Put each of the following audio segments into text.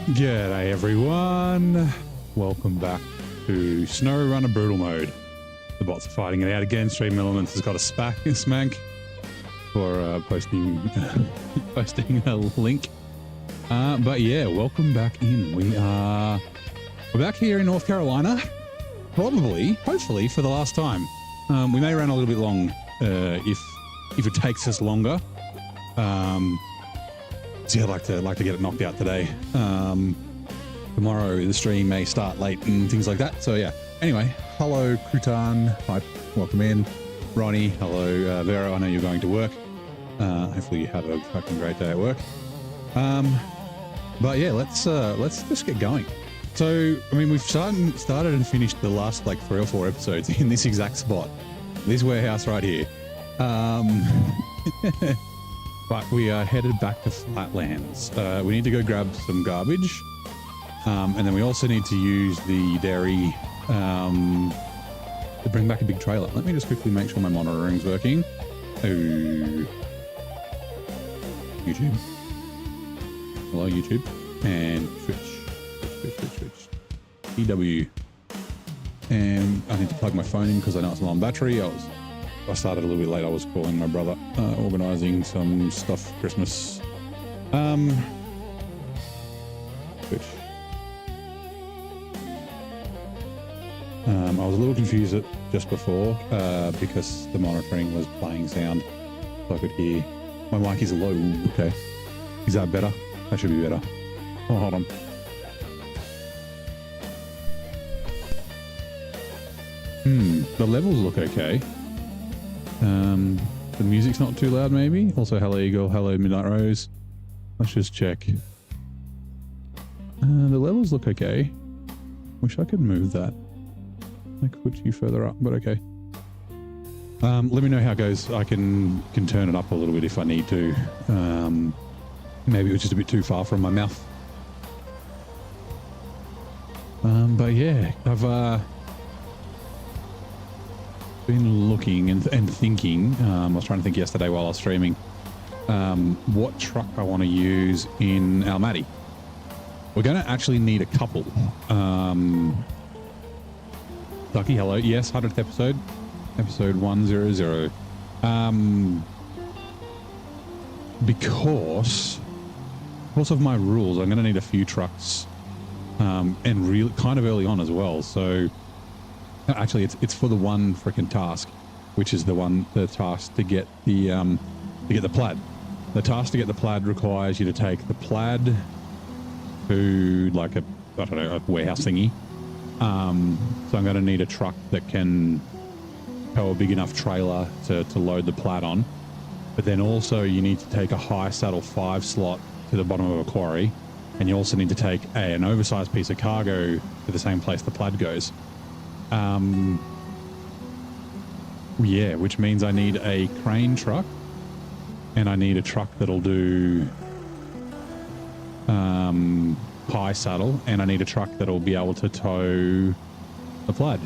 G'day everyone, welcome back to SnowRunner Brutal Mode. The bots are fighting it out again. Stream Elements has got a smank for posting a link. But yeah, welcome back in. We're back here in North Carolina, probably, hopefully for the last time. We may run a little bit long if it takes us longer. So yeah, I'd like to get it knocked out today. Tomorrow the stream may start late and things like that. So yeah. Anyway, hello Crouton. Hi, welcome in. Ronnie, hello Vera. I know you're going to work. Hopefully you have a fucking great day at work. But yeah, let's just get going. So I mean, we've started and finished the last like 3 or 4 episodes in this exact spot, this warehouse right here. But we are headed back to Flatlands. We need to go grab some garbage. And then we also need to use the dairy to bring back a big trailer. Let me just quickly make sure my monitoring's working. Oh. YouTube. Hello, YouTube. And Twitch. EW. And I need to plug my phone in because I know it's low on battery. I started a little bit late. I was calling my brother, organising some stuff for Christmas. Which, I was a little confused just before because the monitoring was playing sound, so I could hear. My mic is low. Okay, is that better? That should be better. Oh, hold on. The levels look okay. The music's not too loud, maybe. Also, hello Eagle, hello Midnight Rose. Let's just check. The levels look okay. Wish I could move that. I could put you further up, but okay. Let me know how it goes. I can turn it up a little bit if I need to. Maybe it was just a bit too far from my mouth. But yeah, I've been looking and thinking. I was trying to think yesterday while I was streaming what truck I want to use in Almaty. We're going to actually need a couple. Ducky, hello. Yes, 100th episode 100. Because of my rules, I'm going to need a few trucks and really kind of early on as well. So actually, it's for the one freaking task, which is the task to get the plaid. The task to get the plaid requires you to take the plaid to like a warehouse thingy. So I'm going to need a truck that can tow a big enough trailer to load the plaid on. But then also you need to take a high saddle 5 slot to the bottom of a quarry, and you also need to take an oversized piece of cargo to the same place the plaid goes. Yeah, which means I need a crane truck, and I need a truck that'll do high saddle, and I need a truck that'll be able to tow the plaid.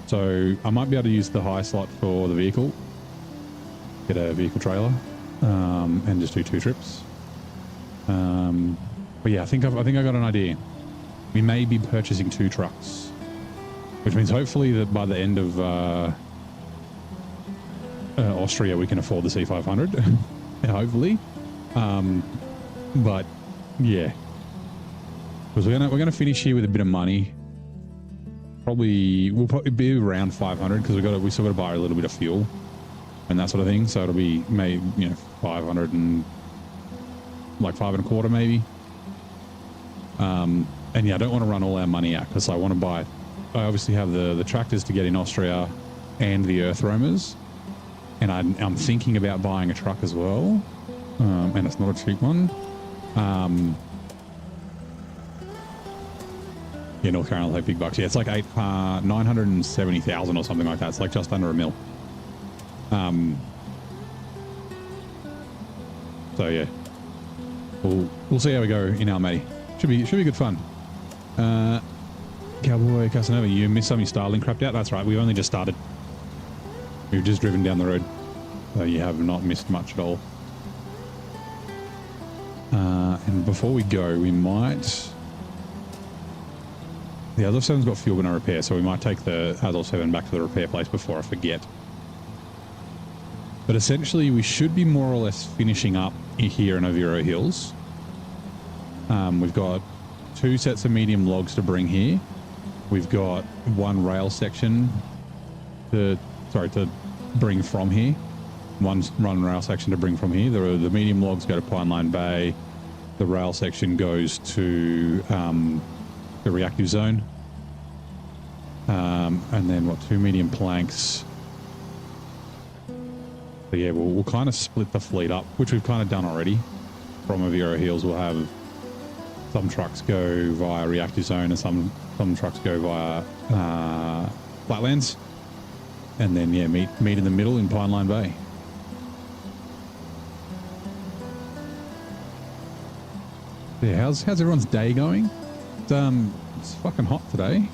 So I might be able to use the high slot for the vehicle, get a vehicle trailer, and just do 2 trips. But yeah, I think I got an idea. We may be purchasing 2 trucks. Which means hopefully that by the end of Austria we can afford the C500. Hopefully. But yeah. Because we're gonna finish here with a bit of money. We'll probably be around 500 because we still got to buy a little bit of fuel and that sort of thing. So it'll be maybe 500 and like 5.25 maybe. And yeah, I don't want to run all our money out because I want to buy. I obviously have the tractors to get in Austria and the earth roamers, and I'm thinking about buying a truck as well, and it's not a cheap one. Yeah, North Carolina like big bucks. Yeah, it's like 970,000 or something like that. It's like just under $1 million. So yeah, we'll see how we go in Almaty. Should be good fun. Cowboy Casanova, you missed some of your Starlink crapped out. That's right, we only just started. We've just driven down the road, so you have not missed much at all. And before we go, we might The Azov 7's got fuel but no repair, so we might take the Azov 7 back to the repair place before I forget. But essentially, we should be more or less finishing up here in Oviro Hills. We've got 2 sets of medium logs to bring here. We've got 1 rail section to bring from here. One rail section to bring from here. The medium logs go to Pineline Bay. The rail section goes to the reactive zone. And then what, 2 medium planks. So yeah, we'll kind of split the fleet up, which we've kind of done already. From Oviro Hills, we'll have some trucks go via reactive zone and some trucks go via flatlands. And then yeah, meet in the middle in Pineline Bay. Yeah, how's everyone's day going? It's fucking hot today.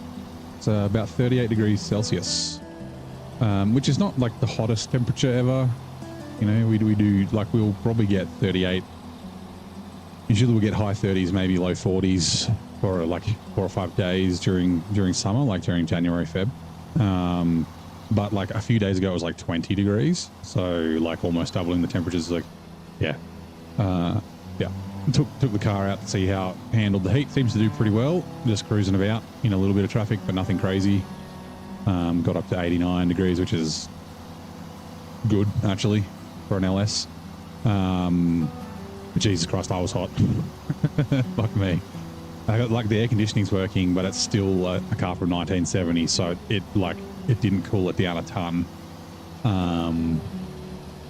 It's about 38 degrees Celsius, which is not like the hottest temperature ever. You know, we do like, we'll probably get 38. Usually we'll get high 30s, maybe low 40s for like 4 or 5 days during summer, like during January, Feb. But like a few days ago, it was like 20 degrees. So like almost doubling the temperatures. Like, yeah. Yeah. Took the car out to see how it handled the heat. Seems to do pretty well. Just cruising about in a little bit of traffic, but nothing crazy. Got up to 89 degrees, which is good actually for an LS. But Jesus Christ, I was hot. Fuck me. I got like the air conditioning's working, but it's still a car from 1970, so it didn't cool it down a ton.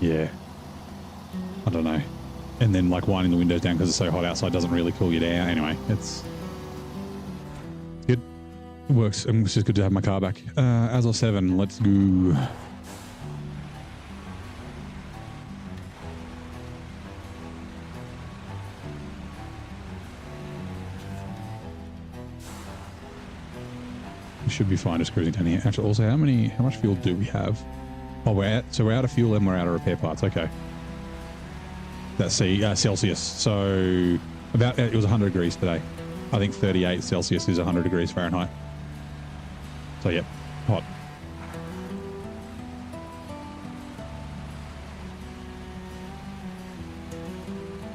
Yeah, I don't know. And then like winding the windows down because it's so hot outside doesn't really cool you down. Anyway, it's good. It works. It's just good to have my car back. Azov 7, let's go. We should be fine just cruising down here. Actually, also, how much fuel do we have? Oh, we're out of fuel and we're out of repair parts. Okay. That's Celsius. So about, it was 100 degrees today. I think 38 Celsius is 100 degrees Fahrenheit. So yeah, hot.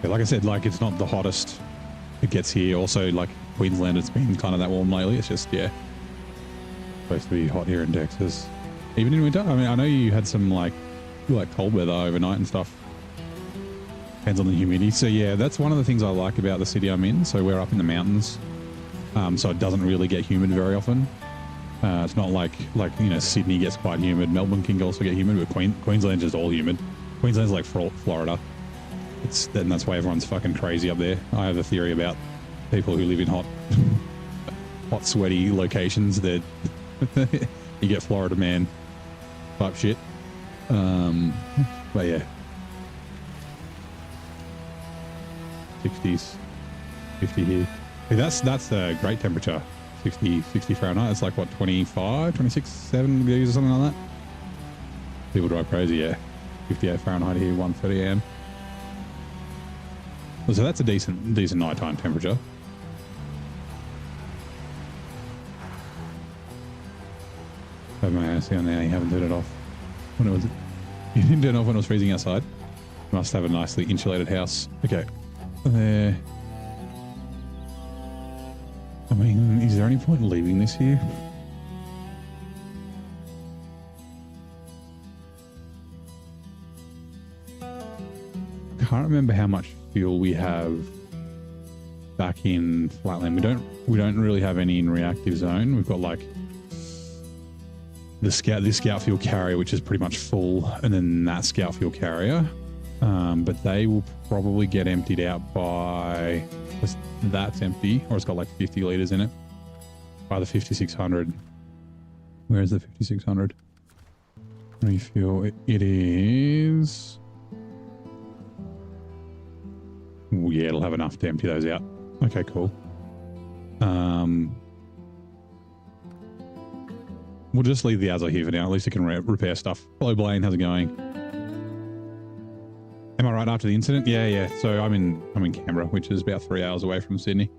Yeah, like I said, like it's not the hottest it gets here. Also, like Queensland, it's been kind of that warm lately. It's just, yeah, supposed to be hot here in Texas, even in winter. I mean, I know you had some like cold weather overnight and stuff. Depends on the humidity. So yeah, that's one of the things I like about the city I'm in. So we're up in the mountains, so it doesn't really get humid very often. It's not like you know, Sydney gets quite humid. Melbourne can also get humid, but Queensland's just all humid. Queensland's like Florida. And that's why everyone's fucking crazy up there. I have a theory about people who live in hot, sweaty locations that you get Florida man type shit. But yeah. 60s, 50 here. Hey, that's a great temperature. 60 Fahrenheit. It's like what, 25, 26, 7 degrees or something like that. People drive crazy, yeah. 58 Fahrenheit here, 1:30 AM. So that's a decent nighttime temperature. Have my AC on now. You haven't turned it off. When was it? You didn't turn it off when it was freezing outside. You must have a nicely insulated house. Okay. There. I mean, is there any point in leaving this here? I can't remember how much fuel we have back in Flatland. We don't really have any in reactive zone. We've got like this scout fuel carrier, which is pretty much full, and then that scout fuel carrier. But they will probably get emptied out by, that's empty, or it's got like 50 litres in it, by the 5600. Where's the 5600? Refuel, it is... Ooh, yeah, it'll have enough to empty those out. Okay, cool. We'll just leave the Azov here for now. At least it can repair stuff. Hello, Blaine. How's it going? Am I right after the incident? Yeah. So I'm in Canberra, which is about 3 hours away from Sydney.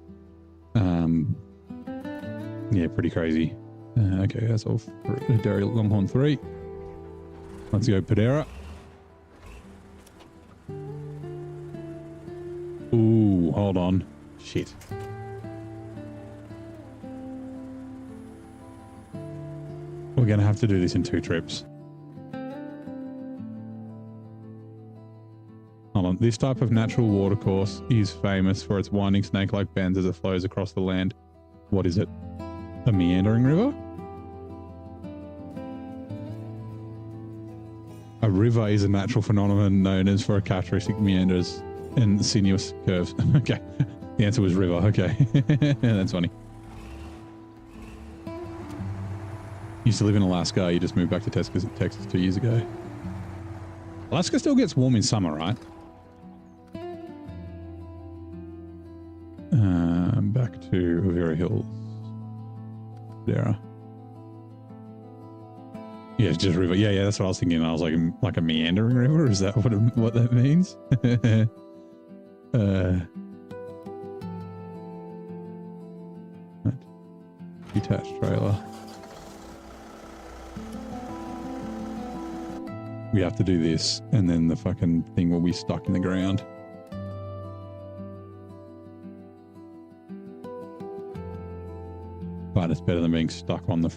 Yeah, pretty crazy. Okay, that's all for Dairy Longhorn 3. Let's go Padera. Ooh, hold on. Shit. We're going to have to do this in 2 trips. Hold on. This type of natural watercourse is famous for its winding snake-like bends as it flows across the land. What is it? A meandering river? A river is a natural phenomenon known as for characteristic meanders and sinuous curves. Okay. The answer was river. Okay. That's funny. Used to live in Alaska. You just moved back to Texas 2 years ago. Alaska still gets warm in summer, right? Back to Rivera Hills. There. Yeah, it's just river. Yeah, that's what I was thinking. I was like a meandering river. Is that what that means? Detached trailer. We have to do this, and then the fucking thing will be stuck in the ground. But it's better than being stuck on the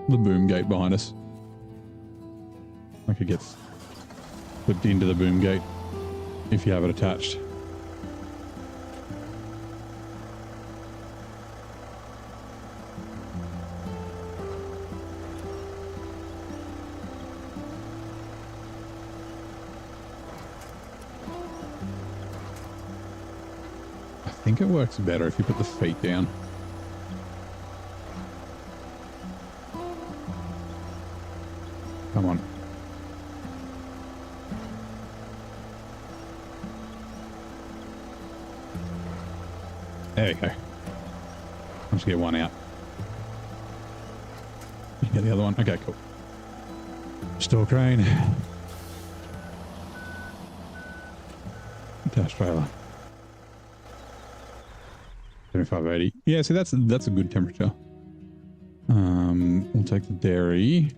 boom gate behind us. Like it gets flipped into the boom gate if you have it attached. I think it works better if you put the feet down. Come on. There you go. I'll just get one out. You get the other one? Okay, cool. Store crane. Dash trailer. 7580. Yeah, see that's a good temperature. We'll take the dairy.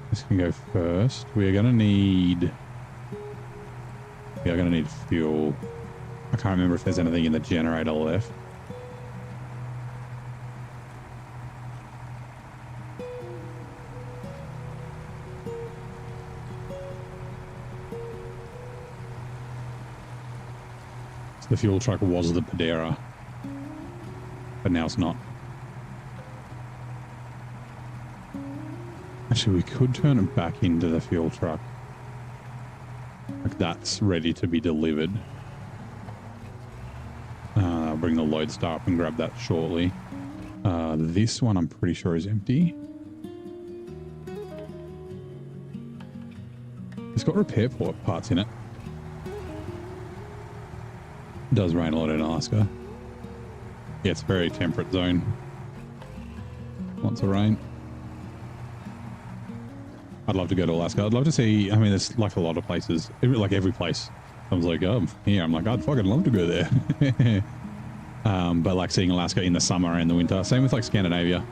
This can go first. We are going to need fuel. I can't remember if there's anything in the generator left. So the fuel truck was the Padera, but now it's not. Actually, we could turn it back into the fuel truck. Like that's ready to be delivered. I'll bring the load star up and grab that shortly. This one I'm pretty sure is empty. It's got repair parts in it. It does rain a lot in Alaska. Yeah, it's a very temperate zone. Lots of rain. I'd love to go to Alaska. I'd love to see, I mean, there's like a lot of places, like every place. I was like, oh, here. I'm like, I'd fucking love to go there. But like seeing Alaska in the summer and the winter. Same with like Scandinavia,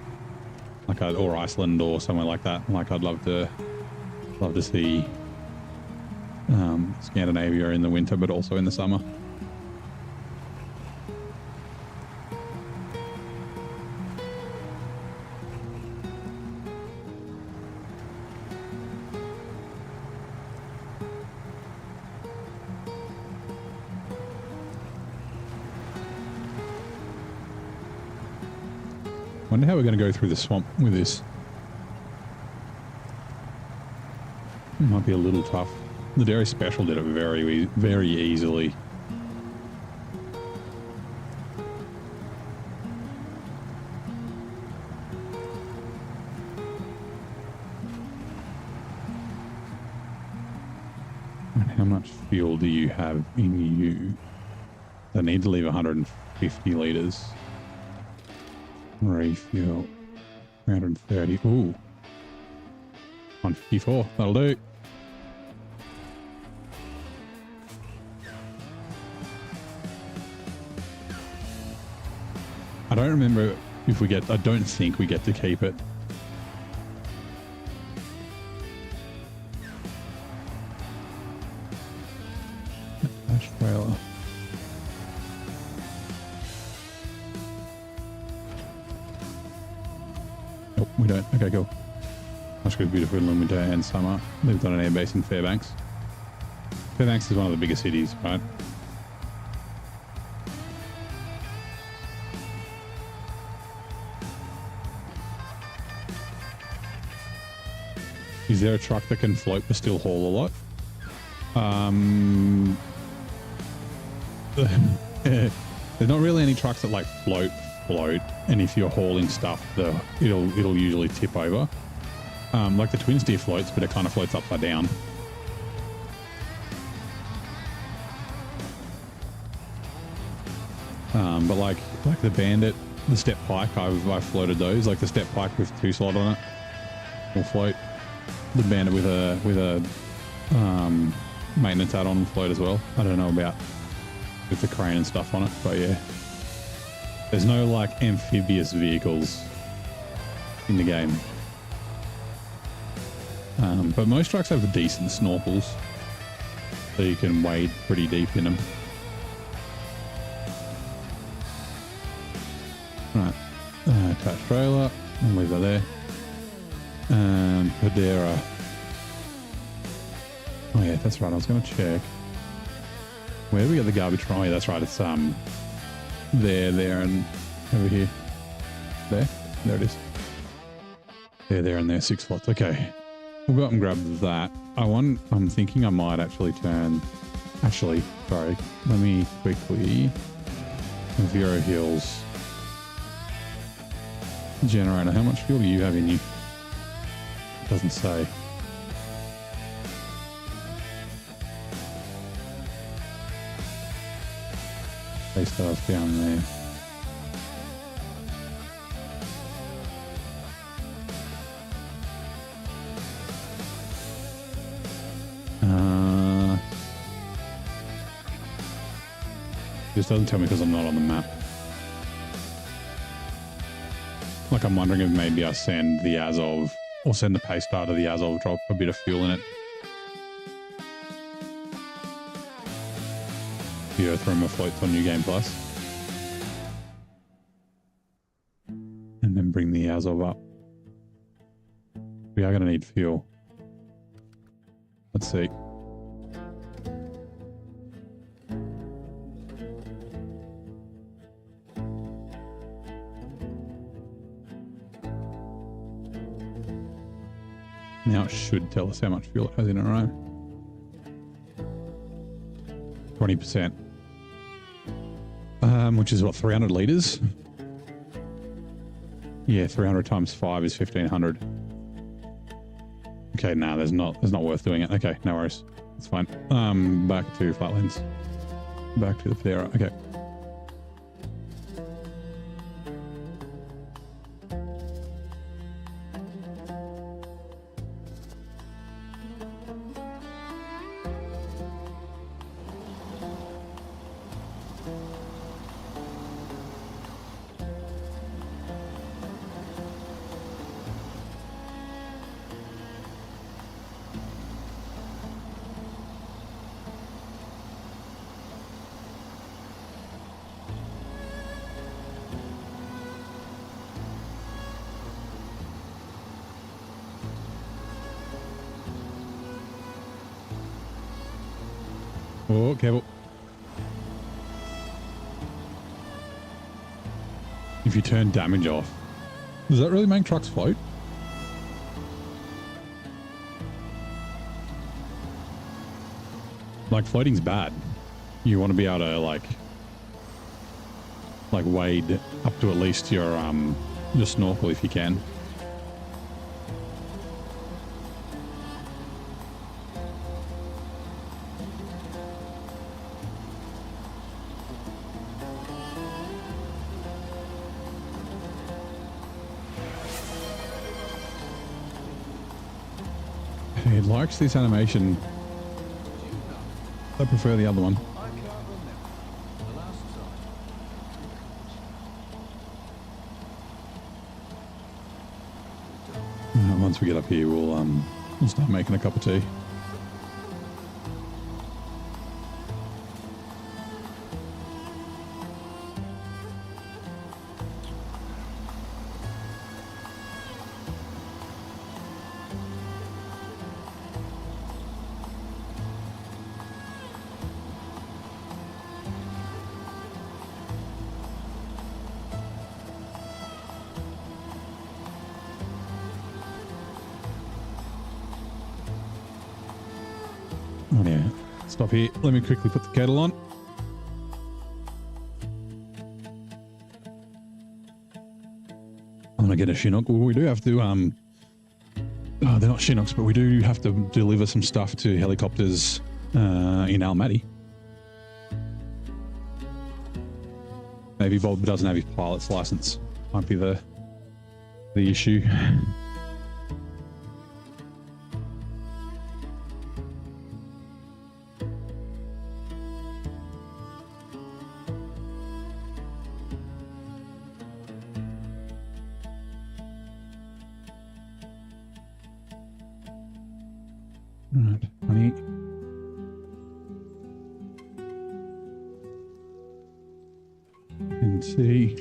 like or Iceland or somewhere like that. Like I'd love to see Scandinavia in the winter, but also in the summer. Wonder how we're going to go through the swamp with this. It might be a little tough. The Dairy Special did it very, very easily. And how much fuel do you have in you? I need to leave 150 litres. Refuel 330. Ooh, 154. That'll do. don't remember if we get, I don't think we get to keep it. Dash trailer. Nope, we don't. Okay, cool. Much beautiful in winter and summer. Lived on an airbase in Fairbanks. Fairbanks is one of the biggest cities, right? Is there a truck that can float but still haul a lot? There's not really any trucks that like float, and if you're hauling stuff, it'll usually tip over. Like the Twin Steer floats, but it kind of floats upside down. But like the Bandit, the Step Pike, I've floated those. Like the Step Pike with 2 slot on it will float. The Bandit with a maintenance add-on will float as well. I don't know about with the crane and stuff on it, but yeah. There's no like amphibious vehicles in the game. But most trucks have decent snorkels, so you can wade pretty deep in them. Right, attach trailer, and leave that there. Hedera. Oh yeah, that's right. I was going to check. Where do we get the garbage from? Oh yeah, that's right. It's there, and over here. There it is. There, and there. 6 slots. Okay, we'll go up and grab that. I'm thinking I might actually turn. Actually, sorry. Let me quickly. Vero Hills generator. How much fuel do you have in you? It doesn't say. Stars down there. This doesn't tell me because I'm not on the map. Like I'm wondering if maybe I send the Azov or send the Paystar to the Azov, drop a bit of fuel in it. The Earth Rumor floats on New Game Plus. And then bring the Azov up. We are going to need fuel. Let's see. Now it should tell us how much fuel it has in it, right? 20%. Which is what, 300 liters? Yeah, 300 times 5 is 1500. Okay, nah, there's not worth doing it. Okay, no worries. It's fine. Back to Flatlands. Back to the Federa. Okay. Oh, careful. If you turn damage off, does that really make trucks float? Like floating's bad. You want to be able to like wade up to at least your snorkel if you can. It likes this animation. I prefer the other one. Once we get up here, we'll start making a cup of tea. Oh yeah, stop here. Let me quickly put the kettle on. I'm gonna get a Chinook. Well, we do have to, oh, they're not Chinooks, but we do have to deliver some stuff to helicopters in Almaty. Maybe Bob doesn't have his pilot's license. Might be the issue. Right, honey. And see.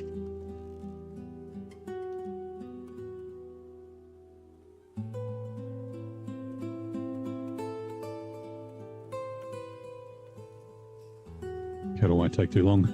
Kettle won't take too long.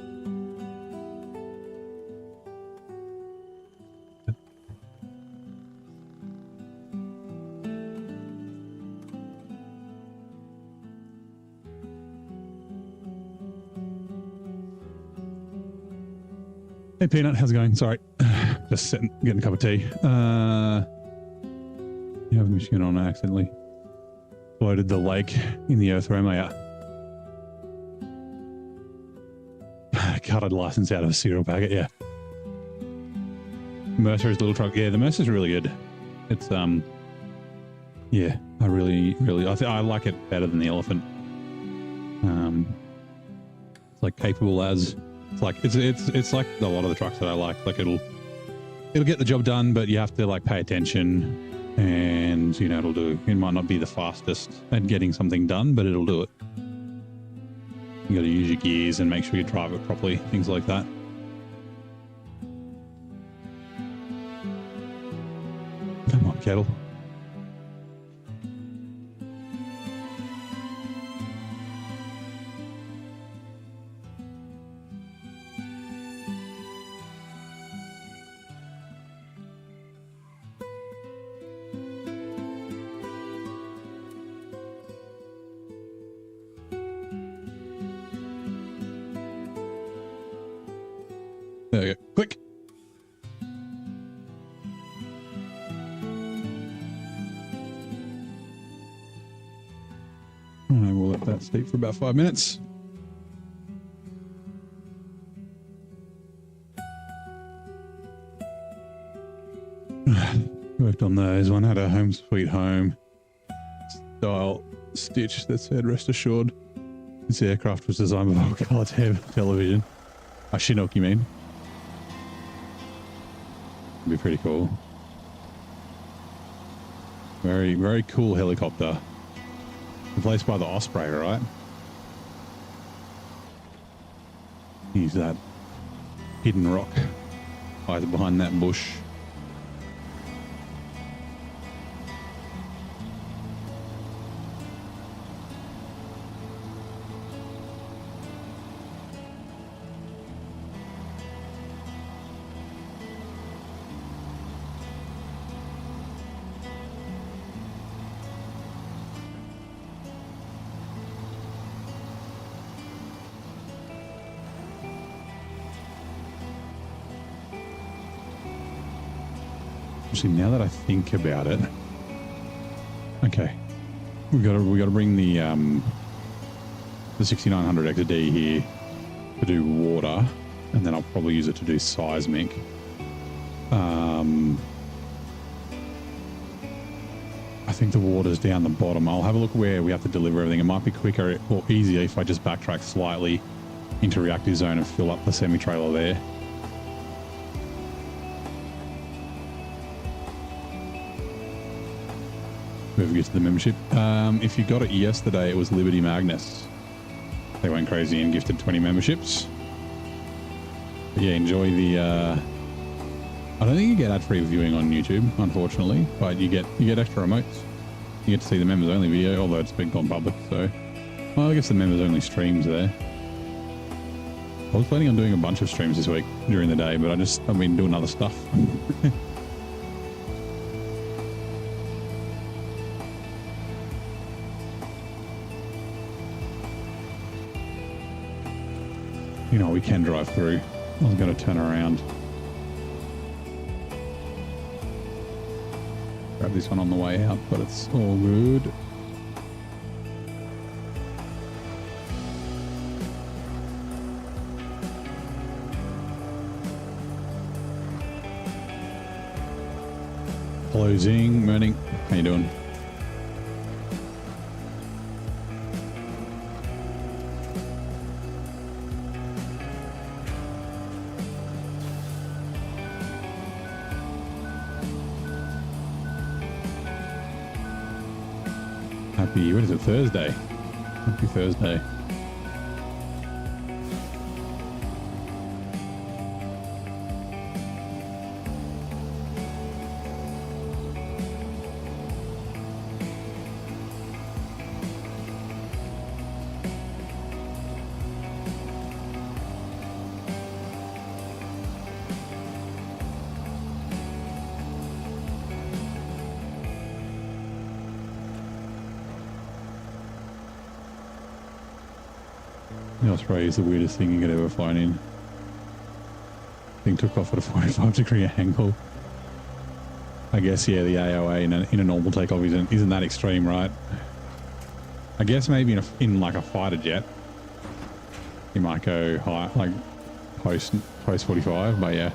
Hey Peanut, how's it going? Sorry, just sitting, getting a cup of tea. You have the machine on. I accidentally floated the lake in the earthworm layer. Cut a license out of a cereal packet. Yeah. Mercer's little truck. Yeah, the Mercer's really good. It's yeah, I really, I like it better than the Elephant. It's like capable as. It's like it's like a lot of the trucks that I like. Like it'll get the job done, but you have to like pay attention, and you know it might not be the fastest at getting something done, but it'll do it. You got to use your gears and make sure you drive it properly, things like that. Come on, kettle. There we go. Quick. And we'll let that steep for about 5 minutes. Worked on those. One had a home sweet home style stitch that said rest assured. This aircraft was designed with all color television. A Chinook, you mean? Be pretty cool. Very, very cool helicopter. Replaced by the Osprey, right? He's that hidden rock either behind that bush. Actually, now that I think about it, okay, we got to bring the 6900 XD here to do water, and then I'll probably use it to do seismic. I think the water's down the bottom. I'll have a look where we have to deliver everything. It might be quicker or easier if I just backtrack slightly into reactive zone and fill up the semi-trailer there. Whoever gets the membership. If you got it yesterday, it was Liberty Magnus. They went crazy and gifted 20 memberships. But yeah, enjoy the... I don't think you get ad-free viewing on YouTube, unfortunately, but you get extra remotes. You get to see the members-only video, although it's been gone public, so... Well, I guess the members-only streams there. I was planning on doing a bunch of streams this week during the day, but I've been doing other stuff. You know, we can drive through. I was going to turn around. Grab this one on the way out, but it's all good. Closing. Morning. How you doing? Happy, what is it, Thursday? Happy Thursday. Australia is the weirdest thing you could ever find in. Thing took off at a 45-degree angle. I guess, yeah, the AOA in a normal takeoff isn't that extreme, right? I guess maybe in like a fighter jet, you might go high, like post 45, but yeah.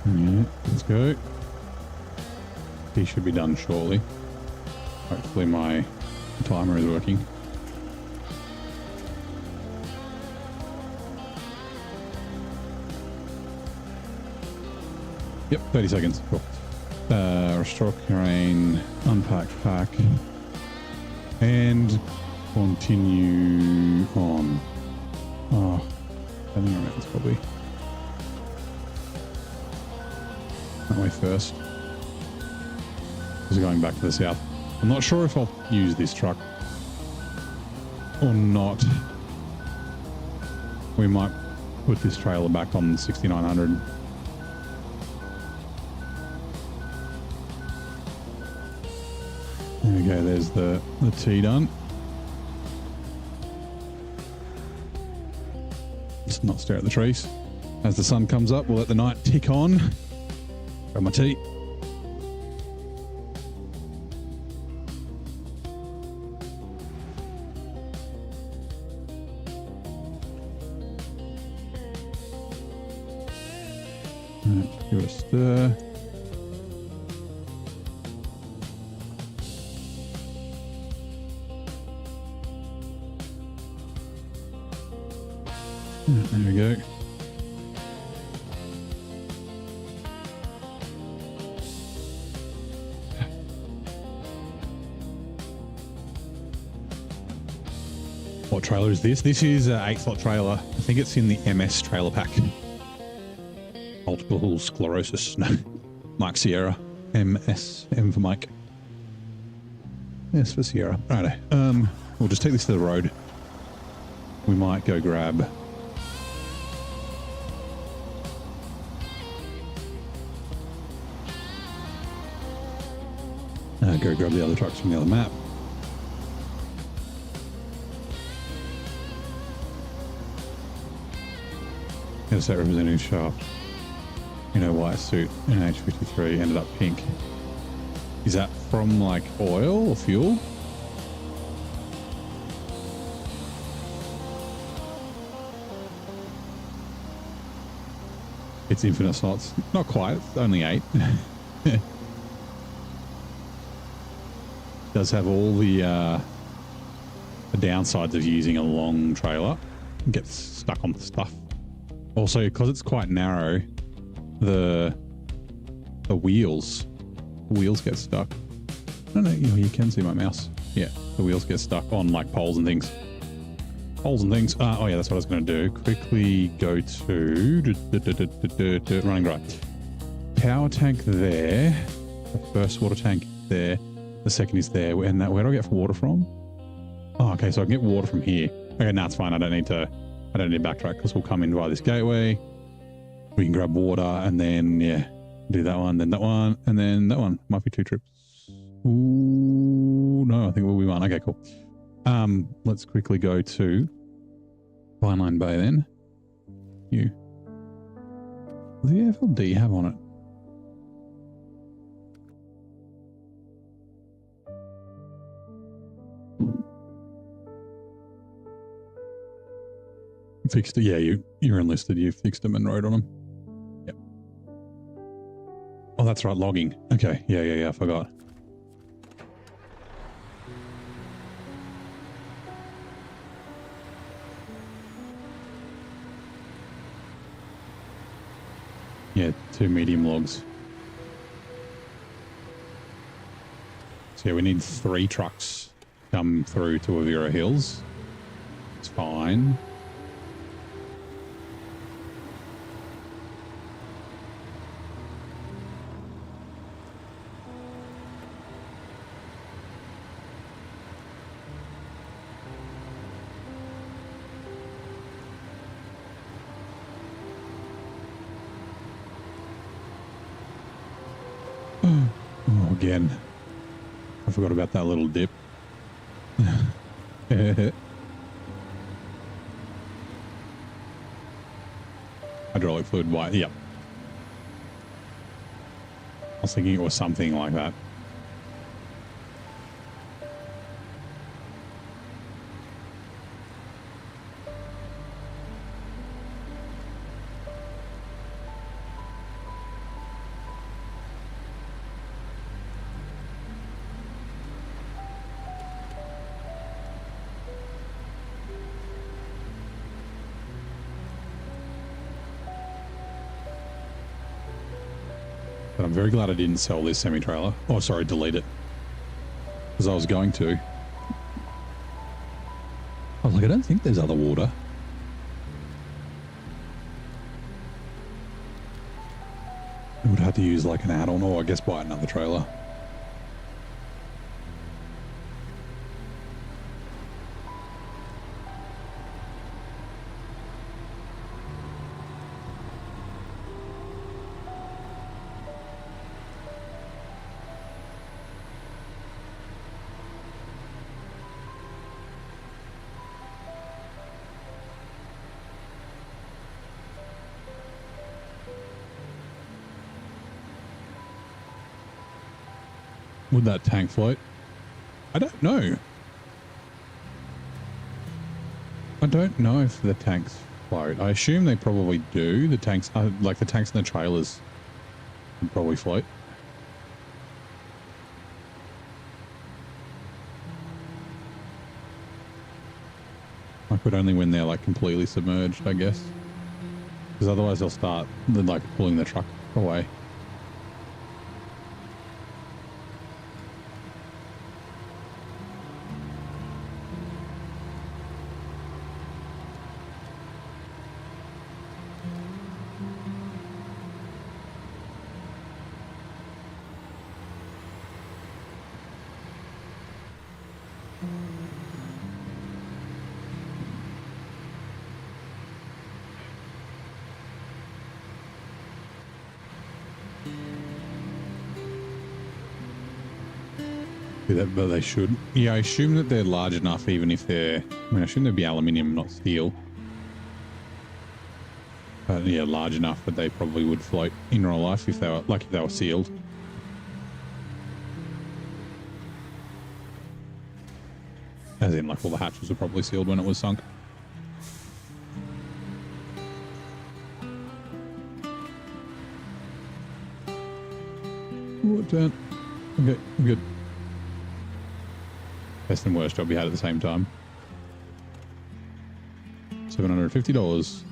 Yeah, let's go. He should be done shortly. Hopefully my timer is working. Yep, 30 seconds. Cool. Restore terrain, unpack pack, and continue on. Oh, I think it's probably that way first. This is going back to the south. I'm not sure if I'll use this truck or not. We might put this trailer back on 6900. There we go, there's the T done. Let's not stare at the trees. As the sun comes up, we'll let the night tick on. Grab my tea. Right, give it a stir. There we go. What trailer is this? This is an 8-slot trailer. I think it's in the MS trailer pack. Multiple sclerosis. No. Mike Sierra. MS. M for Mike. S for Sierra. Righto. We'll just take this to the road. We might go grab... go grab the other trucks from the other map. Get a set representative sharp in a white suit in an H53, ended up pink. Is that from like oil or fuel? It's infinite slots. Not quite. It's only 8. Does have all the downsides of using a long trailer. Gets stuck on the stuff. Also, because it's quite narrow, the wheels get stuck. I don't know. You can see my mouse. Yeah, the wheels get stuck on like poles and things. Oh yeah, that's what I was going to do. Quickly go to running dry. Power tank there. The first water tank there. The second is there. And that, where do I get water from? Oh, okay. So I can get water from here. Okay, no, it's fine. I don't need to backtrack because we'll come in via this gateway. We can grab water and then, yeah, do that one, then that one, and then that one. Might be 2 trips. Ooh, no, I think we'll be 1. Okay, cool. Let's quickly go to Fine Line Bay then. What the FLD have on it? Fixed it. Yeah, you're enlisted. You fixed them and rode on them. Yep. Oh, that's right. Logging. Okay. Yeah. I forgot. Yeah, 2 medium logs. So yeah, we need 3 trucks to come through to Avira Hills. It's fine. Again, I forgot about that little dip. Hydraulic fluid white. Yep. I was thinking it was something like that. But I'm very glad I didn't sell this semi-trailer. Oh, sorry, delete it. Because I was going to. I was like, I don't think there's other water. I would have to use like an add-on, or I guess buy another trailer. Would that tank float? I don't know. I don't know if the tanks float. I assume they probably do. The tanks, like the tanks and the trailers, would probably float. I could only when they're like completely submerged, I guess. Because otherwise they'll start like pulling the truck away. But they should. Yeah, I assume that they're large enough, even if they're... I mean, I assume they'd be aluminium, not steel. But yeah, large enough that they probably would float in real life if they were, like, if they were sealed. As in, like, all the hatches were probably sealed when it was sunk. Ooh, turn. Okay, I'm good. Best and worst job we had at the same time. $750.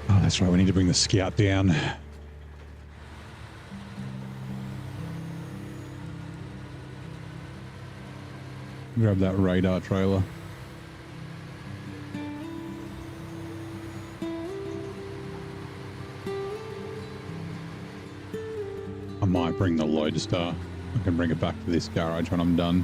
Oh, that's right. We need to bring the Scout down. Grab that radar trailer. I might bring the Lodestar. I can bring it back to this garage when I'm done.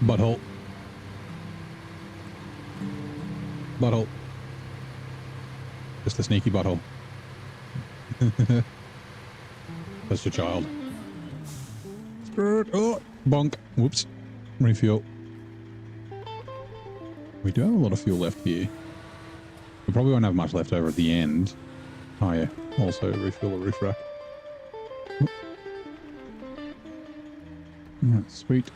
Butthole. Butthole. Just a sneaky butthole. That's your child. Oh, bonk. Whoops. Refuel. We do have a lot of fuel left here. We probably won't have much left over at the end. Oh yeah. Also refuel the roof rack. Yeah, sweet.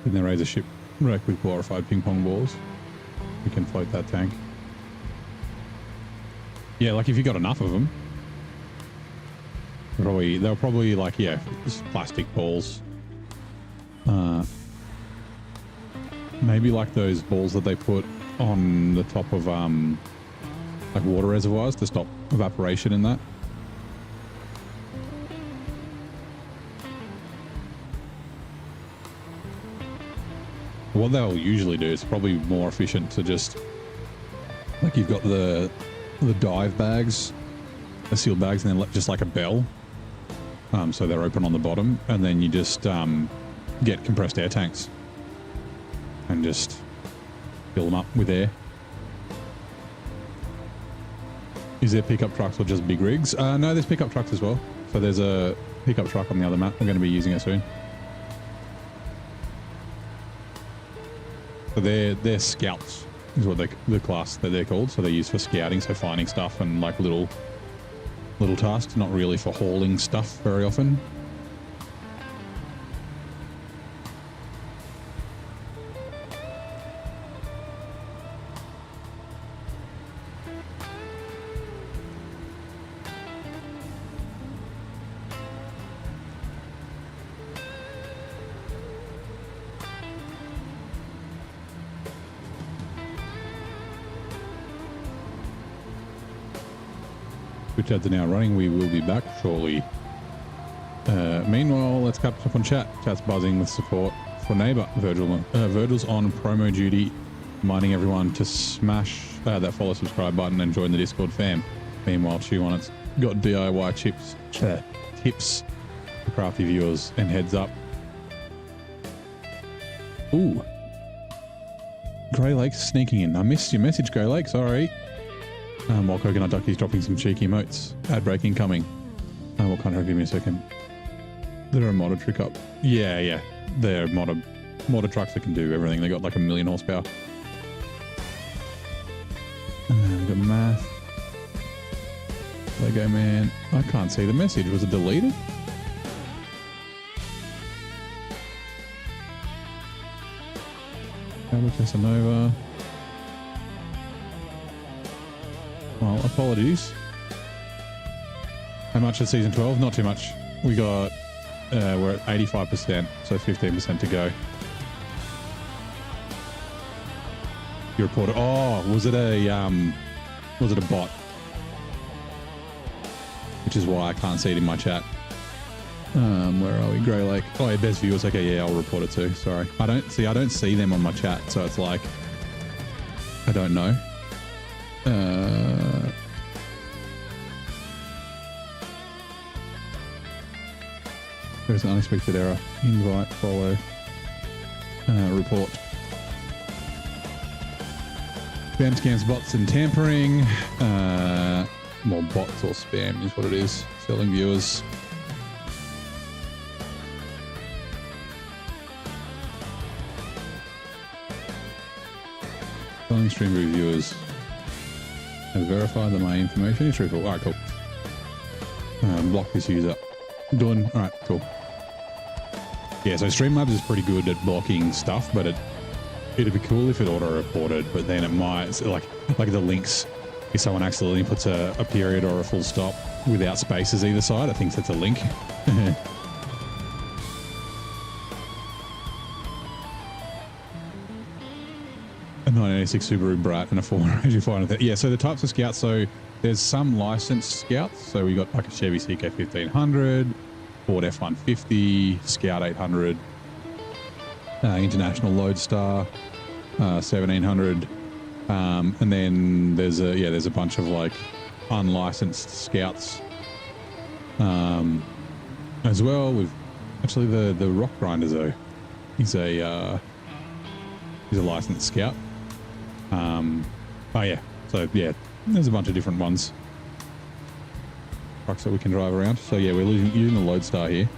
Then there is a shipwreck with glorified ping pong balls. We can float that tank. Yeah, like if you got enough of them, they'll probably like, yeah, just plastic balls. Maybe like those balls that they put on the top of like water reservoirs to stop evaporation in that. What they'll usually do is probably more efficient to just, like you've got the dive bags, the sealed bags, and then just like a bell. So they're open on the bottom, and then you just get compressed air tanks and just fill them up with air. Is there pickup trucks or just big rigs? No, there's pickup trucks as well. So there's a pickup truck on the other map. We're going to be using it soon. So they're scouts is what the class that they're called. So they're used for scouting, so finding stuff and like little tasks, not really for hauling stuff very often. Twitch ads are now running. We will be back shortly. Meanwhile, let's catch up on chat. Chat's buzzing with support for neighbor Virgil. Virgil's on promo duty, reminding everyone to smash that follow, subscribe button and join the Discord fam. Meanwhile, Chew on it's got DIY tips for crafty viewers and heads up. Ooh, Grey Lake's sneaking in. I missed your message, Grey Lake. Sorry. While Coconut Ducky's dropping some cheeky emotes. Ad break incoming. What kind of, give me a second. They're a modder trick up. Yeah. They're modder trucks that can do everything. They got like 1 million horsepower. We've got math. Lego Man. I can't see the message. Was it deleted? Cowboy Casanova. Well, apologies. How much is season 12? Not too much. We got, we're at 85%, so 15% to go. You reported, oh, was it a bot? Which is why I can't see it in my chat. Where are we? Grey Lake. Oh, yeah, best viewers. Okay, yeah, I'll report it too. Sorry. I don't see them on my chat, so it's like, I don't know. There's an unexpected error. Invite, follow, report. Spam scams, bots, and tampering. Well, bots or spam is what it is. Selling viewers. Selling stream reviewers. Has verified that my information is truthful. Alright, cool. Block this user. Done. Alright, cool. Yeah, so Streamlabs is pretty good at blocking stuff, but it'd be cool if it auto-reported, but then it might, like the links, if someone accidentally puts a period or a full stop without spaces either side, I think that's a link. A 1986 Subaru Brat and a 400. Yeah, so the types of scouts, so there's some licensed scouts. So we got like a Chevy CK 1500, Ford F-150, Scout 800, International Lodestar 1700, and then there's a bunch of like unlicensed scouts as well. With actually the Rock Grinder though, he's a licensed scout. Oh yeah, so yeah, there's a bunch of different ones. Trucks that we can drive around. So yeah, we're using the Lodestar here.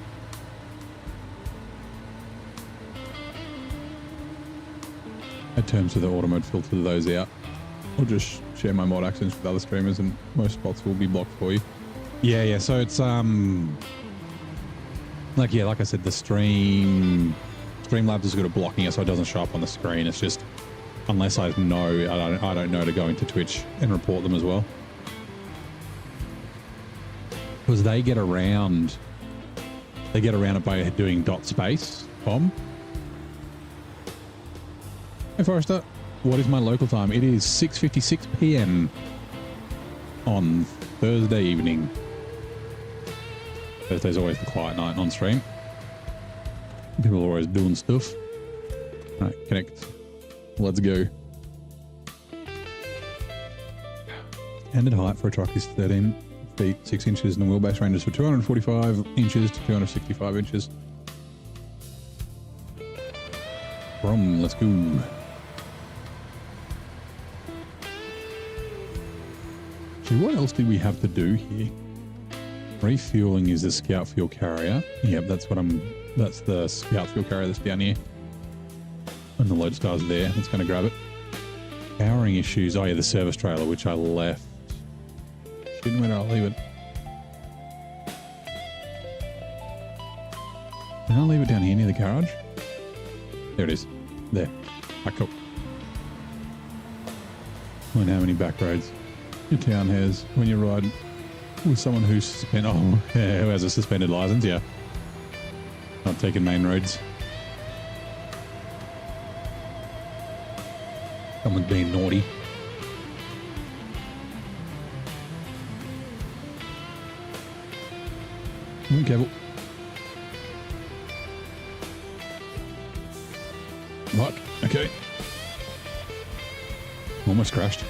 Add terms to the auto mode, filter those out. I'll just share my mod actions with other streamers and most spots will be blocked for you. Yeah, so it's like I said, the Streamlabs is good at blocking it so it doesn't show up on the screen. It's just unless I know, I don't know to go into Twitch and report them as well. Because they get around it by doing dot space bomb. Hey Forrester, what is my local time? It is 6:56 p.m. on Thursday evening. Thursday's always the quiet night on stream. People are always doing stuff. All right, connect. Let's go. Standard height for a truck is 13 feet 6 inches and the wheelbase ranges from 245 inches to 265 inches. Let's go. So what else did we have to do here? Refueling is the Scout fuel carrier. Yep, that's the Scout fuel carrier that's down here. And the Lodestar's there. It's going to grab it. Powering issues. Oh yeah, the service trailer, which I left. Where did I leave it? Did I leave it down here near the garage? There it is. There. Ah, cool. I wonder how many back roads your town has when you ride with someone who's who has a suspended license. Yeah. Not taking main roads. Someone's being naughty. Careful. Fuck. Okay. Almost crashed.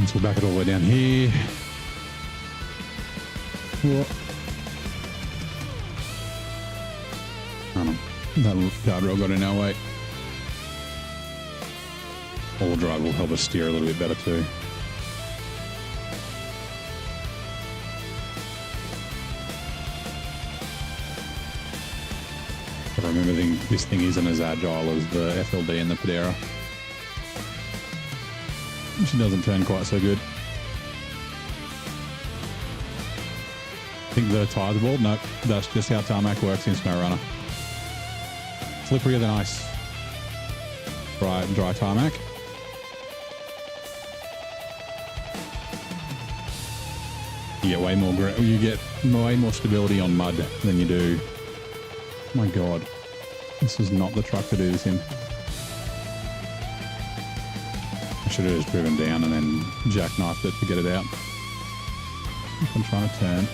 So we'll back it all the way down here. Whoa. Oh no, that guardrail got in our way. All drive will help us steer a little bit better too. But remember, this thing isn't as agile as the FLD and the Pedera. She doesn't turn quite so good. I think the tires are bald. No, that's just how tarmac works in SnowRunner. slipperier than ice. Dry tarmac. You get way more stability on mud than you do. Oh my God, this is not the truck to do this in. I should have just driven down and then jackknifed it to get it out. I'm trying to turn.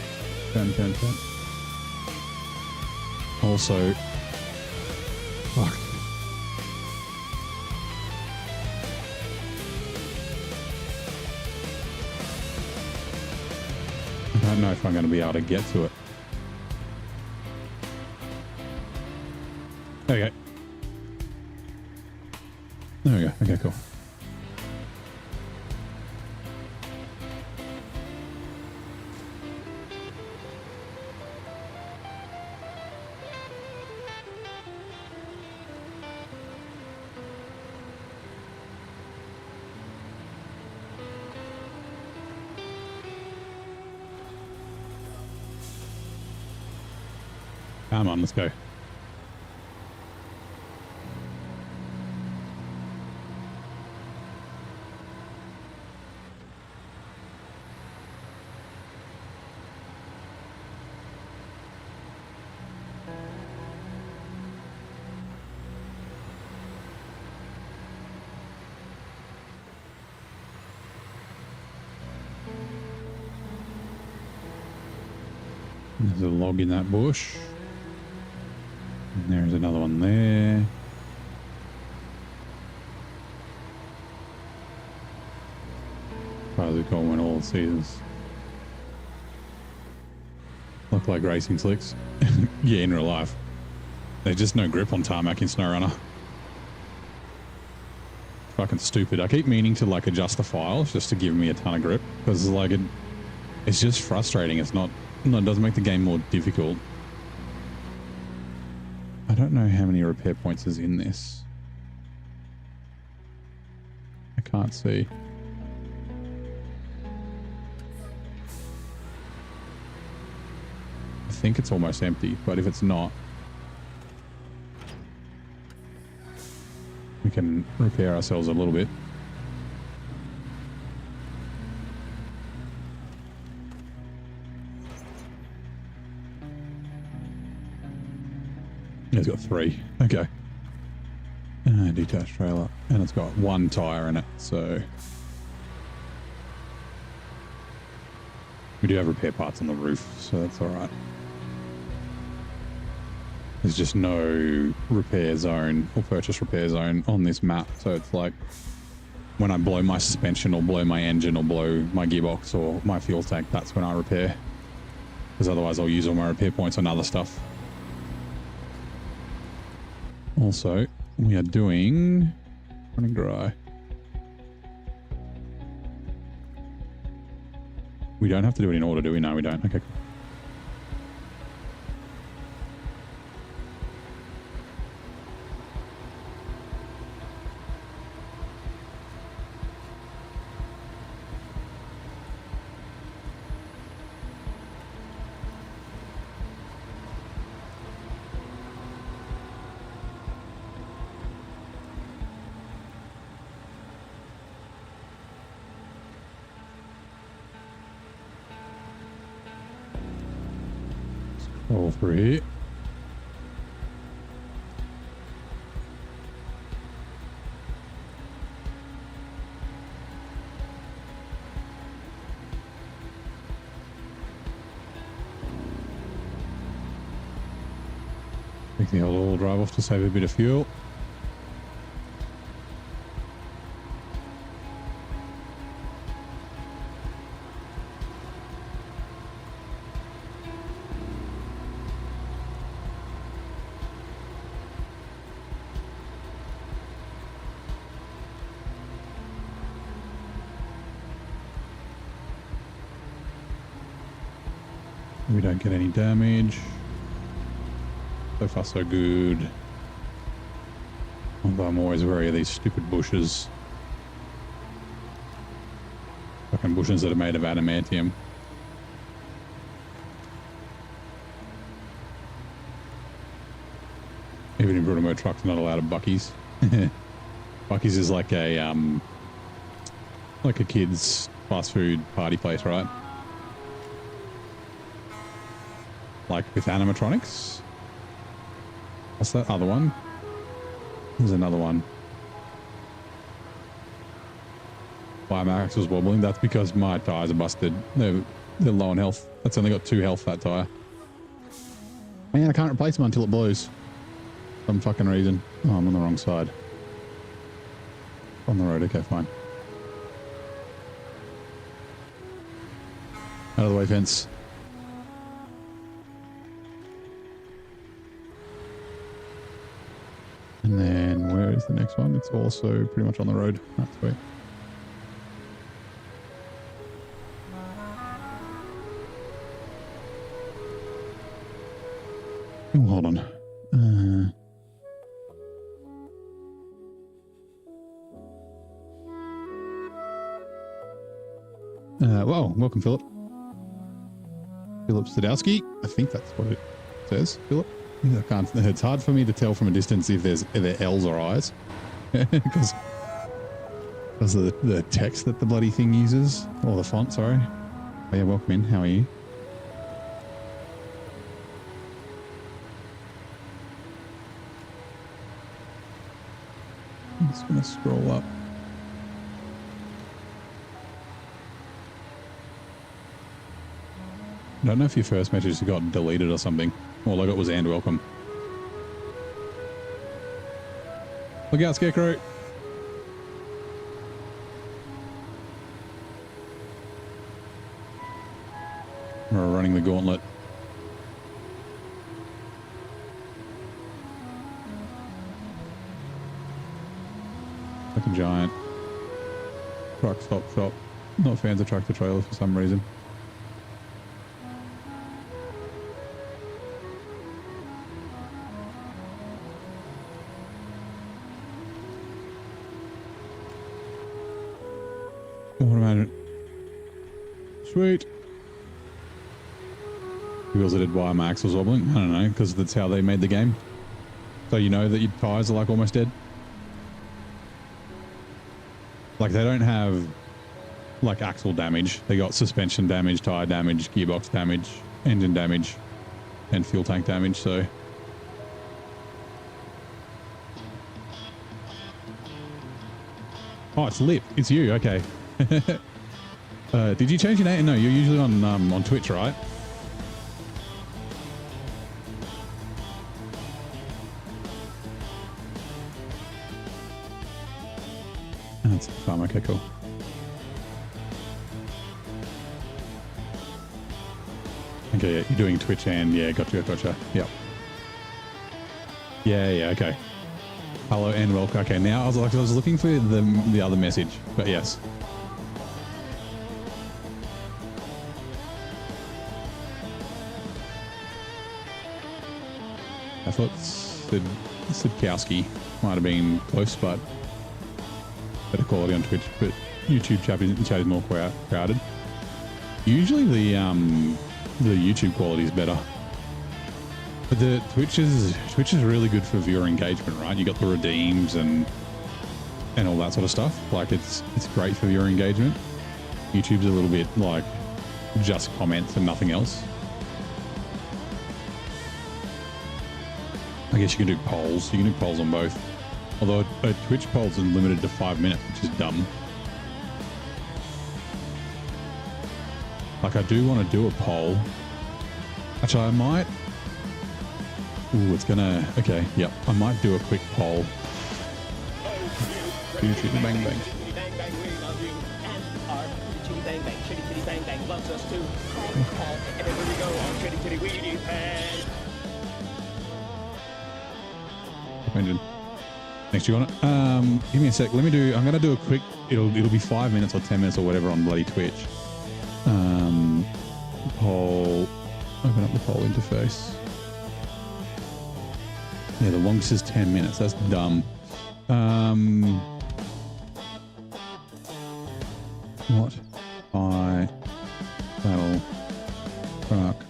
Also, fuck. I don't know if I'm going to be able to get to it. There we go. There we go. Okay, cool. Come on, let's go. There's a log in that bush. And there's another one there. Probably got one all seasons. Look like racing slicks. Yeah, in real life. There's just no grip on tarmac in SnowRunner. Fucking stupid. I keep meaning to like adjust the files just to give me a ton of grip because like it's just frustrating. It doesn't make the game more difficult. I don't know how many repair points is in this. I can't see. I think it's almost empty, but if it's not, we can repair ourselves a little bit. It's got 3. Okay. Detached trailer. And it's got 1 tire in it, so we do have repair parts on the roof, so that's all right. There's just no repair zone or purchase repair zone on this map, so it's like when I blow my suspension or blow my engine or blow my gearbox or my fuel tank, that's when I repair, because otherwise I'll use all my repair points on other stuff. Also, we are doing running dry. We don't have to do it in order, do we? No, we don't. Okay, cool. All 3. Take the old all drive off to save a bit of fuel. We don't get any damage. So far so good. Although I'm always wary of these stupid bushes. Fucking bushes that are made of adamantium. Even in Bruno trucks, not allowed at Bucky's. Bucky's is like a kid's fast food party place, right? Like with animatronics. What's that other one? There's another one. Why my axle's wobbling? That's because my tires are busted. They're low on health. That's only got 2 health, that tire. Man, I can't replace them until it blows. Some fucking reason. Oh, I'm on the wrong side. On the road, okay, fine. Out of the way, fence. And then where is the next one? It's also pretty much on the road. That's sweet. Oh, hold on. Whoa, welcome, Philip. Philip Stadowski. I think that's what it says, Philip. I can't. It's hard for me to tell from a distance if they're L's or I's, because of the text that the bloody thing uses, or the font. Sorry. Oh, yeah, welcome in. How are you? I'm just gonna scroll up. I don't know if your first message got deleted or something. All I got was "and welcome." Look out, Scarecrow! We're running the gauntlet. Like a giant. Truck stop shop. Not fans of tractor trailers for some reason. Sweet. Because I did why my axle was wobbling? I don't know, because that's how they made the game. So you know that your tires are like almost dead. Like they don't have like axle damage. They got suspension damage, tire damage, gearbox damage, engine damage, and fuel tank damage. So oh, it's Lip. It's you. Okay. Did you change your name? No, you're usually on Twitch, right? That's fine. Okay, cool. Okay, yeah, you're doing Twitch and yeah, gotcha. Yep. Yeah, okay. Hello and welcome. Okay, now I was looking for the other message, but yes. I thought Sidkowski might have been close, but better quality on Twitch. But YouTube chat is more crowded. Usually the YouTube quality is better. But the Twitch is really good for viewer engagement, right? You got the redeems and all that sort of stuff. Like it's great for viewer engagement. YouTube's a little bit like just comments and nothing else. I guess you can do polls. You can do polls on both. Although a Twitch poll's limited to 5 minutes, which is dumb. Like I do want to do a poll. Actually, I might. Ooh, it's gonna. Okay, yep. I might do a quick poll. Chitty bang bang. Engine. Next, you want it? Give me a sec. Let me do. I'm gonna do a quick. It'll be 5 minutes or 10 minutes or whatever on bloody Twitch. Poll. Open up the poll interface. Yeah, the longest is 10 minutes. That's dumb. What battle truck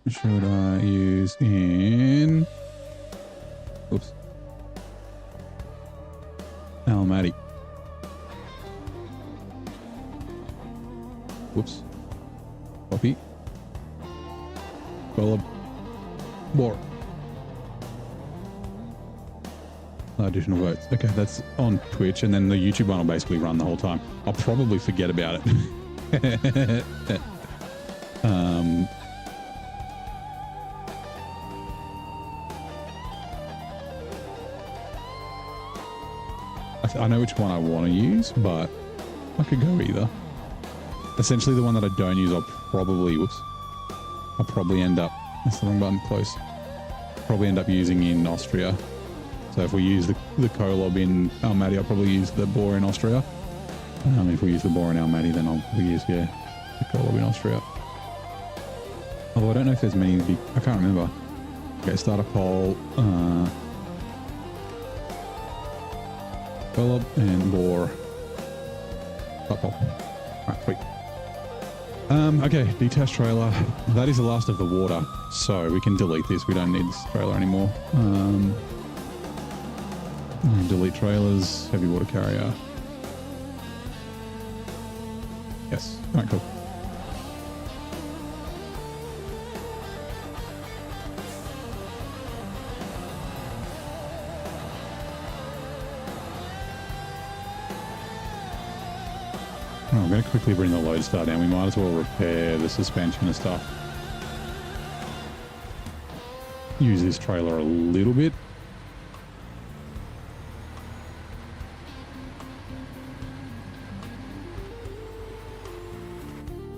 should I use in Oops. Almaty. Whoops. Copy. Well, more. Additional votes. Okay, that's on Twitch, and then the YouTube one will basically run the whole time. I'll probably forget about it. I know which one I want to use, but I could go either. Essentially, the one that I don't use, I'll probably end up, that's the wrong button, close. Probably end up using in Austria. So if we use the Kolob in Almaty, I'll probably use the Boar in Austria. If we use the Boar in Almaty, then I'll probably use, the Kolob in Austria. Although I don't know if there's many big, I can't remember. Okay, start a poll. Kolob and Boar. Start poll. Alright, sweet. Okay, detached trailer. That is the last of the water, so we can delete this. We don't need this trailer anymore. Delete trailers, heavy water carrier. Yes. Alright, cool. I'm going to quickly bring the load star down. We might as well repair the suspension and stuff. Use this trailer a little bit.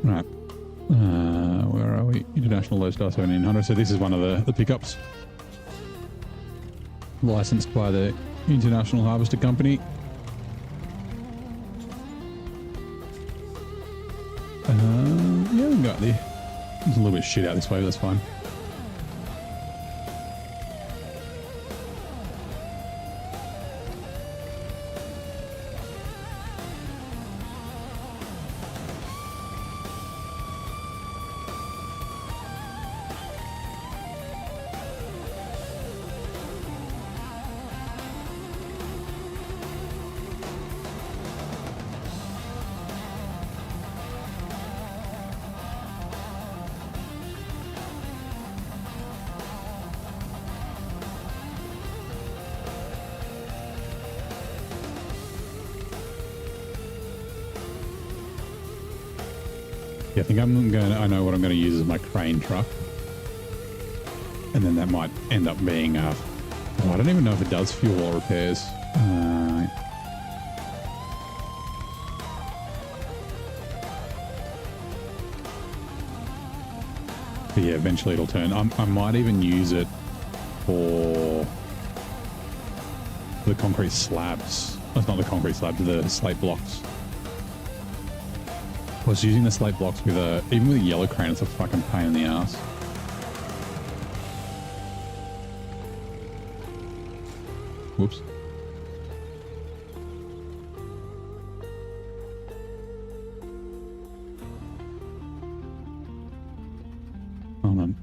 Right. Where are we? International Low Star 1700. So this is one of the pickups. Licensed by the International Harvester Company. Yeah, we can go out there. There's a little bit of shit out this way, but that's fine. Yeah, I think I know what I'm going to use as my crane truck. And then that might end up being, I don't even know if it does fuel or repairs. But yeah, eventually it'll turn. I might even use it for the concrete slabs. That's not the concrete slabs, the slate blocks. I was using the slate blocks with even with a yellow crane, it's a fucking pain in the ass. Whoops. Hold on.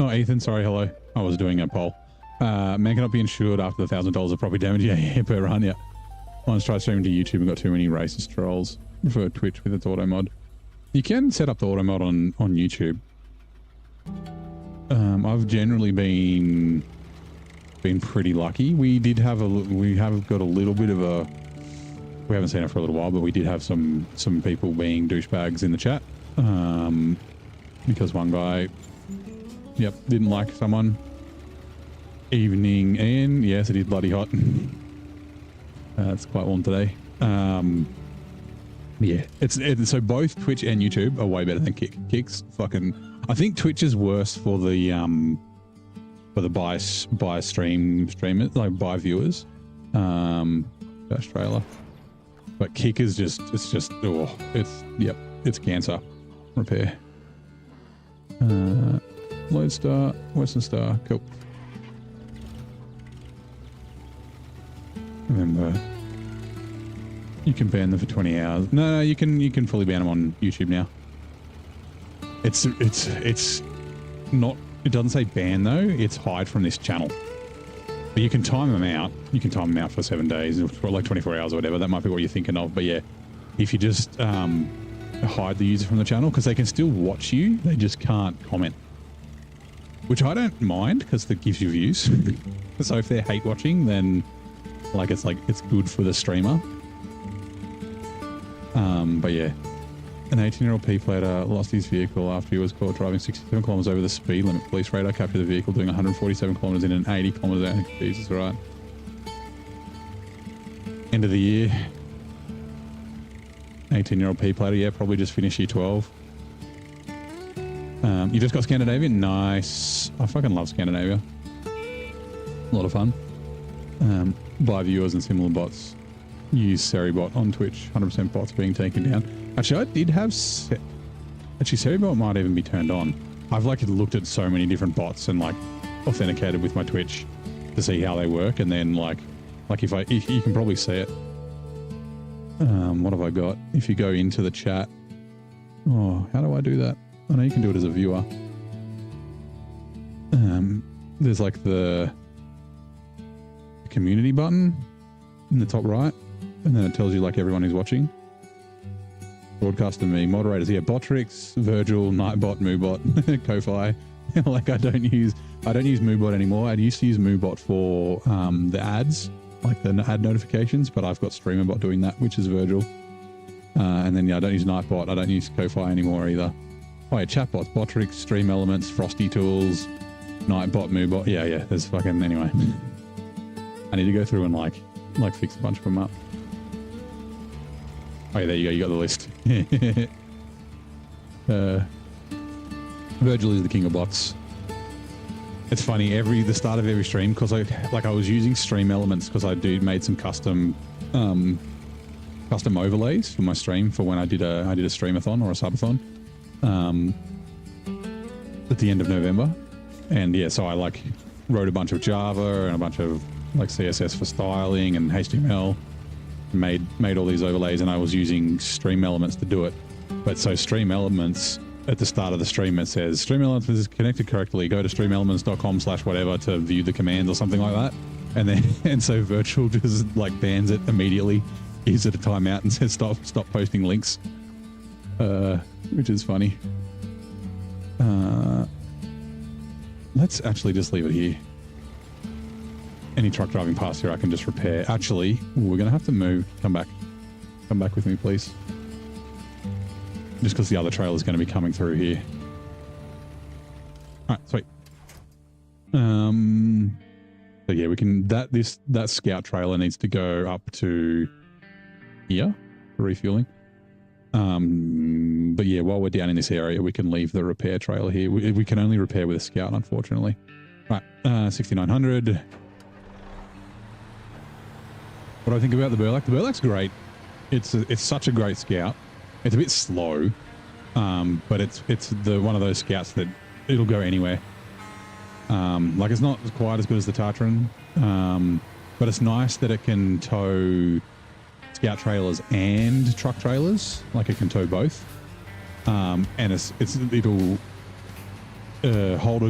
Oh, Ethan, sorry, hello. I was doing a poll. Man cannot be insured after the $1,000 of property damage. Yeah, per run, yeah. Once tried streaming to YouTube and got too many racist trolls for Twitch with its auto mod. You can set up the auto mod on YouTube. I've generally been pretty lucky. We have got a little bit of a, we haven't seen it for a little while, but we did have some people being douchebags in the chat. Because one guy, yep, didn't like someone. Evening, and yes, it is bloody hot. It's quite warm today. Yeah, it's so both Twitch and YouTube are way better than Kick. Kick's fucking. I think Twitch is worse for the buy streamers, like buy viewers. Dash trailer, but Kick is just it's cancer. Repair. Load Star, Western Star, cool. Remember, you can ban them for 20 hours. No, you can fully ban them on YouTube now. It's not It doesn't say ban though. It's hide from this channel. But you can time them out. You can time them out for 7 days or like 24 hours or whatever. That might be what you're thinking of. But yeah, if you just hide the user from the channel, because they can still watch you, they just can't comment. Which I don't mind because that gives you views. So if they hate watching, then it's good for the streamer. But yeah, an 18-year-old P plater lost his vehicle after he was caught driving 67 kilometers over the speed limit. Police radar captured the vehicle doing 147 kilometers in an 80 kilometers out. Jesus, right. End of the year. 18-year-old P plater, yeah, probably just finished year 12. You just got Scandinavian? Nice. I fucking love Scandinavia. A lot of fun. By viewers and similar bots. Use Seribot on Twitch. 100% bots being taken down. Actually, I did have... Actually, Seribot might even be turned on. I've looked at so many different bots and authenticated with my Twitch to see how they work. And then if you can probably see it. What have I got? If you go into the chat. Oh, how do I do that? I know you can do it as a viewer. There's the community button in the top right, and then it tells you everyone who's watching. Broadcast to me, moderators here, Botrix, Virgil, Nightbot, Moobot, Ko-Fi. I don't use Moobot anymore. I used to use Moobot for the ads, the ad notifications, but I've got StreamerBot doing that, which is Virgil. And then I don't use Nightbot. I don't use Ko-Fi anymore either. Oh yeah, chatbots, Botrix, Stream Elements, Frosty Tools, Nightbot, Moobot. Yeah. There's fucking anyway. I need to go through and fix a bunch of them up. Oh yeah, there you go. You got the list. Virgil is the king of bots. It's funny the start of every stream because I was using Stream Elements because I made some custom overlays for my stream for when I did a streamathon or a subathon. At the end of November, and yeah, so I wrote a bunch of Java and a bunch of CSS for styling and HTML, made all these overlays, and I was using Stream Elements to do it. But so Stream Elements, at the start of the stream, it says Stream Elements is connected correctly. Go to streamelements.com/whatever to view the commands or something like that. And so Virtual just bans it immediately, gives it a timeout and says stop posting links. Which is funny. Let's actually just leave it here. Any truck driving past here I can just repair. Actually, we're going to have to move. Come back with me, please. Just because the other trailer is going to be coming through here. All right, sweet. So yeah, we can... That scout trailer needs to go up to here for refueling. But yeah, while we're down in this area, we can leave the repair trailer here. We can only repair with a scout, unfortunately. Right, 6900. What do I think about the Burlak? The Burlak's great. It's such a great scout. It's a bit slow, but it's one of those scouts that it'll go anywhere. It's not quite as good as the Tatran, but it's nice that it can tow scout trailers and truck trailers. It can tow both, and it'll hold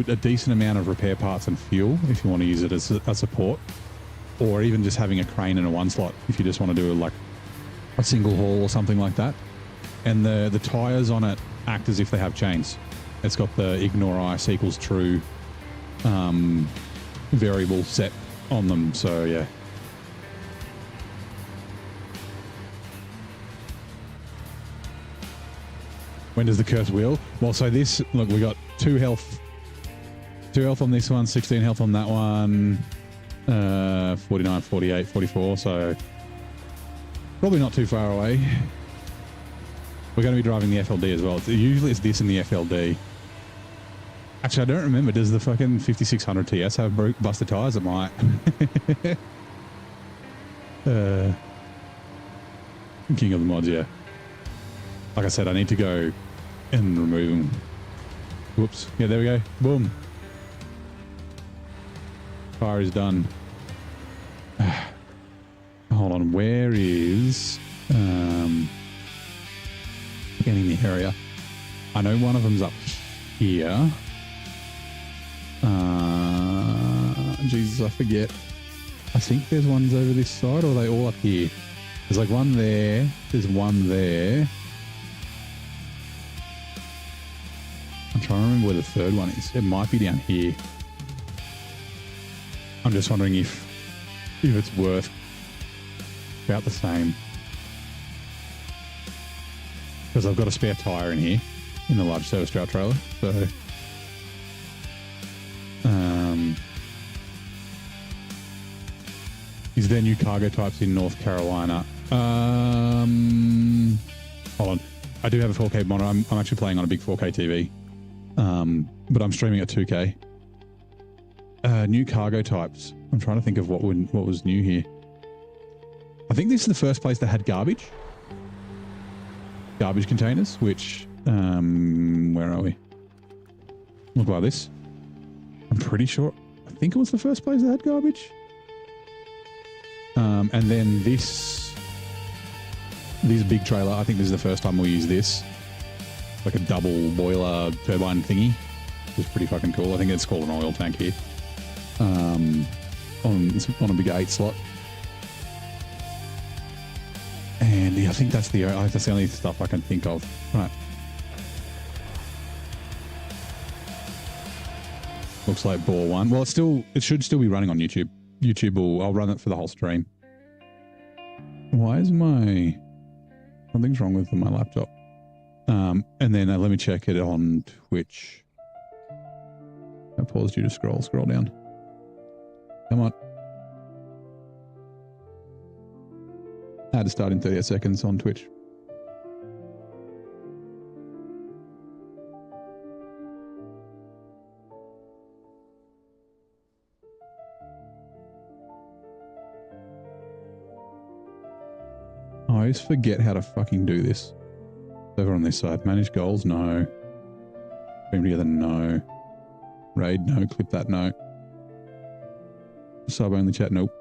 a decent amount of repair parts and fuel if you want to use it as a support, or even just having a crane and a one slot if you just want to do a single haul or something like that. And the tires on it act as if they have chains. It's got the ignore ice equals true variable set on them, so yeah. When does the curse wheel? Well, so this, look, we got 2 health on this one, 16 health on that one, 49, 48, 44, so probably not too far away. We're going to be driving the FLD as well. Usually it's this in the FLD. Actually, I don't remember. Does the fucking 5600 TS have busted tires? It might. King of the mods, yeah. Like I said, I need to go and remove them. Whoops. Yeah, there we go. Boom. Fire is done. Hold on. Where is... Getting the area. I know one of them's up here. Jesus, I forget. I think there's ones over this side, or are they all up here? There's like one there. There's one there. I'm trying to remember where the third one is. It might be down here. I'm just wondering if it's worth about the same. Because I've got a spare tyre in here in the large service drought trailer. So, is there new cargo types in North Carolina? Hold on. I do have a 4K monitor. I'm actually playing on a big 4K TV. But I'm streaming at 2K. New cargo types. I'm trying to think of what was new here. I think this is the first place that had garbage containers, which, where are we? Look like this. I'm pretty sure. I think it was the first place that had garbage. And then this big trailer, I think this is the first time we use this. Like a double boiler turbine thingy. Which is pretty fucking cool. I think it's called an oil tank here. On a big 8 slot. And yeah, I think that's the only stuff I can think of. Right. Looks like bore one. Well, it should still be running on YouTube. I'll run it for the whole stream. Why is something's wrong with my laptop. And then let me check it on Twitch. I paused you to scroll down. Come on. I had to start in 38 seconds on Twitch. I always forget how to fucking do this. Over on this side. Manage goals? No. Stream together? No. Raid? No. Clip that? No. Sub only chat? Nope.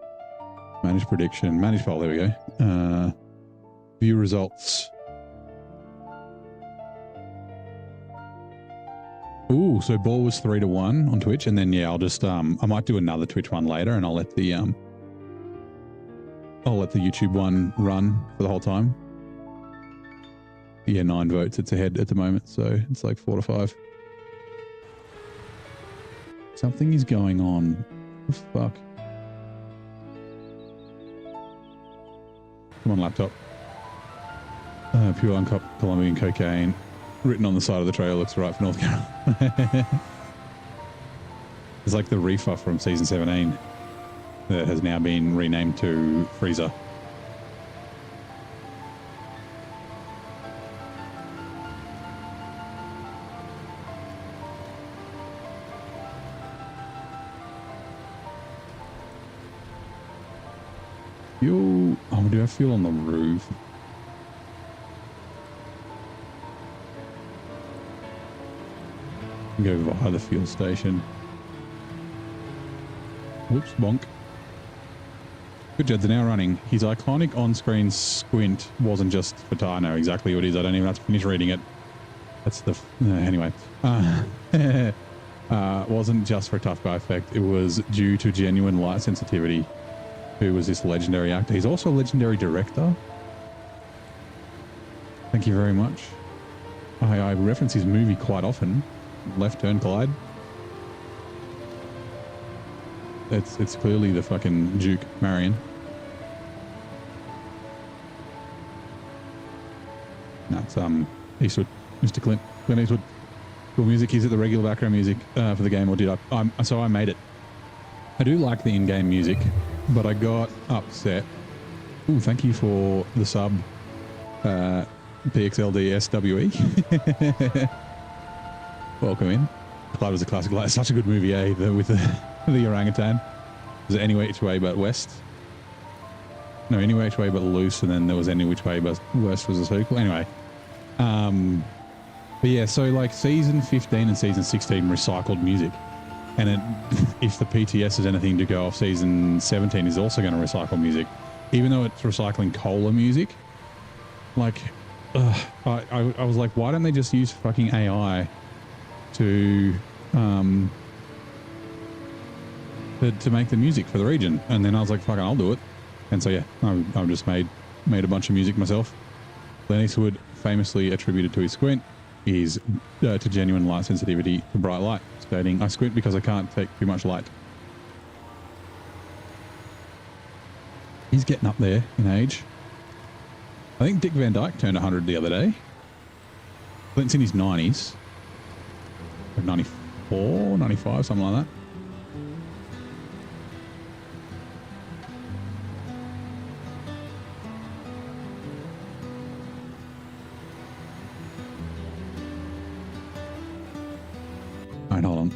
Manage prediction. Manage poll. There we go. View results. Ooh, so ball was 3-1 on Twitch, and then yeah, I'll just I might do another Twitch one later, and I'll let the YouTube one run for the whole time. Yeah, 9 votes. It's ahead at the moment, so it's like 4-5. Something is going on. What the fuck? Come on, laptop. Pure uncut Colombian cocaine. Written on the side of the trailer, looks right for North Carolina. It's like the reefer from season 17 that has now been renamed to Freezer. Fuel. Oh, do I have fuel on the roof? Go via the fuel station. Whoops, bonk. Good Jed's now running. His iconic on-screen squint wasn't just for I know exactly what it is. I don't even have to finish reading it. That's the... anyway. Wasn't just for a tough guy effect. It was due to genuine light sensitivity. Who was this legendary actor? He's also a legendary director. Thank you very much. I reference his movie quite often. Left Turn Collide. It's clearly the fucking Duke Marion. That's Eastwood, Mr. Clint Eastwood. Cool music. He's at the regular background music for the game, or did I? So I made it. I do like the in-game music, but I got upset. Ooh, thank you for the sub, PXLDSWE. Welcome in. Clyde was a classic. It's such a good movie, eh? With the orangutan. Was it Any Which Way But West? No, Any Which Way But Loose, and then there was Any Which Way But West was a sequel. Anyway. But yeah, so like season 15 and season 16 recycled music. And if the PTS is anything to go off, season 17 is also going to recycle music. Even though it's recycling cola music. Like, I was like, why don't they just use fucking AI to to make the music for the region. And then I was like, fucking, I'll do it. And so, yeah, I've just made a bunch of music myself. Glenn Eastwood, famously attributed to his squint, is to genuine light sensitivity to bright light, stating, I squint because I can't take too much light. He's getting up there in age. I think Dick Van Dyke turned 100 the other day. Clint's in his 90s. 94, 95, something like that. All right, hold on.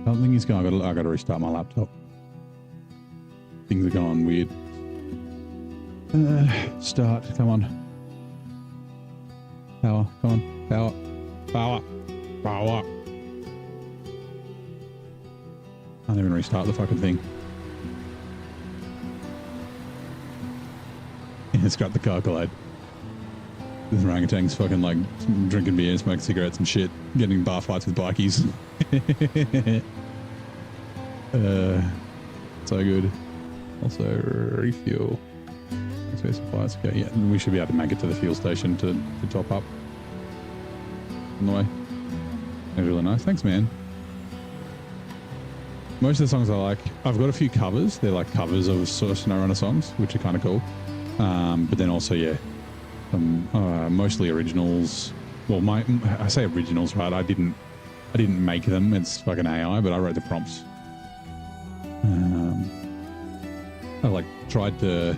Something is going. I got to restart my laptop. Things are going weird. Start. Come on. Power. Come on. Power. Power. Power. Can't even restart the fucking thing. It's got the calculate. This orangutang's fucking like drinking beer and smoking cigarettes and shit, getting bar fights with bikies. So good. Also refuel. So supplies. Okay, yeah, we should be able to make it to the fuel station to top up. On the way. That's really nice. Thanks, man. Most of the songs I like, I've got a few covers. They're like covers of sort of SnowRunner songs, which are kind of cool. But then also, yeah, mostly originals. Well, I say originals, right? I didn't make them. It's fucking AI, but I wrote the prompts. I like tried to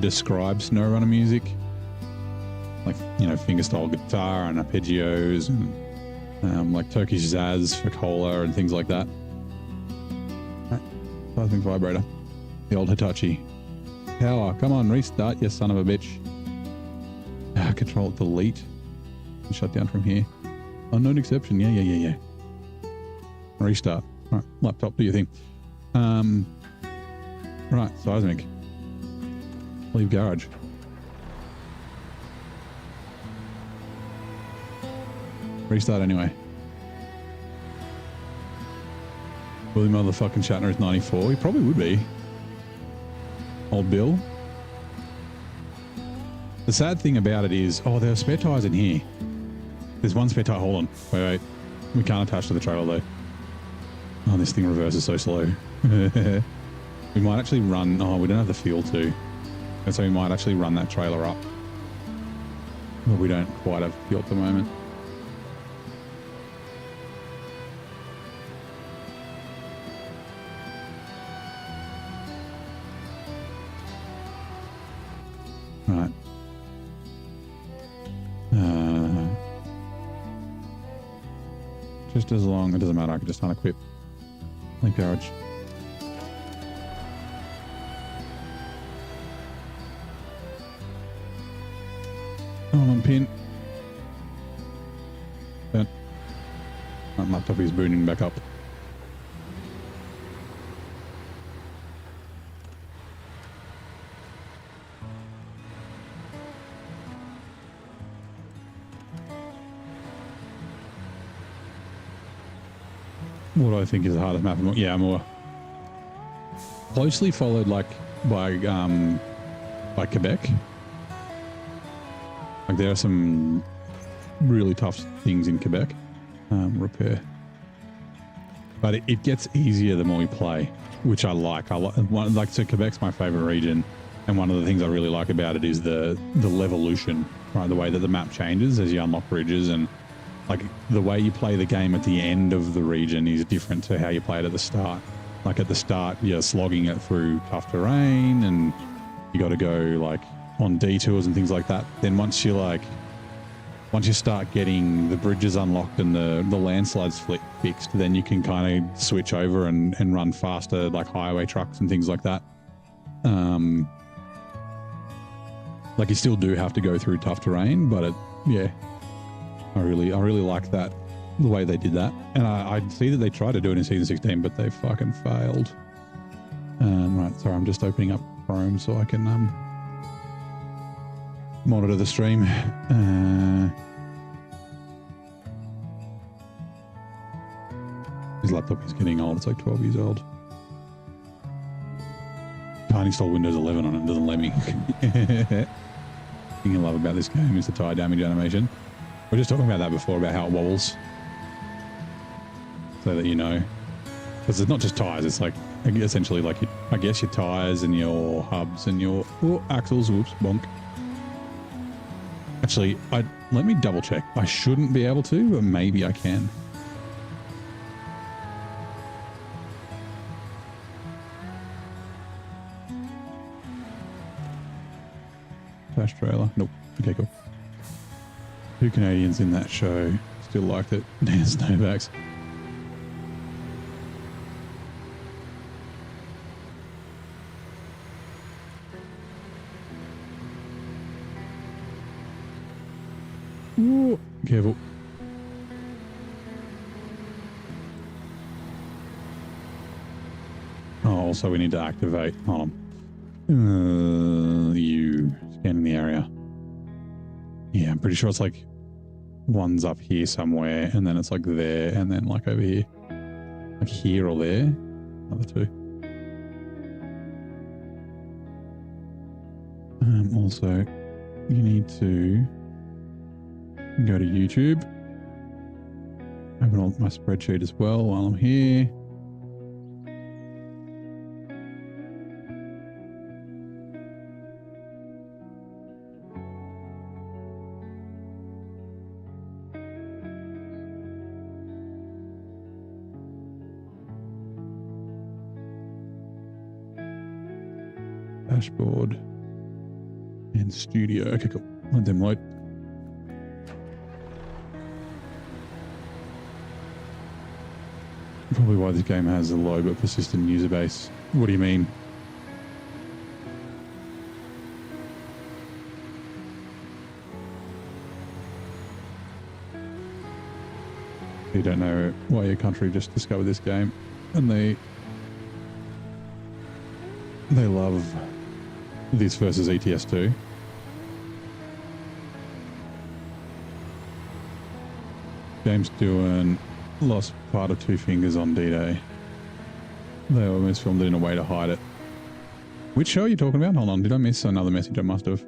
describe SnowRunner music, like, you know, fingerstyle guitar and arpeggios and like Turkish Zaz for cola and things like that. Seismic vibrator, the old Hitachi. Power, come on, restart, you son of a bitch. Control delete. Shut down from here. Unknown exception. Yeah. Restart. All right, laptop, do your thing. Right, seismic. Leave garage. Restart anyway. William motherfucking Shatner is 94. He probably would be. Old Bill. The sad thing about it is, oh, there are spare tires in here. There's one spare tire. Hold on. Wait. We can't attach to the trailer though. Oh, this thing reverses so slow. We might actually run. Oh, we don't have the fuel to. And so we might actually run that trailer up. But we don't quite have fuel at the moment. Right. Just as long, it doesn't matter, I can just unequip. Link garage. On pin. Burnt. My laptop is booting back up. What do I think is the hardest map? Yeah, more closely followed like by Quebec. Like there are some really tough things in Quebec. Repair, but it gets easier the more you play, which I like. So Quebec's my favorite region, and one of the things I really like about it is the levolution, right? The way that the map changes as you unlock bridges, and like the way you play the game at the end of the region is different to how you play it at the start. Like at the start, you're slogging it through tough terrain, and you got to go like on detours and things like that. Then once you start getting the bridges unlocked and the landslides fixed, then you can kind of switch over and run faster, like highway trucks and things like that. Like you still do have to go through tough terrain, but I really like that, the way they did that. And I see that they tried to do it in season 16, but they fucking failed. Right, sorry, I'm just opening up Chrome so I can monitor the stream. His laptop is getting old. It's like 12 years old. Can't install Windows 11 on it. It doesn't let me. The thing I love about this game is the tire damage animation. We were just talking about that before, about how it wobbles. So that you know. Because it's not just tires. It's like essentially like, I guess your tires and your hubs and your axles. Whoops, bonk. Actually, let me double check. I shouldn't be able to, but maybe I can. Flash trailer. Nope. Okay, cool. 2 Canadians in that show still liked it. There's Snowbacks. Ooh, careful. Oh, also we need to activate. Hold on. You scanning the area. Yeah, I'm pretty sure it's like one's up here somewhere, and then it's like there, and then like over here. Like here or there. Another 2. Also, you need to go to YouTube. Open up my spreadsheet as well while I'm here. Dashboard and studio. Okay, cool. Let them load. Probably why this game has a low but persistent user base. What do you mean? You don't know why your country just discovered this game, and they love this versus ETS2. James doing lost part of 2 fingers on D-Day. They almost filmed it in a way to hide it. Which show are you talking about? Hold on, did I miss another message? I must have.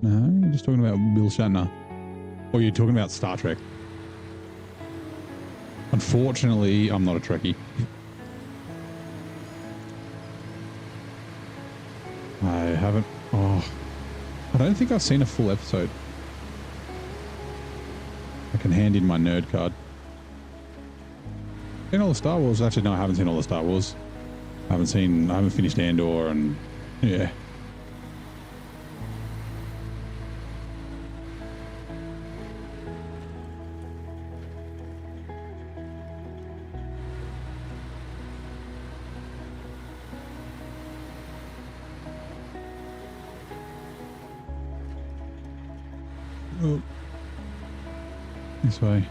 No, you're just talking about Bill Shatner. Or you're talking about Star Trek. Unfortunately, I'm not a Trekkie. I haven't... Oh, I don't think I've seen a full episode. I can hand in my nerd card. Seen all the Star Wars? Actually, no, I haven't seen all the Star Wars. I haven't finished Andor, and yeah. Oh. This way.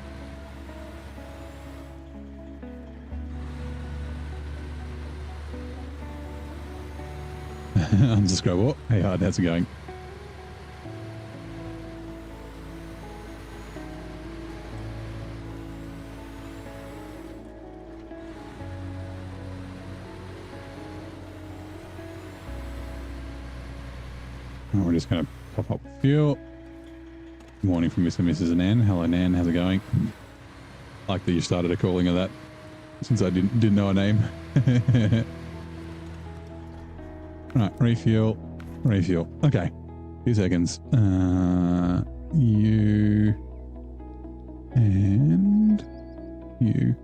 Unsubscribe. What? Hey, hard. How's it going? Oh, we're just going to pop up fuel. Good morning from Mr. and Mrs. Nan. Hello, Nan. How's it going? Like that you started a calling of that since I didn't know a name. Right, refuel. Okay, 2 seconds. You and you.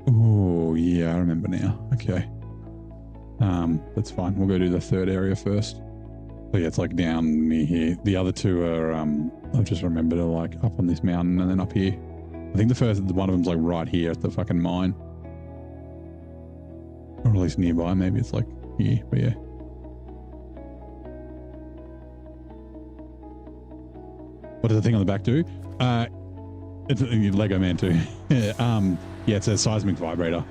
Oh yeah, I remember now. Okay. That's fine. We'll go do the 3rd area first. So yeah, it's like down near here. The other 2 are, I've just remembered, are like up on this mountain and then up here. I think one of them's like right here at the fucking mine. Or at least nearby. Maybe it's like here, but yeah. What does the thing on the back do? It's Lego Man too. Yeah, it's a seismic vibrator.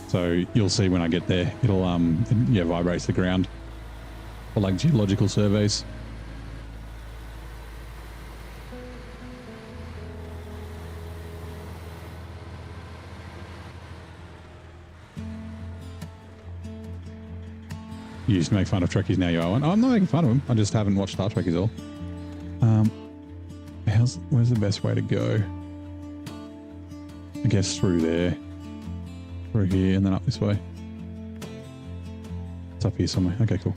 So you'll see when I get there, it'll yeah, vibrates the ground for like geological surveys. You used to make fun of Trekkies, now you are one. Oh, I'm not making fun of them. I just haven't watched Star Trek is all. Where's the best way to go? I guess through there. Through here and then up this way. It's up here somewhere. Okay, cool.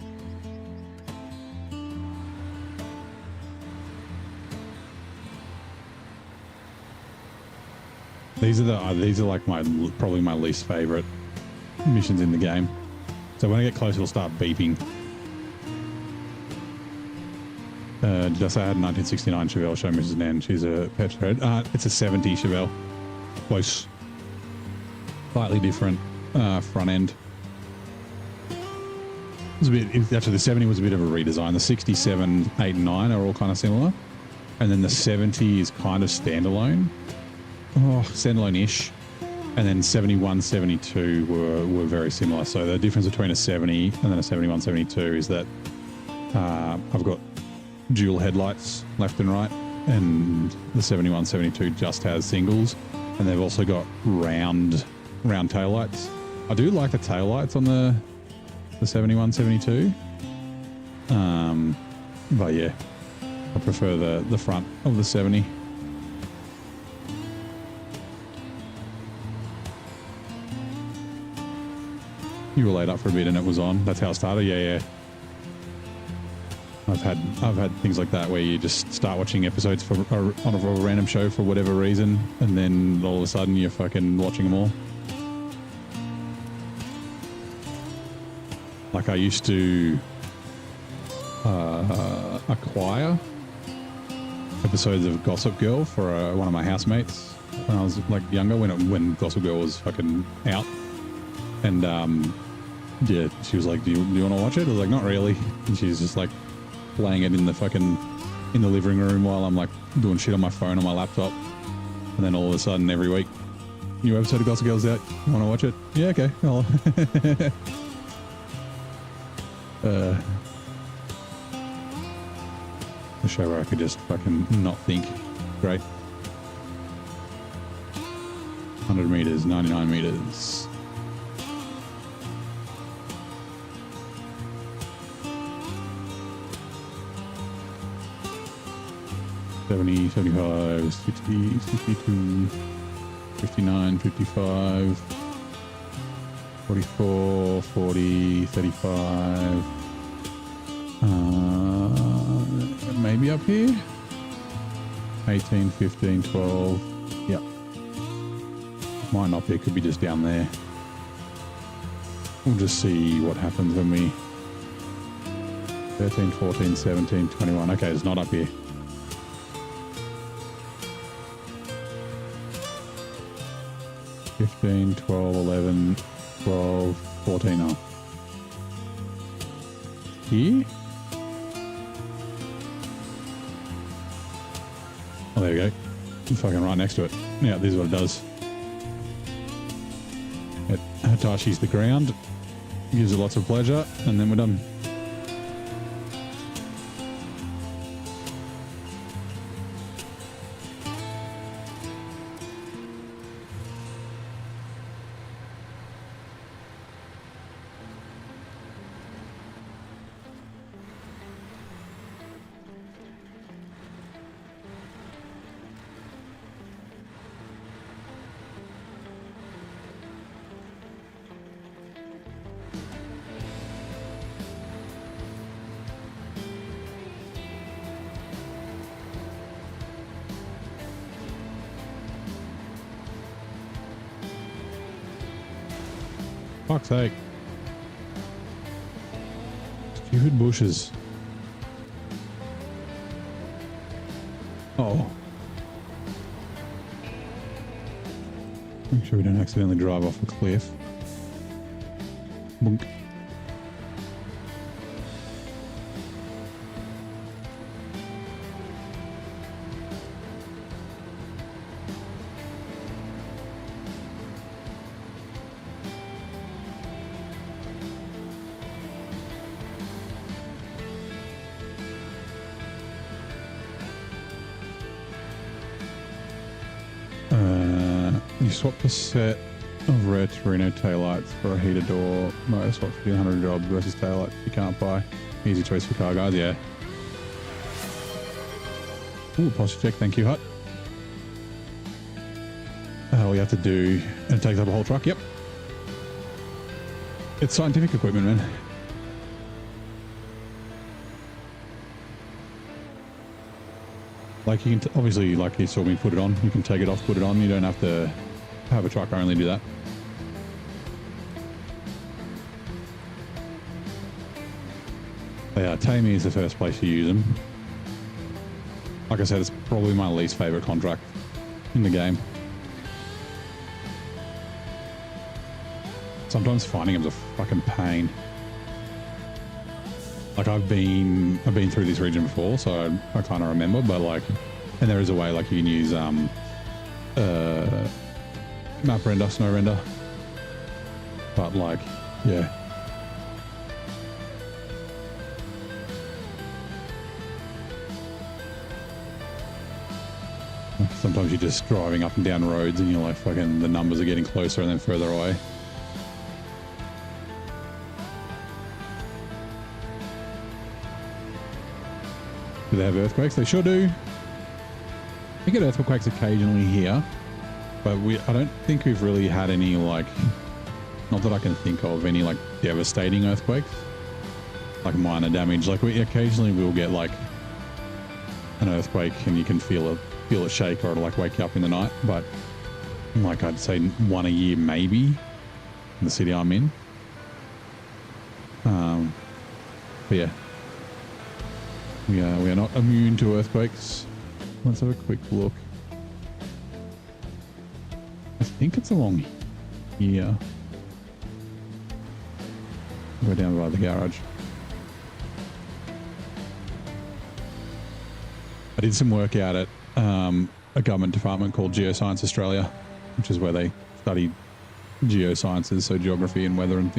These are like probably my least favorite missions in the game. So when I get close, it'll start beeping. Did I say I had a 1969 Chevelle? Show Mrs. Nan. She's a Petrod. It's a 70 Chevelle. Close. Slightly different front end. Actually, the 70 was a bit of a redesign. The 67, 8, and 9 are all kind of similar. And then the 70 is kind of standalone. Oh, standalone-ish. And then 71, 72 were very similar. So the difference between a 70 and then a 71, 72 is that I've got dual headlights left and right, and the 71, 72 just has singles, and they've also got round taillights. I do like the taillights on the 71, 72. But yeah, I prefer the front of the 70. You were laid up for a bit and it was on. That's how it started. Yeah. I've had things like that where you just start watching episodes on a random show for whatever reason, and then all of a sudden you're fucking watching them all. Like I used to acquire episodes of Gossip Girl for one of my housemates when I was like younger, when Gossip Girl was fucking out, and yeah, she was like, do you want to watch it? I was like, not really. And she's just like playing it in the living room while I'm like doing shit on my phone on my laptop. And then all of a sudden every week, new episode of Gossip Girl's out. You want to watch it? Yeah, okay. A show where I could just fucking not think. Great. 100 meters, 99 meters. $70, $75, $60, $62, $59, $55, $44, $40, $35. Maybe up here? 18, 15, 12. Yep. Might not be. It could be just down there. We'll just see what happens when we... 13, 14, 17, 21. Okay, it's not up here. 15, 12, 11, 12, 14 off. Here? Oh, there we go. I'm fucking right next to it. Yeah, this is what it does. It attaches the ground, gives it lots of pleasure, and then we're done. Fuck's sake. Stupid bushes. Oh. Make sure we don't accidentally drive off a cliff. Bunk. You swap the set of rare Torino taillights for a heated door. Motor swap for 100 jobs versus taillights you can't buy. Easy choice for car guys, yeah. Ooh, posture check, thank you, Hut. All you have to do, and it takes up a whole truck, yep. It's scientific equipment, man. Like you can, obviously, like you saw me put it on, you can take it off, put it on. You don't have to have a truck only do that. Yeah, Tammy is the first place you use them. Like I said, it's probably my least favorite contract in the game. Sometimes finding them's a fucking pain. Like I've been through this region before, so I kind of remember. But like, and there is a way like you can use map render, snow render. But like, yeah. Sometimes you're just driving up and down roads and you're like, fucking, the numbers are getting closer and then further away. Do they have earthquakes? They sure do. We get earthquakes occasionally here, but I don't think we've really had any, like, not that I can think of, any like devastating earthquakes, like minor damage. Like we occasionally will get like an earthquake and you can feel it shake, or it'll like wake you up in the night. But like I'd say one a year maybe in the city I'm in. But yeah. We are not immune to earthquakes. Let's have a quick look. I think it's along here. We're down by the garage. I did some work out at a government department called Geoscience Australia, which is where they study geosciences, so geography and weather and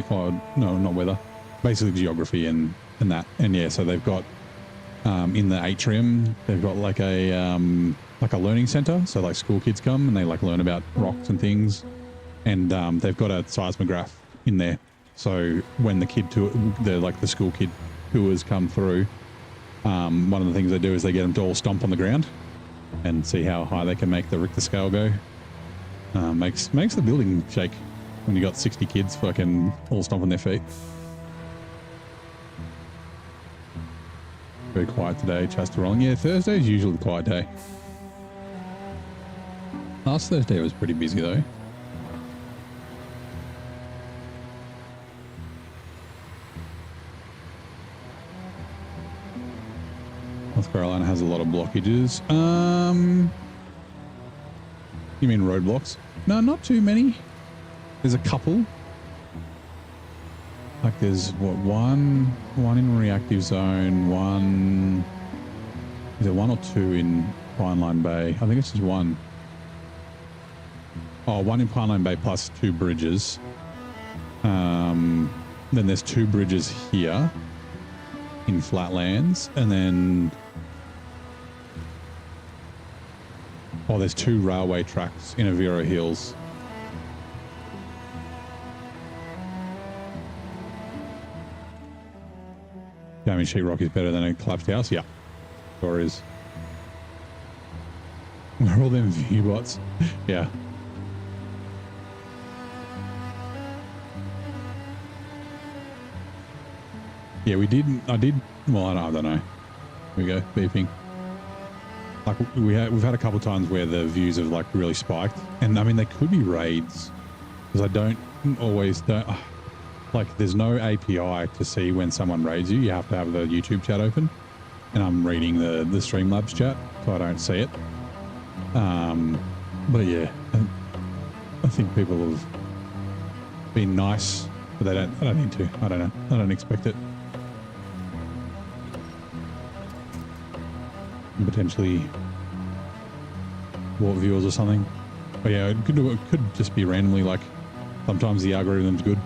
no, not weather, basically geography and that. And yeah, so they've got in the atrium, they've got like a learning center. So like school kids come and they like learn about rocks and things. And they've got a seismograph in there. So when the school kid tours come through, one of the things they do is they get them to all stomp on the ground and see how high they can make the Richter scale go. Makes the building shake when you got 60 kids fucking all stomping their feet. Very quiet today, Chester rolling. Yeah, Thursday is usually the quiet day. Last Thursday was pretty busy though. North Carolina has a lot of blockages. You mean roadblocks? No, not too many. There's a couple. Like there's what, one in reactive zone, one, is there one or two in Pineline Bay? I think it's just one. Oh, one in Pineline Bay plus two bridges. Then there's two bridges here in Flatlands, and then there's two railway tracks in Avero Hills. I mean, sheetrock is better than a collapsed house. Yeah, sure is. Where are all them view bots? Yeah. Yeah, we did. Well, I don't know. Here we go, beeping. Like we've had a couple of times where the views have like really spiked, and I mean they could be raids, because I don't always like there's no API to see when someone raids you. You have to have the YouTube chat open, and I'm reading the Streamlabs chat, so I don't see it. But yeah, I think people have been nice, but I don't need to. I don't know. I don't expect it. And potentially bought viewers or something. But yeah, it could just be randomly, like sometimes the algorithm's good.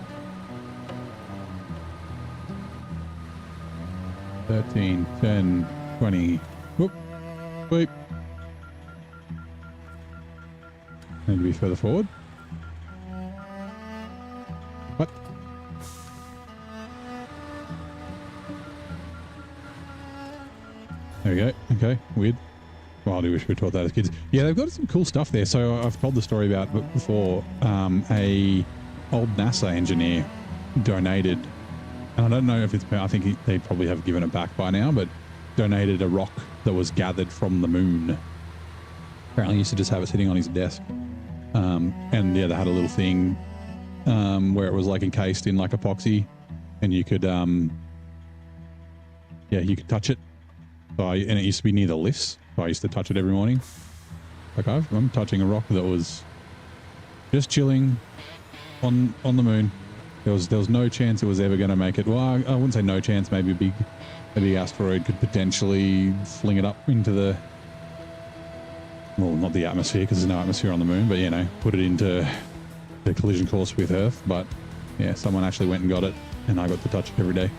13, 10, 20. Whoop. Wait. Need to be further forward. What? There we go. Okay, weird. Well, I do wish we taught that as kids. Yeah, they've got some cool stuff there. So I've told the story about before. A old NASA engineer donated, and I don't know if it's, I think they probably have given it back by now, but donated a rock that was gathered from the moon. Apparently he used to just have it sitting on his desk. And yeah, they had a little thing where it was like encased in like epoxy, and you could yeah, you could touch it. So and it used to be near the lifts, so I used to touch it every morning. Like I'm touching a rock that was just chilling on the moon. There was no chance it was ever going to make it. Well, I wouldn't say no chance. Maybe a big asteroid could potentially fling it up into the, well, not the atmosphere, because there's no atmosphere on the moon, but you know, put it into the collision course with Earth. But yeah, someone actually went and got it, and I got to touch it every day.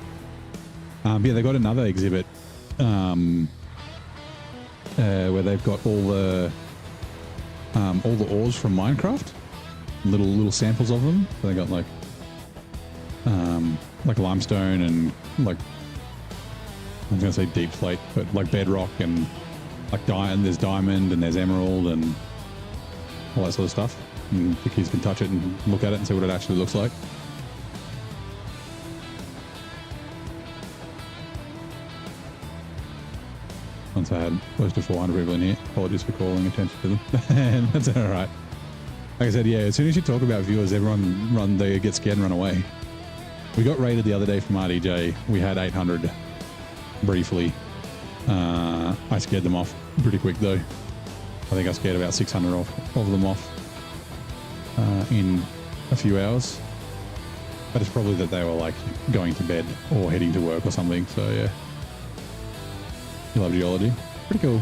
Yeah, they got another exhibit where they've got all the ores from Minecraft, little samples of them. So they got like limestone and like, I was gonna say deep slate, but like bedrock and like there's diamond and there's emerald and all that sort of stuff. And the kids can touch it and look at it and see what it actually looks like. Once I had close to 400 people in here. Apologies for calling attention to them. That's all right. Like I said, yeah, as soon as you talk about viewers, everyone they get scared and run away. We got raided the other day from RDJ. We had 800 briefly. I scared them off pretty quick though. I think I scared about 600 of them off in a few hours. But it's probably that they were like going to bed or heading to work or something. So yeah. You love geology. Pretty cool.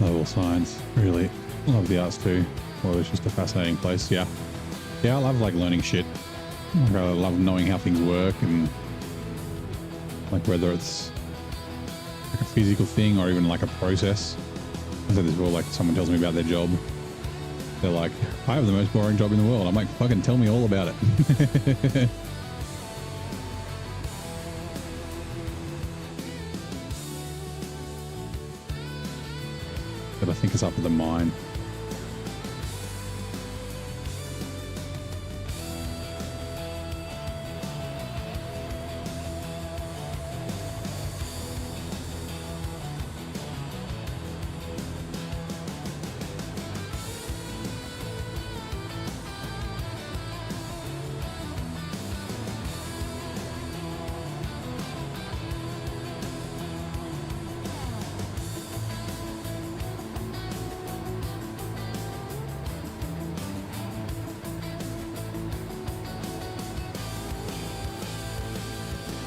Love all science. Really love the arts too. Well, it's just a fascinating place. Yeah. Yeah, I love like learning shit. Like, I love knowing how things work, and like whether it's like a physical thing or even like a process. I said this before, like someone tells me about their job. They're like, I have the most boring job in the world. I'm like, fucking tell me all about it. But I think it's up at the mine.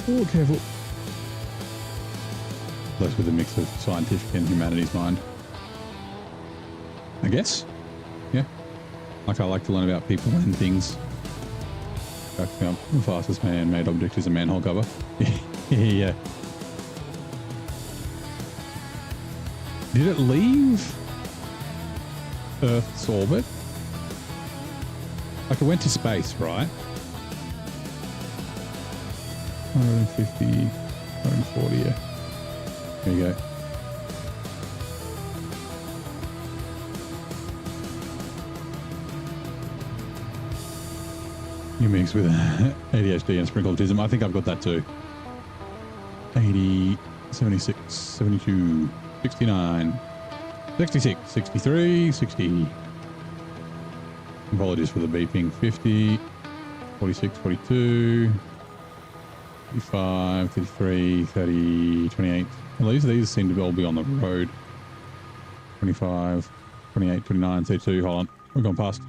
Oh, careful. Blessed with a mix of scientific and humanities mind. I guess. Yeah. Like I like to learn about people and things. The fastest man-made object is a manhole cover. Yeah. Did it leave Earth's orbit? Like it went to space, right? 150, 140, yeah. There you go. You mix with ADHD and sprinkle autism. I think I've got that too. 80, 76, 72, 69, 66, 63, 60. Apologies for the beeping. 50, 46, 42, 35, 33, 30, 28. At least these seem to all be on the road. 25, 28, 29, 32. Hold on. We've gone past.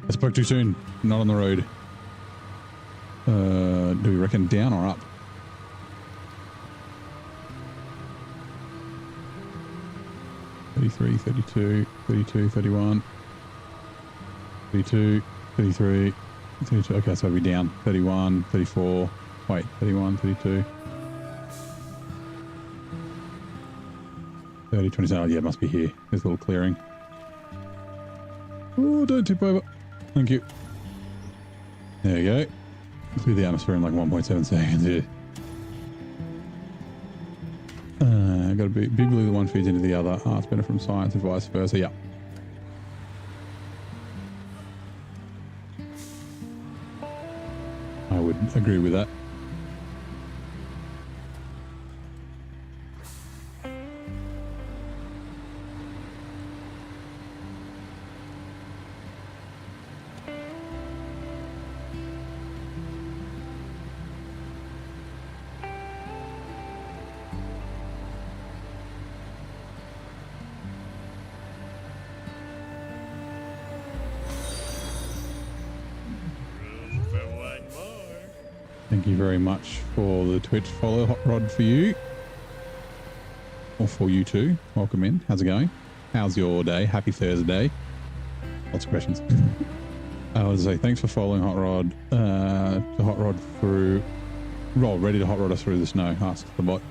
I spoke too soon. Not on the road. Do we reckon down or up? $33, $32, $32, $31, $32, $33, $32. Okay, so we'll be down. $31, $34. Wait, $31, $32. 30, 27. Oh, yeah, it must be here. There's a little clearing. Oh, don't tip over. Thank you. There you go. Clear the atmosphere in like 1.7 seconds here. Got a big blue that one feeds into the other. Arts benefit from science and vice versa. Yeah. I would agree with that. Thank you very much for the Twitch follow, Hot Rod, for you. Or for you too. Welcome in. How's it going? How's your day? Happy Thursday. Lots of questions. I was to say thanks for following Hot Rod. To Hot Rod through. Roll ready to Hot Rod us through the snow. Ask the bot.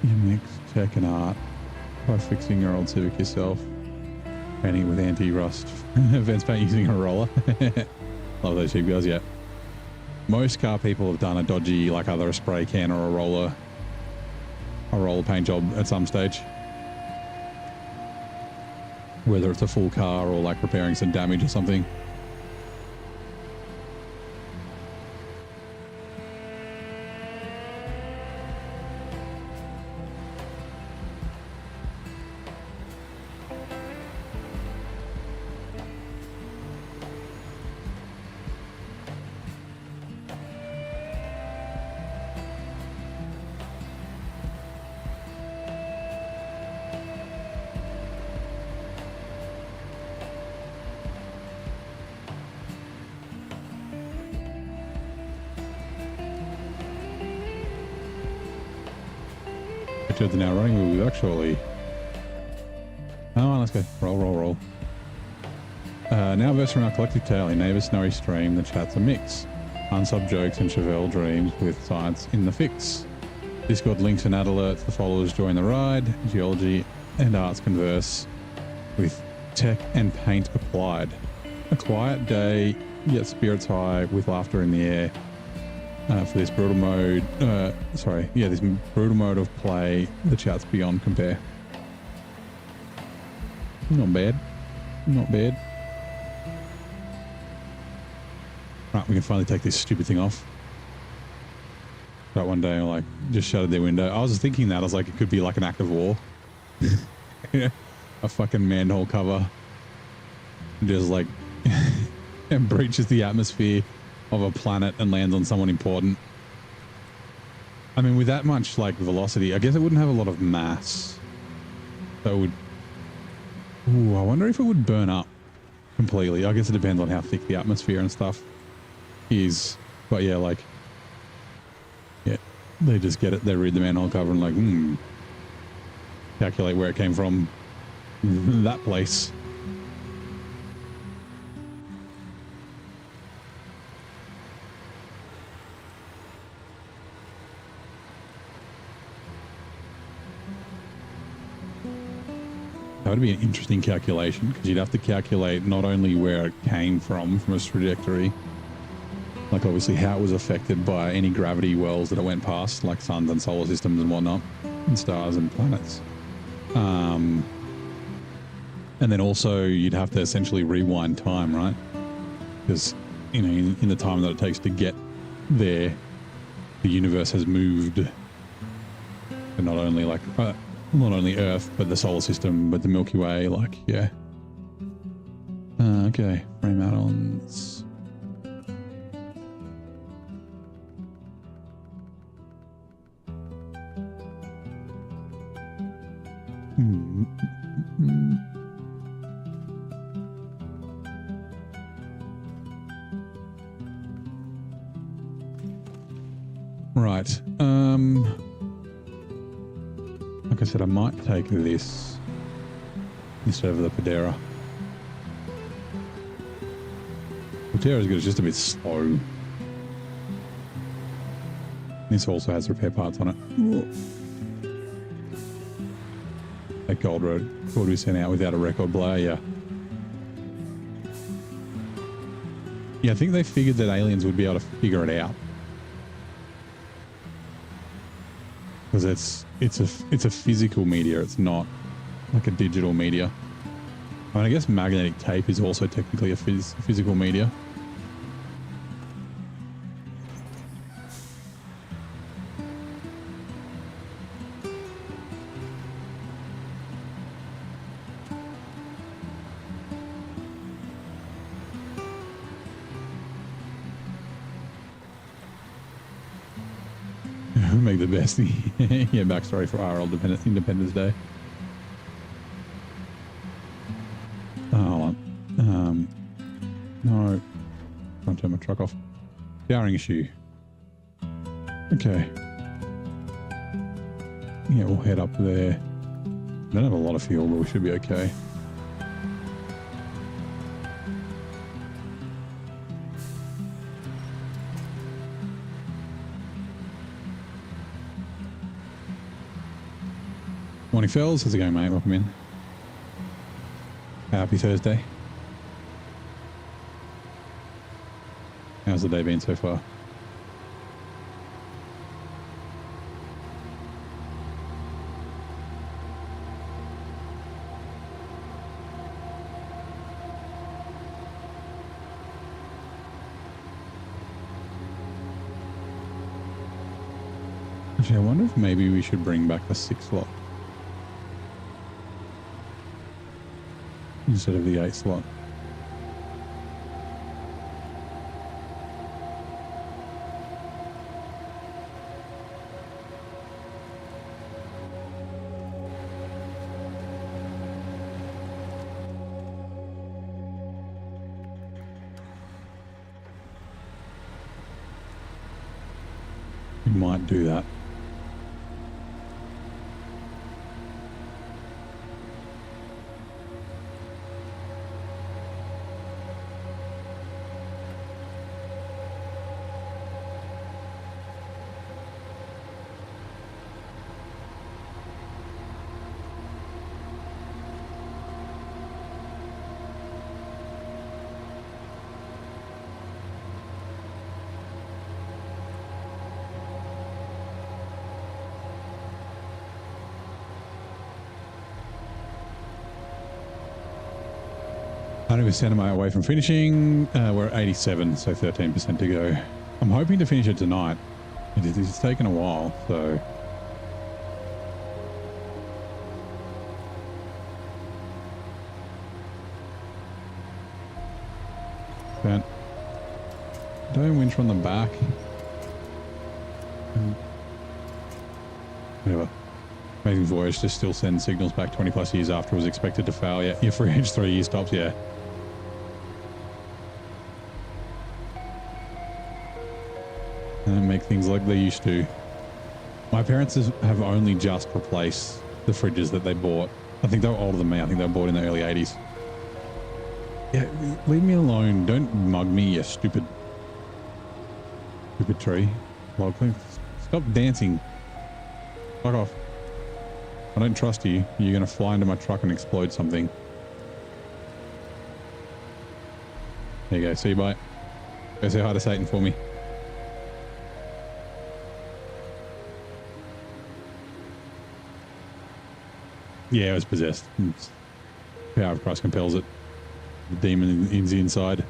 You mix tech and art by fixing your old Civic yourself. Painting with anti-rust. Vents paint using a roller. Love those cheap guys, yeah. Most car people have done a dodgy, like either a spray can or a roller paint job at some stage. Whether it's a full car or like repairing some damage or something. Richard's now running. We'll actually. Oh, let's go. Roll. Now verse from our collective tale in Neighbour Snowy Stream, the chat's a mix. Unsub jokes and Chevelle dreams with science in the fix. Discord links and ad alerts. The followers join the ride. Geology and arts converse with tech and paint applied. A quiet day, yet spirits high with laughter in the air. For this brutal mode, this brutal mode of play, the chat's beyond compare. Not bad. Right, we can finally take this stupid thing off. That one day, I like just shuttered their window. I was thinking that. I was like, it could be like an act of war. A fucking manhole cover. Just like, and breaches the atmosphere of a planet and lands on someone important. I mean, with that much like velocity, I guess it wouldn't have a lot of mass. So it would. Ooh, I wonder if it would burn up completely. I guess it depends on how thick the atmosphere and stuff is. But yeah, like, yeah, they just get it. They read the manhole cover and like, calculate where it came from. That place. That would be an interesting calculation because you'd have to calculate not only where it came from its trajectory, like obviously how it was affected by any gravity wells that it went past, like suns and solar systems and whatnot, and stars and planets. And then also you'd have to essentially rewind time, right? because, you know, in the time that it takes to get there, the universe has moved. And not only like, not only Earth, but the solar system, but the Milky Way, like, yeah. Okay, frame add-ons. Right. Like I said, I might take this instead of the Pedera. Pedera's good, it's just a bit slow. This also has repair parts on it. That gold road would be sent out without a record blower, yeah. Yeah, I think they figured that aliens would be able to figure it out. Because it's a physical media, it's not like a digital media. I mean, I guess magnetic tape is also technically a physical media. Make the best yeah, backstory for RL Independence Day. Oh, hold on. No. Can't turn my truck off. Powering issue. Okay. Yeah, we'll head up there. Don't have a lot of fuel, but we should be okay. Morning, Fells. How's it going, mate? Welcome in. Happy Thursday. How's the day been so far? Actually, I wonder if maybe we should bring back the 6 slot instead of the 8 slot. We might do that. Percent of my away from finishing. We're at 87, so 13% to go. I'm hoping to finish it tonight. It's taken a while, so. But don't winch from the back. Whatever. Amazing voyage to still send signals back 20 plus years after it was expected to fail. Yeah, your free edge 3 year stops, yeah. And make things like they used to. My parents have only just replaced the fridges that they bought. I think they were older than me. I think they were bought in the early 80s. Yeah, leave me alone. Don't mug me, you stupid tree. Locally. Stop dancing. Fuck off. I don't trust you. You're going to fly into my truck and explode something. There you go. See you, bye. Go say hi to Satan for me. Yeah, it was possessed. Power of Christ compels it. The demon is the inside.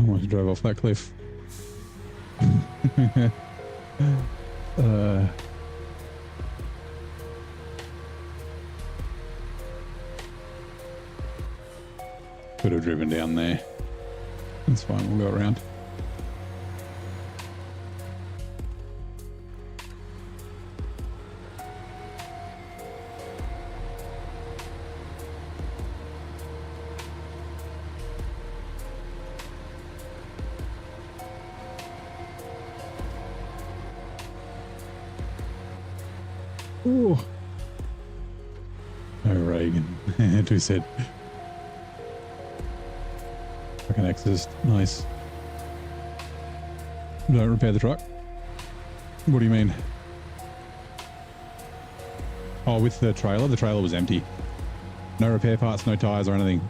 almost drove off that cliff. Could have driven down there. That's fine, we'll go around. Ooh. No Reagan. Too said. Fucking Exorcist. Nice. Don't repair the truck. What do you mean? Oh, with the trailer? The trailer was empty. No repair parts, no tires or anything.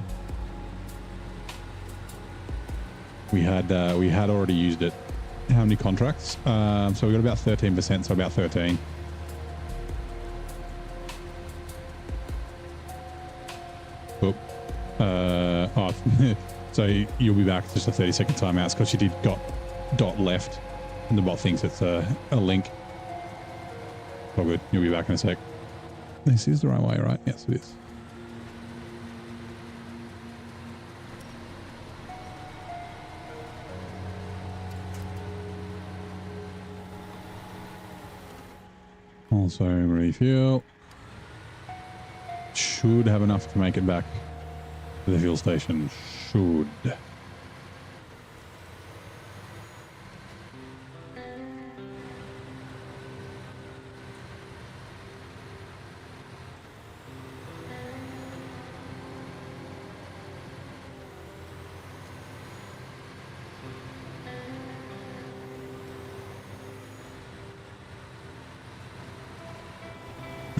We had already used it. How many contracts? So we got about 13%, so about 13. So you'll be back just a 30-second timeout because you did got dot left and the bot thinks it's a link. All good. You'll be back in a sec. This is the right way, right? Yes, it is. Also refuel. Should have enough to make it back to the fuel station. Should.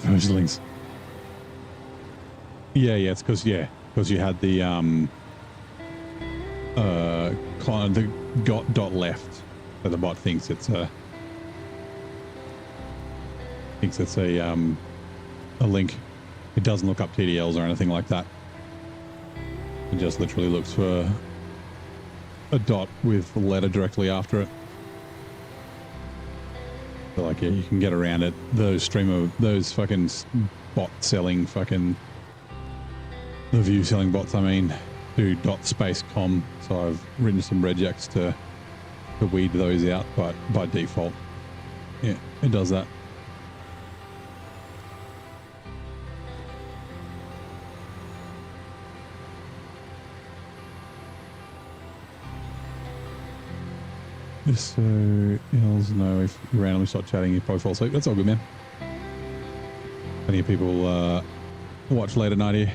Those links. Yeah, it's because you had the kind of got dot left, so the bot thinks it's a link. It doesn't look up TDLs or anything like that. It just literally looks for a dot with the letter directly after it. So like, yeah, you can get around it. Those fucking bot selling fucking, the view selling bots, I mean, do dot space com. So I've written some regex to weed those out, but by default, yeah, it does that. Just so you'll know if you randomly start chatting, you probably fall asleep. That's all good, man. Plenty of people watch late at night here.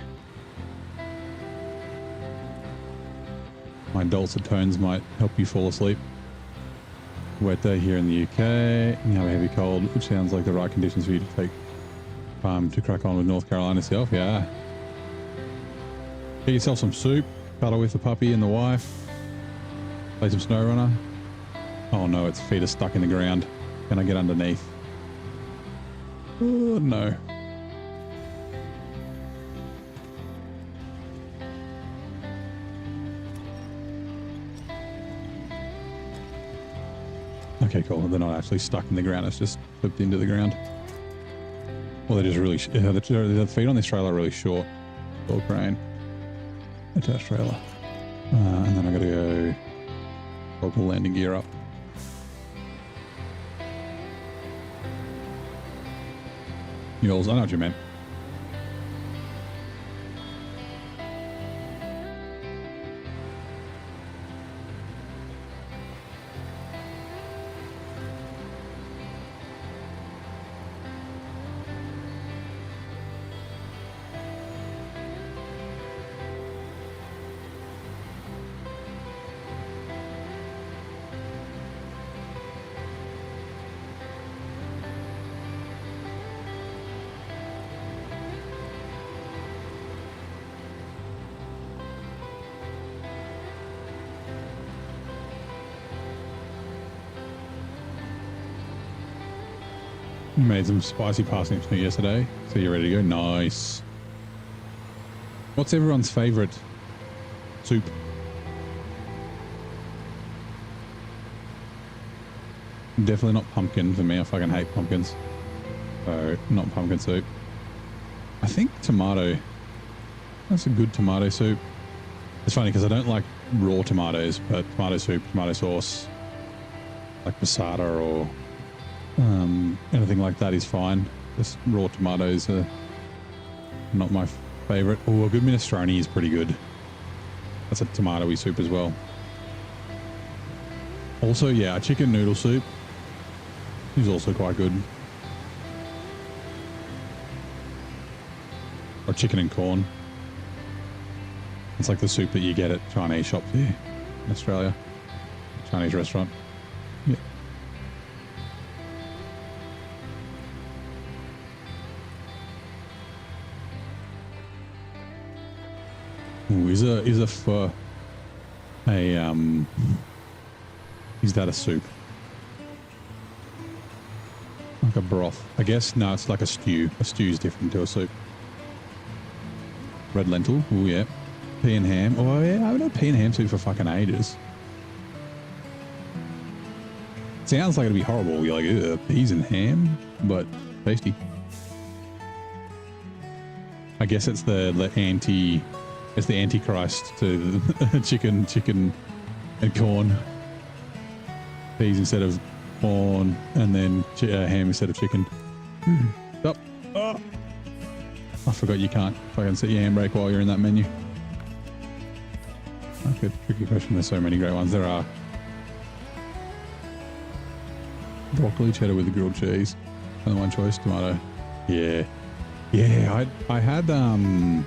My dulcet tones might help you fall asleep. Wet day here in the UK. Now a heavy cold, which sounds like the right conditions for you to take time to crack on with North Carolina yourself. Yeah. Get yourself some soup, cuddle with the puppy and the wife, play some SnowRunner. Oh no, its feet are stuck in the ground. Can I get underneath? Oh no. Okay, cool. They're not actually stuck in the ground. It's just flipped into the ground. Well, they're just really... the feet on this trailer are really short. Full crane. Attached trailer. And then I gotta go... plug the landing gear up. Mules, I know what you meant. Made some spicy parsnips yesterday, so you're ready to go. Nice. What's everyone's favorite soup? Definitely not pumpkin for me. I fucking hate pumpkins. So not pumpkin soup. I think tomato. That's a good tomato soup. It's funny because I don't like raw tomatoes, but tomato soup, tomato sauce, like passata or anything like that is fine. Just raw tomatoes are not my favorite. Oh, a good minestrone is pretty good. That's a tomatoey soup as well. Also, yeah, a chicken noodle soup is also quite good. Or chicken and corn. It's like the soup that you get at Chinese shops here in Australia. Chinese restaurant. Yeah. Ooh, is a pho is that a soup? Like a broth. I guess no, it's like a stew. A stew is different to a soup. Red lentil. Oh yeah. Pea and ham. Oh yeah, I haven't had pea and ham soup for fucking ages. Sounds like it'd be horrible. You're like, peas and ham, but tasty. I guess it's the antichrist to chicken and corn. Peas instead of corn, and then ham instead of chicken. Stop. Oh. I forgot you can't fucking set your handbrake while you're in that menu. Okay, tricky question. There's so many great ones. There are. Broccoli cheddar with the grilled cheese. Only one choice, tomato. Yeah. Yeah, I had, well,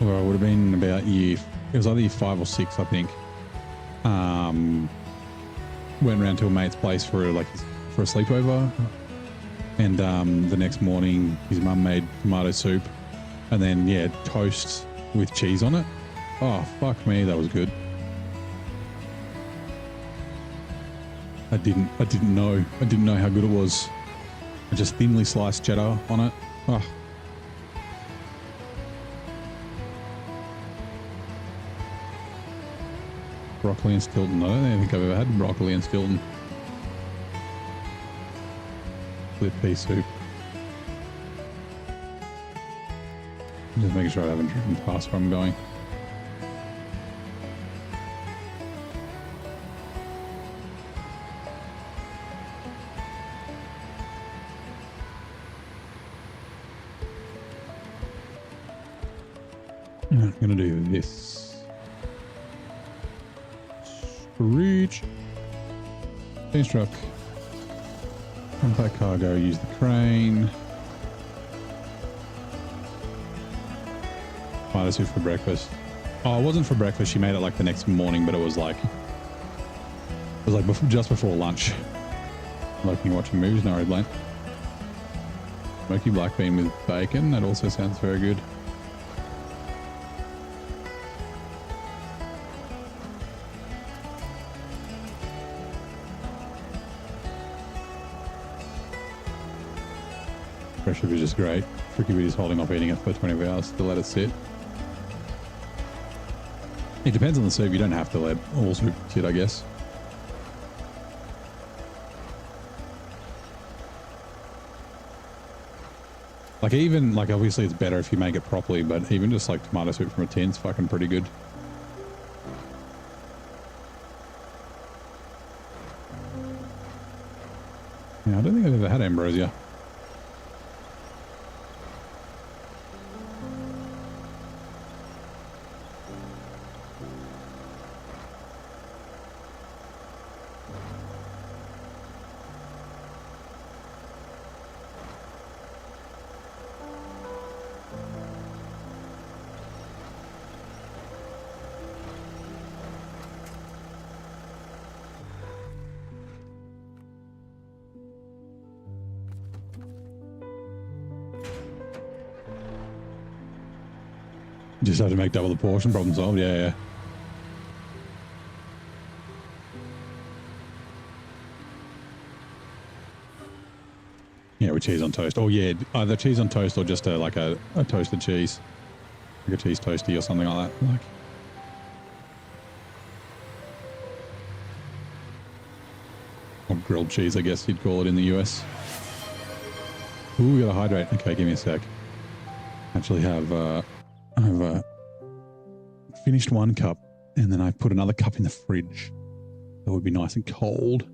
it would have been about it was either year 5 or 6, I think. Went around to a mate's place for a sleepover. And the next morning, his mum made tomato soup. And then, yeah, toast with cheese on it. Oh, fuck me, that was good. I didn't know how good it was. Just thinly sliced cheddar on it. Oh. Broccoli and Stilton. I don't think I've ever had broccoli and Stilton. Split pea soup. Just making sure I haven't driven past where I'm going. I'm gonna do this. Reach. Change truck. Unpack cargo. Use the crane. Tomato soup for breakfast. Oh, it wasn't for breakfast. She made it like the next morning, but it was like just before lunch. Liking watching movies. No, Blaine. Smoky black bean with bacon. That also sounds very good. Pressure is just great. Tricky bit is holding off eating it for 24 hours to let it sit. It depends on the soup. You don't have to let all soup sit, I guess. Like even, like obviously it's better if you make it properly, but even just like tomato soup from a tin is fucking pretty good. Yeah, I don't think I've ever had ambrosia. Just have to make double the portion, problem solved. Yeah. Yeah, with cheese on toast. Oh yeah, either cheese on toast or just like a toasted cheese. Like a cheese toasty or something like that. Like. Or grilled cheese, I guess you'd call it in the US. Ooh, we gotta hydrate. Okay, give me a sec. Actually I've finished one cup and then I put another cup in the fridge. That would be nice and cold.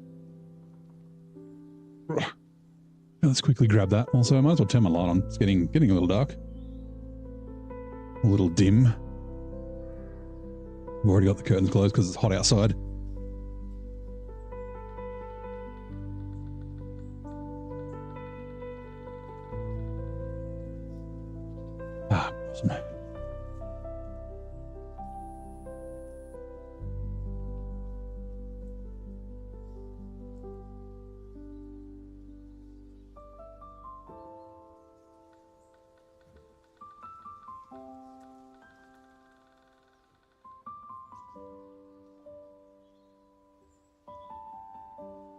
Let's quickly grab that. Also, I might as well turn my light on. It's getting a little dark. A little dim. I've already got the curtains closed because it's hot outside. Ah, awesome.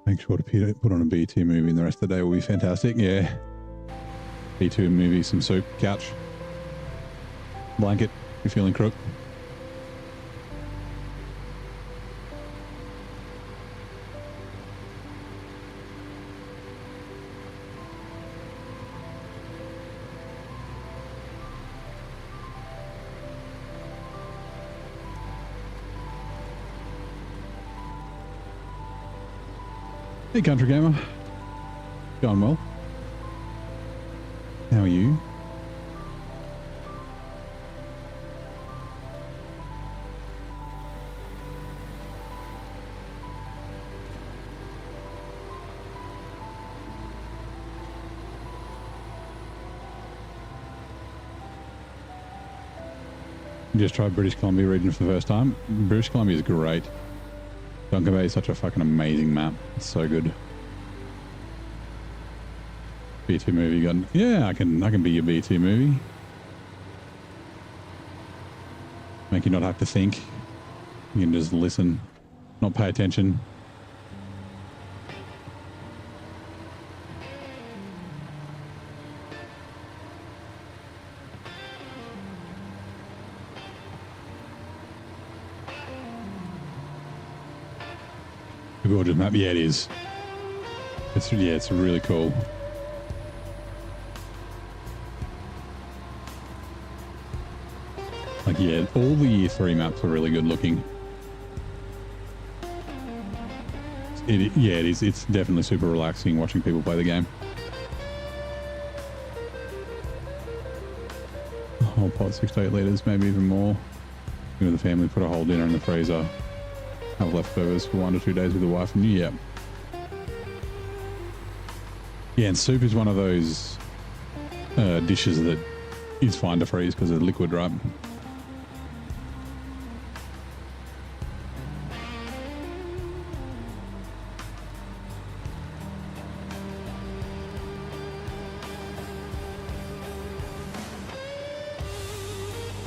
Make sure to put on a B2 movie and the rest of the day will be fantastic. Yeah. B2 movie, some soup, couch, blanket, if you're feeling crook. Hey, Country Gamer. Going well. How are you? Just tried British Columbia region for the first time. British Columbia is great. Duncan Bay is such a fucking amazing map. It's so good. B2 movie gun. Yeah, I can be your B2 movie. Make you not have to think. You can just listen, not pay attention. Gorgeous map. Yeah, it is. It's really cool. Like, yeah, all the year 3 maps are really good looking. It is. It's definitely super relaxing watching people play the game. A whole pot, 6 to 8 litres, maybe even more. With the family, put a whole dinner in the freezer. Have leftovers for 1 to 2 days with the wife and you. Yeah. Yeah, and soup is one of those dishes that is fine to freeze because it's liquid, right?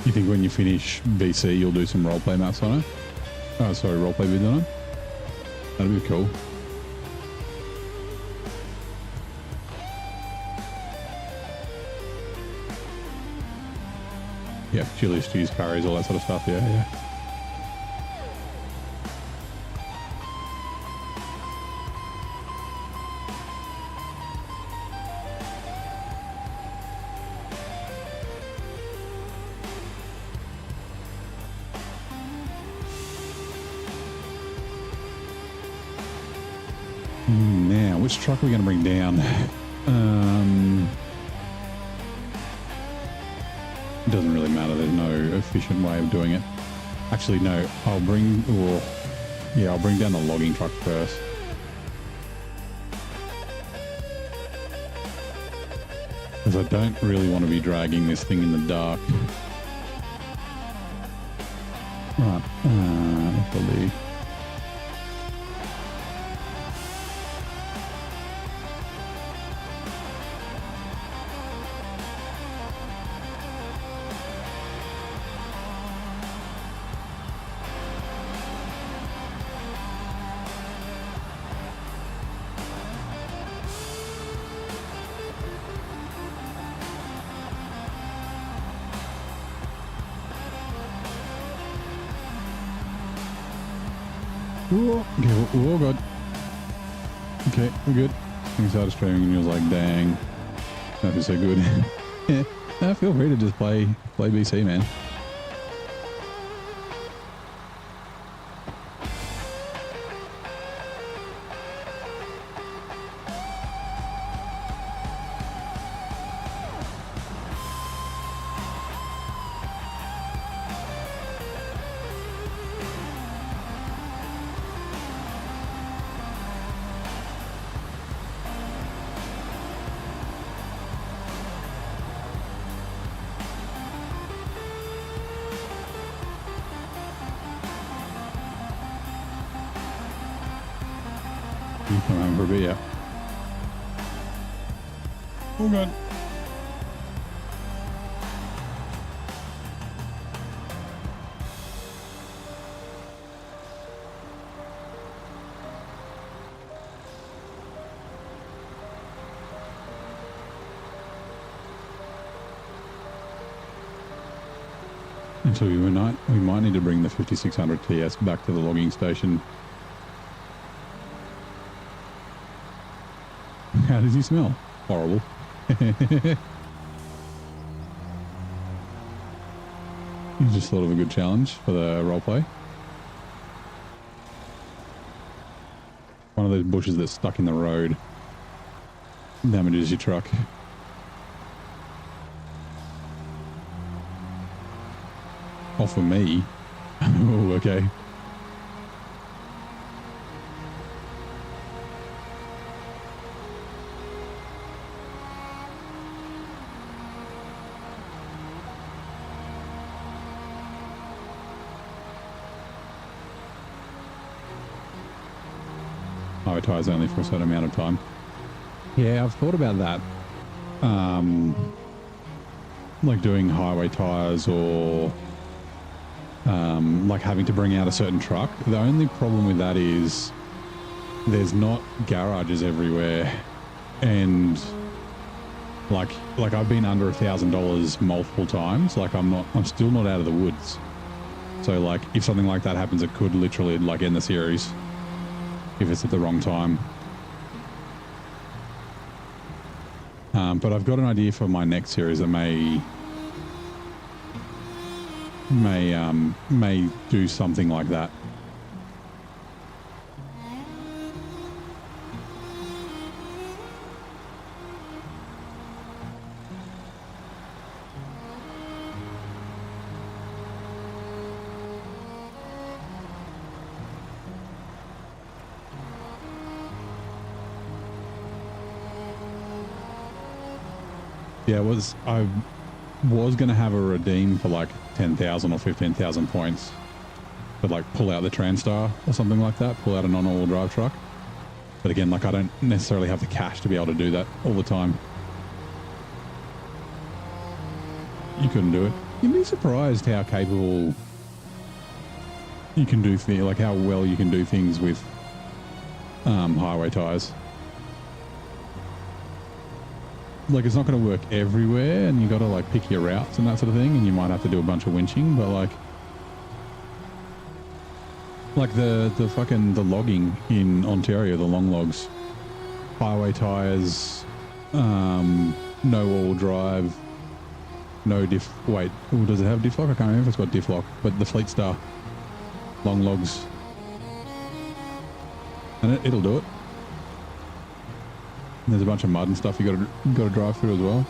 You think when you finish BC, you'll do some roleplay maps on it? Oh, sorry, roleplay vids on it? That'd be cool. Yeah, chili, stews, curries, all that sort of stuff. Yeah. Now, which truck are we going to bring down? It doesn't really matter. There's no efficient way of doing it. Actually, no. I'll bring down the logging truck first. Because I don't really want to be dragging this thing in the dark. Right. I believe. Oh, God. Okay, we're good. You started streaming and you was like, dang, that was so good. Yeah, no, feel free to just play BC, man. You come home for a beer. Oh god. Until we might need to bring the 5600 TS back to the logging station. How does he smell? Horrible. You just thought of a good challenge for the roleplay. One of those bushes that's stuck in the road damages your truck. Oh, for me? Oh, okay. Highway tires only for a certain amount of time. Yeah, I've thought about that. Like doing highway tires or like having to bring out a certain truck. The only problem with that is there's not garages everywhere, and like I've been under $1,000 multiple times. Like I'm still not out of the woods. So like if something like that happens, it could literally like end the series if it's at the wrong time. But I've got an idea for my next series that may do something like that. Yeah, I was going to have a redeem for like 10,000 or 15,000 points, but like pull out the Transtar or something like that, pull out a non-all drive truck. But again, like I don't necessarily have the cash to be able to do that all the time. You couldn't do it. You'd be surprised how capable you can do things, like how well you can do things with highway tires. Like it's not going to work everywhere, and you got to like pick your routes and that sort of thing, and you might have to do a bunch of winching, but like the logging in Ontario, the long logs, highway tires, no all drive, no diff. Wait, ooh, does it have diff lock? I can't remember if it's got diff lock, but the Fleet Star long logs, and it'll do it. There's a bunch of mud and stuff you got to drive through as well.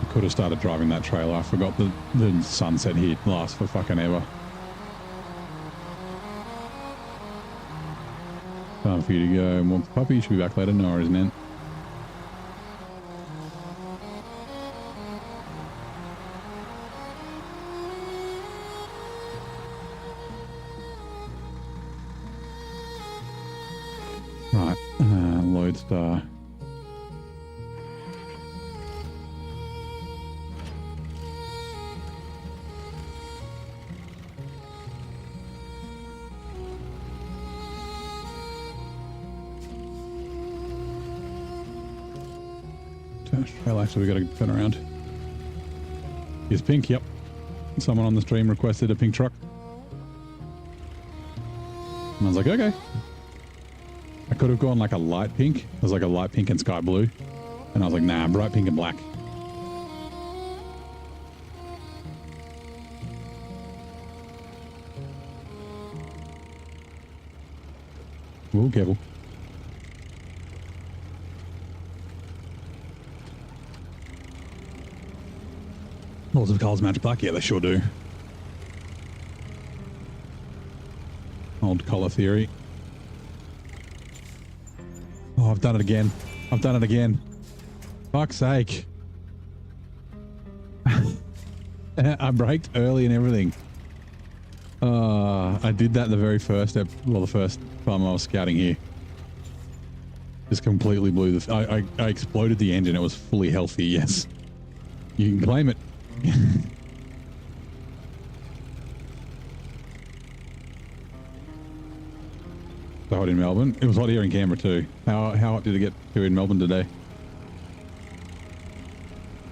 Could have started driving that trailer. I forgot the sunset here lasts for fucking ever. Time for you to go. More puppy. You should be back later. No worries, man. Right. Lodestar. Well, actually, we got to turn around. Here's pink. Yep. Someone on the stream requested a pink truck. And I was like, okay. I could have gone like a light pink. It was like a light pink and sky blue. And I was like, nah, bright pink and black. Ooh, careful. Lots of colours match black? Yeah, they sure do. Old colour theory. Oh, I've done it again. I've done it again. Fuck's sake. I braked early and everything. I did that the very first the first time I was scouting here. Just completely blew the... I exploded the engine. It was fully healthy, yes. You can claim it. So hot in Melbourne. It was hot here in Canberra too. How hot did it get to in Melbourne today?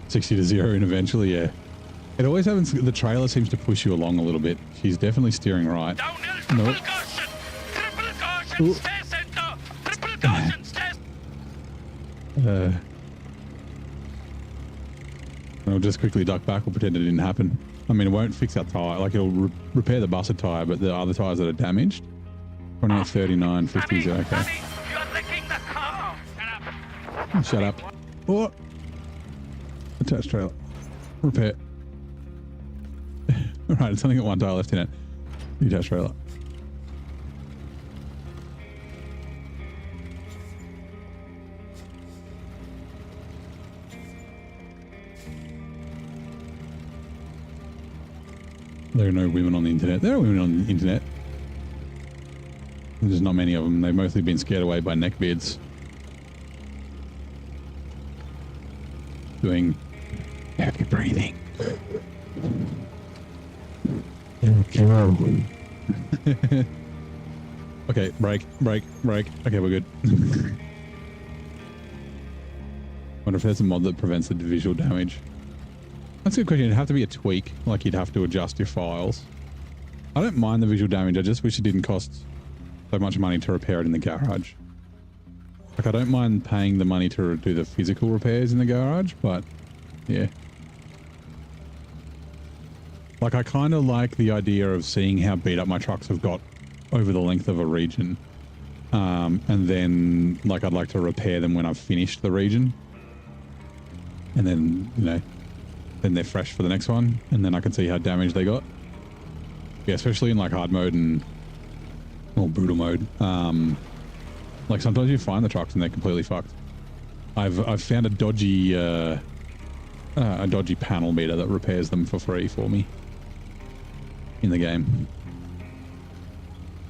60 to 0 and eventually, yeah. It always happens. The trailer seems to push you along a little bit. She's definitely steering right. No. Triple caution, stay center. Triple caution, stay. I'll just quickly duck back. We'll pretend it didn't happen. I mean, it won't fix our tyre. Like, it'll repair the busted tyre, but the other tyres that are damaged. 28, 39, 50 is okay. You're licking the car. Shut up. Shut up. Oh. Attached trailer. Repair. Alright, it's only got one tyre left in it. The attached trailer. There are no women on the internet. There are women on the internet. There's not many of them. They've mostly been scared away by neckbeards. Doing heavy breathing. Okay, brake. Okay, we're good. Wonder if there's a mod that prevents the visual damage. That's a good question. It'd have to be a tweak, like you'd have to adjust your files. I don't mind the visual damage. I just wish it didn't cost so much money to repair it in the garage. Like, I don't mind paying the money to do the physical repairs in the garage, but yeah. Like, I kind of like the idea of seeing how beat up my trucks have got over the length of a region. And then, like, I'd like to repair them when I've finished the region. And then, you know, then they're fresh for the next one. And then I can see how damaged they got. Yeah, especially in, like, hard mode and... or brutal mode. Like, sometimes you find the trucks and they're completely fucked. I've found a dodgy panel meter that repairs them for free for me in the game.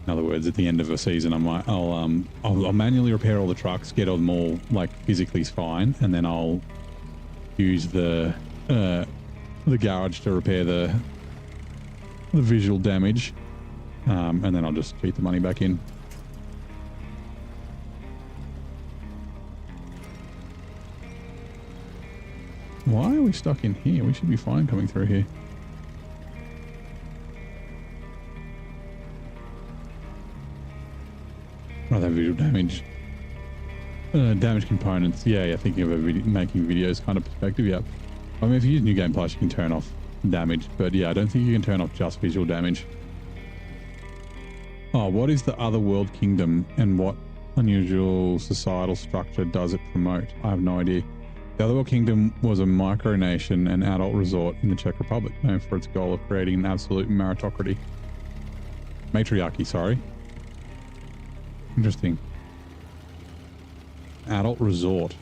In other words, at the end of a season, I'll manually repair all the trucks, get them all like physically fine, and then I'll use the garage to repair the visual damage, and then I'll just feed the money back in. Why are we stuck in here? We should be fine coming through here. Oh, that visual damage. Damage components. Yeah, thinking of making videos kind of perspective, yeah. I mean, if you use New Game Plus, you can turn off damage. But yeah, I don't think you can turn off just visual damage. Oh, what is the other world kingdom and what unusual societal structure does it promote? I have no idea. The Otherworld Kingdom was a micronation and adult resort in the Czech Republic, known for its goal of creating an absolute meritocracy. Matriarchy, sorry. Interesting. Adult resort.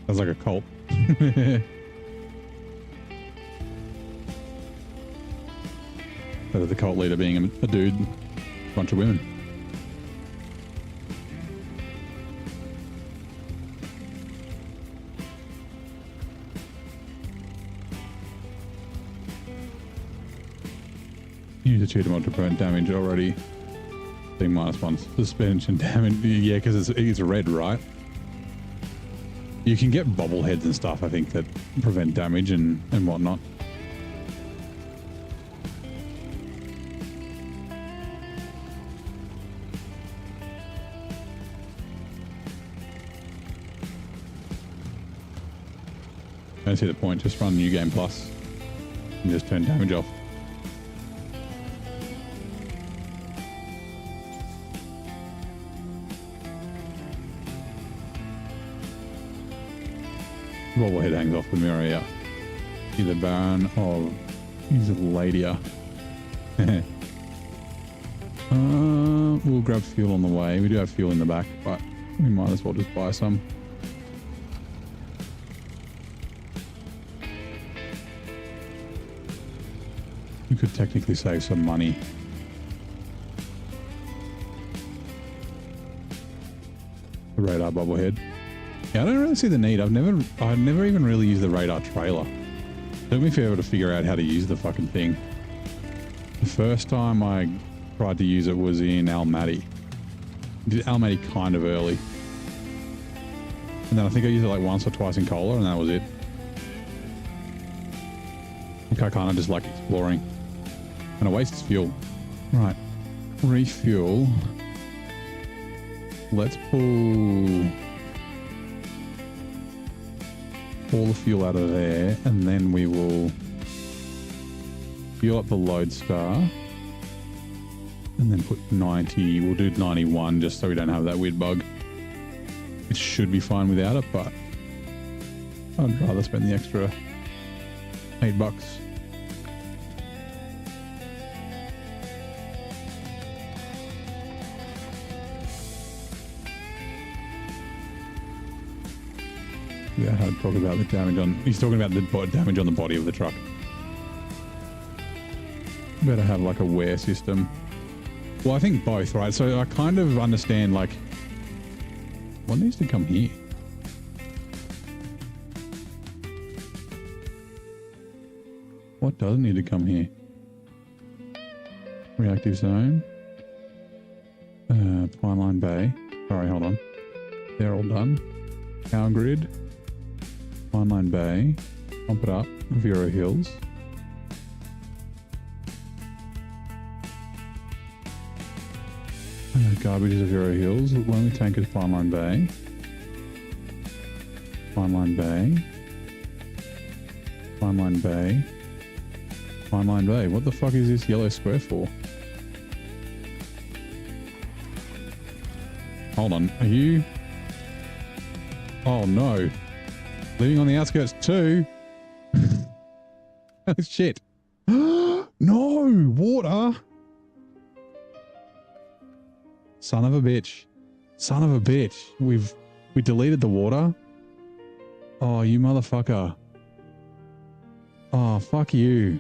Sounds like a cult. The cult leader being a dude, a bunch of women. Use a cheater mod to prevent damage already. Being -1 suspension damage. Yeah, because it's red, right? You can get bobbleheads and stuff, I think, that prevent damage and whatnot. I don't see the point. Just run New Game Plus and just turn damage off. Bobblehead hangs off the mirror, yeah. He's the Baron of... He's a Ladia. We'll grab fuel on the way. We do have fuel in the back, but we might as well just buy some. We could technically save some money. The radar bobblehead. Yeah, I don't really see the need. I've never even really used the radar trailer. Took me forever to figure out how to use the fucking thing. The first time I tried to use it was in Almaty. Did Almaty kind of early. And then I think I used it like once or twice in Cola and that was it. I think I kind of just like exploring. And it wastes fuel. Right. Refuel. Let's pull all the fuel out of there and then we will fuel up the Lodestar and then put 90. We'll do 91 just so we don't have that weird bug. It should be fine without it, but I'd rather spend the extra $8. Yeah, I'd talk about the damage on... He's talking about the damage on the body of the truck. Better have like a wear system. Well, I think both, right? So I kind of understand like... What needs to come here? What does need to come here? Reactive zone. Pineline Bay. Sorry, hold on. They're all done. Power grid. Pineline Bay. Pump it up. Vero Hills. Garbage is Vero Hills. Lonely Tank is Pineline Bay. Pineline Bay. Pineline Bay. Pineline Bay. What the fuck is this yellow square for? Hold on. Are you... Oh no. Living on the outskirts too? Oh shit. No! Water! Son of a bitch. Son of a bitch. We deleted the water? Oh, you motherfucker. Oh, fuck you.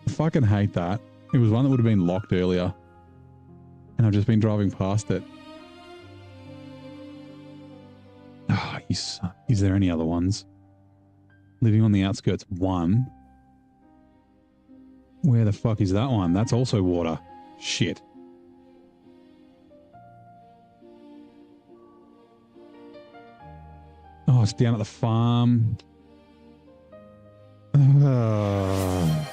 I fucking hate that. It was one that would have been locked earlier. And I've just been driving past it. Oh, you son. Is there any other ones? Living on the outskirts 1. Where the fuck is that one? That's also water. Shit. Oh, it's down at the farm. That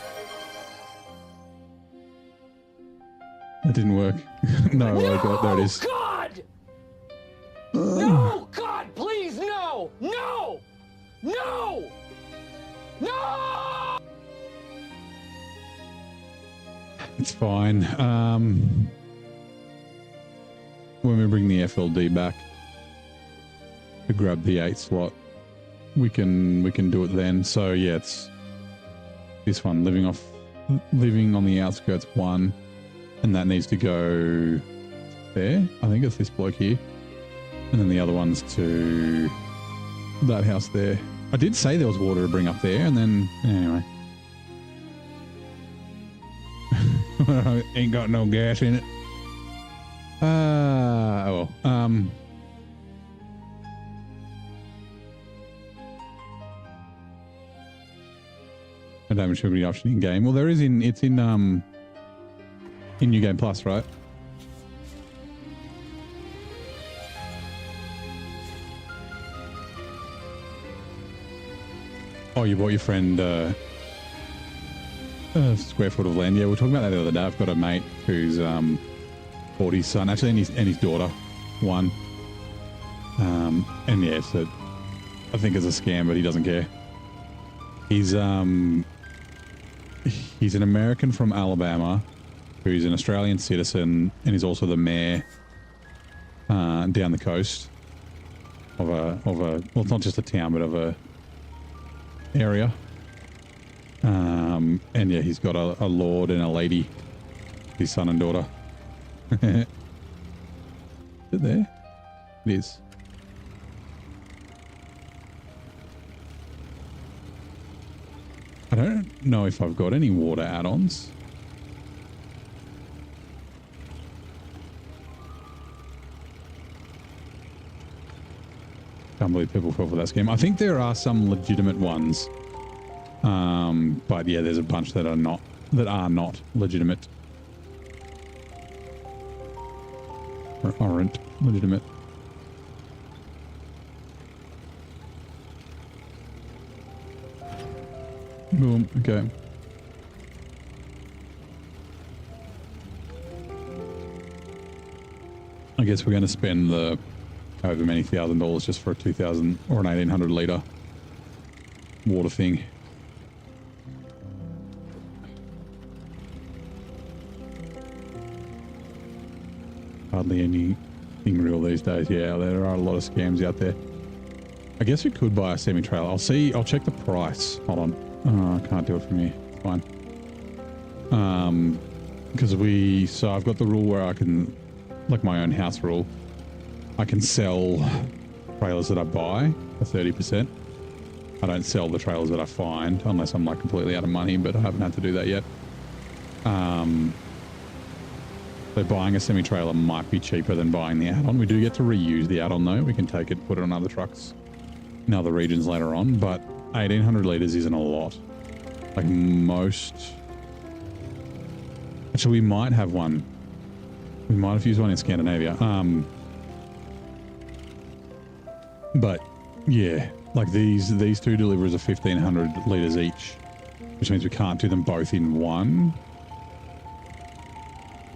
didn't work. No, I got there it is. God! No, God, please, no! No! No! No! It's fine. When we bring the FLD back to grab the 8 slot, we can do it then. So yeah, it's this one, living on the outskirts 1, and that needs to go there. I think it's this bloke here, and then the other one's to that house there. I did say there was water to bring up there, and then anyway. Ain't got no gas in it. Oh well. A damage should be option in game. Well, there is it's in in New Game Plus, right? Oh, you bought your friend a square foot of land. Yeah, we were talking about that the other day. I've got a mate who's bought his son, actually, and his daughter, one. And yeah, so I think it's a scam, but he doesn't care. He's an American from Alabama who's an Australian citizen, and he's also the mayor down the coast of a well, it's not just a town, but of a area. And yeah, he's got a lord and a lady, his son and daughter. Is it there? It is. I don't know if I've got any water add-ons. Can't believe people fell for that scam. I think there are some legitimate ones. But yeah, there's a bunch that are not legitimate. Or aren't legitimate. Boom, okay. I guess we're going to spend the however many $1,000 just for a 2,000 or an 1,800 litre water thing. Hardly anything real these days. Yeah, there are a lot of scams out there. I guess we could buy a semi-trailer. I'll check the price. Hold on. Oh, I can't do it from here. It's fine. So I've got the rule where I can, like my own house rule, I can sell trailers that I buy for 30%. I don't sell the trailers that I find unless I'm like completely out of money, but I haven't had to do that yet. So buying a semi-trailer might be cheaper than buying the add-on. We do get to reuse the add-on though. We can take it, put it on other trucks in other regions later on, but 1,800 litres isn't a lot. Like most... Actually, we might have one. We might have used one in Scandinavia. But yeah, like these two deliveries are 1,500 litres each, which means we can't do them both in one.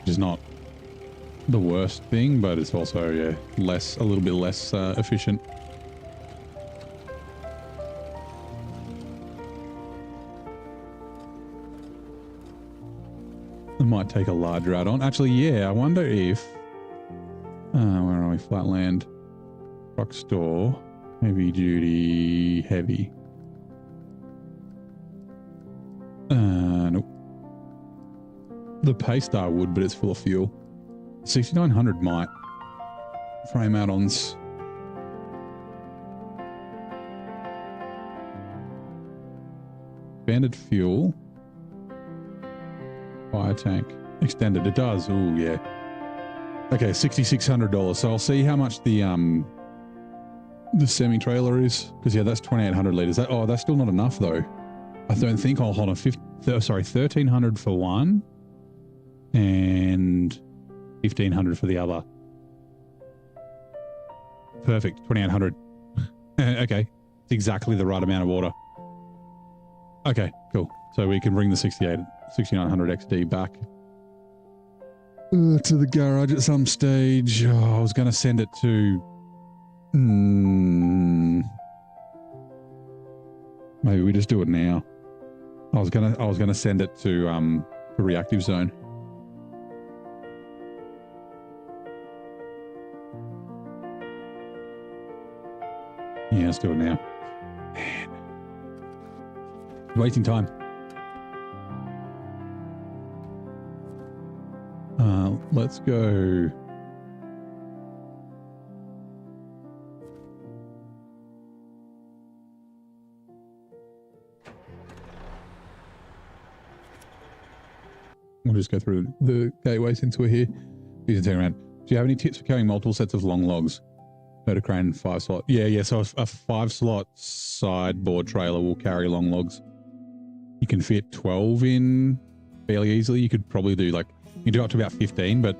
Which is not the worst thing, but it's also, yeah, a little bit less efficient. It might take a larger add-on. Actually, yeah, I wonder if... where are we? Flatland. Truck store. Heavy duty. Heavy. Nope. The Paystar would, but it's full of fuel. 6,900 might. Frame add-ons. Banded fuel. Fire tank. Extended. It does. Oh, yeah. Okay, $6,600. So I'll see how much the semi-trailer is. Because, yeah, that's 2,800 litres. That's still not enough, though. I don't think. Hold on. 1,300 for one. And 1,500 for the other. Perfect. 2,800. Okay. It's exactly the right amount of water. Okay, cool. So we can bring the 6,900 XD back to the garage at some stage. Oh, I was going to send it to... maybe we just do it now. I was gonna send it to the reactive zone. Yeah, let's do it now. Man. Wasting time. Let's go. We'll just go through the gateway since we're here. You can turn around. Do you have any tips for carrying multiple sets of long logs? Motor crane, 5-slot. Yeah. So a 5-slot sideboard trailer will carry long logs. You can fit 12 in fairly easily. You could probably do like, You do up to about 15, but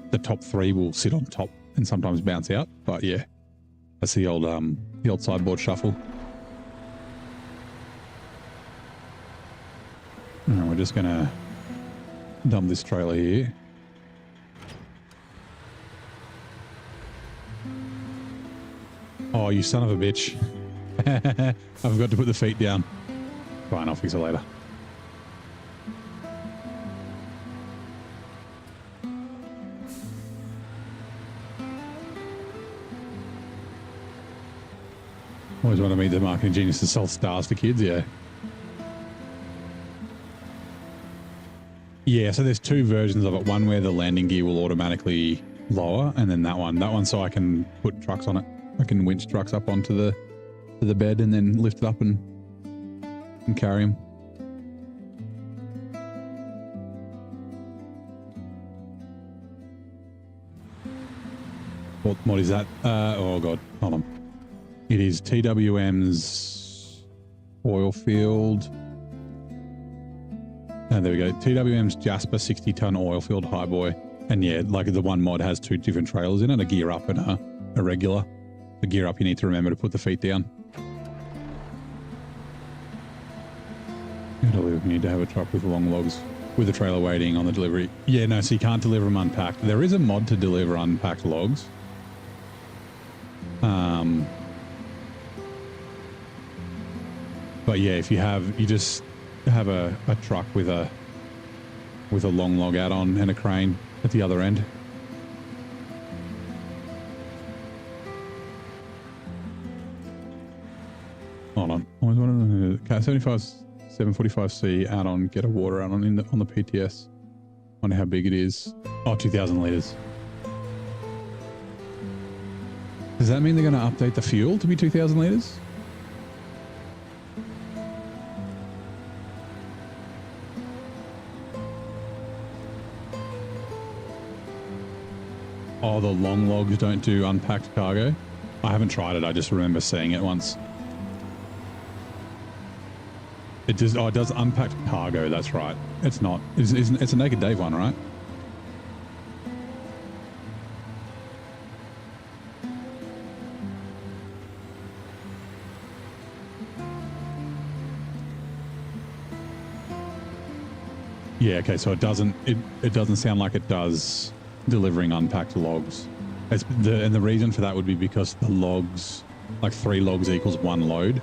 the top 3 will sit on top and sometimes bounce out. But yeah, that's the old sideboard shuffle. All right, we're just gonna dump this trailer here. Oh, you son of a bitch. I forgot to put the feet down. Fine, I'll fix it later. Always want to meet the marketing genius that sells stars to kids, yeah. Yeah, so there's 2 versions of it. One where the landing gear will automatically lower, and then that one. That one so I can put trucks on it. I can winch trucks up onto the bed and then lift it up and carry them. What is that? Oh god, hold on. It is TWM's oil field. And there we go. TWM's Jasper 60-ton oil field highboy. And yeah, like the one mod has 2 different trailers in it, a gear up and a regular. The gear up, you need to remember to put the feet down. You need to have a truck with long logs with a trailer waiting on the delivery. Yeah, no, so you can't deliver them unpacked. There is a mod to deliver unpacked logs. But yeah, if you just have a truck with a long log add-on and a crane at the other end. Hold on. Always wanted to 75 745C add-on, get a water add-on on the PTS. Wonder how big it is. Oh, 2,000 litres. Does that mean they're going to update the fuel to be 2,000 litres? Oh, the long logs don't do unpacked cargo? I haven't tried it. I just remember seeing it once. It does. Oh, it does unpacked cargo. That's right. It's not. It's a Naked Dave one, right? Yeah. Okay. So it doesn't. It doesn't sound like it does delivering unpacked logs. And the reason for that would be because the logs, like 3 logs equals 1 load.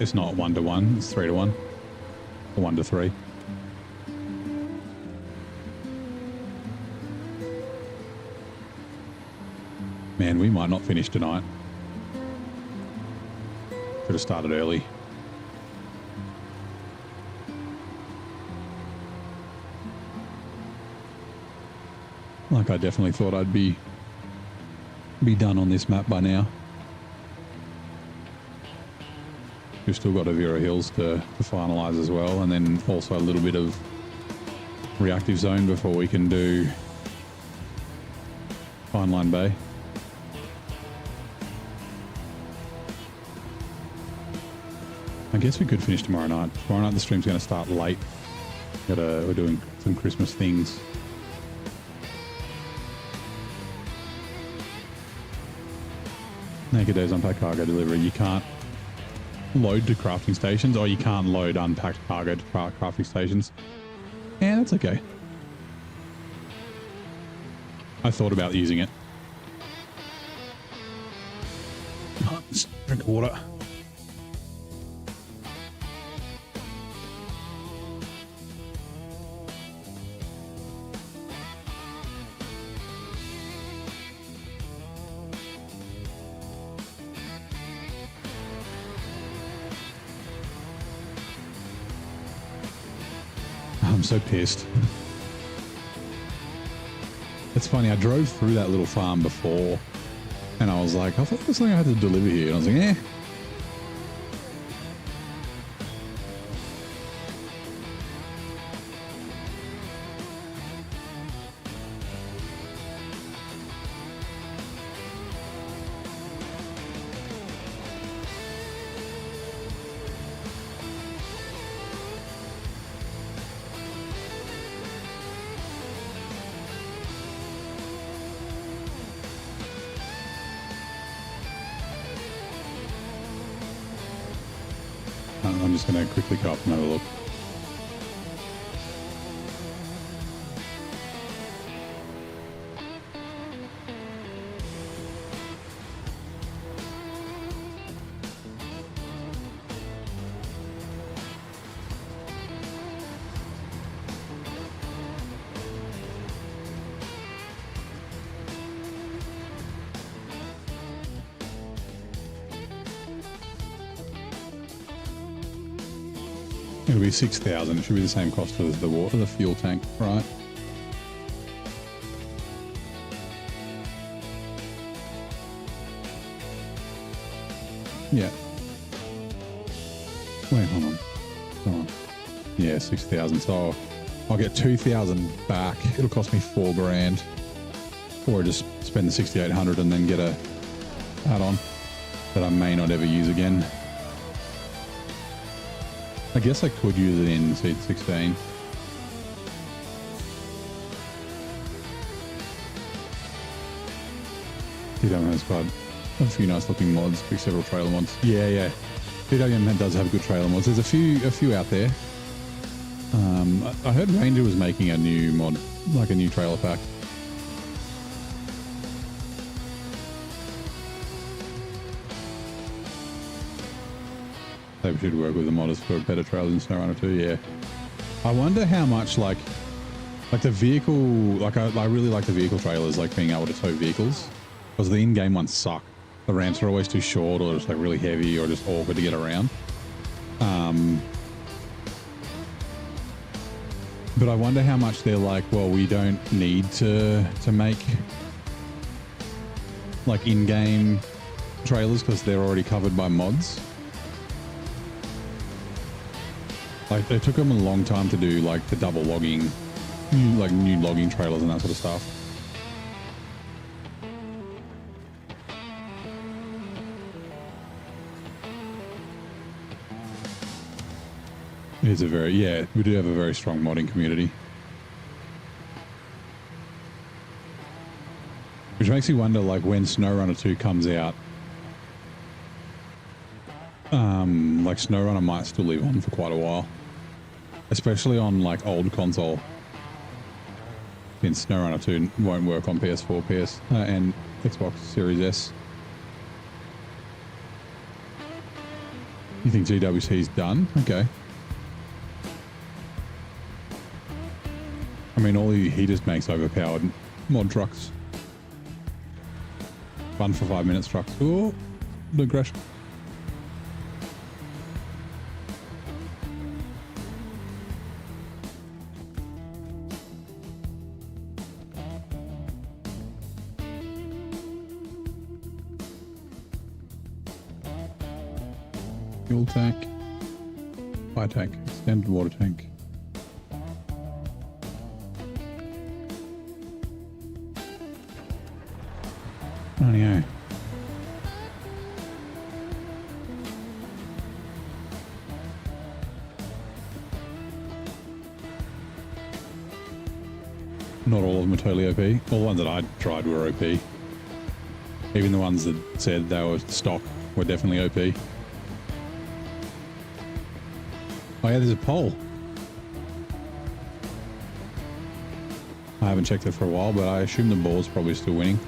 It's not 1 to 1, it's 3 to 1 or 1 to 3. Man, we might not finish tonight. Could have started early. Like I definitely thought I'd be done on this map by now. We've still got Avira Hills to finalise as well, and then also a little bit of reactive zone before we can do Fine Line Bay. I guess we could finish tomorrow night. Tomorrow night the stream's going to start late. We're doing some Christmas things. Naked Days unpacked cargo delivery. You can't load to crafting stations, or you can't load unpacked cargo to crafting stations. Yeah, that's okay. I thought about using it. Let's drink water. I'm so pissed. It's funny, I drove through that little farm before and I was like, I thought there's something I had to deliver here. And I was like, eh. I'm just going to quickly go up and have a look. It'll be 6,000. It should be the same cost as the fuel tank, right? Yeah. Wait, hold on. Hold on. Yeah, 6,000. So I'll get 2,000 back. It'll cost me $4,000, or just spend the 6,800 and then get a add-on that I may not ever use again. I guess I could use it in Seed 16. DWM has quite a few nice looking mods, several trailer mods. Yeah. DWM does have good trailer mods. There's a few out there. I heard Ranger was making a new mod, like a new trailer pack. They should work with the modders for better trailers in SnowRunner 2, yeah. I wonder how much, like the vehicle, like I really like the vehicle trailers, like being able to tow vehicles, because the in-game ones suck. The ramps are always too short, or just like really heavy, or just awkward to get around. But I wonder how much they're like, well, we don't need to make like in-game trailers because they're already covered by mods. Like, it took them a long time to do like the double logging, new logging trailers and that sort of stuff. It is we do have a very strong modding community. Which makes me wonder, like, when SnowRunner 2 comes out, like SnowRunner might still live on for quite a while. Especially on like old console. Since SnowRunner 2 won't work on PS4, and Xbox Series S. You think GWC's done? Okay. I mean, all he just makes overpowered mod trucks. Fun for 5 minutes trucks. Oh, the aggression. Fuel tank, fire tank, extended water tank. Oh yeah. Not all of them are totally OP. All the ones that I tried were OP. Even the ones that said they were stock were definitely OP. Oh yeah, there's a poll. I haven't checked it for a while, but I assume the ball's probably still winning.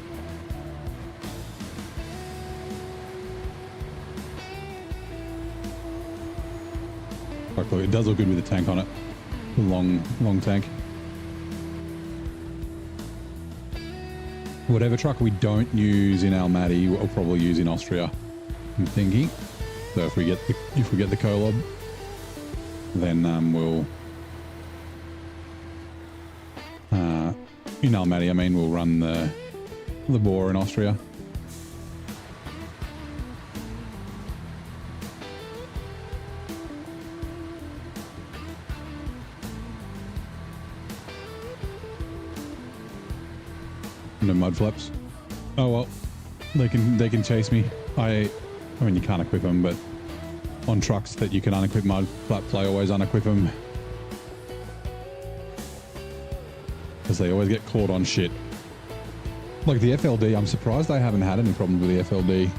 Like, look, it does look good with the tank on it. The long tank. Whatever truck we don't use in Almaty, we'll probably use in Austria, I'm thinking. So if we get the Kolob, then we'll in Almaty, I mean, we'll run the bore in Austria. No mud flaps. Oh well, they can chase me. I mean, you can't equip them, but on trucks that you can unequip mud flap, I always unequip them. Because they always get caught on shit. Like the FLD, I'm surprised I haven't had any problems with the FLD.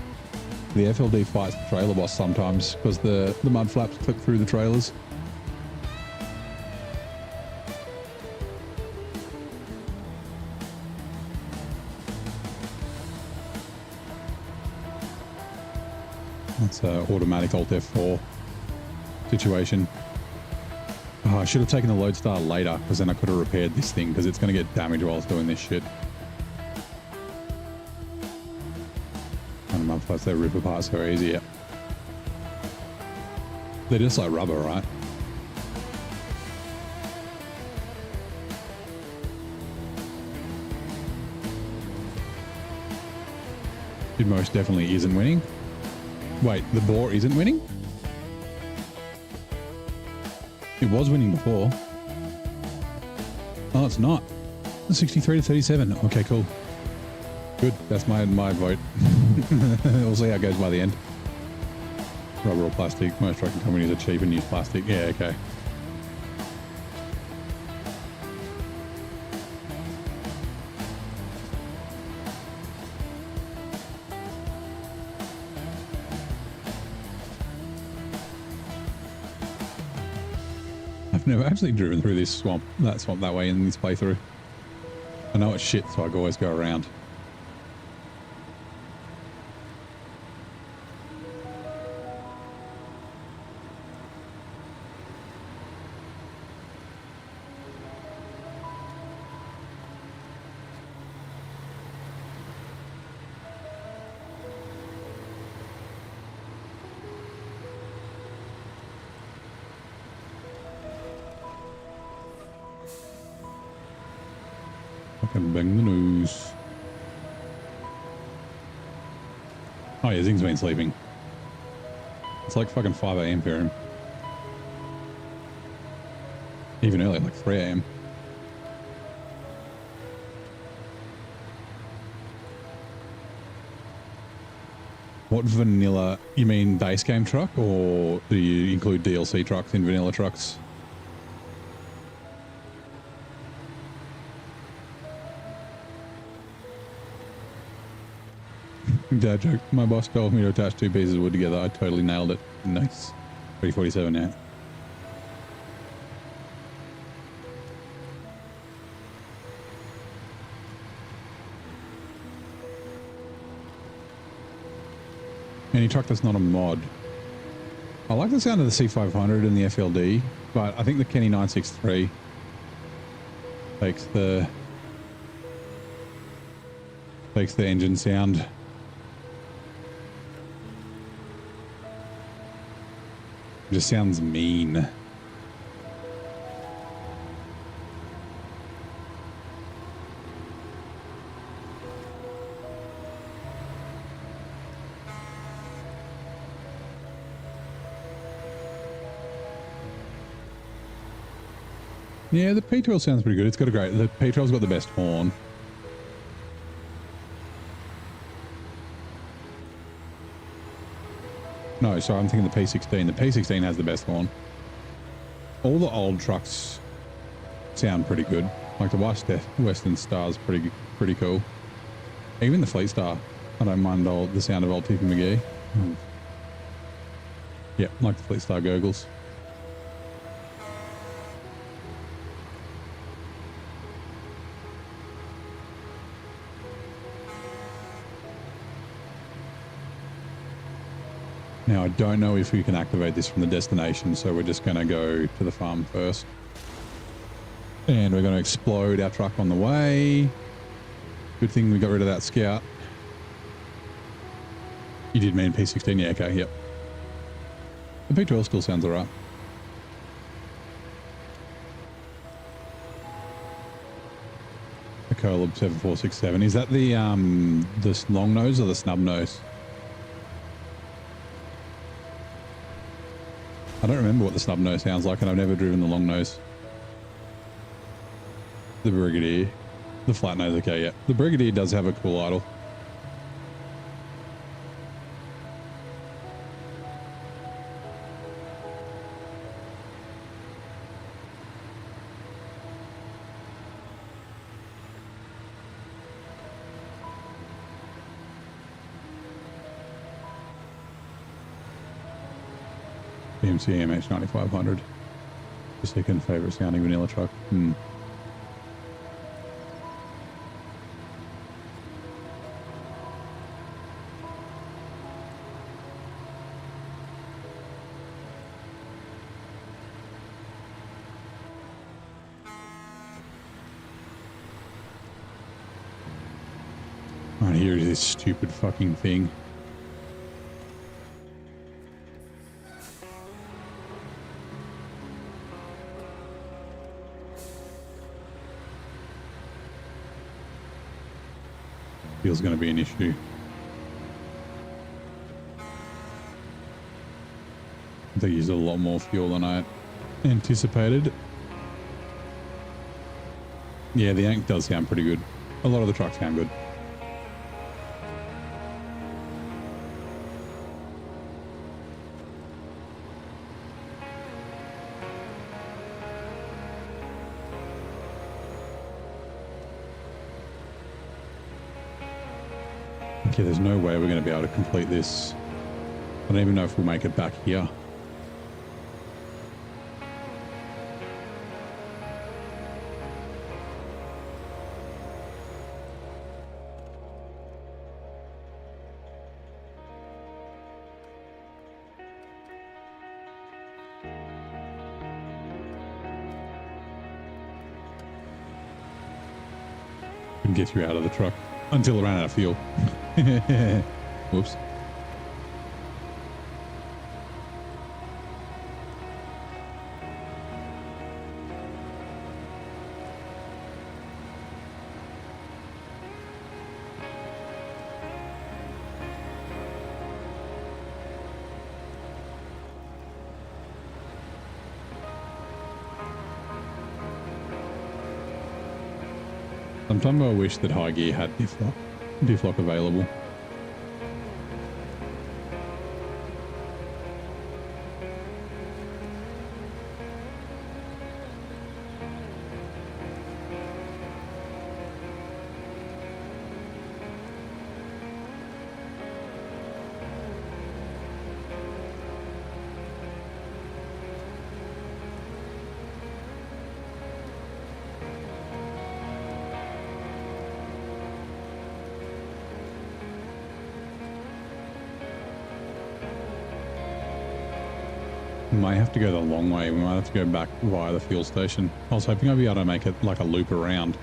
The FLD fights the trailer boss sometimes because the mud flaps clip through the trailers. That's an automatic Alt F4 situation. Oh, I should have taken the Lodestar later because then I could have repaired this thing because it's going to get damaged while it's doing this shit. And mud flaps, they rip apart so easy. Yeah. They're just like rubber, right? It most definitely isn't winning. Wait, the boar isn't winning? It was winning before. Oh, it's not. 63 to 37. Okay, cool. Good. That's my vote. We'll see how it goes by the end. Rubber or plastic. Most trucking companies are cheap and use plastic. Yeah, okay. I've never actually driven through this swamp that way in this playthrough. I know it's shit, so I always go around. Fucking bang the news. Oh yeah, Zing's been sleeping. It's like fucking 5 AM for him. Even earlier, like 3 AM. What vanilla? You mean base game truck, or do you include DLC trucks in vanilla trucks? Dad joke. My boss told me to attach 2 pieces of wood together. I totally nailed it. Nice. 347 now. Any truck that's not a mod. I like the sound of the C500 and the FLD, but I think the Kenny 963 takes the engine sound. It just sounds mean. Yeah, the P12 sounds pretty good. It's got a great... The P12's got the best horn. No, sorry, I'm thinking the P16. The P16 has the best horn. All the old trucks sound pretty good. Like the Western Star's pretty cool. Even the Fleet Star. I don't mind the sound of old Tiffy McGee. Yeah, like the Fleet Star gurgles. Now, I don't know if we can activate this from the destination, so we're just going to go to the farm first. And we're going to explode our truck on the way. Good thing we got rid of that Scout. You did mean P16? Yeah, okay, yep. The P12 still sounds alright. The Colab 7467. Is that the long nose or the snub nose? I don't remember what the snub nose sounds like, and I've never driven the long nose. The Brigadier. The flat nose, okay, yeah. The Brigadier does have a cool idle. BMC AMH 9500. The second favorite sounding vanilla truck. Right, here is this stupid fucking thing. Feels going to be an issue. They used a lot more fuel than I anticipated. Yeah, the Yank does sound pretty good. A lot of the trucks sound good. Okay, there's no way we're going to be able to complete this. I don't even know if we'll make it back here. Couldn't get you out of the truck until it ran out of fuel. Whoops. Sometimes I wish that high gear had diff lock available. Might have to go the long way. We might have to go back via the fuel station. I was hoping I'd be able to make it like a loop around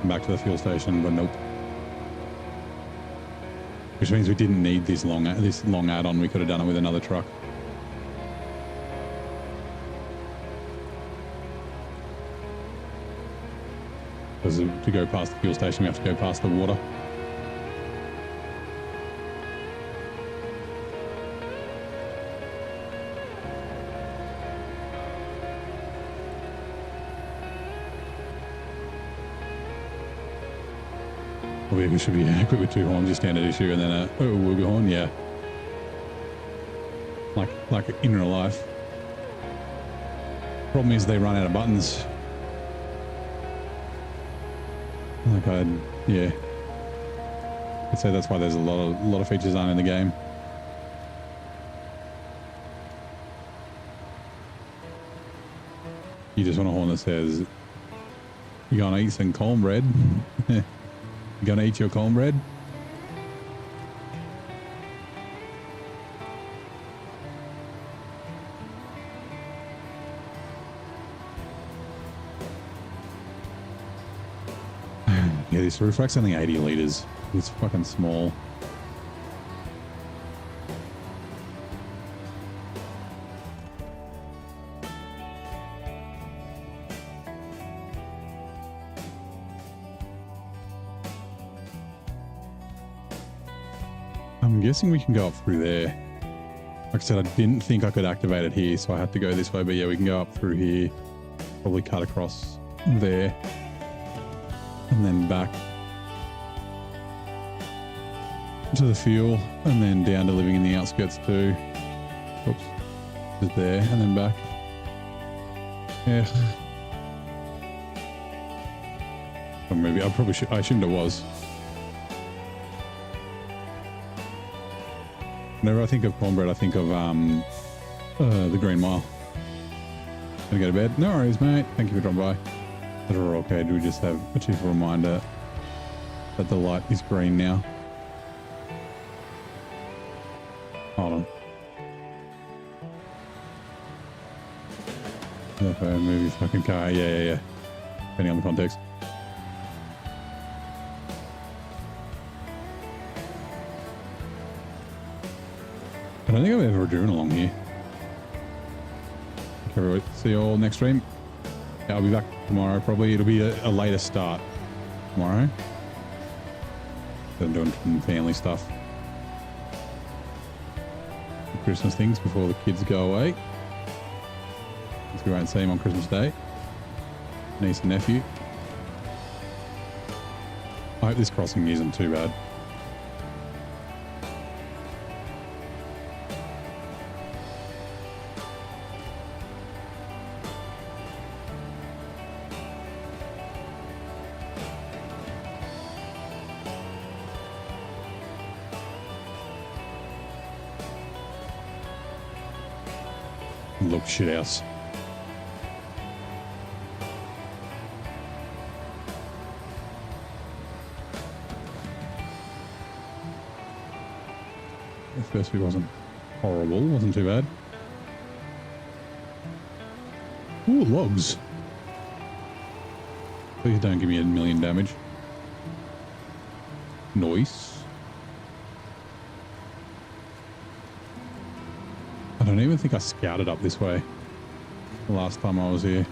and back to the fuel station, but nope. Which means we didn't need this long add-on. We could have done it with another truck. Because to go past the fuel station, we have to go past the water. We should be equipped with 2 horns, just standard issue, and then a woogie horn, yeah. Like in real life. Problem is they run out of buttons. Yeah. I'd say that's why there's a lot of features aren't in the game. You just want a horn that says, "You gonna eat some cornbread?" You gonna eat your cornbread? Yeah, this roof rack's only 80 litres. It's fucking small. I'm guessing we can go up through there. Like I said, I didn't think I could activate it here, so I had to go this way. But yeah, we can go up through here, probably cut across there, and then back to the fuel, and then down to living in the outskirts too. Oops, just there, and then back. Yeah. Or maybe I probably should. I assumed it was. Whenever I think of cornbread, I think of The Green Mile. Gonna go to bed. No worries, mate. Thank you for dropping by. But we're okay. Do we just have a cheerful reminder that the light is green now? Hold on. Okay, movie fucking car. Yeah. Depending on the context. I don't think I've ever driven along here. Okay, everybody. See you all next stream. Yeah, I'll be back tomorrow probably. It'll be a later start tomorrow. I'm doing some family stuff. Christmas things before the kids go away. Let's go out and see him on Christmas Day. Niece and nephew. I hope this crossing isn't too bad. Look, shit house. The first bit wasn't horrible, wasn't too bad. Ooh, logs. Please don't give me 1,000,000 damage. Noise. I don't even think I scouted up this way the last time I was here.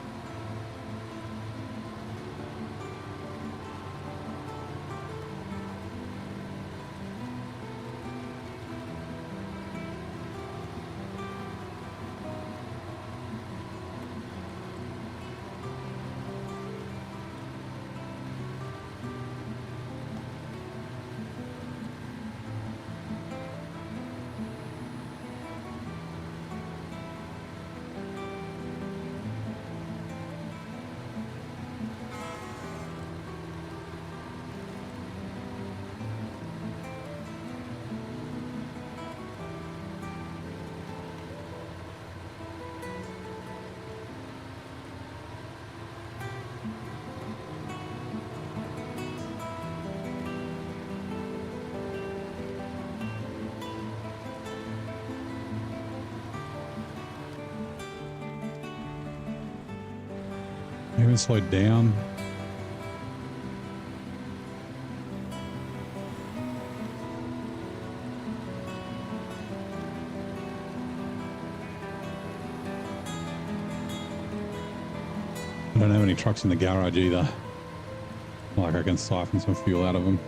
Even slowed down. I don't have any trucks in the garage either. Like I can siphon some fuel out of them.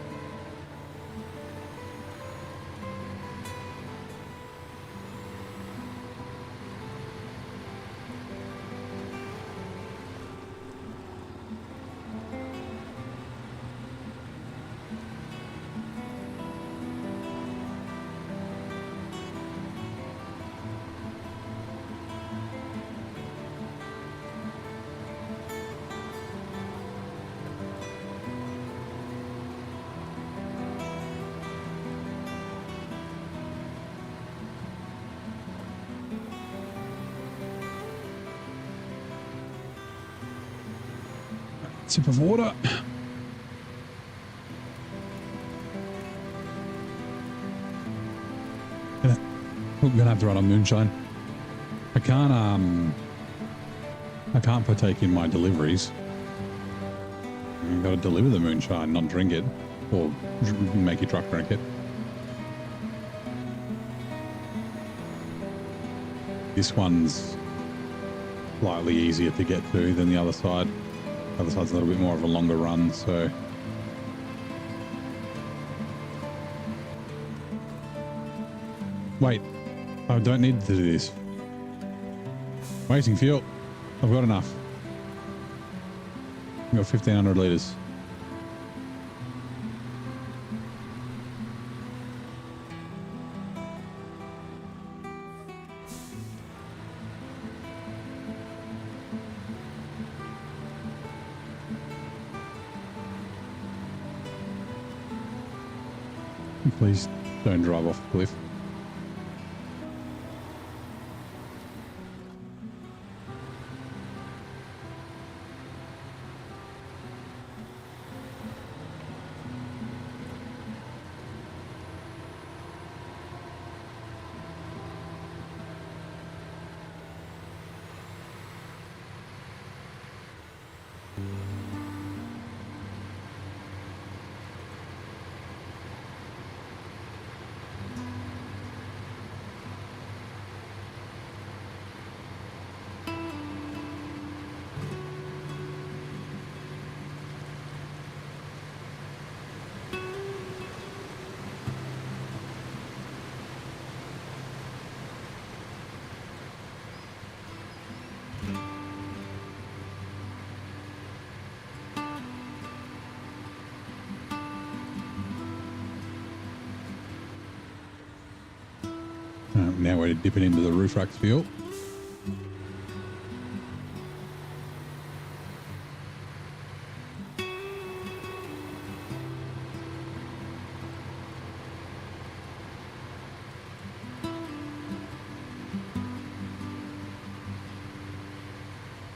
Sip of water. We're gonna have to run on moonshine. I can't partake in my deliveries. You've got to deliver the moonshine, not drink it, or make your truck drink it. This one's slightly easier to get to than the other side. The other side's a little bit more of a longer run, so. Wait, I don't need to do this. Wasting fuel. I've got enough. I've got 1,500 litres. Please don't drive off the cliff. Now we're dipping into the roof racks fuel.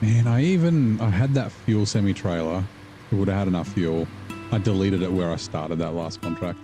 Man, I had that fuel semi-trailer. It would have had enough fuel. I deleted it where I started that last contract.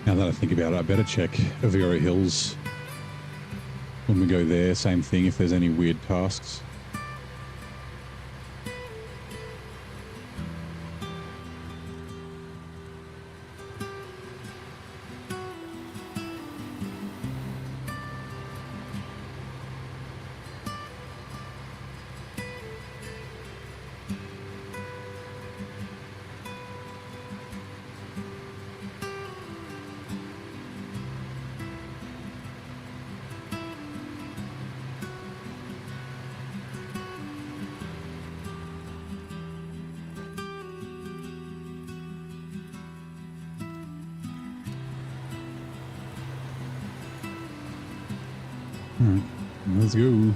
Now that I think about it, I better check Avira Hills when we go there. Same thing if there's any weird tasks. All right, let's go.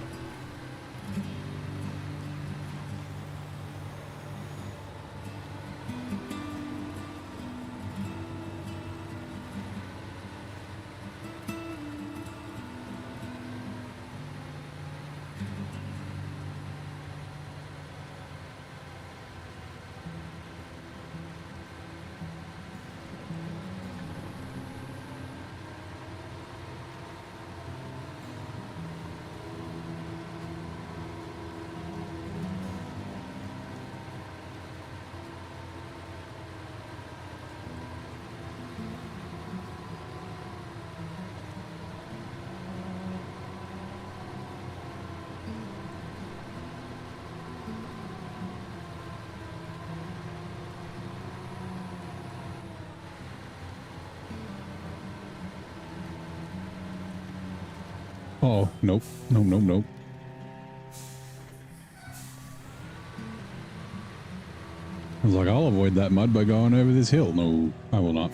Oh, nope. Nope, nope, nope. I was like, I'll avoid that mud by going over this hill. No, I will not.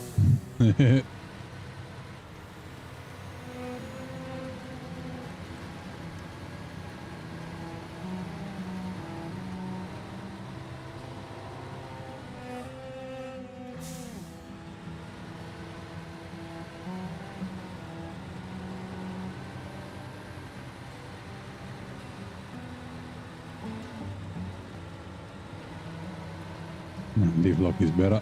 Div lock is better.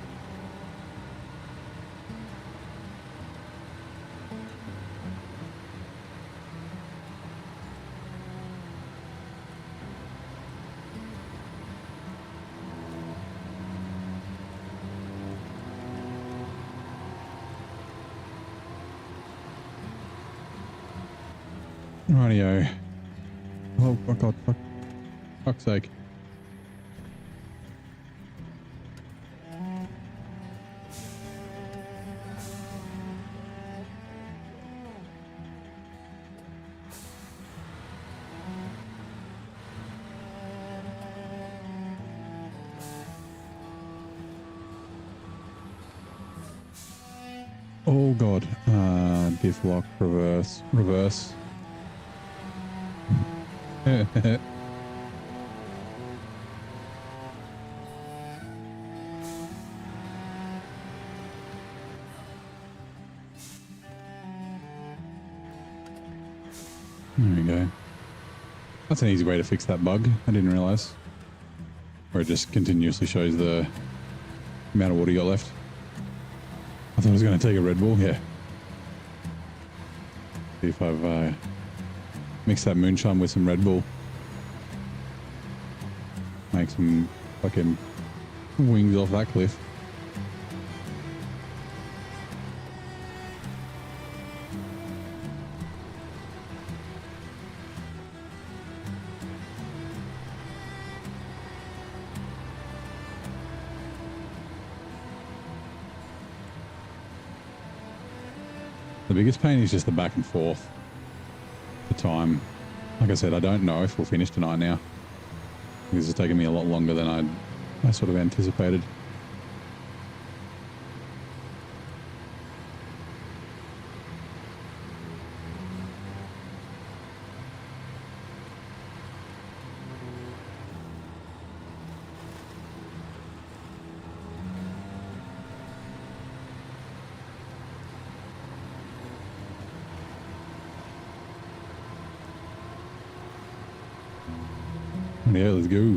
Rightio. Oh my god, fuck's sake. Oh god. Diff lock, reverse. There we go. That's an easy way to fix that bug. I didn't realize. Where it just continuously shows the amount of water you got left. I thought I was going to take a Red Bull. Yeah. See if I've mixed that moonshine with some Red Bull. Make some fucking wings off that cliff. The biggest pain is just the back and forth. The time. Like I said, I don't know if we'll finish tonight now. This has taken me a lot longer than I sort of anticipated. Yeah, let's go.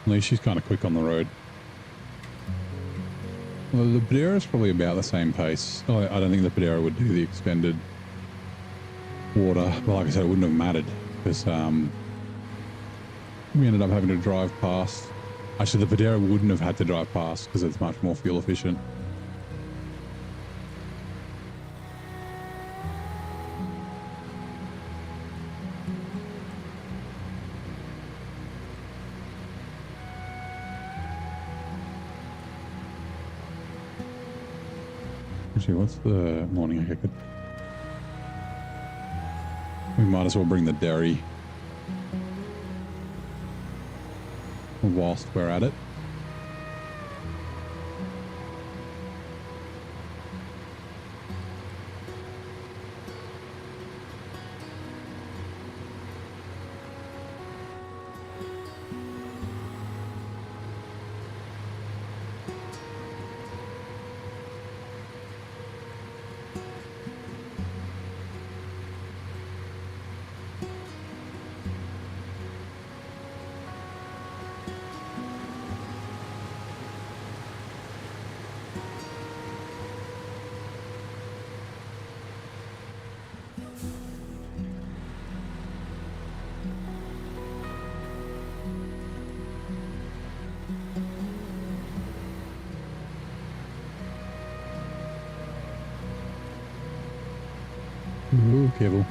At least she's kind of quick on the road. Well, the Padera is probably about the same pace. Oh, I don't think the Padera would do the extended water. But like I said, it wouldn't have mattered because we ended up having to drive past. Actually, the Padera wouldn't have had to drive past because it's much more fuel efficient. Actually, what's the morning? Okay, good. We might as well bring the dairy whilst we're at it. Ooh, careful.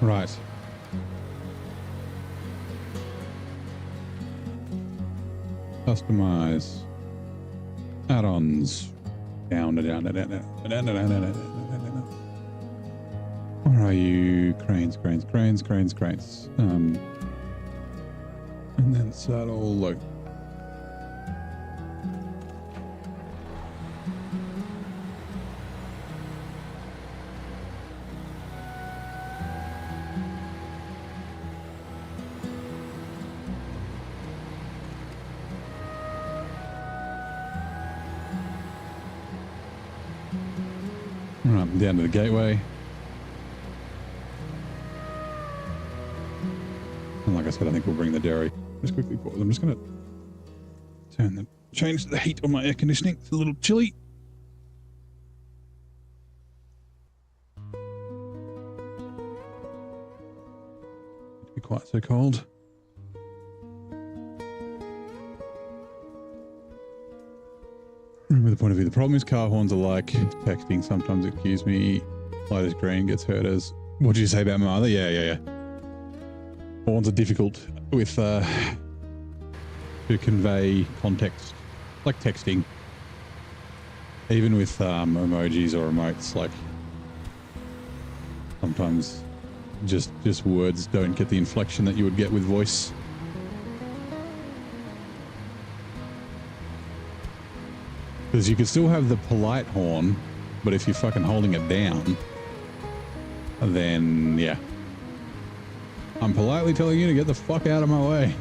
Right. Customize. Add-ons. Down. Where are you? Cranes. And then saddle low. Right, Down to the gateway. And like I said, I think we'll bring the dairy. Just quickly pause. I'm just going to change the heat on my air conditioning. It's a little chilly. Be quite so cold. Remember the point of view. The problem is car horns are like texting. Sometimes accuse me. Light as green gets heard as. What did you say about my mother? Yeah. Horns are difficult with to convey context, like texting. Even with emojis or emotes, like sometimes just words don't get the inflection that you would get with voice. Because you could still have the polite horn, but if you're fucking holding it down, then yeah. I'm politely telling you to get the fuck out of my way.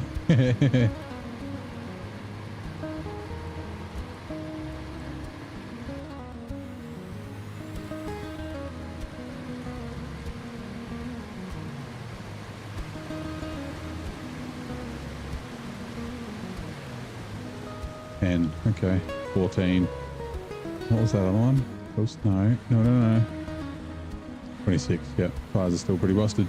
And okay, 14. What was that other one? Close? No. 26. Yeah, tires are still pretty busted.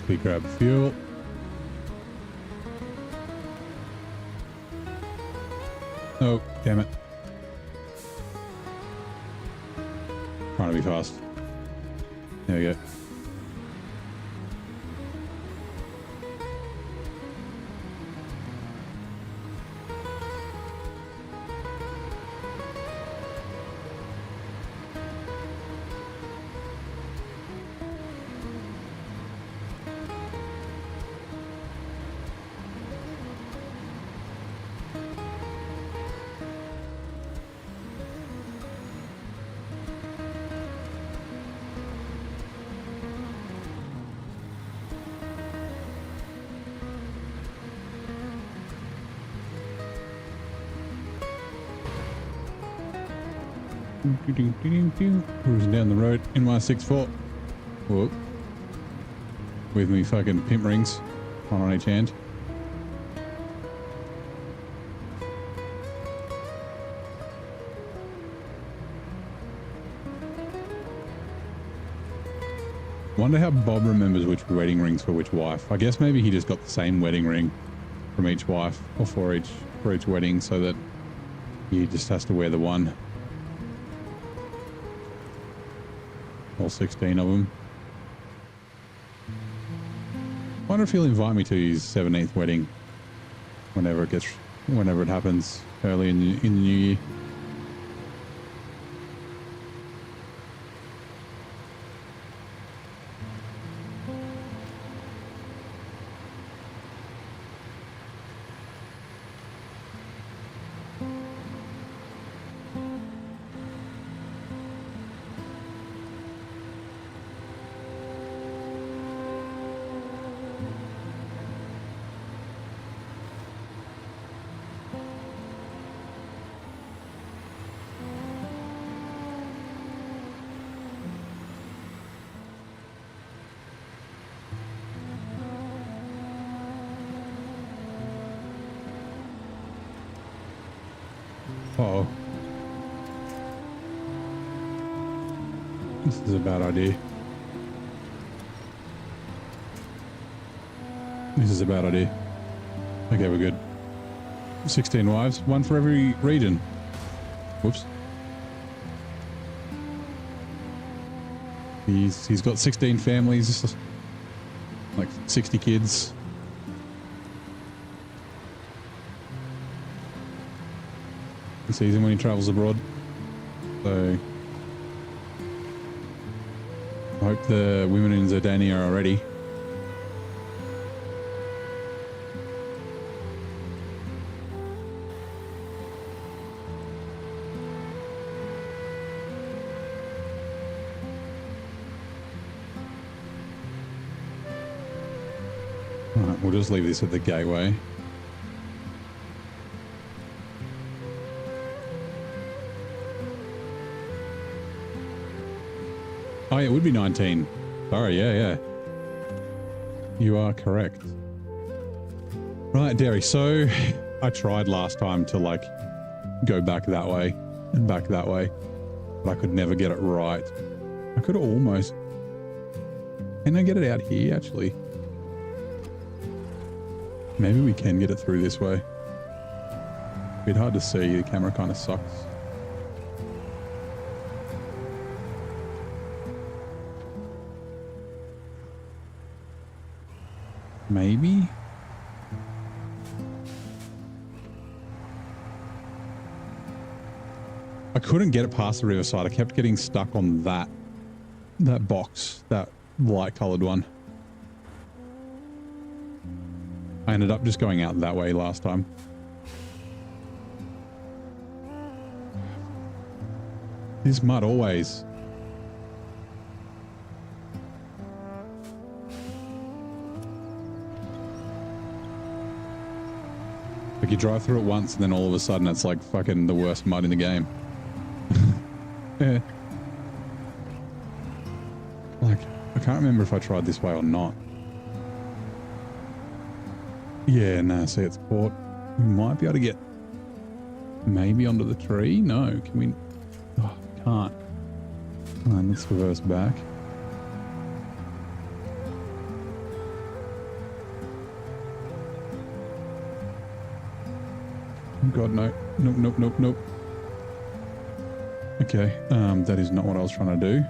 Quickly grab fuel. Oh, damn it. Trying to be fast. There we go. Cruising down the road in my 6.4. Whoop. With me fucking pimp rings, one on each hand. Wonder how Bob remembers which wedding rings for which wife. I guess maybe he just got the same wedding ring from each wife or for each wedding, so that he just has to wear the one. All 16 of them. Wonder if he'll invite me to his 17th wedding whenever it happens early in the new year. Uh-oh. This is a bad idea. This is a bad idea. Okay, we're good. 16 wives, one for every region. Whoops. He's got 16 families. like 60 kids. He sees him when he travels abroad. So I hope the women in Zerdania are ready. Alright, we'll just leave this at the gateway. Oh, yeah, it would be 19. Sorry, yeah. You are correct. Right, Derry. So I tried last time to like go back that way and back that way, but I could never get it right. I could almost... Can I get it out here, actually? Maybe we can get it through this way. A bit hard to see. The camera kind of sucks. Maybe? I couldn't get it past the riverside. I kept getting stuck on that box, that light colored one. I ended up just going out that way last time. This mud always. Like you drive through it once and then all of a sudden it's like fucking the worst mud in the game. Yeah. Like, I can't remember if I tried this way or not. Yeah, no, see it's caught. We might be able to get maybe onto the tree. No, can we? Oh, can't. Come on, let's reverse back. Oh God, no. Nope. Okay, that is not what I was trying to do.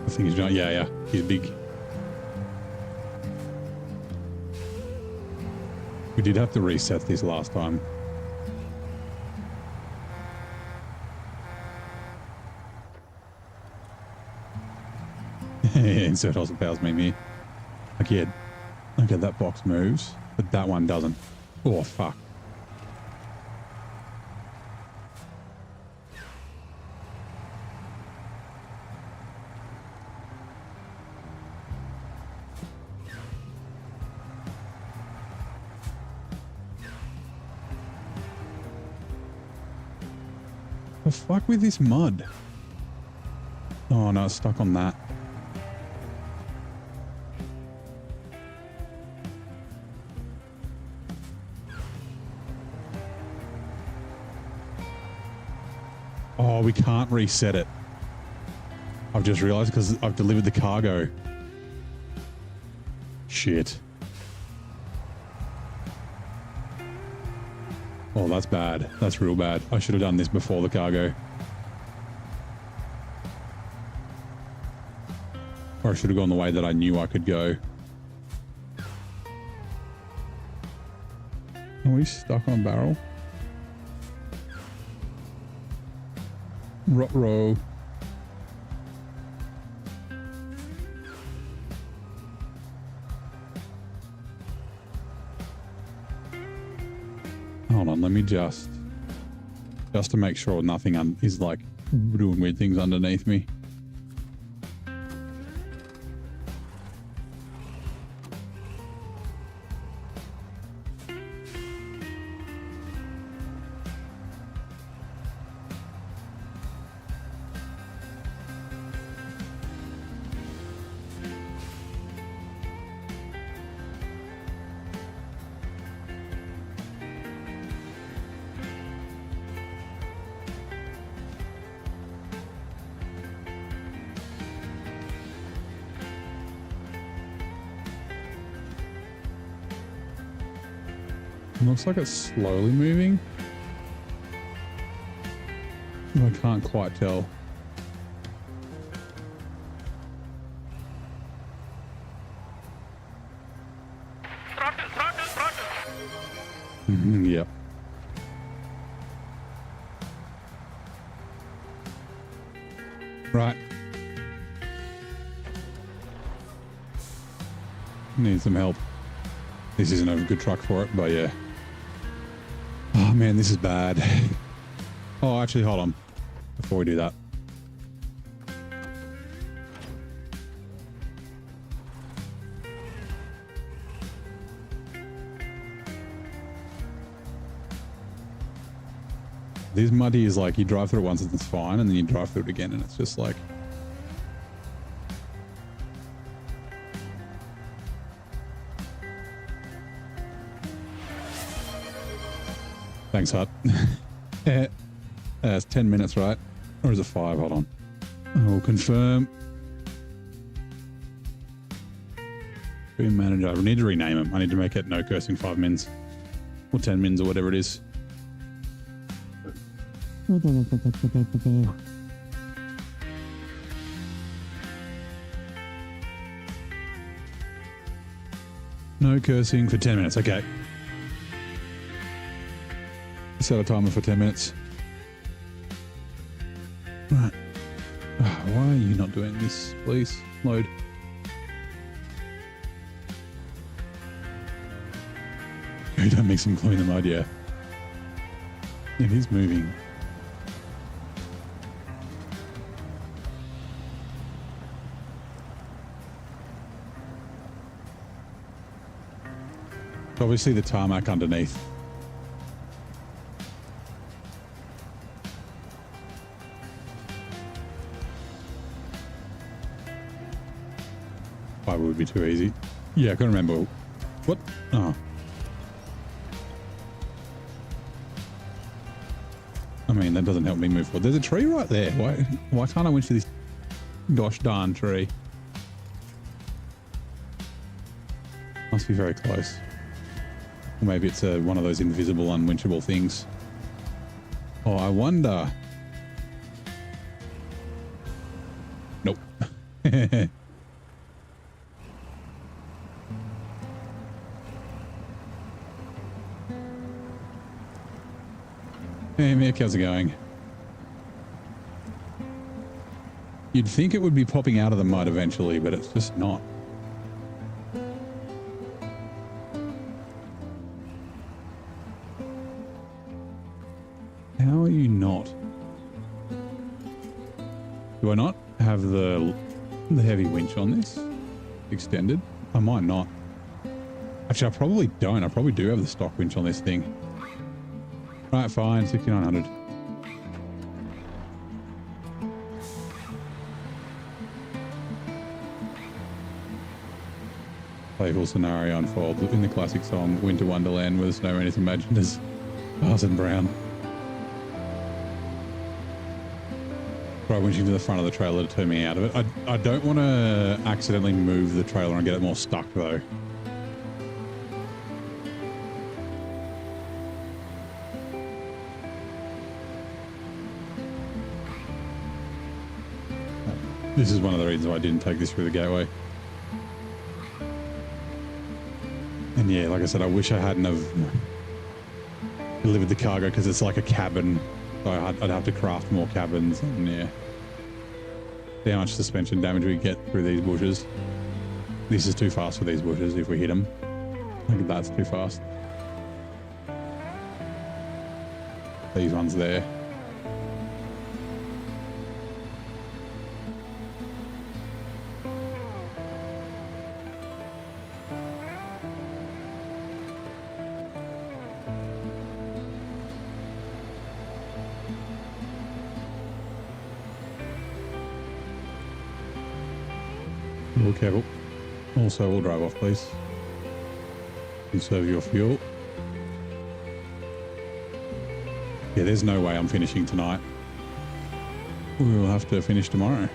I think he's not, yeah, he's big. We did have to reset this last time. Insert also powers me. Okay, that box moves, but that one doesn't. Oh, fuck. The fuck with this mud? Oh no, it's stuck on that. Oh, we can't reset it. I've just realized because I've delivered the cargo. Shit. Oh, that's bad. That's real bad. I should have done this before the cargo. Or I should have gone the way that I knew I could go. Are we stuck on a barrel? Ruh-roh. Hold on, let me just to make sure nothing is like doing weird things underneath me. Looks like it's slowly moving. I can't quite tell. Throttle, throttle, throttle. Yep. Right. Need some help. This isn't a good truck for it, but yeah. Oh man, this is bad. Oh, actually, hold on. Before we do that. This muddy is like you drive through it once and it's fine, and then you drive through it again and it's just like... Thanks, Hut. It's 10 minutes, right? Or is it 5? Hold on. I'll confirm. Boom manager. I need to rename him. I need to make it no cursing 5 mins. Or 10 mins or whatever it is. No cursing for 10 minutes. Okay. Set a timer for 10 minutes. Right. Why are you not doing this, please? Load. You don't mix and clean the mud, yeah. It is moving. Obviously the tarmac underneath. Fiber would be too easy. Yeah, I can't remember. What? Oh. I mean, that doesn't help me move forward. There's a tree right there. Why can't I winch to this gosh darn tree? Must be very close. Or maybe it's one of those invisible, unwinchable things. Oh, I wonder. Nope. Hey Mick, how's it going? You'd think it would be popping out of the mud eventually, but it's just not. How are you not? Do I not have the heavy winch on this extended? I might not. Actually, I probably don't. I probably do have the stock winch on this thing. Right, fine, 6,900. Playful scenario unfolds in the classic song Winter Wonderland, where the snowman is imagined as Parson Brown. Try winching to the front of the trailer to turn me out of it. I don't want to accidentally move the trailer and get it more stuck though. This is one of the reasons why I didn't take this through the gateway. And yeah, like I said, I wish I hadn't have delivered the cargo because it's like a cabin. So I'd have to craft more cabins and yeah. See how much suspension damage we get through these bushes. This is too fast for these bushes if we hit them. I think that's too fast. These ones there. Real careful. Also, we'll drive off, please. Conserve your fuel. Yeah, there's no way I'm finishing tonight. We will have to finish tomorrow.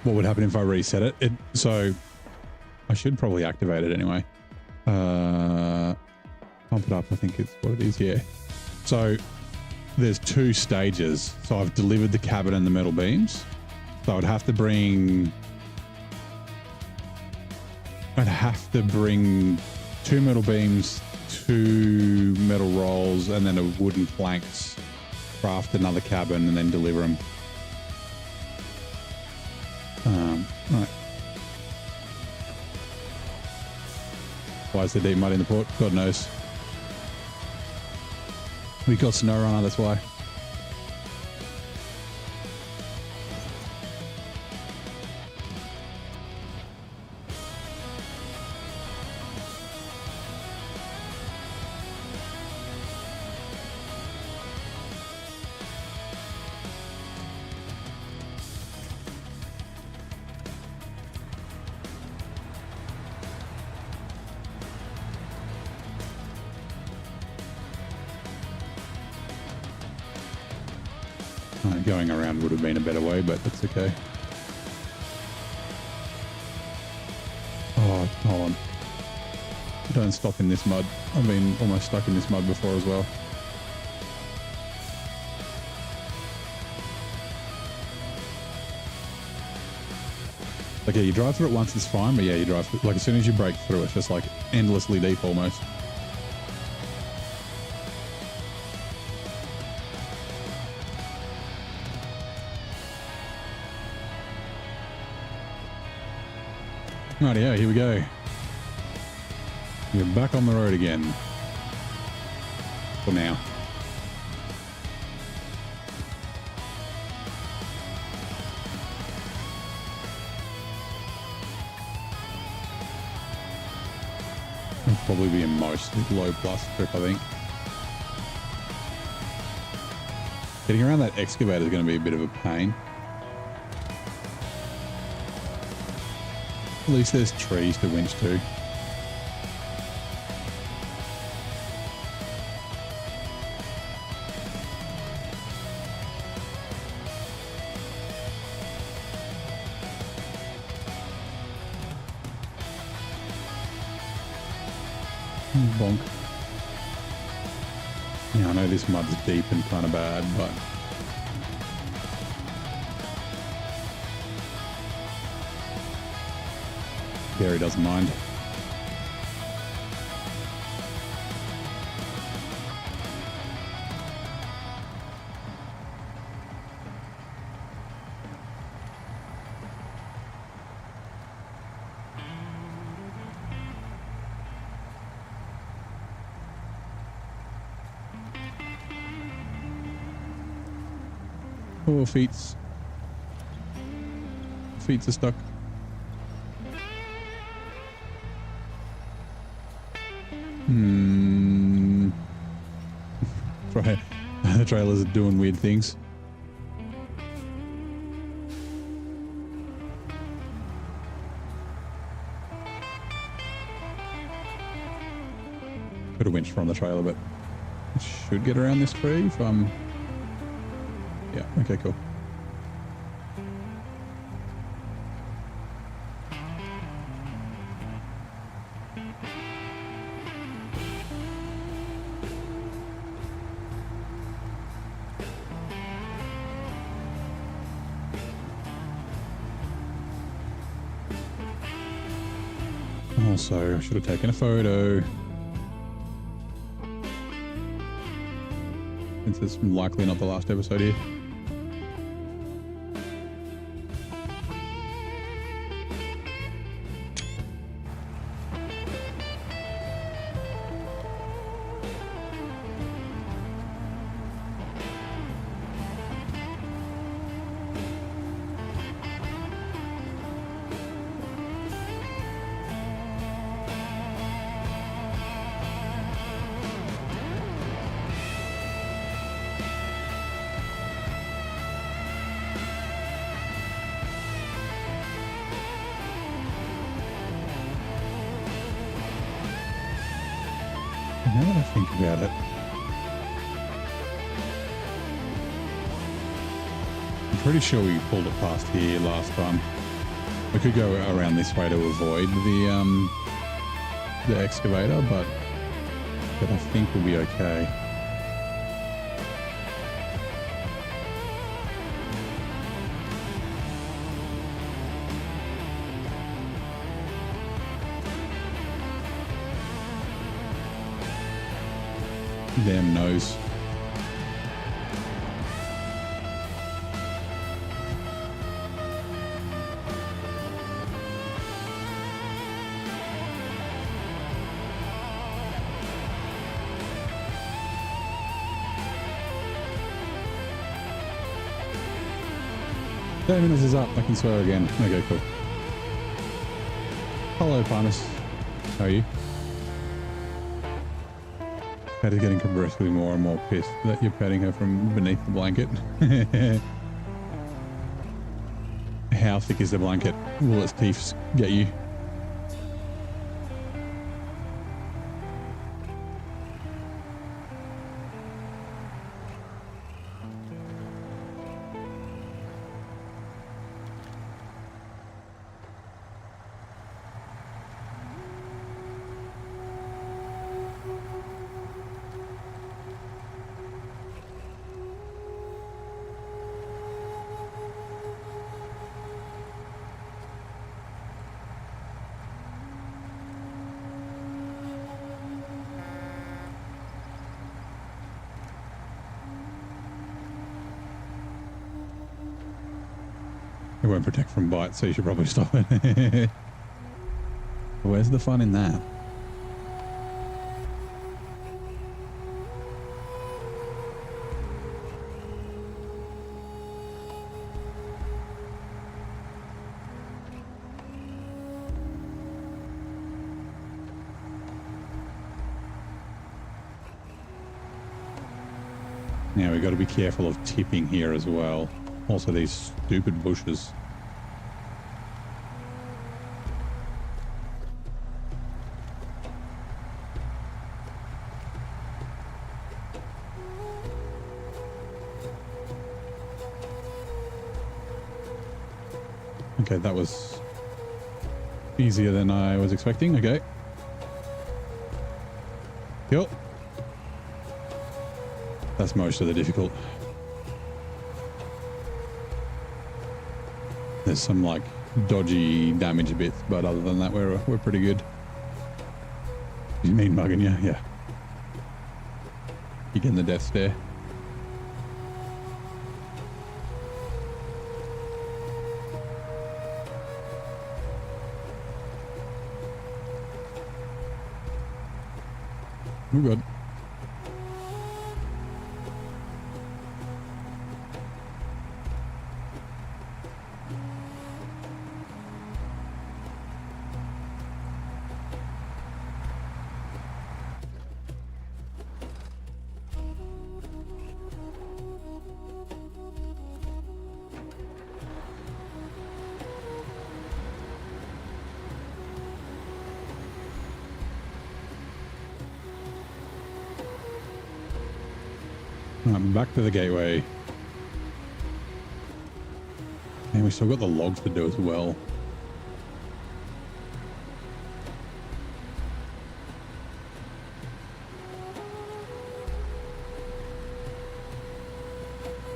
What would happen if I reset it? So I should probably activate it anyway. Pump it up, I think it's what it is, yeah. So there's 2 stages. So I've delivered the cabin and the metal beams. So I'd have to bring 2 metal beams, 2 metal rolls, and then a wooden planks, craft another cabin and then deliver them. Right. Why is there deep mud in the port? God knows. We got SnowRunner, that's why. Going around would have been a better way, but that's okay. Oh, hold on. Don't stop in this mud. I've been almost stuck in this mud before as well. Like, yeah, you drive through it once, it's fine, but yeah, you drive through, like, as soon as you break through, it's just like endlessly deep almost. Rightio, here we go. We're back on the road again. For now. It'll probably be a mostly low plus trip, I think. Getting around that excavator is going to be a bit of a pain. At least there's trees to winch to. Bonk. Yeah, I know this mud's deep and kind of bad, but Gary doesn't mind. Oh, feet are stuck. Right. The trailers are doing weird things. Could have winched from the trailer, but should get around this tree if I'm... Yeah, okay, cool. Also, I should have taken a photo. Since it's likely not the last episode here. Now that I think about it, I'm pretty sure we pulled it past here last time. We could go around this way to avoid the excavator, but I think we'll be okay. Damn nose. Minutes is up. I can swear again. Okay, cool. Hello, Parnas. How are you? Pat is getting progressively more and more pissed that you're petting her from beneath the blanket. How thick is the blanket? Will its teeth get you? It won't protect from bites, so you should probably stop it. Where's the fun in that? Now we've got to be careful of tipping here as well. Also these stupid bushes. Okay, that was easier than I was expecting. Okay. Yep. That's most of the difficult. There's some like dodgy damage bits, but other than that, we're pretty good. You mean mugging you? Yeah. You getting the death stare? Oh god. Back to the gateway. And we still got the logs to do as well.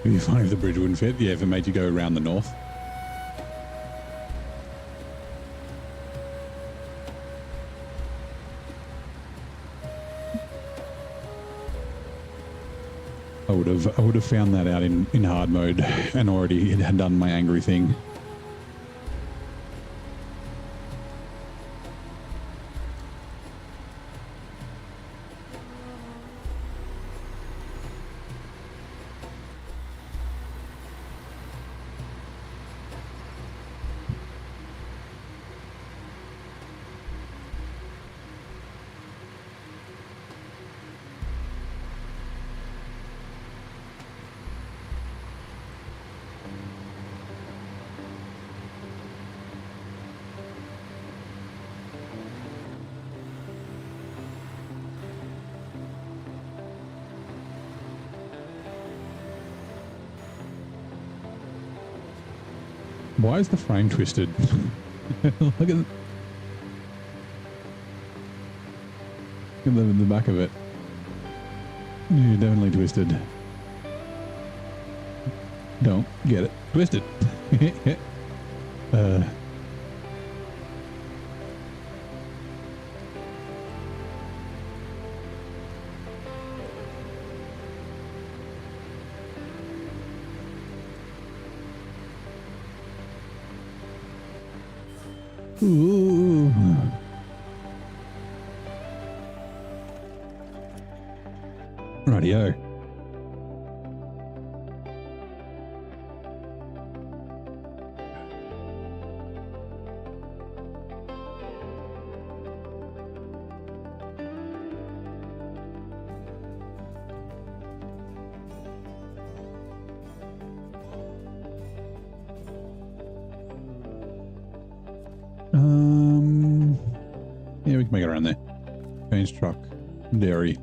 It'd be funny if the bridge wouldn't fit. Yeah, if it made you go around the north. I would have found that out in hard mode and already had done my angry thing. Why is the frame twisted? Look at the back of it. You're definitely twisted. Don't get it twisted. Ooh. Rightio. Yeah, we can make it around there. Change truck, dairy.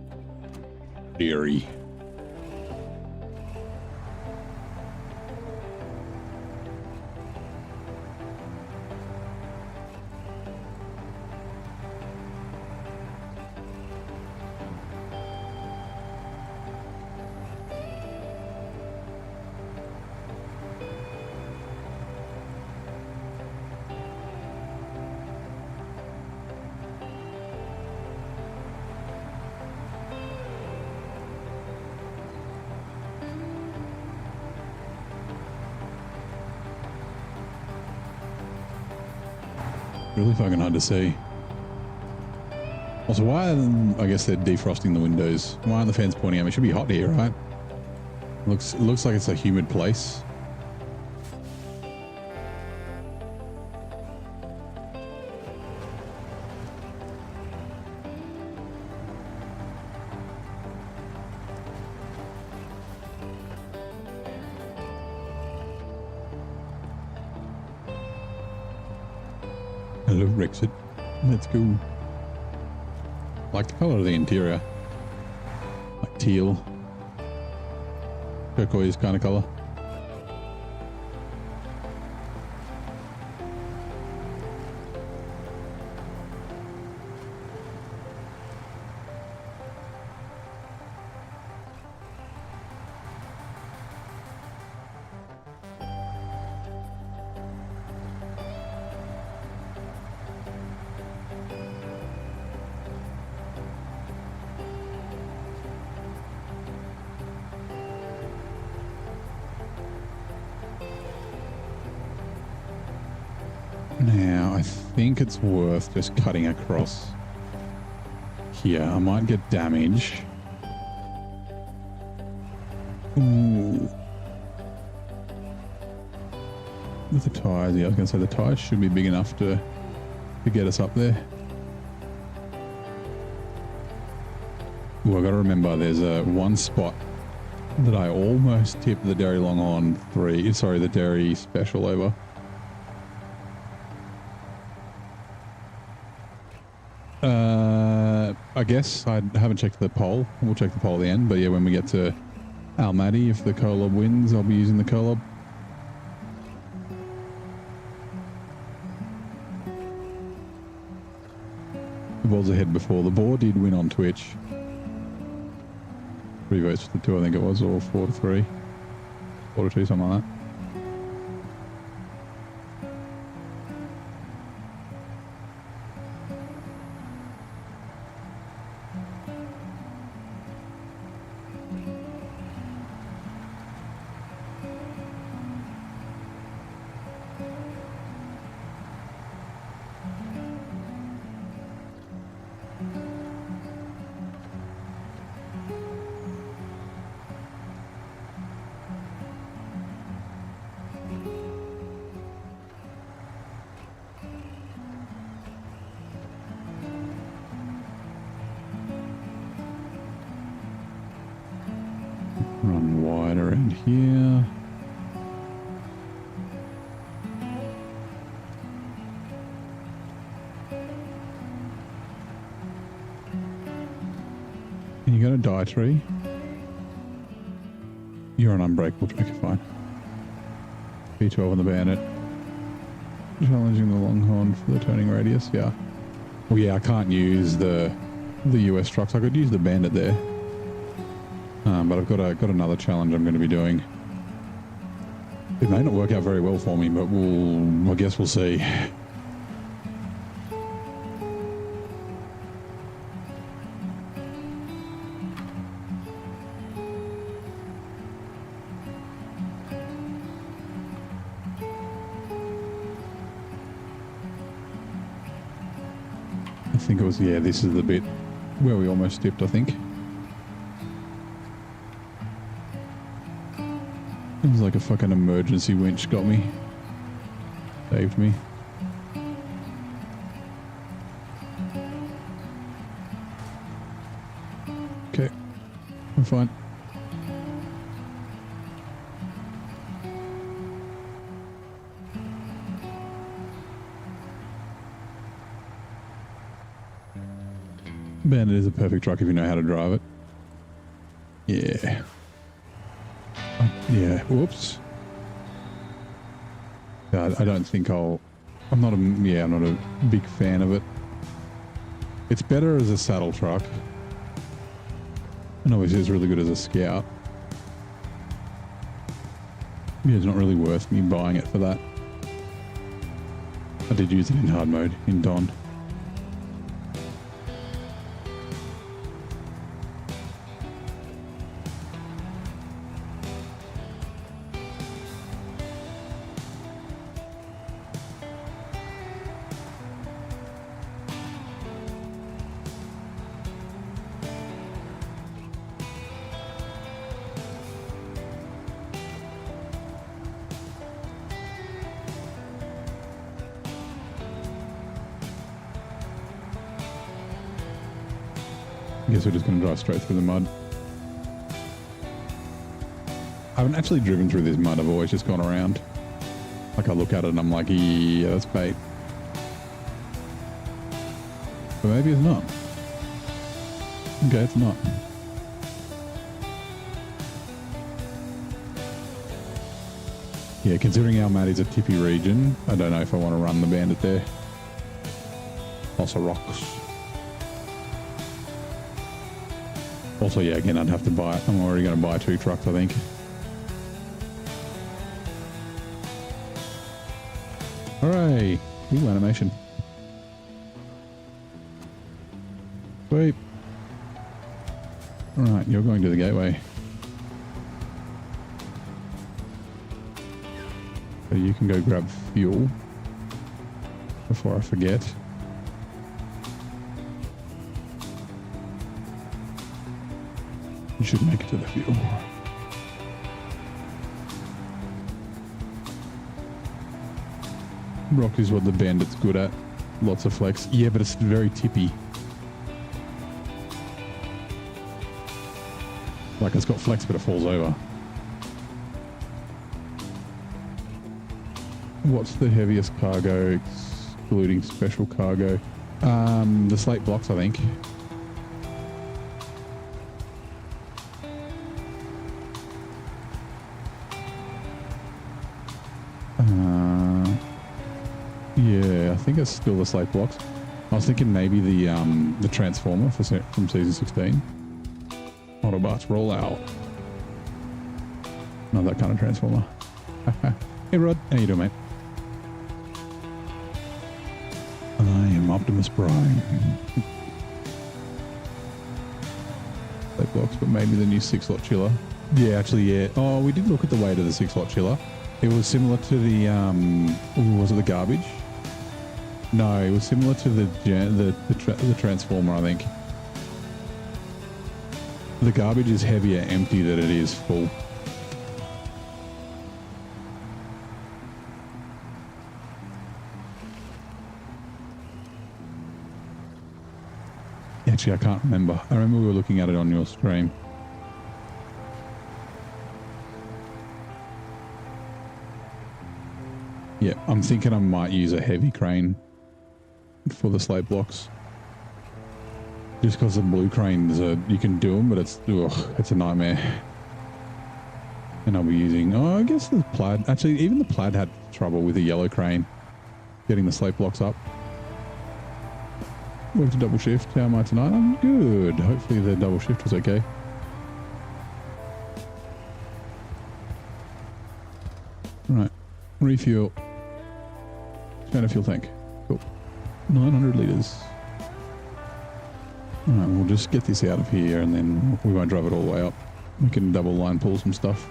Really fucking hard to see. Also, why I guess they're defrosting the windows. Why aren't the fans pointing at me? It should be hot here, right? It looks like it's a humid place. Hello, Rexit. Let's go. Like the color of the interior. Like teal. Turquoise kind of color. Now, I think it's worth just cutting across here. I might get damage. Ooh. With the tyres, yeah, I was going to say the tyres should be big enough to get us up there. Ooh, I got to remember there's one spot that I almost tipped the Dairy Long on the Dairy Special over. I guess I haven't checked the poll. We'll check the poll at the end, but yeah, when we get to Almaty, if the Kolob wins, I'll be using the Kolob. The ball's ahead before. The board did win on Twitch. 3 votes for the 2, I think it was, or 4 to 3. 4 to 2, something like that. Run wide around here. Can you go to dietary? You're an unbreakable. Okay, fine. B12 on the Bandit. Challenging the Longhorn for the turning radius, yeah. Well, yeah, I can't use the US trucks. I could use the Bandit there. But I've got another challenge I'm going to be doing. It may not work out very well for me, but I guess we'll see. I think it was, yeah, this is the bit where we almost dipped, I think. It was like a fucking emergency winch got me. Saved me. Okay, I'm fine. Bandit is a perfect truck if you know how to drive it. Yeah. Yeah, whoops. I don't think I'm not a big fan of it. It's better as a saddle truck. And obviously it's really good as a scout. Yeah, it's not really worth me buying it for that. I did use it in hard mode, in Don. I guess we're just going to drive straight through the mud. I haven't actually driven through this mud. I've always just gone around. Like I look at it and I'm like, yeah, that's bait. But maybe it's not. Okay, it's not. Yeah, considering Almaty's a tippy region, I don't know if I want to run the Bandit there. Lots of rocks. Also, yeah, again, I'd have to buy it. I'm already going to buy 2 trucks, I think. Hooray! New animation. Sweet. Alright, you're going to the gateway. So you can go grab fuel before I forget. You should make it to the fuel. Rock is what the Bandit's good at. Lots of flex. Yeah, but it's very tippy. Like it's got flex, but it falls over. What's the heaviest cargo excluding special cargo? The slate blocks, I think. Yeah, I think it's still the slate blocks. I was thinking maybe the transformer from season 16. Autobots roll out. Not that kind of transformer. Hey Rod, how you doing, mate? I am Optimus Prime. Slate blocks, but maybe the new 6-slot chiller. Yeah, actually, yeah. Oh, we did look at the weight of the 6-slot chiller. It was similar to the was it the garbage? No, it was similar to the transformer, I think. The garbage is heavier empty than it is full. Actually, I can't remember. I remember we were looking at it on your stream. Yeah, I'm thinking I might use a heavy crane for the slate blocks. Just because the blue cranes you can do them, but it's a nightmare. And I'll be using, I guess the plaid. Actually, even the plaid had trouble with the yellow crane. getting the slate blocks up. Worked a double shift. How am I tonight? I'm good. Hopefully the double shift was okay. Right. Refuel. Expand a fuel tank. Cool. 900 litres. Alright, we'll just get this out of here and then we won't drive it all the way up. We can double line pull some stuff.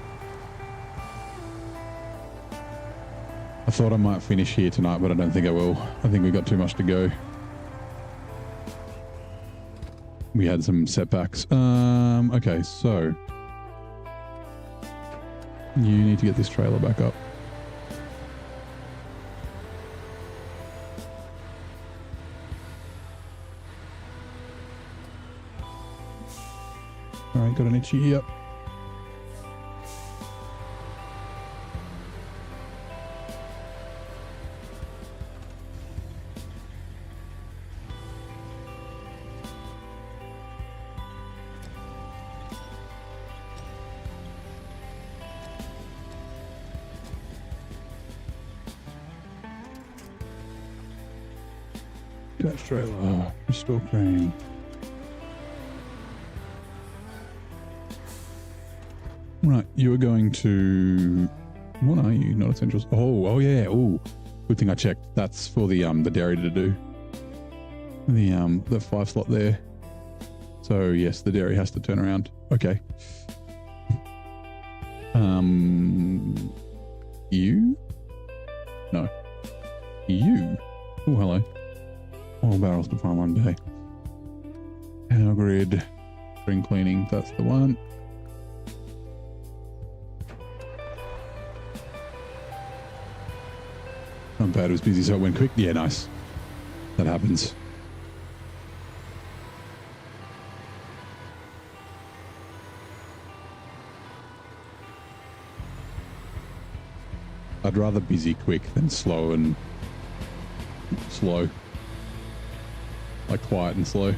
I thought I might finish here tonight, but I don't think I will. I think we've got too much to go. We had some setbacks. Okay, so you need to get this trailer back up. All right, got an itchy here. Catch trailer, restore crane. Right, you are going to. What are you? Not essentials. Oh yeah. Oh, good thing I checked. That's for the dairy to do. The 5 slot there. So yes, the dairy has to turn around. Okay. You? No. You? Oh, hello. All barrels to farm one day. Power grid. Spring cleaning. That's the one. Not bad. It was busy, so it went quick. Yeah, nice. That happens. I'd rather busy quick than slow and slow. Like quiet and slow.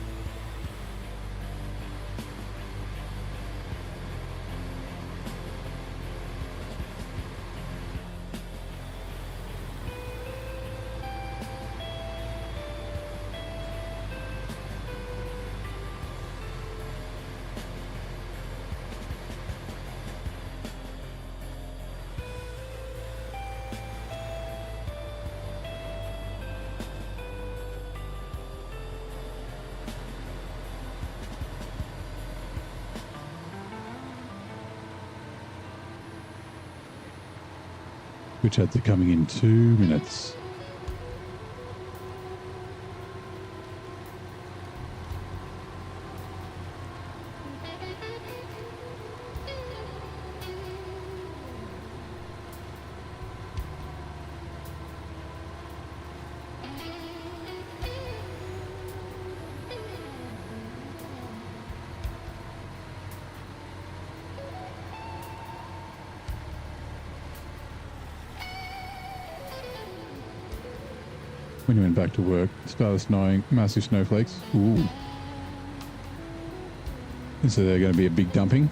Which ads are coming in 2 minutes. When you went back to work, it started snowing, massive snowflakes. Ooh. So they're going to be a big dumping.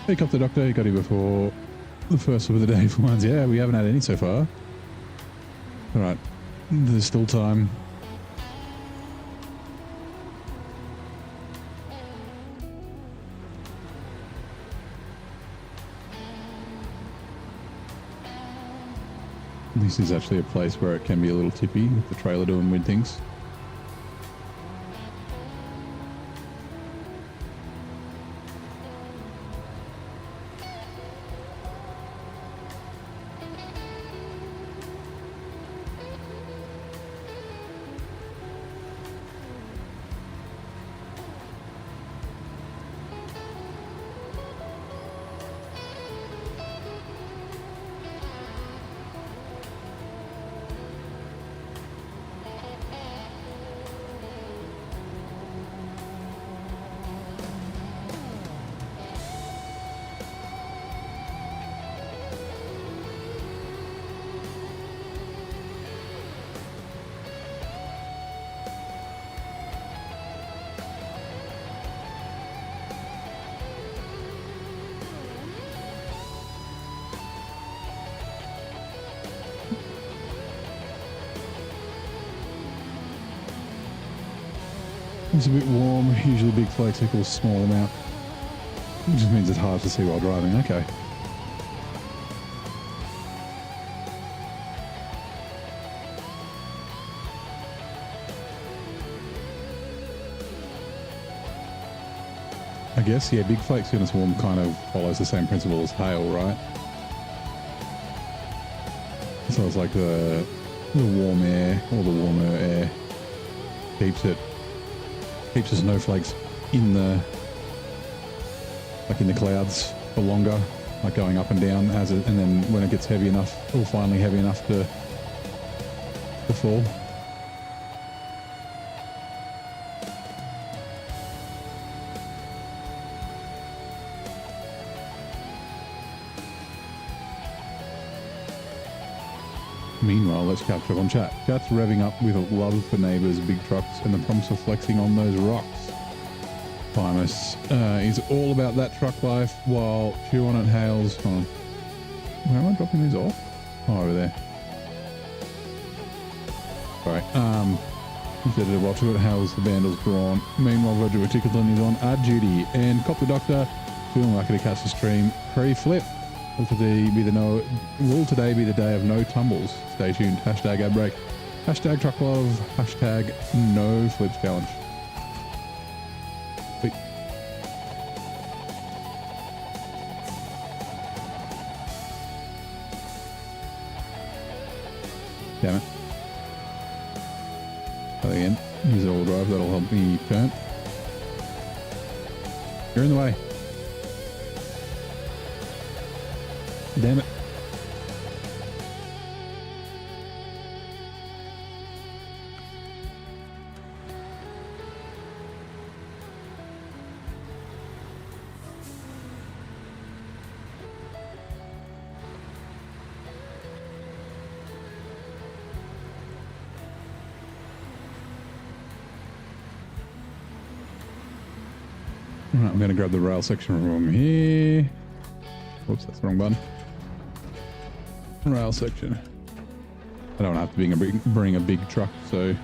Pick up the doctor, he got here before the first of the day for once. Yeah, we haven't had any so far. All right, there's still time. This is actually a place where it can be a little tippy with the trailer doing weird things. It's a bit warm. Usually big flakes equals small amount. It just means it's hard to see while driving. Okay. I guess, yeah, big flakes when it's warm kind of follows the same principle as hail, right? So it's like the warm air or the warmer air keeps the snowflakes in the clouds for longer, like going up and down and then when it gets heavy enough, or finally heavy enough to fall. Meanwhile, let's catch up on chat. Chat's revving up with a love for neighbours, big trucks, and the promise of flexing on those rocks. Primus is all about that truck life, while Chew On It hails. Hold on. Where am I dropping these off? Oh, over there. Sorry. Instead of watch it hails the Vandals drawn. Meanwhile, Roger Reticulon is on duty, and Cop the Doctor feeling lucky to catch the stream. Pre-flip. Will today be the day of no tumbles? Stay tuned. Hashtag ad break. Hashtag truck love. Hashtag no flips challenge. Wait. Damn it. Try again. Use all drive. That'll help me turn. You're in the way. Damn it. All right, I'm going to grab the rail section from here. Whoops, that's the wrong button. Rail section. I don't have to bring a big truck, so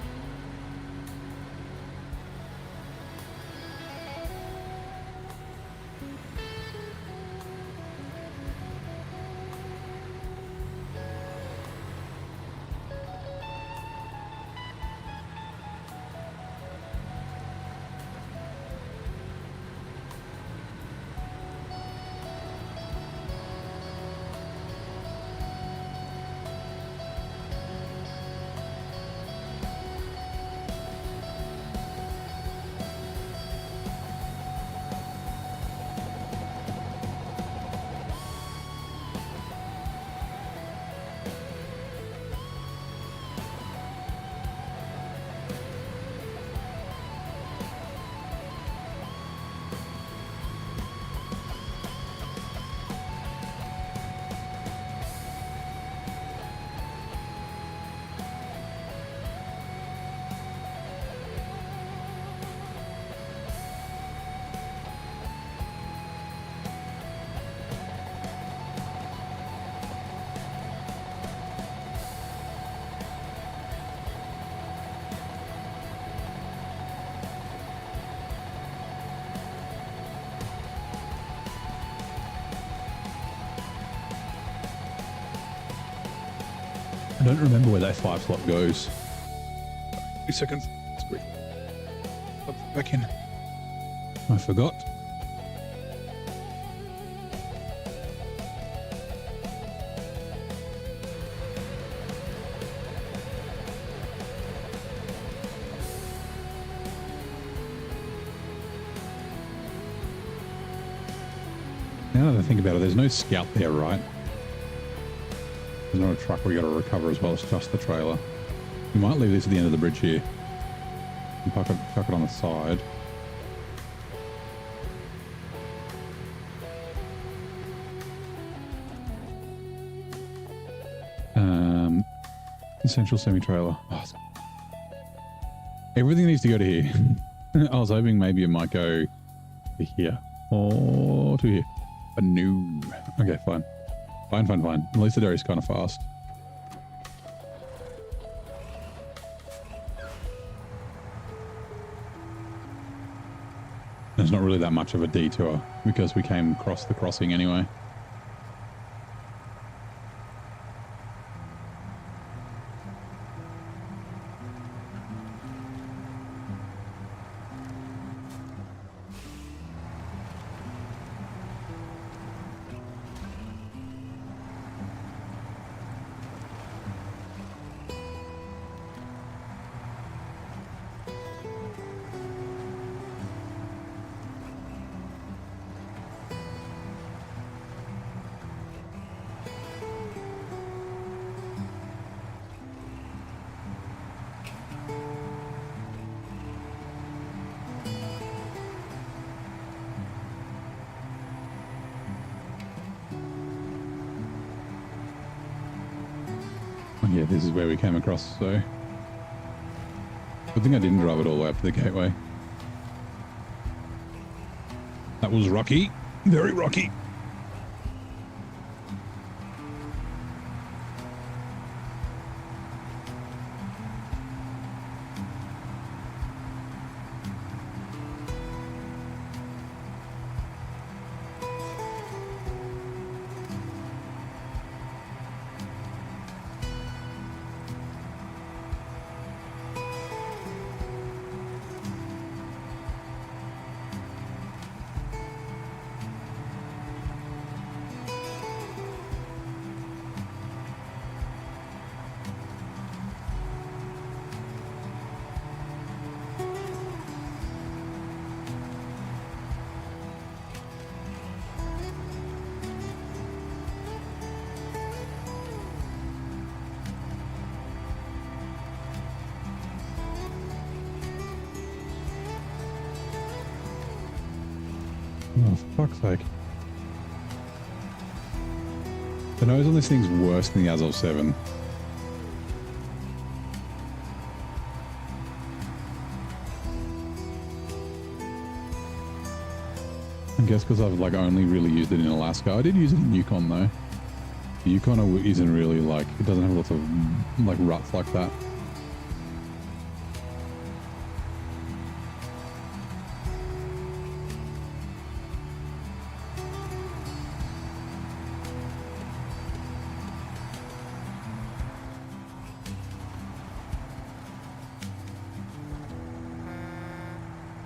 I don't remember where that 5 slot goes. 2 seconds. Let's plug it back in. I forgot. Now that I think about it, there's no scout there, right? There's not a truck we got to recover as well. It's just the trailer. We might leave this at the end of the bridge here and chuck it on the side. Essential semi-trailer. Oh, everything needs to go to here. I was hoping maybe it might go to here or to here. But no. Okay, fine. Fine. At least the dairy's kind of fast. it's not really that much of a detour because we came across the crossing anyway. Yeah, this is where we came across, so good thing I didn't drive it all the way up to the gateway. That was rocky, very rocky. Oh, for fuck's sake. The nose on this thing's worse than the Azov 7. I guess because I've like only really used it in Alaska. I did use it in Yukon though. The Yukon isn't really like, it doesn't have lots of like ruts like that.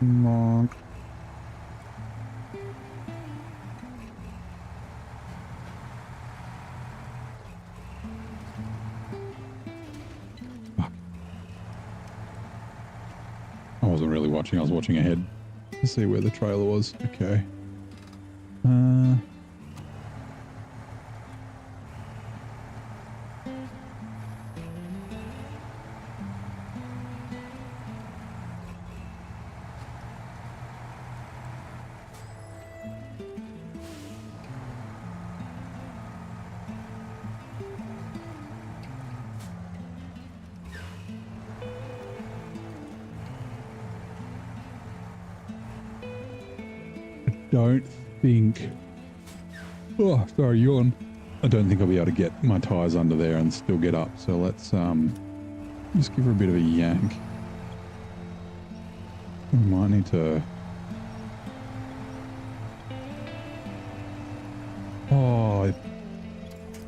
Monk. Fuck. I wasn't really watching, I was watching ahead to see where the trailer was. Okay. Don't think, oh sorry, yawn. I don't think I'll be able to get my tires under there and still get up, so let's just give her a bit of a yank. We might need to,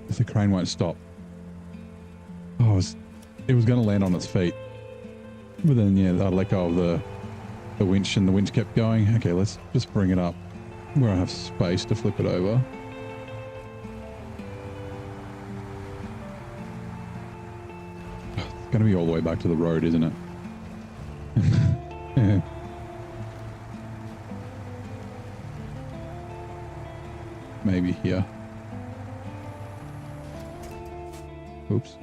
if the crane won't stop. Oh, it was going to land on its feet, but then yeah, I let go of the winch and the winch kept going. Okay, let's just bring it up where I have space to flip it over. It's going to be all the way back to the road, isn't it? Yeah. Maybe here. Oops.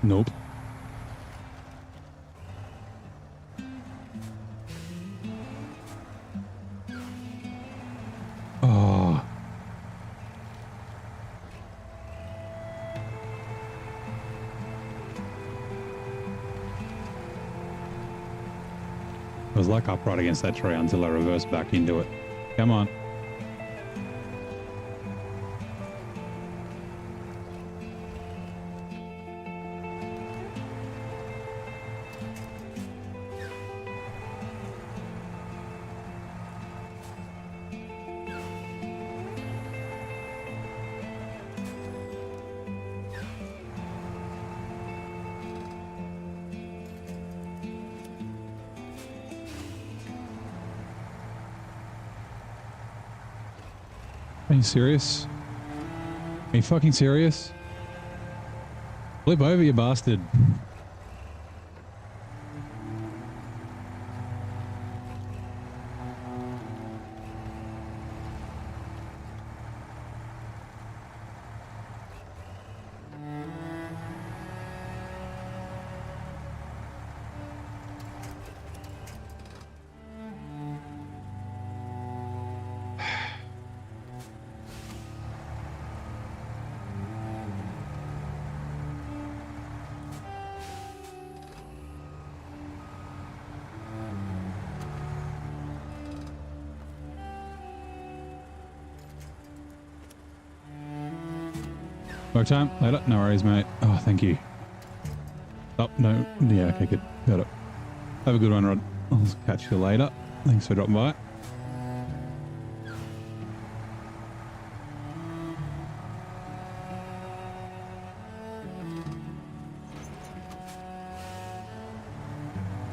Nope. was like upright against that tree until I reversed back into it. Come on. Are you serious? Are you fucking serious? Flip over, you bastard. More time? Later? No worries, mate. Oh, thank you. Oh, no. Yeah, okay, good. Got it. Have a good one, Rod. I'll catch you later. Thanks for dropping by.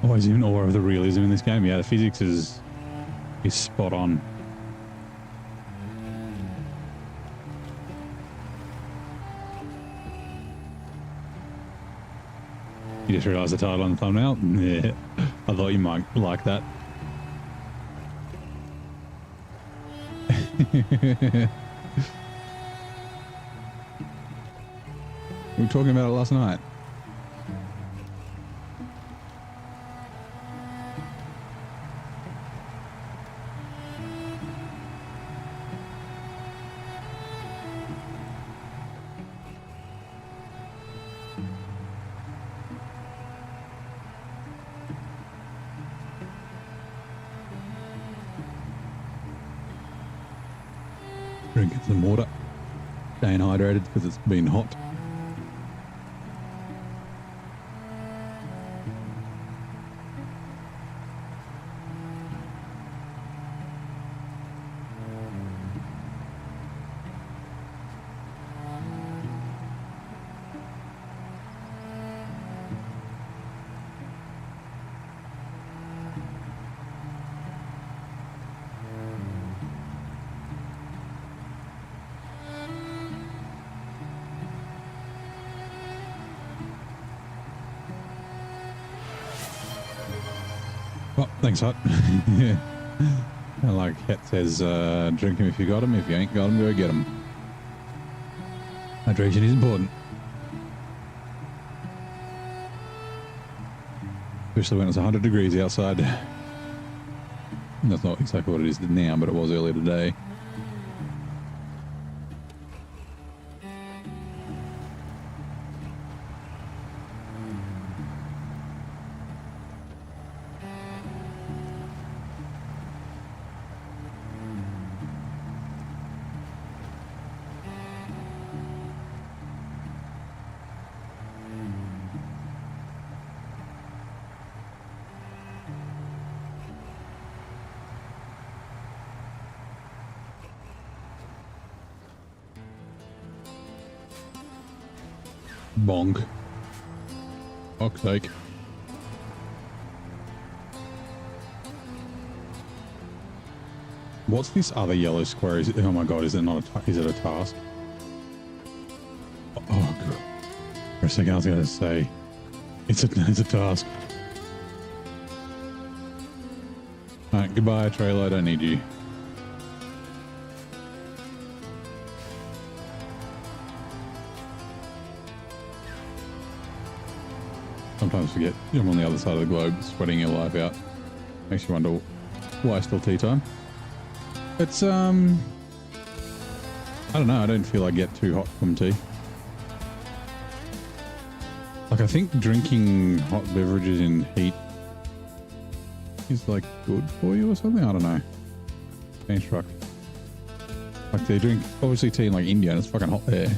Always in awe of the realism in this game. Yeah, the physics is spot on. You just realised the title on the thumbnail? Yeah, I thought you might like that. We were talking about it last night. Drinking some water, staying hydrated because it's been hot. Well, thanks, Hut. Yeah. Like Het says, drink him if you got him. If you ain't got him, go get him. Hydration is important. Especially when it's 100 degrees outside. That's not exactly what it is now, but it was earlier today. Bonk. Fuck's sake. What's this other yellow square? Is it, oh my god, is it not is it a task? Oh god. For a second I was gonna say it's a task. Alright, goodbye trailer, I don't need you. Sometimes forget I'm on the other side of the globe, sweating your life out. Makes you wonder why it's still tea time. It's I don't know, I don't feel I get too hot from tea. Like I think drinking hot beverages in heat is like good for you or something. I don't know. Change truck. Like they drink obviously tea in like India and it's fucking hot there.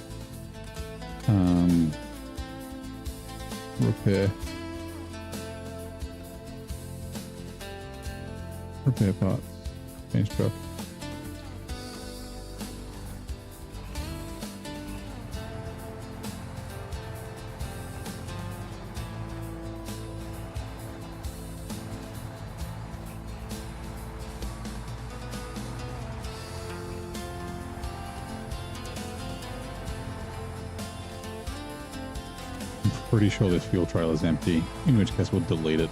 Repair. Repair parts. Change truck. Pretty sure this fuel trailer is empty, in which case we'll delete it.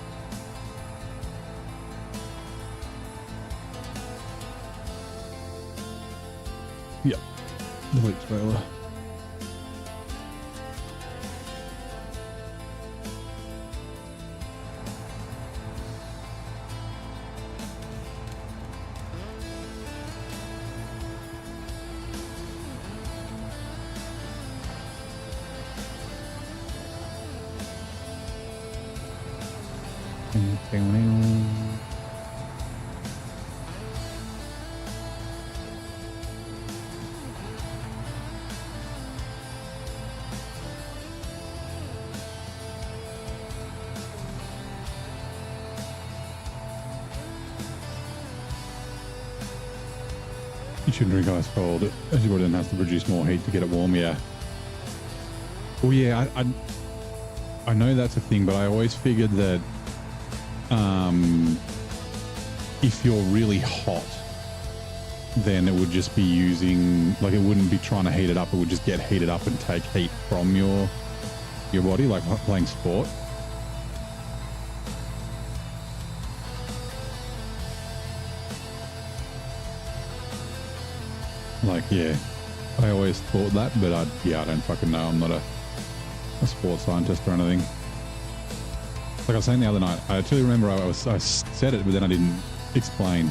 Yep, delete trailer. You shouldn't drink ice cold. Everybody then has to produce more heat to get it warm. Yeah. Well, yeah, I know that's a thing, but I always figured that if you're really hot, then it would just be using, like, it wouldn't be trying to heat it up. It would just get heated up and take heat from your body, like playing sport. Like, yeah, I always thought that, but I don't fucking know. I'm not a sports scientist or anything. Like I was saying the other night, I actually remember I said it, but then I didn't explain.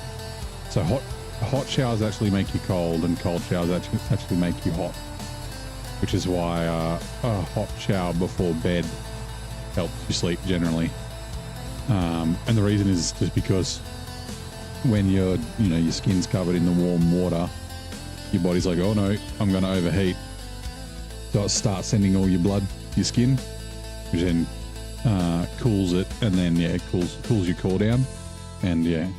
So hot showers actually make you cold, and cold showers actually make you hot, which is why a hot shower before bed helps you sleep generally. And the reason is just because when your skin's covered in the warm water, your body's like, oh no, I'm going to overheat. So it starts sending all your blood to your skin, which then cools it, and then it cools your core down, and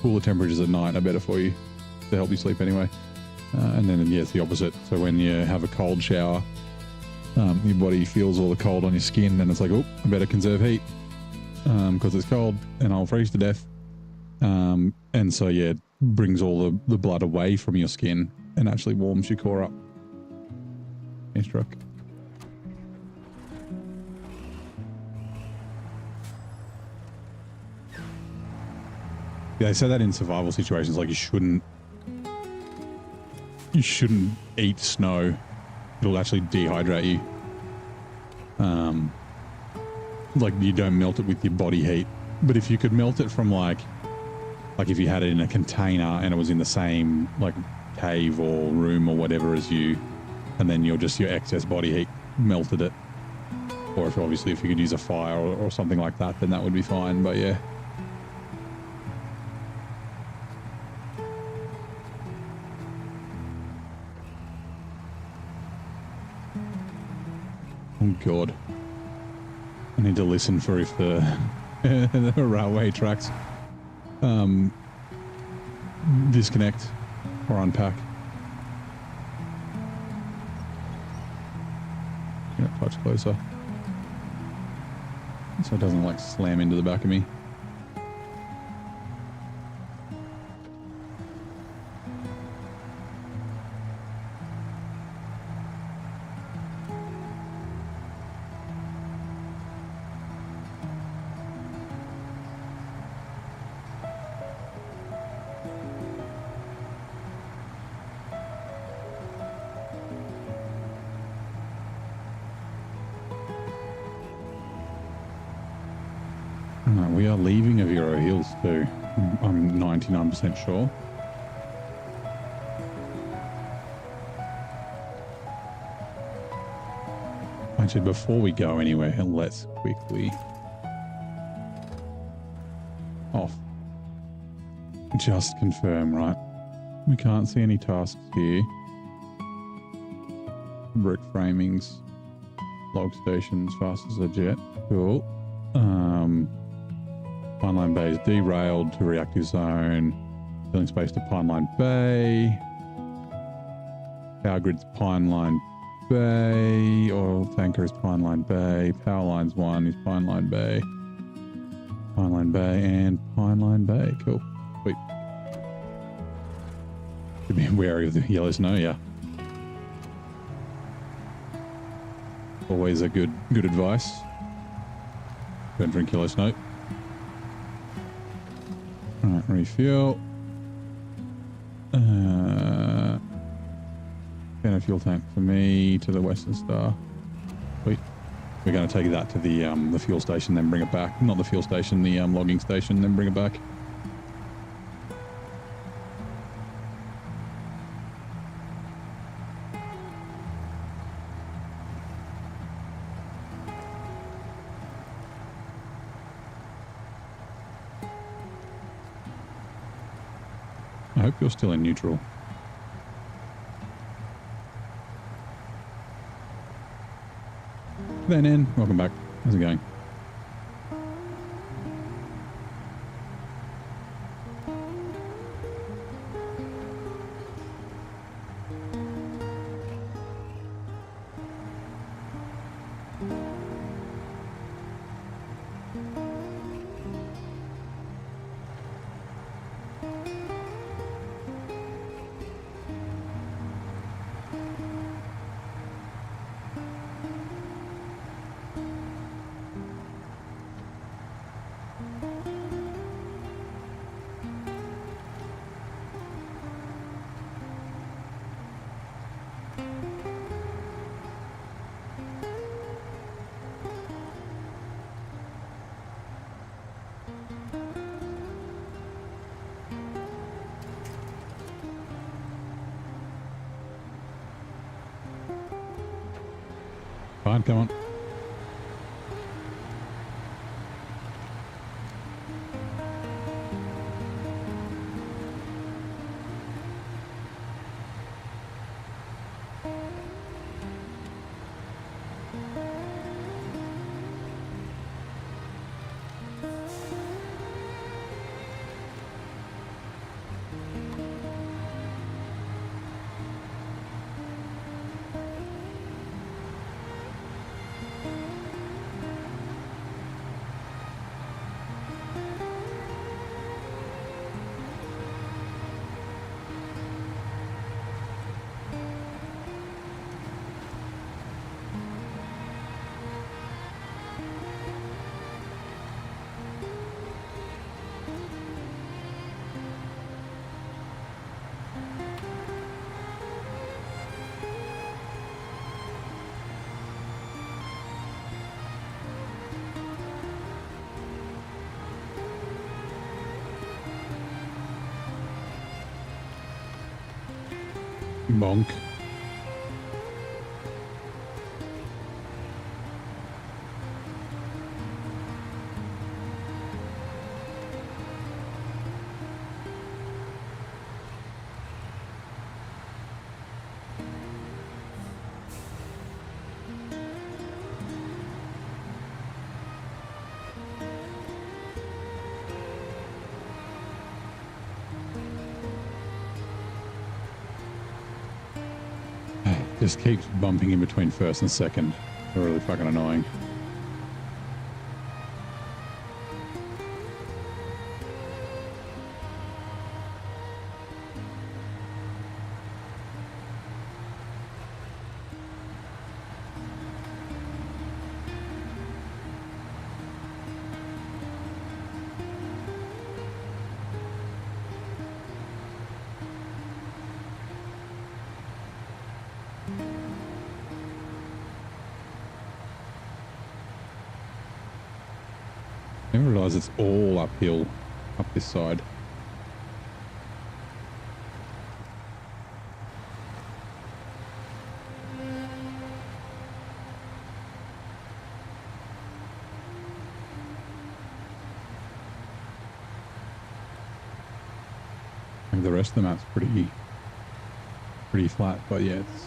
cooler temperatures at night are better for you to help you sleep anyway. And then it's the opposite. So when you have a cold shower, your body feels all the cold on your skin, and it's like, oh, I better conserve heat because it's cold and I'll freeze to death. And so it brings all the blood away from your skin and actually warms your core up. Nice truck. Yeah, they say that in survival situations, like you shouldn't eat snow. It'll actually dehydrate you. Like you don't melt it with your body heat. But if you could melt it from like if you had it in a container and it was in the same like cave or room or whatever as you, and then your excess body heat melted it. Or if you could use a fire or something like that, then that would be fine. But yeah. Oh God. I need to listen for if the railway tracks disconnect or unpack. Touch closer so it doesn't like slam into the back of me. We are leaving Aviro Hills too. I'm 99% sure. Actually, before we go anywhere, let's quickly off. Just confirm, right? We can't see any tasks here. Brick framings, log stations, fast as a jet. Cool. Pineline Bay is derailed to reactive zone. Filling space to Pineline Bay. Power grid's Pineline Bay. Oil tanker is Pineline Bay. Power lines 1 is Pineline Bay. Pineline Bay and Pineline Bay. Cool. Sweet. Should be wary of the yellow snow, yeah. Always a good advice. Don't drink yellow snow. Alright, refuel. And a fuel tank for me to the Western Star. Sweet. We're going to take that to the fuel station, then bring it back. Not the fuel station, the logging station, then bring it back. I hope you're still in neutral. Then in, welcome back. How's it going? Fine, come on. Bonk. Just keeps bumping in between first and second. They're really fucking annoying. I didn't realise it's all uphill up this side. The rest of the map's pretty flat, but yeah, it's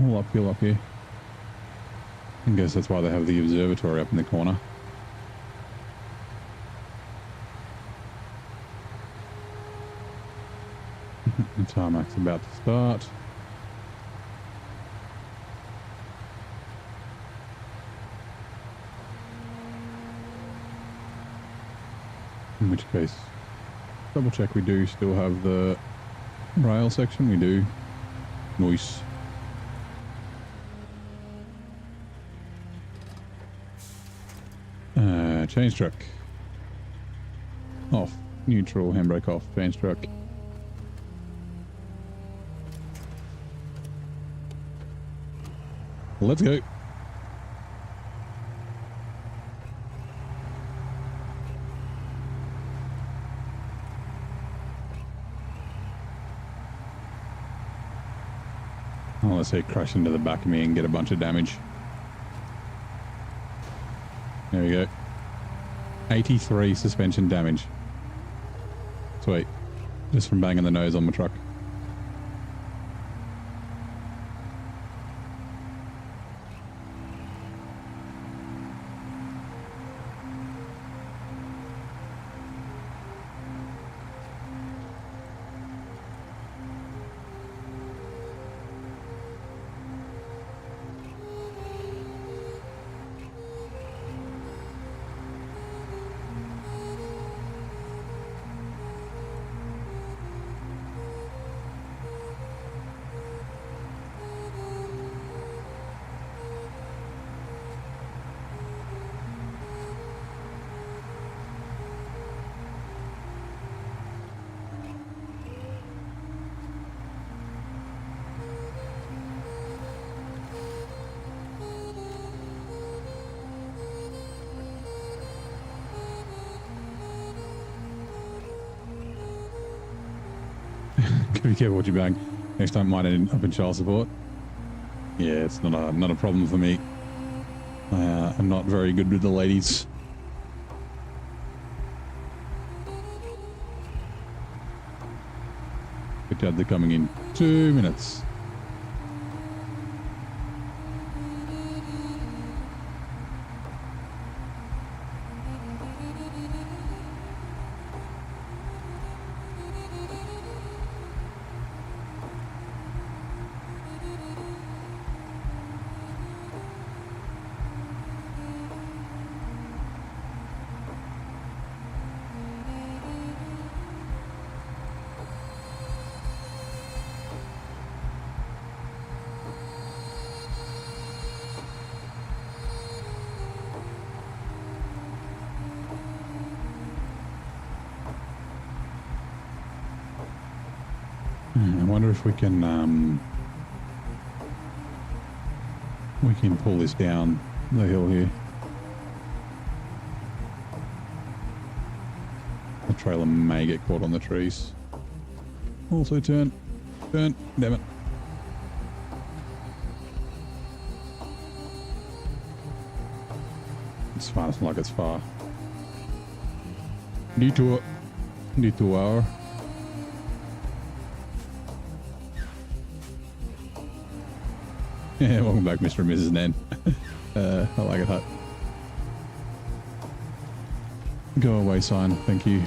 all uphill up here. I guess that's why they have the observatory up in the corner. The tarmac's about to start. In which case, double check we do still have the rail section. We do. Nice. Change truck. Off. Neutral, handbrake off. Change truck. Let's go. Unless they crash into the back of me and get a bunch of damage. There we go. 83 suspension damage. Sweet. Just from banging the nose on my truck. Be careful what you bang. Next time might end up in child support. Yeah, it's not a problem for me. I'm not very good with the ladies. Good job, they're coming in 2 minutes. I wonder if we can pull this down the hill here. The trailer may get caught on the trees. Also turn, damn it. It's fine, it's not like it's far. Detour. Yeah, welcome back, Mr. and Mrs. Nen. I like it hot. Go away sign, thank you.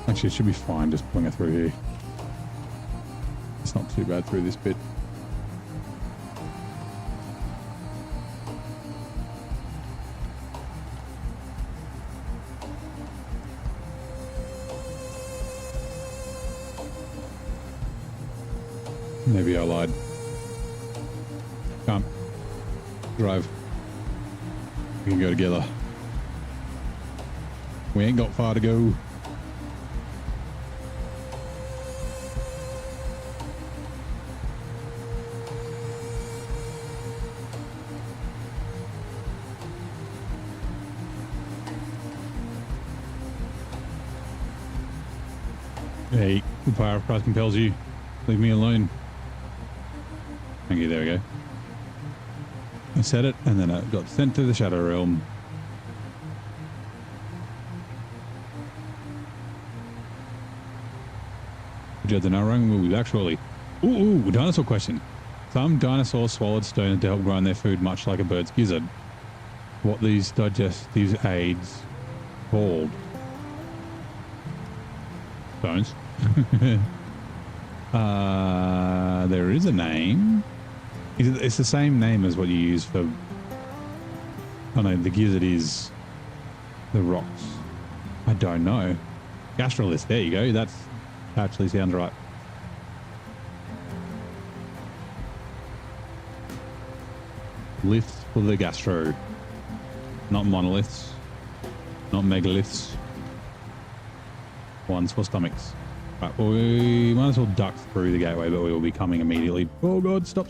Actually, it should be fine just pulling it through here. It's not too bad through this bit. Maybe I lied. Can't drive. We can go together. We ain't got far to go. Hey, the power of Christ compels you. Leave me alone. Thank you, there we go. I said it, and then it got sent to the Shadow Realm. Judge the Narang will be back shortly. Ooh, dinosaur question. Some dinosaurs swallowed stones to help grind their food, much like a bird's gizzard. What these digestive aids called? Stones. There is a name. It's the same name as what you use for... Oh no, the gizzard is the rocks. I don't know. Gastrolith, there you go. That actually sounds right. Liths for the gastro. Not monoliths. Not megaliths. Ones for stomachs. Right, well, we might as well duck through the gateway, but we will be coming immediately. Oh god, stop.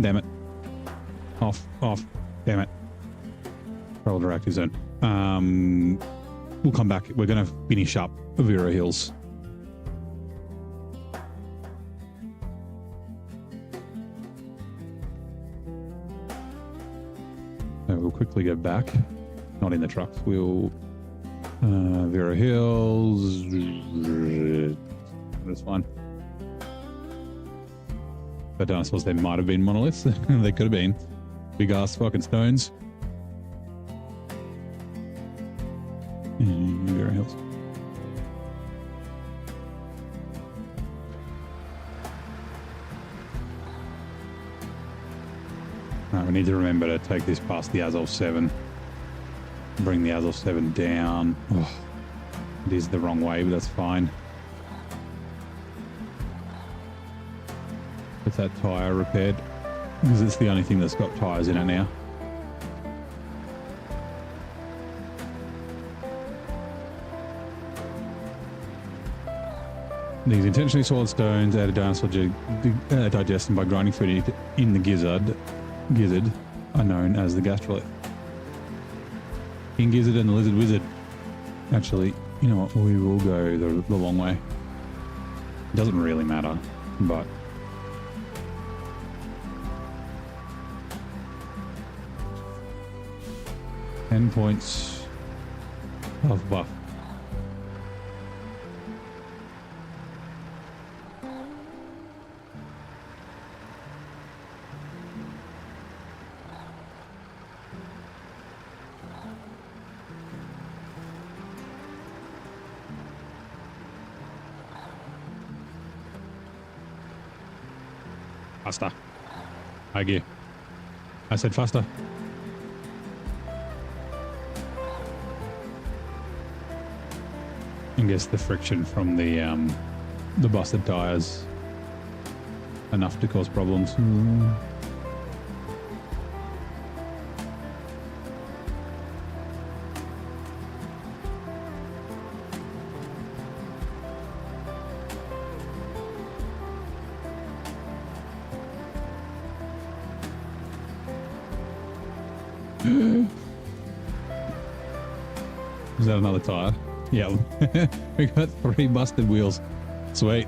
Damn it. Off. Damn it. Roll directive zone. We'll come back. We're going to finish up Vera Hills. So we'll quickly go back. Not in the trucks. We'll... Vera Hills... That's fine. The dinosaurs, they might have been monoliths. They could have been. Big ass fucking stones. Vera Hills. Alright, we need to remember to take this past the Azov 7. Bring the Azov 7 down. Oh, it is the wrong way, but that's fine. Get that tyre repaired, because it's the only thing that's got tyres in it now. These intentionally swallowed stones add a dinosaur digestion by grinding food in the gizzard are known as the gastrolith. King Gizzard and the Lizard Wizard. Actually, you know what? We will go the long way. It doesn't really matter, but... $10 points of buff. Faster. High gear. I said faster. I guess the friction from the busted tires enough to cause problems. Is that another tire? Yeah. We got 3 busted wheels. Sweet.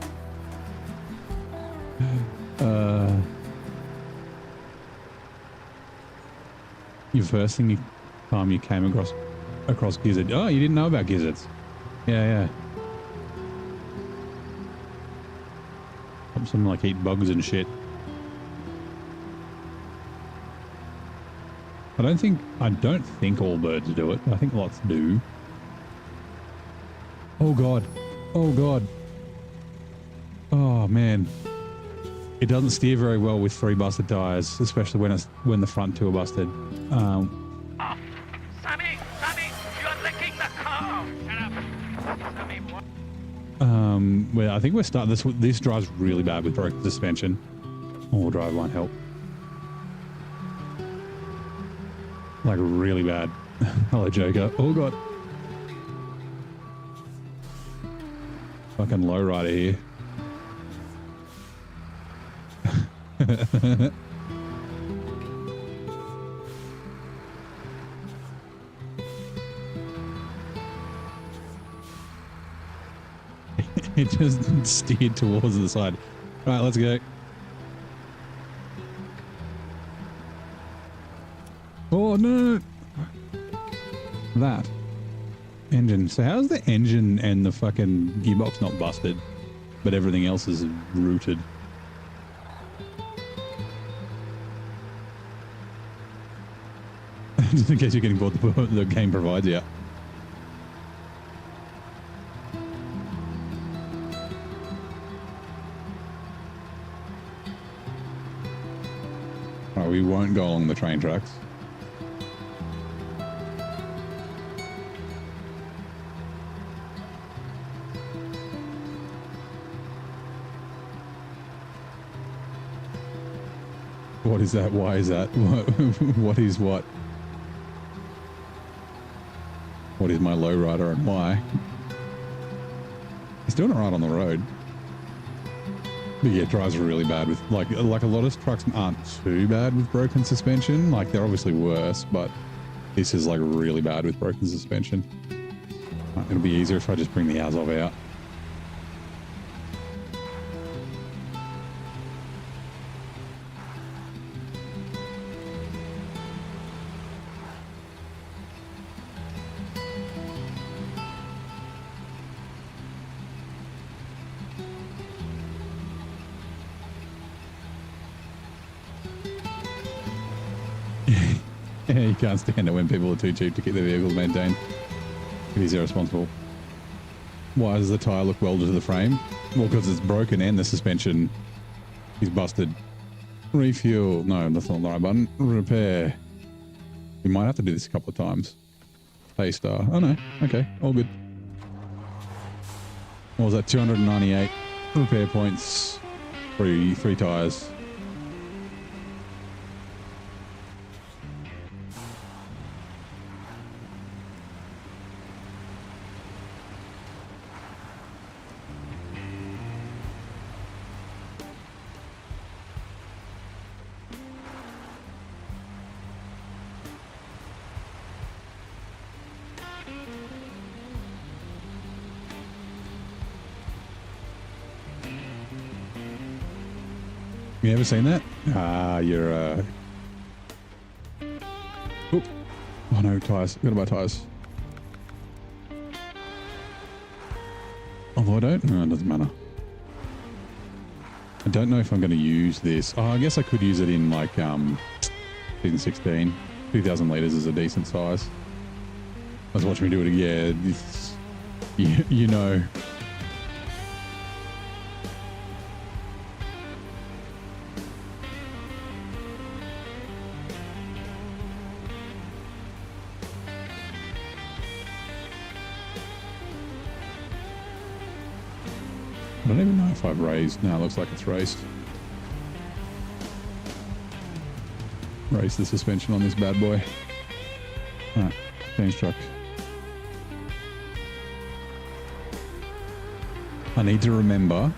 Your first time you came across gizzard. Oh, you didn't know about gizzards. Yeah. Helps them like eat bugs and shit. I don't think all birds do it. I think lots do. Oh god. Oh man. It doesn't steer very well with 3 busted tires, especially when the front 2 are busted. Oh, Sammy, you are licking the car. Shut up. Sammy, what? Well, I think we're starting this drives really bad with direct suspension. All-wheel drive won't help. Like really bad. Hello, Joker. Oh god. Fucking lowrider here. It just steered towards the side. All right, let's go. Oh, no. That. Engine. So how's the engine and the fucking gearbox not busted, but everything else is rooted? Just in case you're getting bored, the game provides you. Right, we won't go along the train tracks. What is that? Why is that? What is what? What is my lowrider and why? It's doing it right on the road. But yeah, it drives really bad with like a lot of trucks aren't too bad with broken suspension. Like they're obviously worse, but this is like really bad with broken suspension. Right, it'll be easier if I just bring the Azov out. Yeah, you can't stand it when people are too cheap to keep their vehicles maintained. It is irresponsible. Why does the tyre look welded to the frame? Well, because it's broken and the suspension is busted. Refuel. No, that's not the right button. Repair. We might have to do this a couple of times. Pay star. Oh no. Okay. All good. What was that? 298 repair points. Three tyres. You ever seen that? Ah, you're Oop. Oh no, tyres. Gotta buy tyres. Although I don't. No, it doesn't matter. I don't know if I'm going to use this. Oh, I guess I could use it in like season 16. 2,000 litres is a decent size. I was watching me do it again. Yeah, you know. I don't even know if I've raised. No, it looks like it's raised. Raise the suspension on this bad boy. Alright, change truck. I need to remember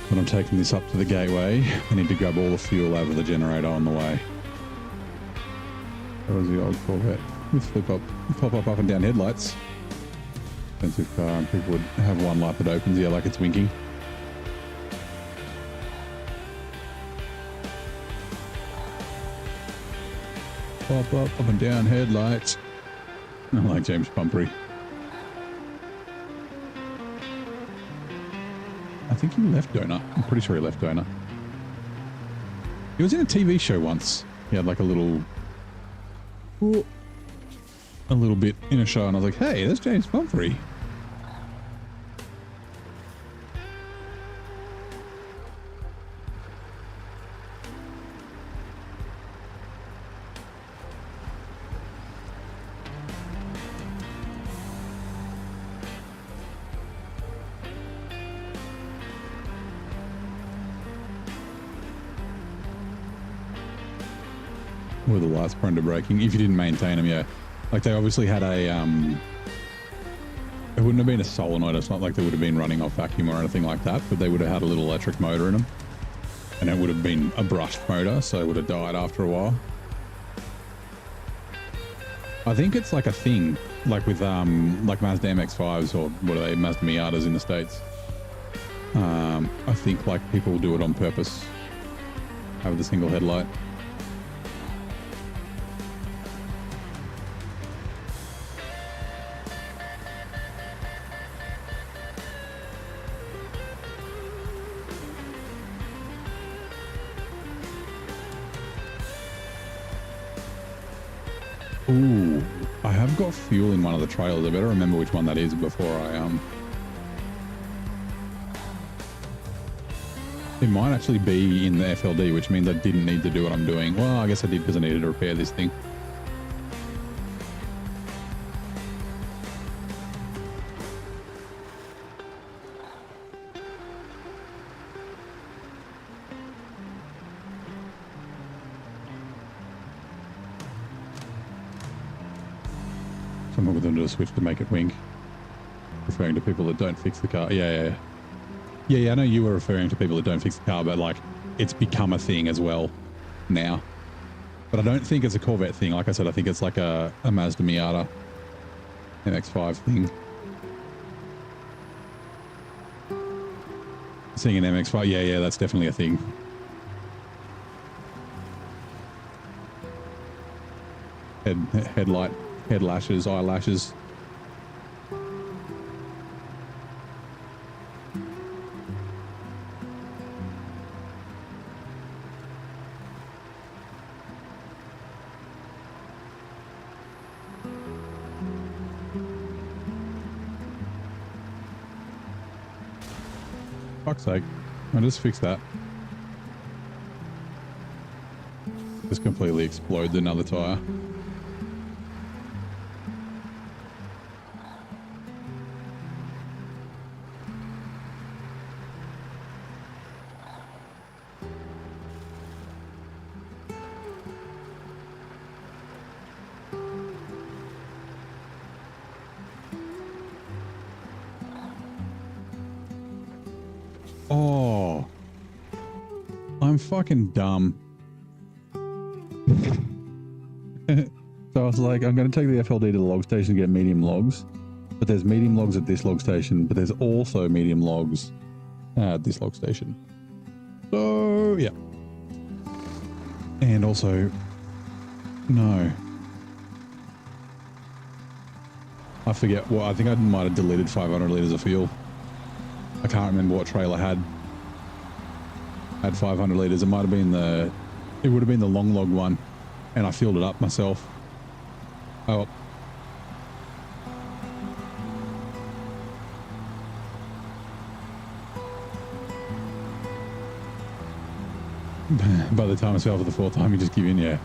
when I'm taking this up to the gateway, I need to grab all the fuel out of the generator on the way. That was the old Corvette with pop up and down headlights. Expensive car, and people would have one light that opens, yeah, like it's winking. Pop up and down headlights. I like James Pumphrey. I think he left Donut. I'm pretty sure he left Donut. He was in a TV show once. He had like a little bit in a show, and I was like, hey, that's James Pumphrey. Were the lights prone to breaking if you didn't maintain them? Yeah, like they obviously had a it wouldn't have been a solenoid. It's not like they would have been running off vacuum or anything like that, but they would have had a little electric motor in them, and it would have been a brushed motor, so it would have died after a while. I think it's like a thing like Mazda MX-5s or what are they, Mazda Miatas in the States. I think like people do it on purpose, have the single headlight. Ooh, I have got fuel in one of the trailers. I better remember which one that is before I It might actually be in the FLD, which means I didn't need to do what I'm doing. Well, I guess I did because I needed to repair this thing. Someone with them to switch to make it wink. Referring to people that don't fix the car. Yeah. I know you were referring to people that don't fix the car, but like it's become a thing as well now. But I don't think it's a Corvette thing. Like I said, I think it's like a Mazda Miata MX-5 thing. Seeing an MX-5, yeah, that's definitely a thing. Headlight, head lashes, eyelashes. Fuck's sake. I just fixed that. Just completely exploded another tire. Oh, I'm fucking dumb. So I was like, I'm going to take the FLD to the log station to get medium logs, but there's medium logs at this log station, but there's also medium logs at this log station. So yeah. And also, no. I forget what, I think I might have deleted 500 litres of fuel. I can't remember what trailer had 500 litres. It might have been it would have been the long log one, and I filled it up myself. Oh. By the time I fell for the fourth time, you just give in, yeah.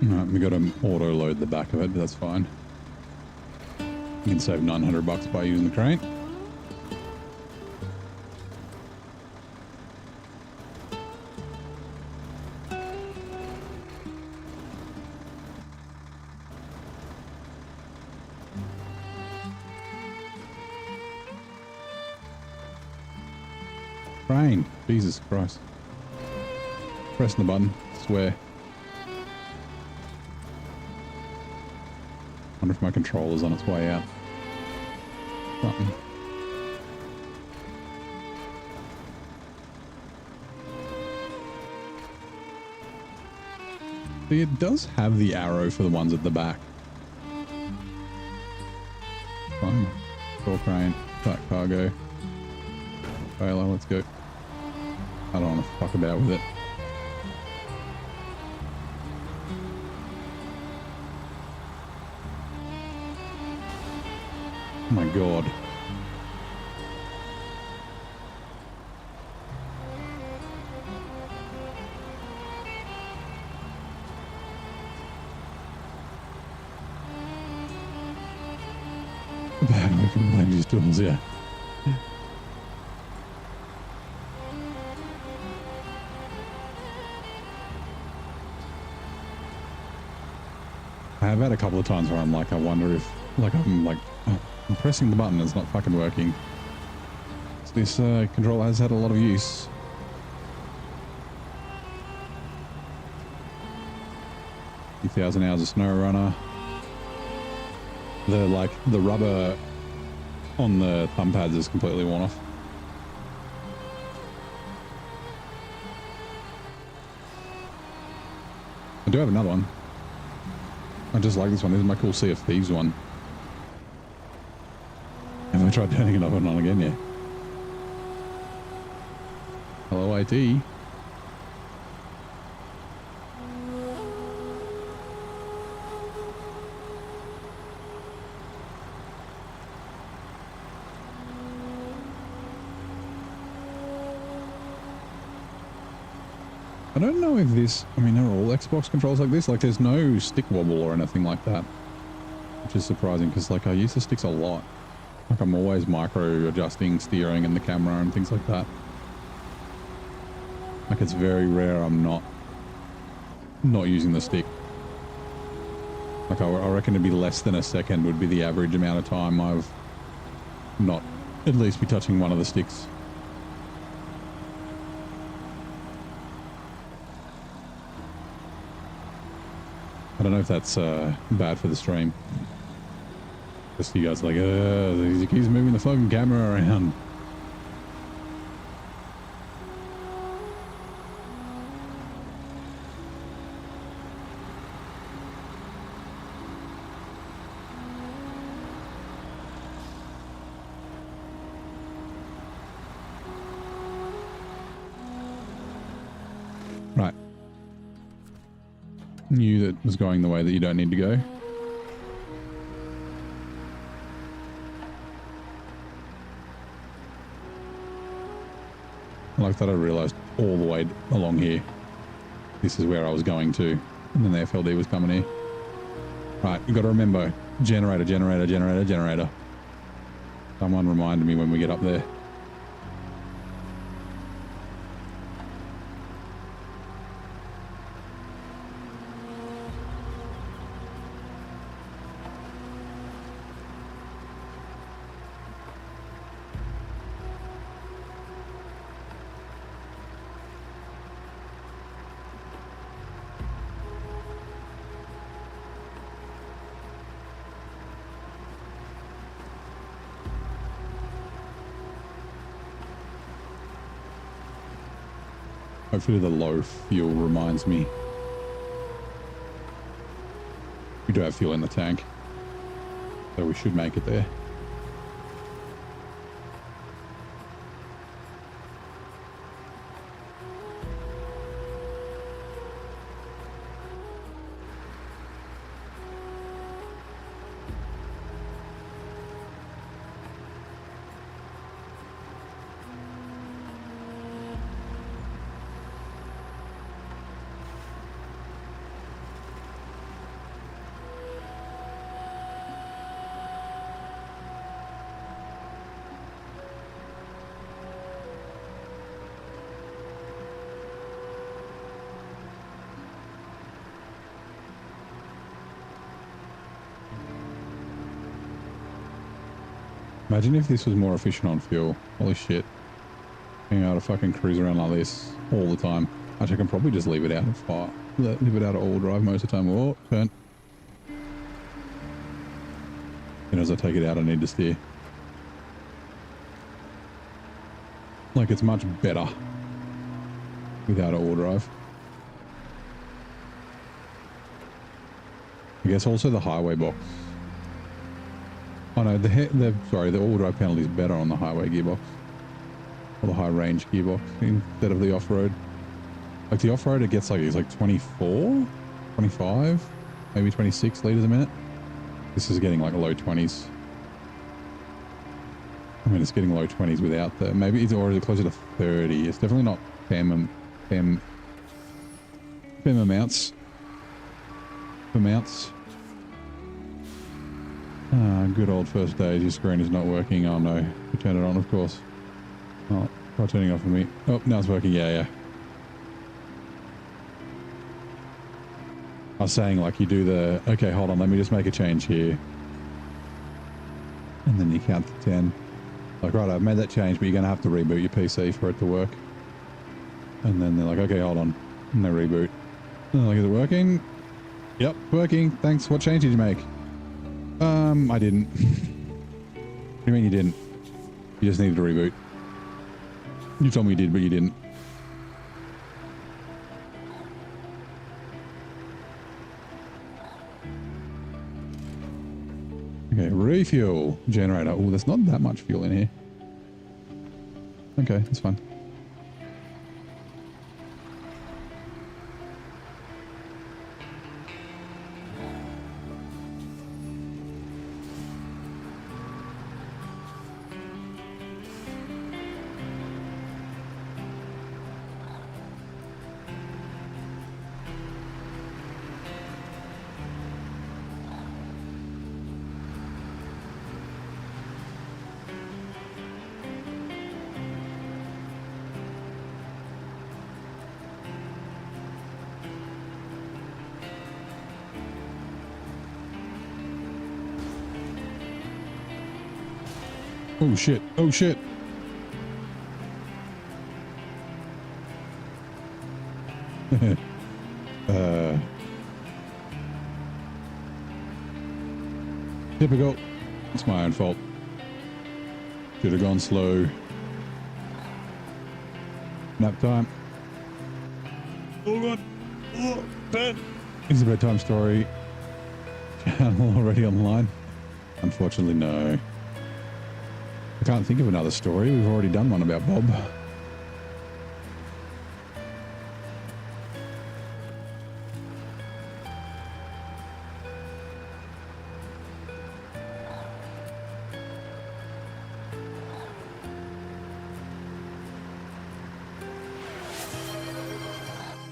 Alright, we got to auto load the back of it, but that's fine. You can save $900 by using the crane. Rain. Jesus Christ. Pressing the button. Swear. Wonder if my controller's on its way out. Button. See, it does have the arrow for the ones at the back. Fine. Door crane. Flat cargo. Trailer, let's go. I don't want to fuck about with it. Oh my god. Bad way from land use tools, yeah. I have had a couple of times where I'm like, I wonder if, like, I'm pressing the button and it's not fucking working. So this controller has had a lot of use. A 1,000 hours of SnowRunner. The rubber on the thumb pads is completely worn off. I do have another one. I just like this one. This is my cool Sea of Thieves one. And I tried turning it off and on again, yeah. Hello, IT. I don't know if this, I mean, are all Xbox controls like this? Like, there's no stick wobble or anything like that, which is surprising because, like, I use the sticks a lot. Like, I'm always micro adjusting steering and the camera and things like that. Like, it's very rare I'm not using the stick. Like, I reckon it'd be less than a second would be the average amount of time I've not at least be touching one of the sticks. I don't know if that's bad for the stream. Just you guys are like, he keeps moving the fucking camera around. Right. Knew that was going the way that you don't need to go. I like that I realized all the way along here this is where I was going to, and then the FLD was coming here. Right, you got to remember, generator. Someone reminded me when we get up there. Hopefully the low fuel reminds me. We do have fuel in the tank, so we should make it there. Imagine if this was more efficient on fuel. Holy shit. Being able to fucking cruise around like this all the time. Actually, I can probably just leave it out of fire. Leave it out of all drive most of the time. Oh, turn. And as I take it out, I need to steer. Like, it's much better without all drive. I guess also the highway box. Oh no, the all drive penalty is better on the highway gearbox. Or the high range gearbox instead of the off-road. Like the off-road, it gets like, it's like 24, 25, maybe 26 liters a minute. This is getting like low 20s. I mean, it's getting low 20s without the, maybe it's already closer to 30. It's definitely not PEM amounts. Good old first days. Your screen is not working. Oh no, you turn it on, of course. Oh, try turning off for me. Oh, now it's working. Yeah. I was saying, like, you do the, okay, hold on, let me just make a change here. And then you count to 10. Like, right, I've made that change, but you're going to have to reboot your PC for it to work. And then they're like, okay, hold on. And they reboot. And they're like, is it working? Yep, working. Thanks. What change did you make? I didn't. What do you mean you didn't? You just needed to reboot. You told me you did, but you didn't. Okay, refuel generator. Oh, there's not that much fuel in here. Okay, that's fine. Oh shit, oh shit. Typical. It's my own fault. Should have gone slow. Nap time. Oh god. Oh, Ben. Is a bedtime story channel already online? Unfortunately, no. I can't think of another story. We've already done one about Bob.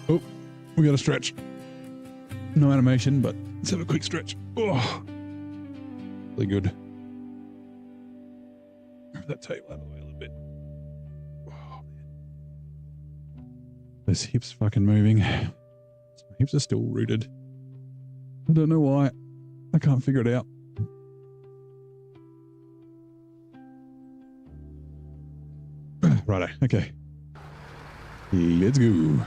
Oh, we got a stretch. No animation, but let's have a quick stretch. Oh, really good. That table out of the way a little bit. Oh, man. Those hips fucking moving. My hips are still rooted. I don't know why. I can't figure it out. Righto, okay. Let's go.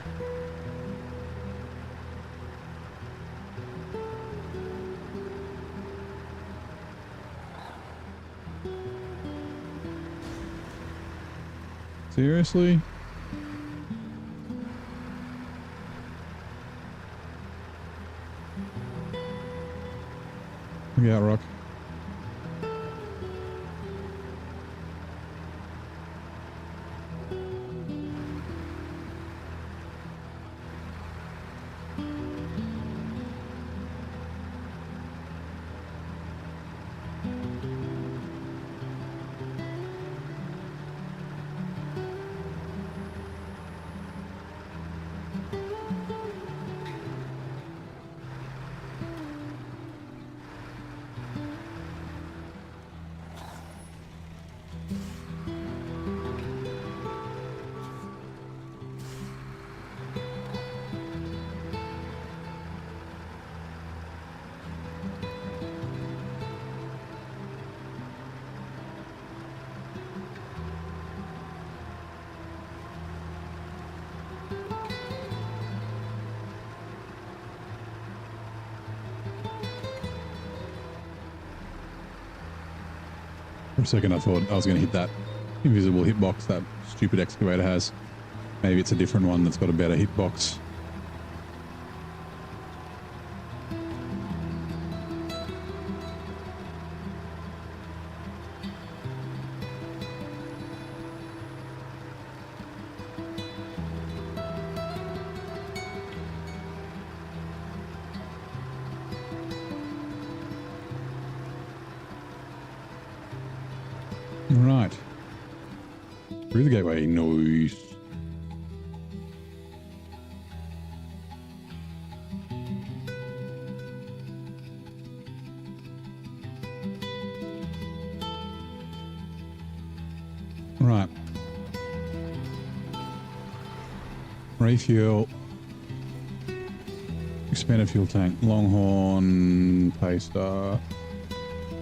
Seriously? Look out, Rock. For a second, I thought I was going to hit that invisible hitbox that stupid excavator has. Maybe it's a different one that's got a better hitbox. Right. Through the gateway. Nice. Right. Refuel. Expanded fuel tank. Longhorn. Paystar.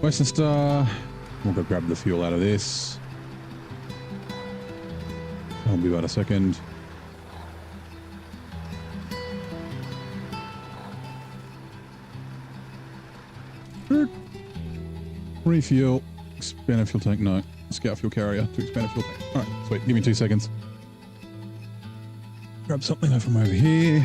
Western Star. We'll go grab the fuel out of this. I'll be about a second. Refuel. Expand fuel tank. No. Scout fuel carrier to expand fuel tank. All right. Sweet. Give me 2 seconds. Grab something from over here.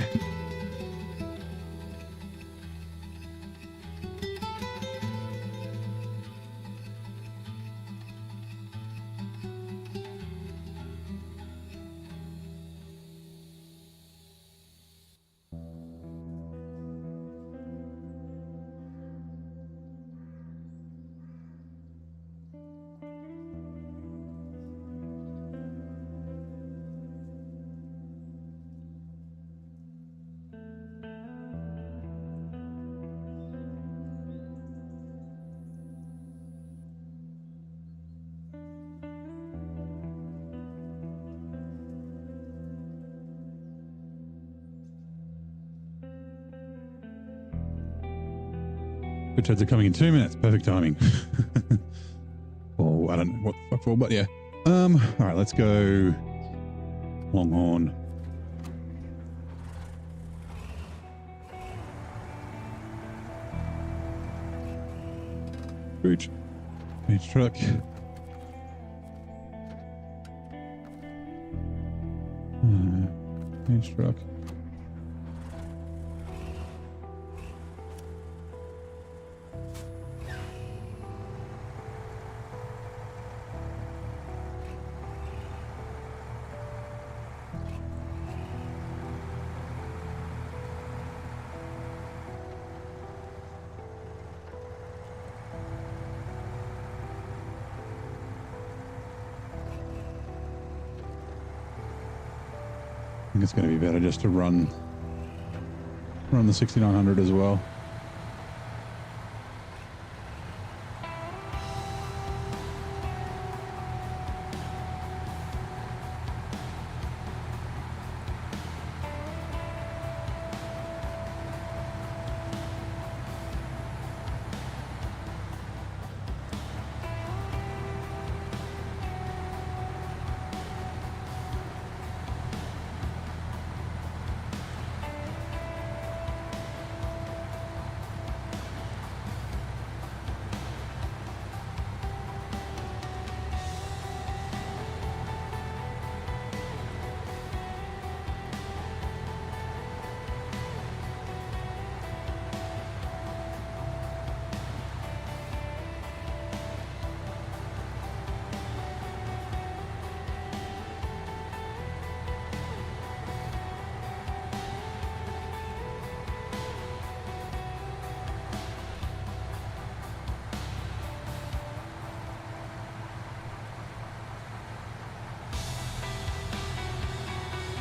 Good trades are coming in 2 minutes. Perfect timing. Oh, I don't know what the fuck for, but yeah. All right, let's go Longhorn. Beach truck. Beach truck. I think it's going to be better just to run the 6900 as well.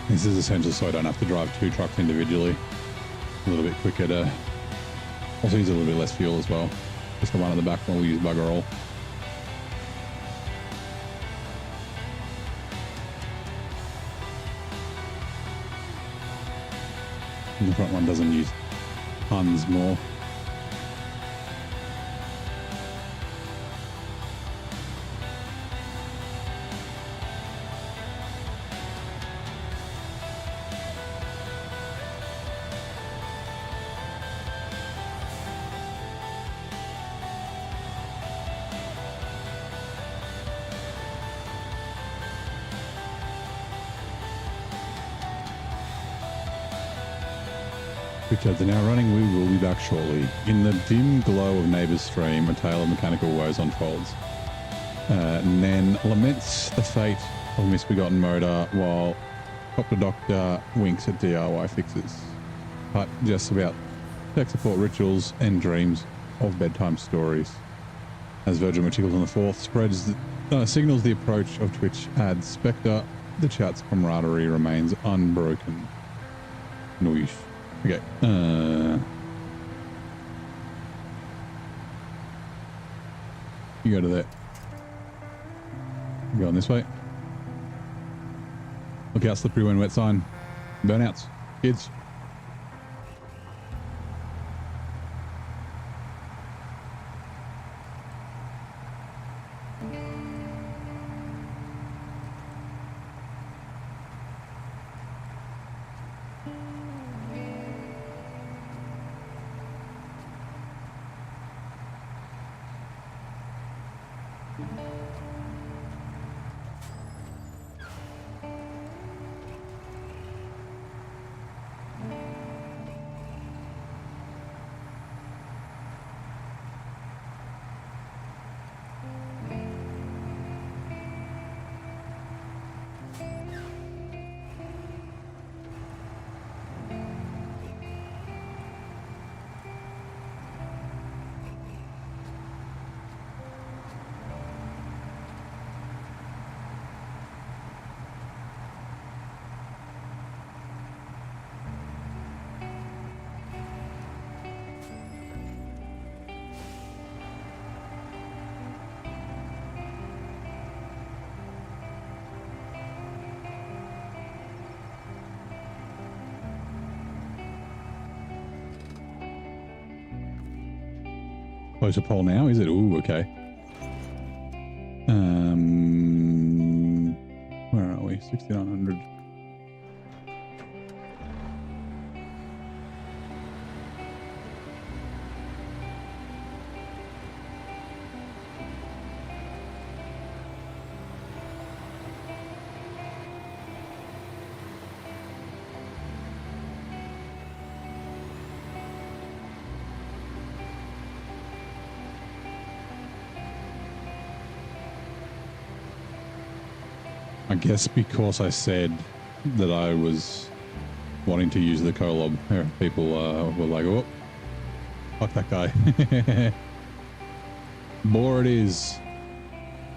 This is essential so I don't have to drive 2 trucks individually. A little bit quicker to also use a little bit less fuel as well. Just the one on the back one will use bugger all. And the front one doesn't use tons more. Richards are now running. We will be back shortly. In the dim glow of Neighbour's stream, a tale of mechanical woes unfolds. Nan laments the fate of misbegotten motor while Copter Doctor winks at DIY fixes. But just about tech support rituals and dreams of bedtime stories. As Virgil Maticles on the 4th signals the approach of Twitch adds Spectre, the chat's camaraderie remains unbroken. Noish. Okay. You go to that. Going this way. Look out, slippery when wet sign. Burnouts. Kids. Close a poll now, is it? Ooh, okay. Where are we? 6900. I guess because I said that I was wanting to use the Kolob, people were like, oh, fuck that guy. Bore it is.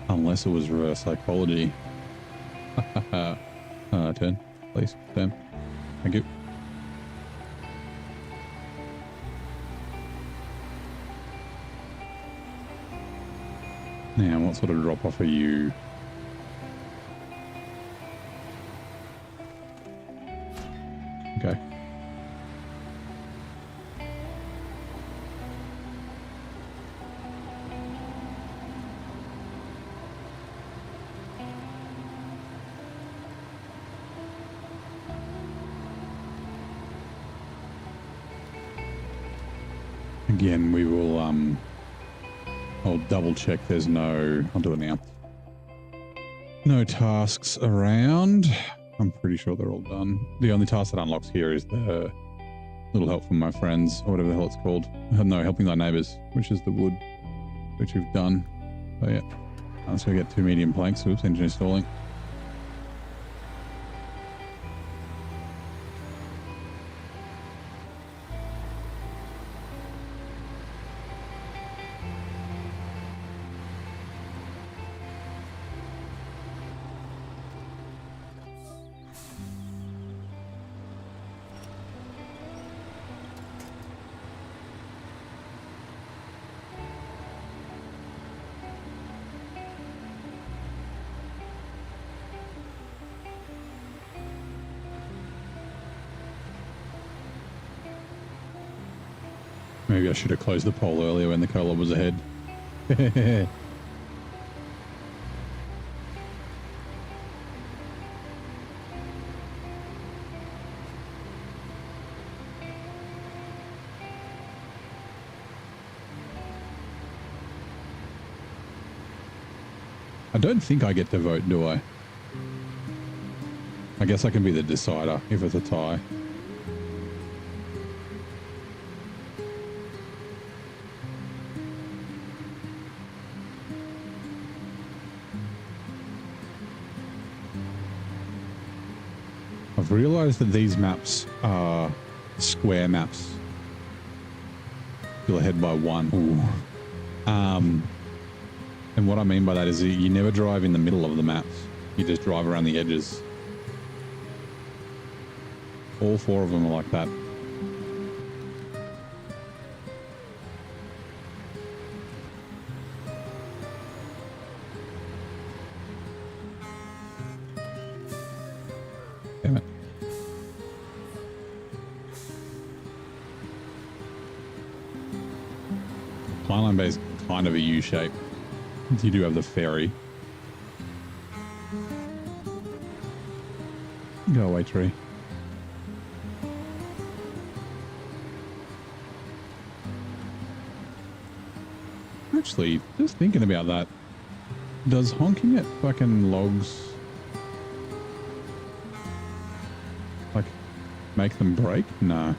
Unless it was reverse psychology. Turn, please. Turn. Thank you. Now, what sort of drop off are you? Okay. Again, we will, I'll double check there's no, I'll do it now. No tasks around. I'm pretty sure they're all done. The only task that unlocks here is the little help from my friends, or whatever the hell it's called. No, helping thy neighbors, which is the wood, which we've done. So yeah, let's go get 2 medium planks. Oops, engine installing. Maybe I should have closed the poll earlier when the Kolob was ahead. I don't think I get to vote, do I? I guess I can be the decider if it's a tie. I've realized that these maps are square maps. You'll ahead by 1. Ooh. And what I mean by that is you never drive in the middle of the maps. You just drive around the edges. All 4 of them are like that. Damn it. Highline Bay is kind of a U shape. You do have the ferry. Go away, tree. Actually, just thinking about that, does honking at fucking logs like make them break? No.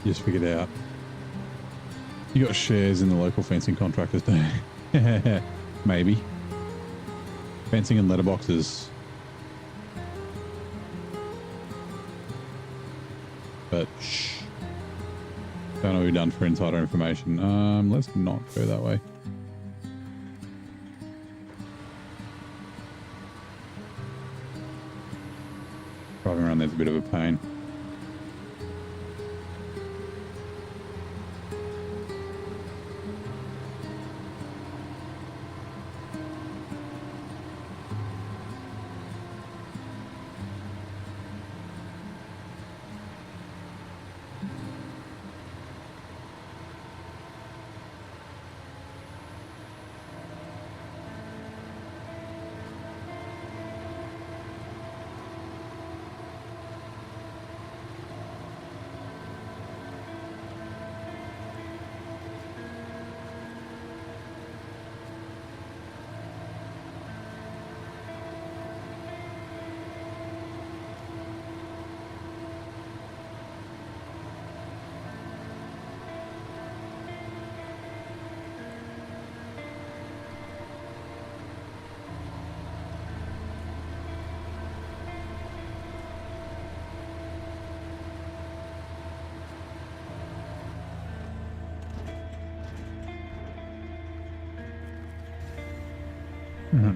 Just figured out. You got shares in the local fencing contractors, don't you? Maybe. Fencing and letterboxes. But shh. Don't know what we've done for insider information. Let's not go that way. Driving around there's a bit of a pain.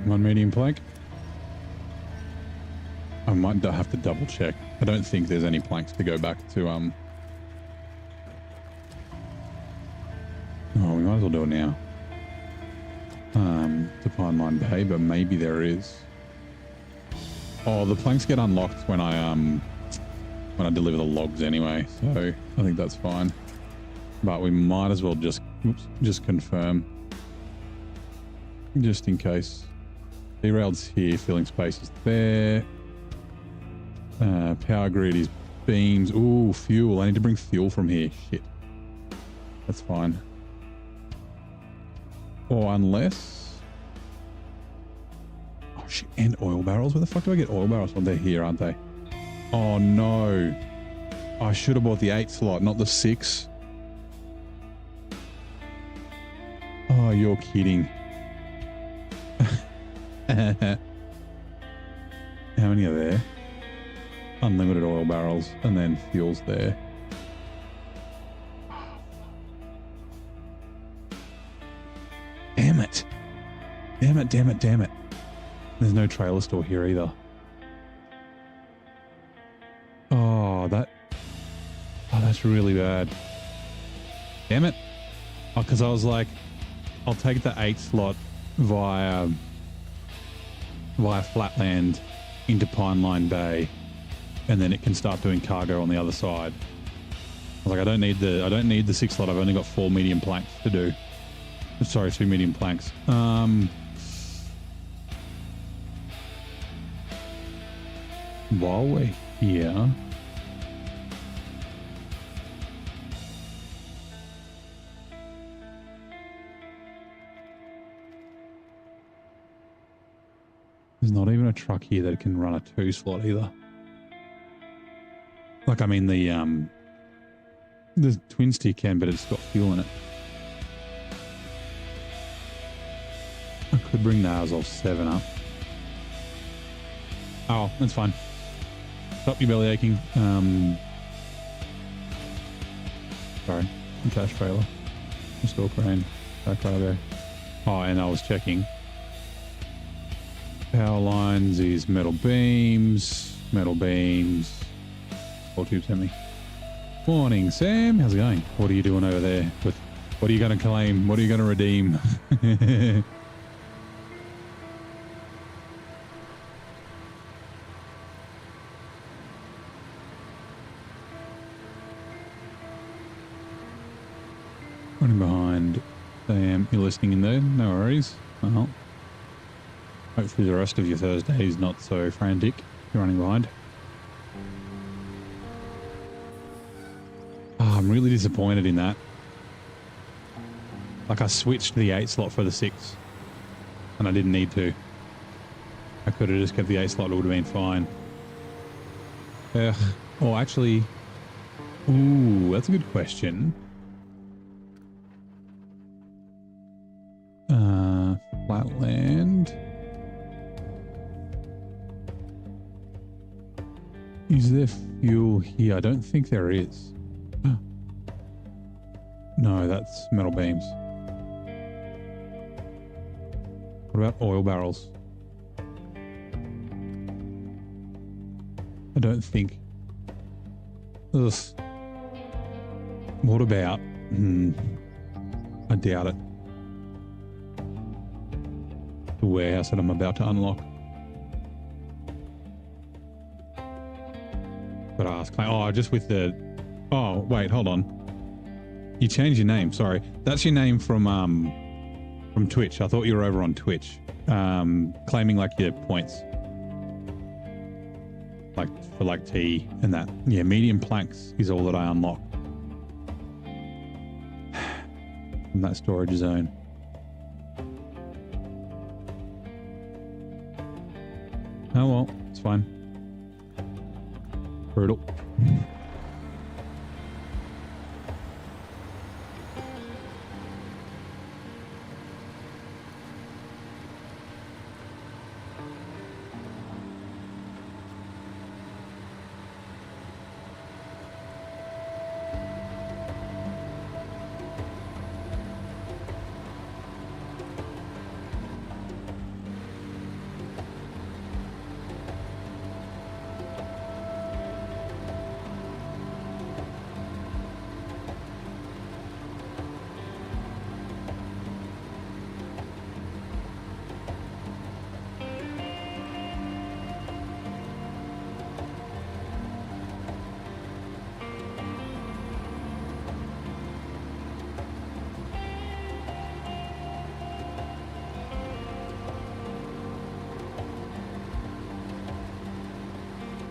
One medium plank. I might have to double check. I don't think there's any planks to go back to Oh, we might as well do it now. To Pine Bay, but maybe there is. Oh, the planks get unlocked when I deliver the logs anyway, so I think that's fine. But we might as well just confirm. Just in case. Derailled's here, filling spaces there. Power grid is beams. Ooh, fuel. I need to bring fuel from here. Shit. That's fine. Or unless... Oh shit, and oil barrels. Where the fuck do I get oil barrels? Oh, they're here, aren't they? Oh no. I should have bought the 8 slot, not the 6. Oh, you're kidding. How many are there? Unlimited oil barrels and then fuel's there. Damn it. Damn it, damn it, damn it. There's no trailer store here either. Oh, that's really bad. Damn it. Oh, because I was like, I'll take the 8 slot via Flatland into Pineline Bay, and then it can start doing cargo on the other side. I was like, I don't need the 6 slot. I've only got 4 medium planks to do. Sorry, 2 medium planks. While we're here, There's not even a truck here that can run a 2 slot either. Like, I mean, the twin stick can, but it's got fuel in it. I could bring the Azov 7 up. Oh, that's fine. Stop your belly aching. Sorry, cash trailer. Store crane. Back cargo. Oh, and I was checking. Power lines is metal beams. All tube semi. Morning, Sam. How's it going? What are you doing over there? What are you going to claim? What are you going to redeem? Running behind. Sam, you're listening in there? No worries. Well, hopefully the rest of your Thursday is not so frantic. You're running behind. Oh, I'm really disappointed in that. Like, I switched the 8 slot for the 6 and I didn't need to. I could have just kept the 8 slot, it would have been fine. Oh, actually, ooh, that's a good question. Flatland. Is there fuel here? I don't think there is. No, that's metal beams. What about oil barrels? I don't think. Ugh. What about? I doubt it. The warehouse that I'm about to unlock. But ask. Oh, just with the. Oh, wait, hold on. You changed your name. Sorry, that's your name from Twitch. I thought you were over on Twitch, claiming like your points, like for like tea and that. Yeah, medium planks is all that I unlock from that storage zone. Oh well, it's fine. Brutal.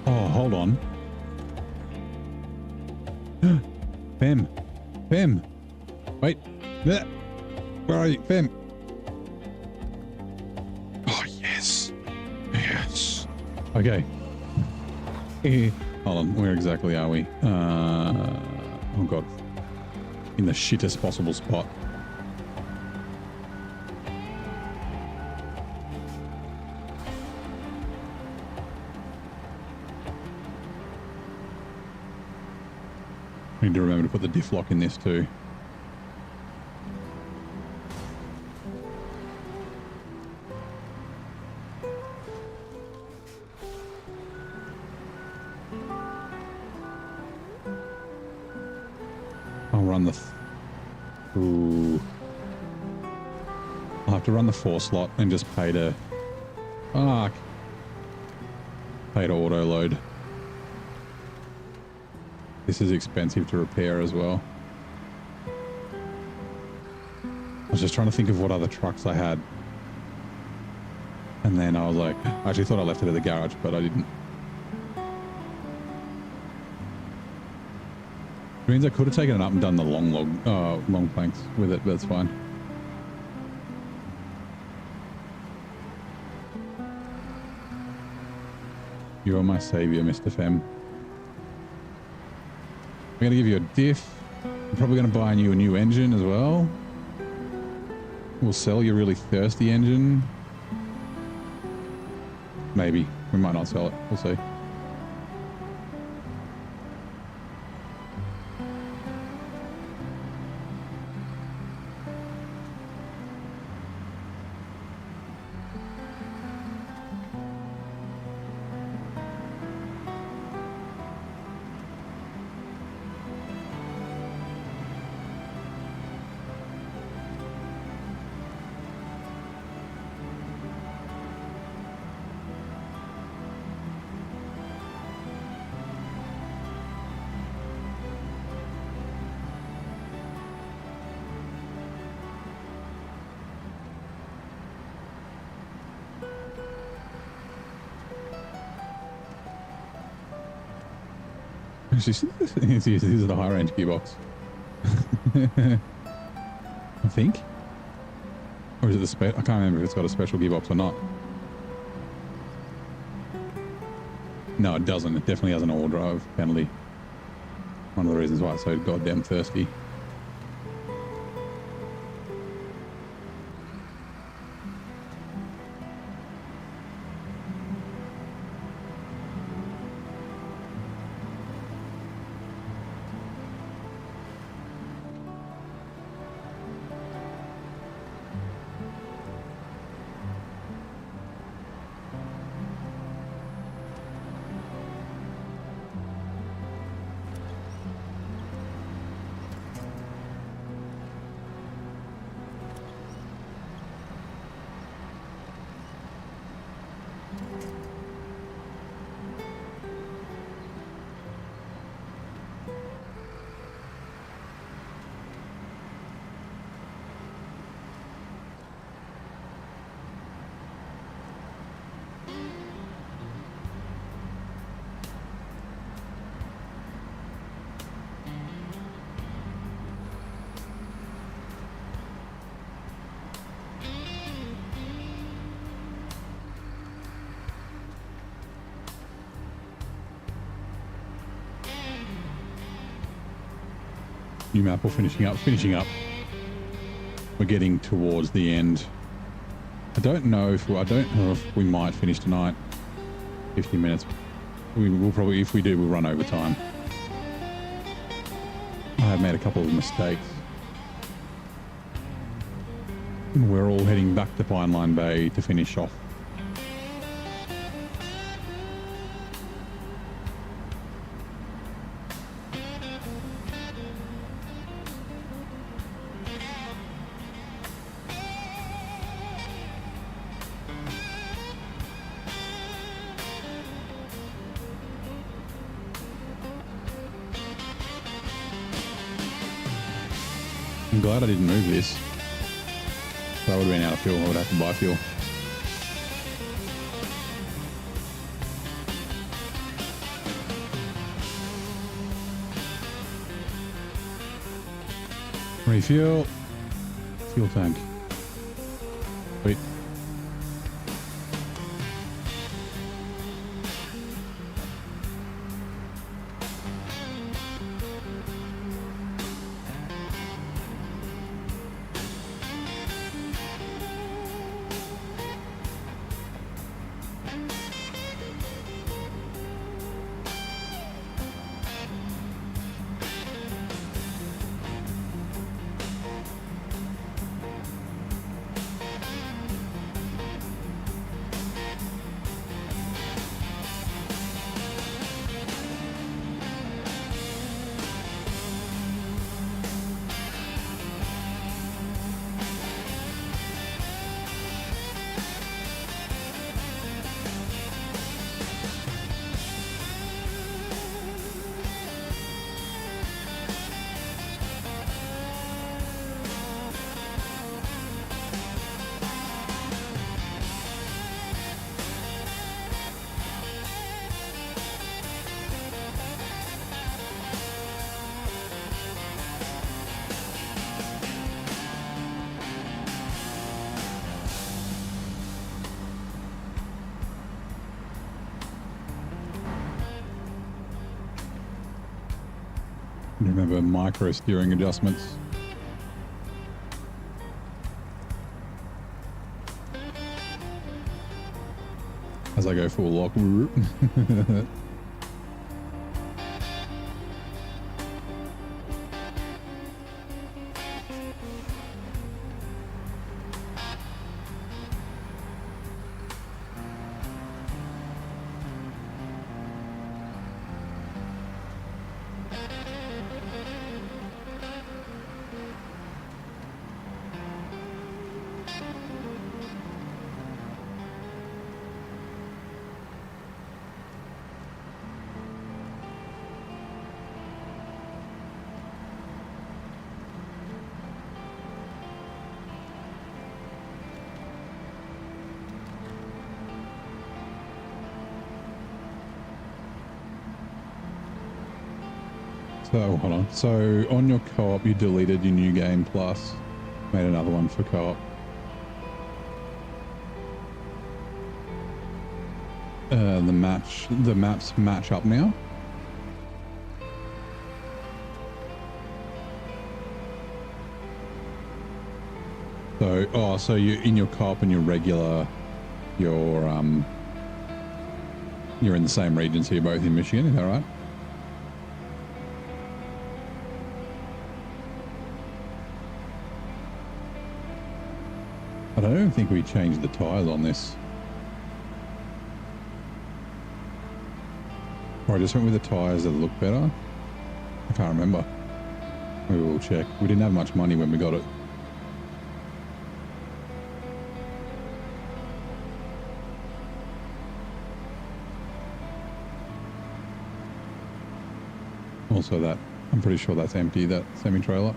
Oh, hold on. Fem. Wait. Where are you? Fem. Oh, yes. Yes. Okay. Hold on. Where exactly are we? Oh, God. In the shittest possible spot. I need to remember to put the diff lock in this too. I'll run the... Ooh. I'll have to run the 4 slot and just pay to... Fuck. Pay to auto load. This is expensive to repair as well. I was just trying to think of what other trucks I had. And then I was like, I actually thought I left it at the garage, but I didn't. It means I could have taken it up and done the long planks with it, but it's fine. You are my savior, Mr. Fem. I'm going to give you a diff. I'm probably going to buy you a new engine as well. We'll sell your really thirsty engine. Maybe. We might not sell it. We'll see. This is the high range gearbox. I think. Or is it the I can't remember if it's got a special gearbox or not. No, it doesn't. It definitely has an all drive penalty. One of the reasons why it's so goddamn thirsty. New map or finishing up. We're getting towards the end. I don't know if we might finish tonight. 50 minutes. We will probably, if we do, we'll run over time. I have made a couple of mistakes. We're all heading back to Pine Line Bay to finish off. I'm glad I didn't move this. That would have been out of fuel. I would have to buy fuel. Refuel. Fuel tank. Sweet. Remember micro steering adjustments. As I go full lock. So, hold on. So, on your co-op, you deleted your new game plus made another one for co-op. The maps match up now. So, so you in your co-op and your regular, you're in the same region, so you're both in Michigan, is that right? I don't think we changed the tires on this. Or I just went with the tires that look better. I can't remember. We will check. We didn't have much money when we got it. Also that, I'm pretty sure that's empty, that semi-trailer.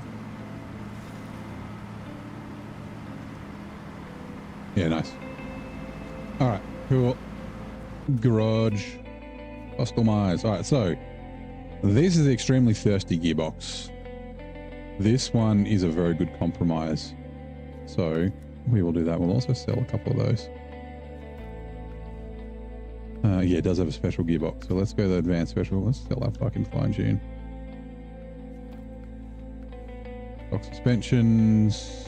Yeah, nice. All right, cool. Garage. Customize. All right, so this is the extremely thirsty gearbox. This one is a very good compromise. So we will do that. We'll also sell a couple of those. Yeah, it does have a special gearbox. So let's go to the advanced special. Let's sell that fucking fine tune. Stock suspensions.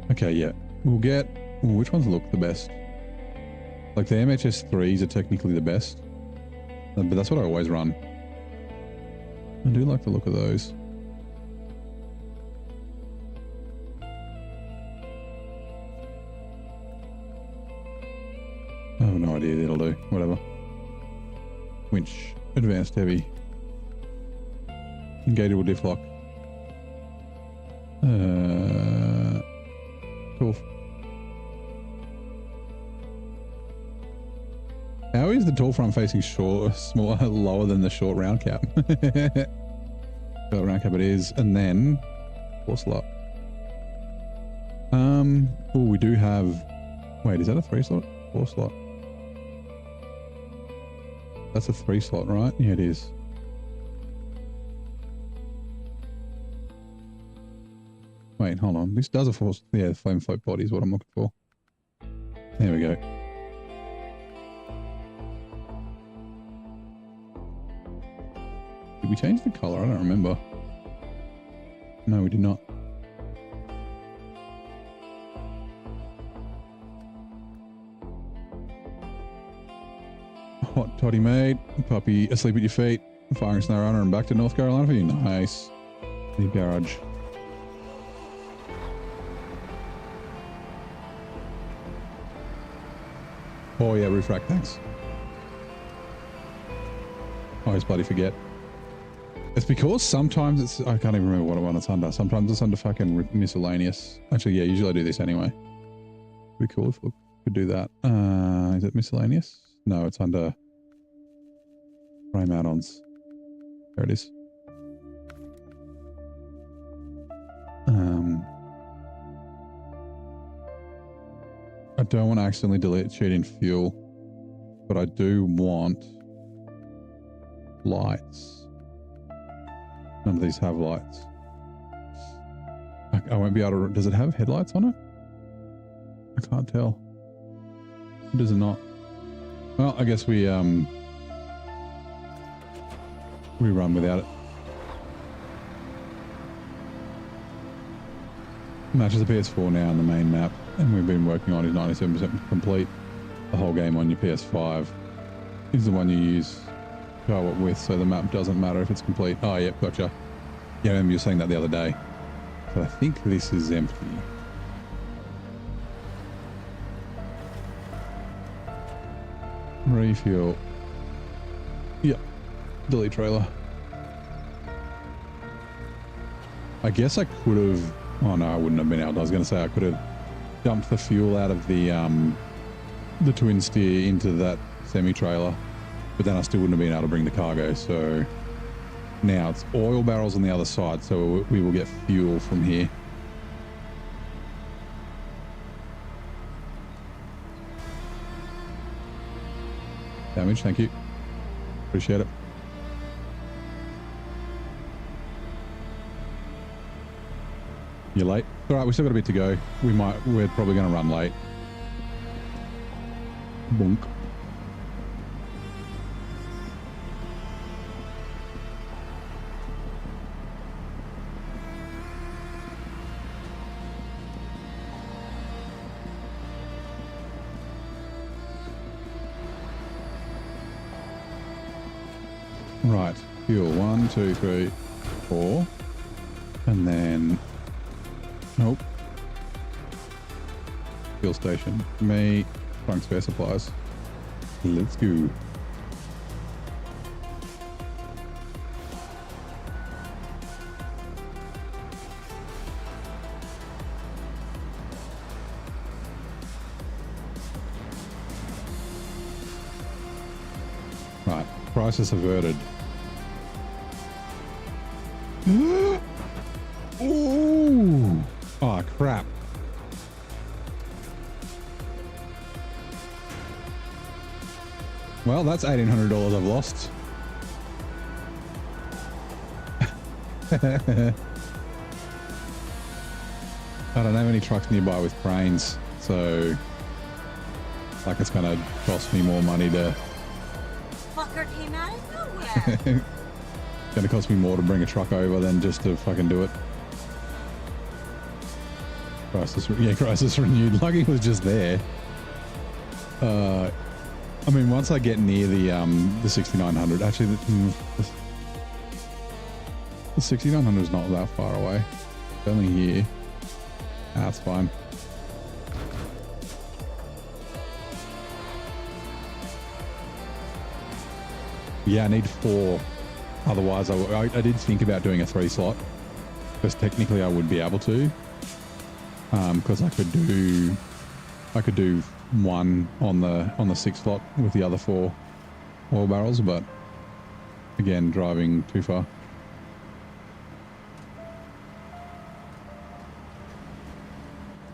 Okay, yeah. We'll get... Ooh, which ones look the best? Like the MHS3s are technically the best. But that's what I always run. I do like the look of those. I have no idea. It'll do. Whatever. Winch. Advanced heavy. Engageable diff lock. Cool. How is the tall front facing short, small, lower than the short round cap? Short round cap it is, and then 4 slot. Oh, we do have. Wait, is that a 3 slot? 4 slot. That's a 3 slot, right? Yeah, it is. Wait, hold on. This does a 4. Yeah, flame float body is what I'm looking for. There we go. Did we change the color? I don't remember. No, we did not. Hot toddy mate, puppy asleep at your feet, firing SnowRunner and back to North Carolina for you. Nice. The garage. Oh yeah, roof rack, thanks. I always bloody forget. It's because sometimes it's, I can't even remember what one it's under. Sometimes it's under fucking miscellaneous. Actually, yeah, usually I do this anyway. It'd be cool if we could do that. Is it miscellaneous? No, it's under frame add-ons. There it is. I don't want to accidentally delete cheat in fuel, but I do want lights. None of these have lights. I won't be able to... Does it have headlights on it? I can't tell. Does it not? Well, I guess we we run without it. Matches the PS4 now on the main map, and we've been working on is 97% complete. The whole game on your PS5 is the one you use co-op with, so the map doesn't matter if it's complete. Oh, yep, gotcha. Yeah, I remember you were saying that the other day. So I think this is empty. Refuel. Yep. Delete trailer. I guess I could have... Oh no, I wouldn't have been able to. I was going to say I could have dumped the fuel out of the twin steer into that semi-trailer, but then I still wouldn't have been able to bring the cargo. So now it's oil barrels on the other side, so we will get fuel from here. Damage, thank you. Appreciate it. You're late. All right, we still got a bit to go. We're probably going to run late. Bonk. Right, fuel 1, 2, 3, 4, and then nope. Fuel station. Me, trunk spare supplies. Let's go. Right, crisis averted. Ooh! Oh, crap. Well, that's $1,800 I've lost. I don't have any trucks nearby with cranes, so like it's gonna cost me more money to... Fucker came out of nowhere. It's gonna cost me more to bring a truck over than just to fucking do it. Crisis renewed. Lucky it was just there. I mean, once I get near the 6900, actually the 6900 is not that far away. It's only here. That's fine. Yeah, I need 4. Otherwise, I did think about doing a 3 slot, because technically I would be able to, because I could do 1 on the 6 slot with the other 4 oil barrels, but again, driving too far.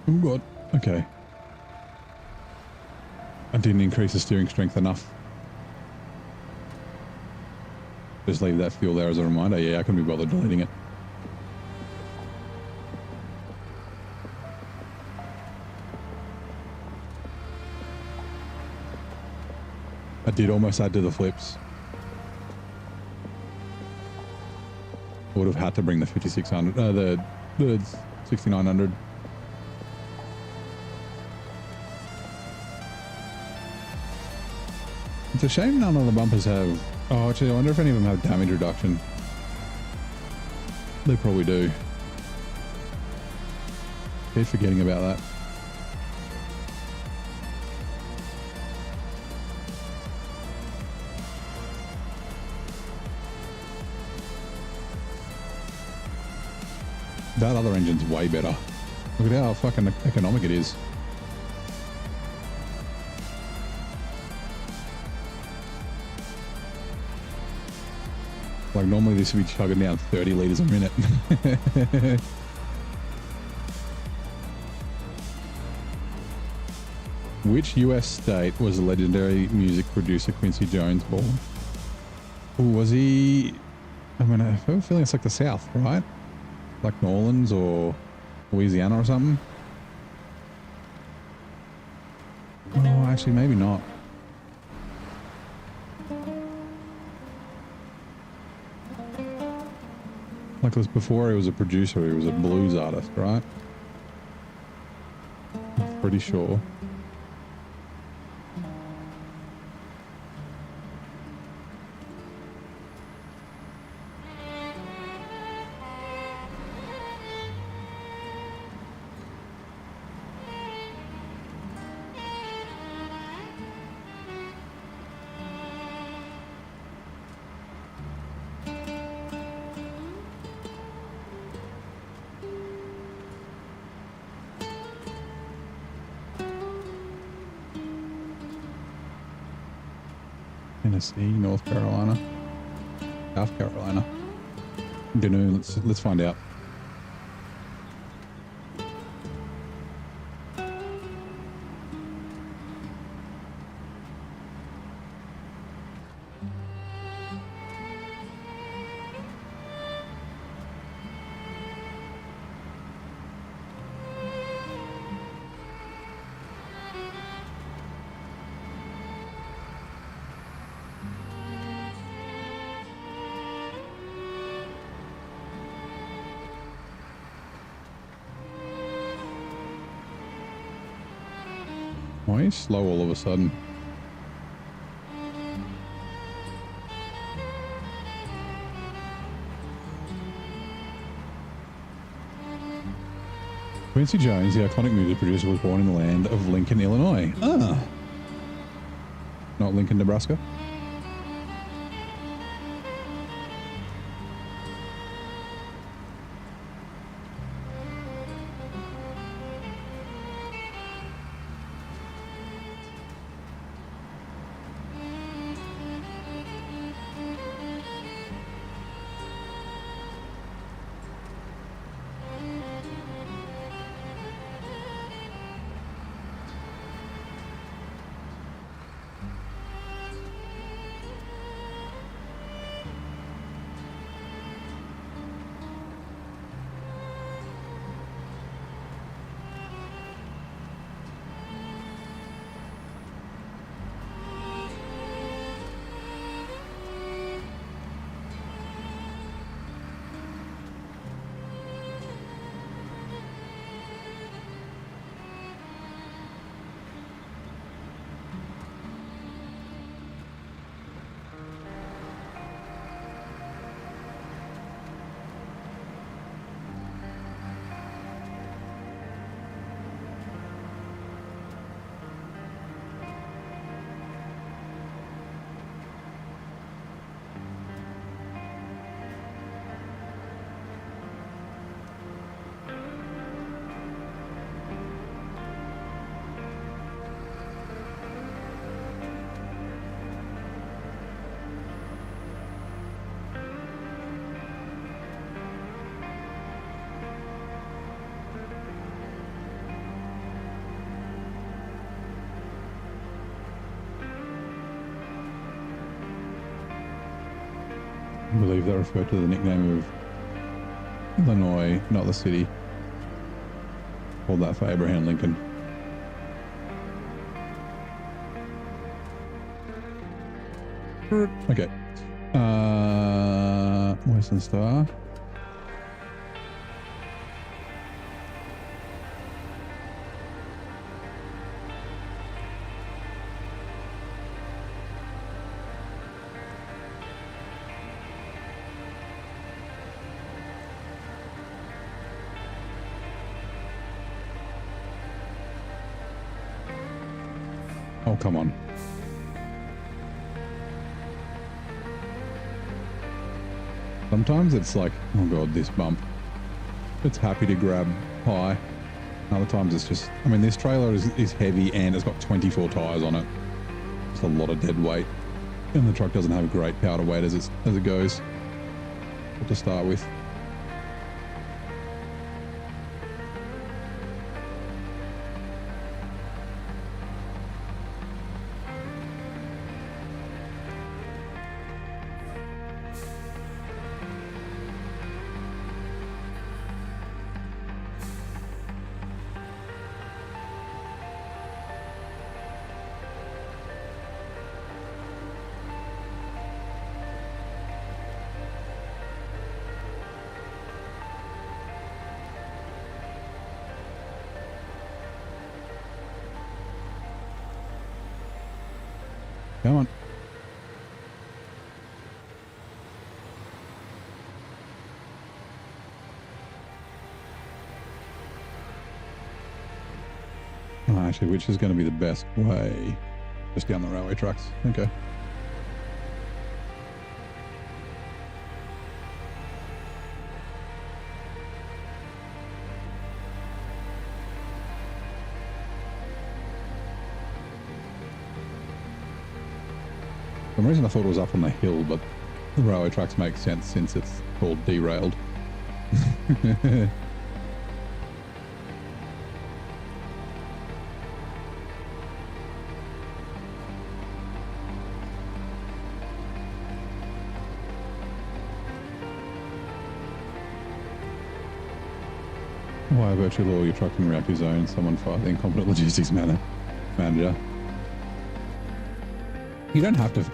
Oh god, okay. I didn't increase the steering strength enough. Just leave that fuel there as a reminder. Yeah, I couldn't be bothered deleting it. I did almost add to the flips. Would have had to bring the 5600, the 6900. It's a shame none of the bumpers have... Oh, actually, I wonder if any of them have damage reduction. They probably do. Keep forgetting about that. That other engine's way better. Look at how fucking economic it is. Like normally this would be chugging down 30 litres a minute. Which US state was the legendary music producer Quincy Jones born? Ooh, was he... I mean, I have a feeling it's like the South, right? Like New Orleans or Louisiana or something? Oh, actually, maybe not. Like, before he was a producer, he was a blues artist, right? I'm pretty sure. Tennessee, North Carolina, South Carolina. Don't know. Let's find out. Why is slow all of a sudden? Quincy Jones, the iconic music producer, was born in the land of Lincoln, Illinois. Ah. Not Lincoln, Nebraska. I believe that referred to the nickname of Illinois, not the city. Called that for Abraham Lincoln. Okay. Western Star. Oh, come on. Sometimes it's like, oh god, this bump. It's happy to grab pie. Other times it's just, I mean, this trailer is heavy and it's got 24 tires on it. It's a lot of dead weight. And the truck doesn't have a great power to weight as it goes. But to start with. Come on. Oh, actually, which is going to be the best way? Just down the railway tracks. Okay. For some reason I thought it was up on the hill, but the railway tracks make sense since it's called derailed. Why virtual law your truck can react his own? Someone fired the incompetent logistics manager. You don't have to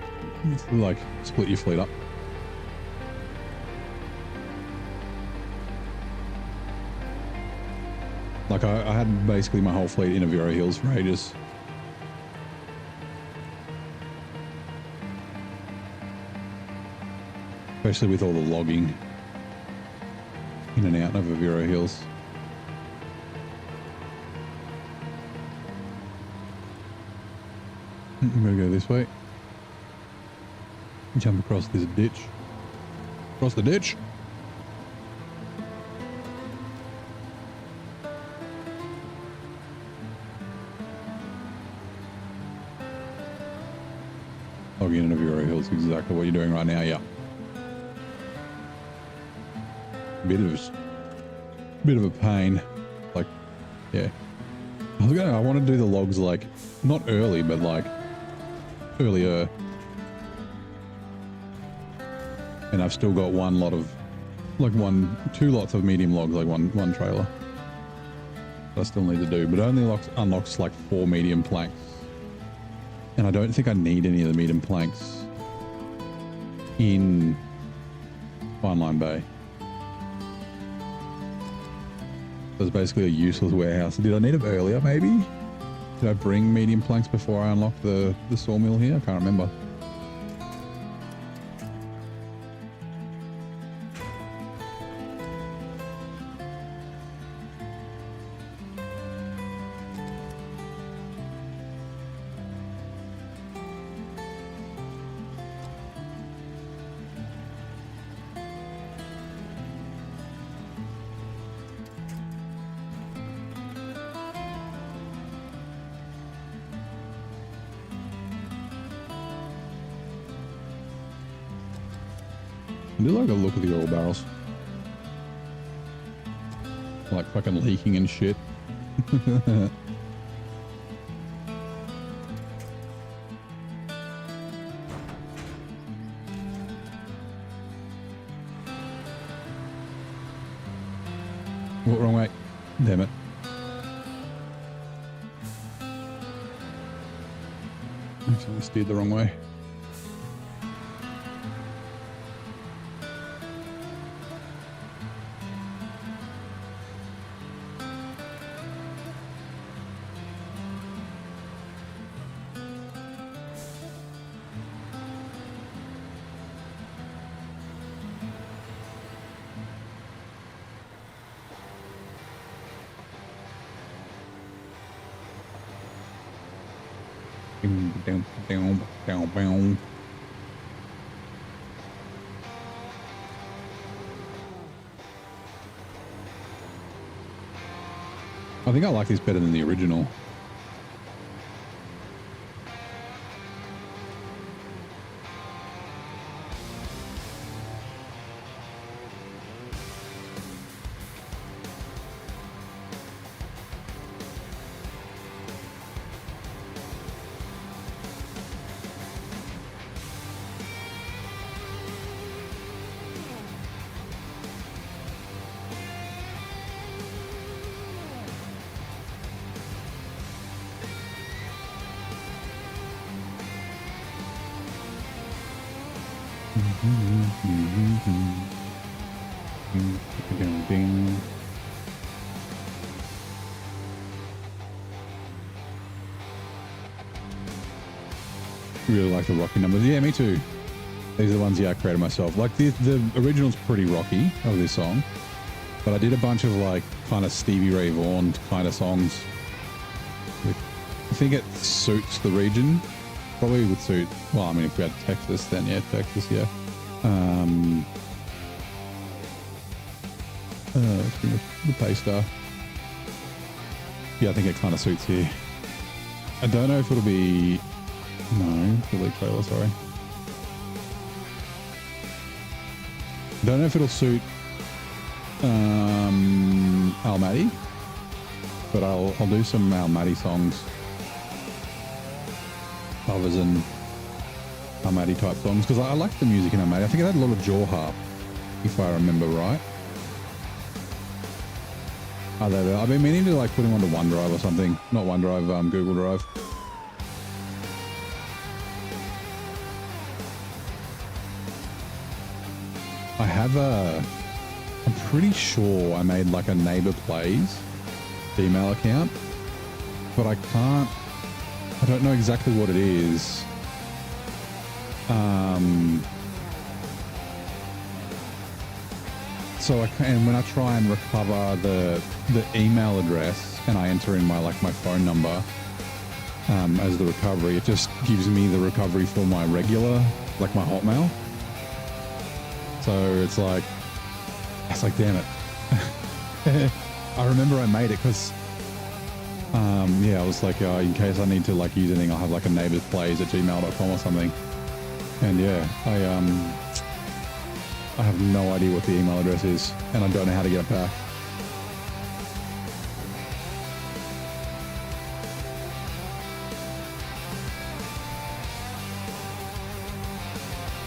like split your fleet up. Like I had basically my whole fleet in a Vero Hills for ages. Especially with all the logging in and out of a Vero Hills. I'm gonna go this way. Jump across this ditch. Across the ditch. Logging into Vero Hills, exactly what you're doing right now, yeah. Bit of a pain. Like, yeah. I want to do the logs like, not early, but like earlier. And I've still got one lot of, like two lots of medium logs, like one trailer. I still need to do, but it only unlocks like 4 medium planks. And I don't think I need any of the medium planks in Fine Line Bay. So it's basically a useless warehouse. Did I need it earlier, maybe? Did I bring medium planks before I unlocked the sawmill here? I can't remember. I do like the look of the oil barrels. Like fucking leaking and shit. What, wrong way? Damn it. Actually steered the wrong way. I think I like this better than the original. really like the rocky numbers. Yeah, me too. These are the ones, yeah, I created myself. Like the original's pretty rocky of this song, but I did a bunch of like kind of Stevie Ray Vaughan kind of songs. I think it suits the region. Probably would suit, well, I mean, if we had Texas, then yeah, Texas, yeah. The Paystar. Yeah, I think it kind of suits here. I don't know if it'll be, no, delete trailer, sorry. Don't know if it'll suit Almaty, but I'll do some Almaty songs, covers and Almaty type songs, because I like the music in Almaty. I think it had a lot of jaw harp, if I remember right. Oh, there. I've been meaning to like put him onto OneDrive or something. Not OneDrive, Google Drive. I have I'm pretty sure I made like a Neighbor Plays email account, but I don't know exactly what it is. So and when I try and recover the email address and I enter in my phone number as the recovery, it just gives me the recovery for my regular, like my Hotmail. So it's like damn it. I remember I made it because yeah, I was like, in case I need to like use anything, I'll have like a neighborsplays@gmail.com or something. And yeah, I have no idea what the email address is, and I don't know how to get it back.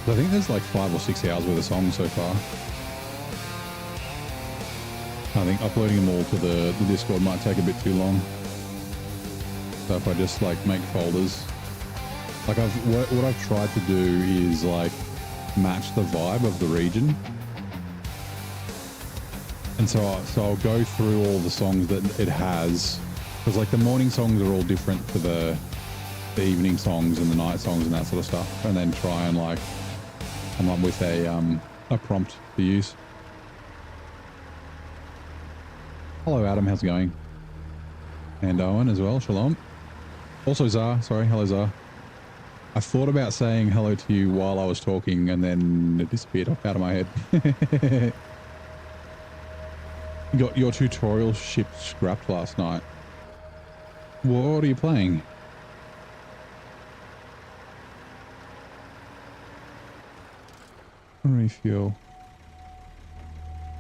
I think there's like 5 or 6 hours worth of songs so far. I think uploading them all to the Discord might take a bit too long. So if I just like make folders, like what I've tried to do is like match the vibe of the region. And so I'll go through all the songs that it has, because like the morning songs are all different to the evening songs and the night songs and that sort of stuff, and then try and like come up with a prompt to use. Hello Adam, how's it going? And Owen as well, shalom. Also Zar, sorry, hello Zar. I thought about saying hello to you while I was talking and then it disappeared out of my head. You got your tutorial ship scrapped last night. What are you playing? Refuel.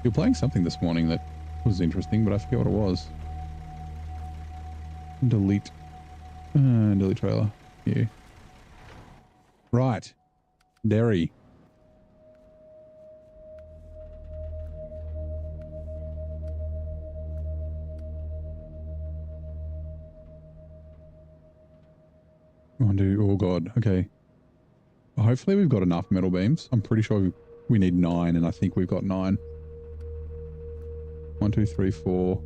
You're playing something this morning that was interesting, but I forget what it was. Delete. Delete trailer. Yeah. Right. Derry. Oh god. Okay. Hopefully we've got enough metal beams. I'm pretty sure we need 9, and I think we've got 9. 1, 2, 3, 4,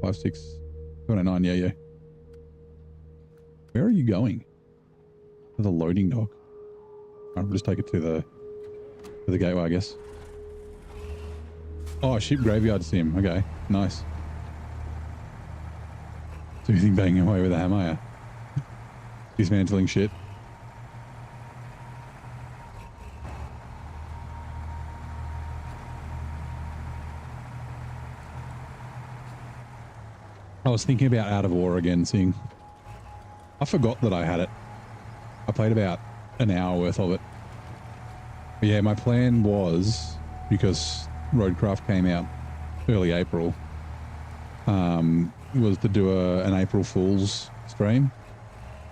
5, 6, 7, 8, 9. Yeah. Where are you going? To the loading dock. I'll just take it to the gateway, I guess. Oh, ship graveyard sim. Okay, nice. So you think banging away with a hammer, yeah? Dismantling shit. I was thinking about Out of War again, seeing... I forgot that I had it. I played about an hour worth of it. But yeah, my plan was, because Roadcraft came out early April, was to do an April Fool's stream.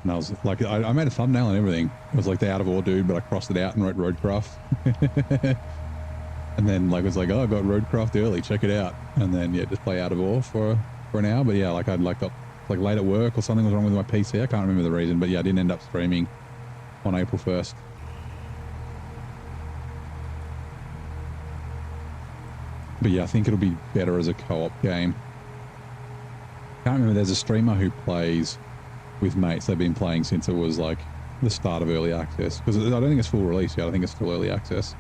And I was like, I made a thumbnail and everything. It was like the Out of War dude, but I crossed it out and wrote Roadcraft. And then like, it was like, oh, I got Roadcraft early, check it out. And then yeah, just play Out of War for an hour. But yeah, like I'd like got like late at work or something was wrong with my PC. I can't remember the reason, but yeah, I didn't end up streaming on April 1st. But yeah, I think it'll be better as a co-op game. Can't remember, there's a streamer who plays with mates. They've been playing since it was like the start of early access, because I don't think it's full release yet. I think it's still early access.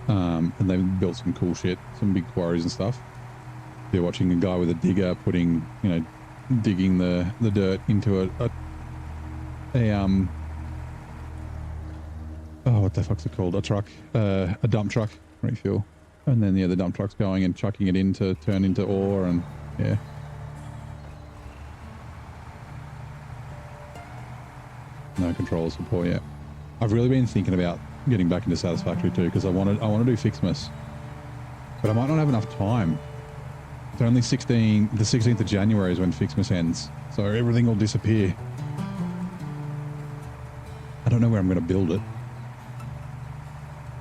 And they've built some cool shit, some big quarries and stuff. You're watching a guy with a digger putting, you know, digging the dirt into a oh, what the fuck's it called? A truck, a dump truck, refuel. And then, yeah, the dump truck's going and chucking it in to turn into ore, and yeah. No controller support yet. I've really been thinking about getting back into Satisfactory too, because I want to do Fixmas, but I might not have enough time. It's only the 16th of January is when Fixmas ends, so everything will disappear. I don't know where I'm going to build it.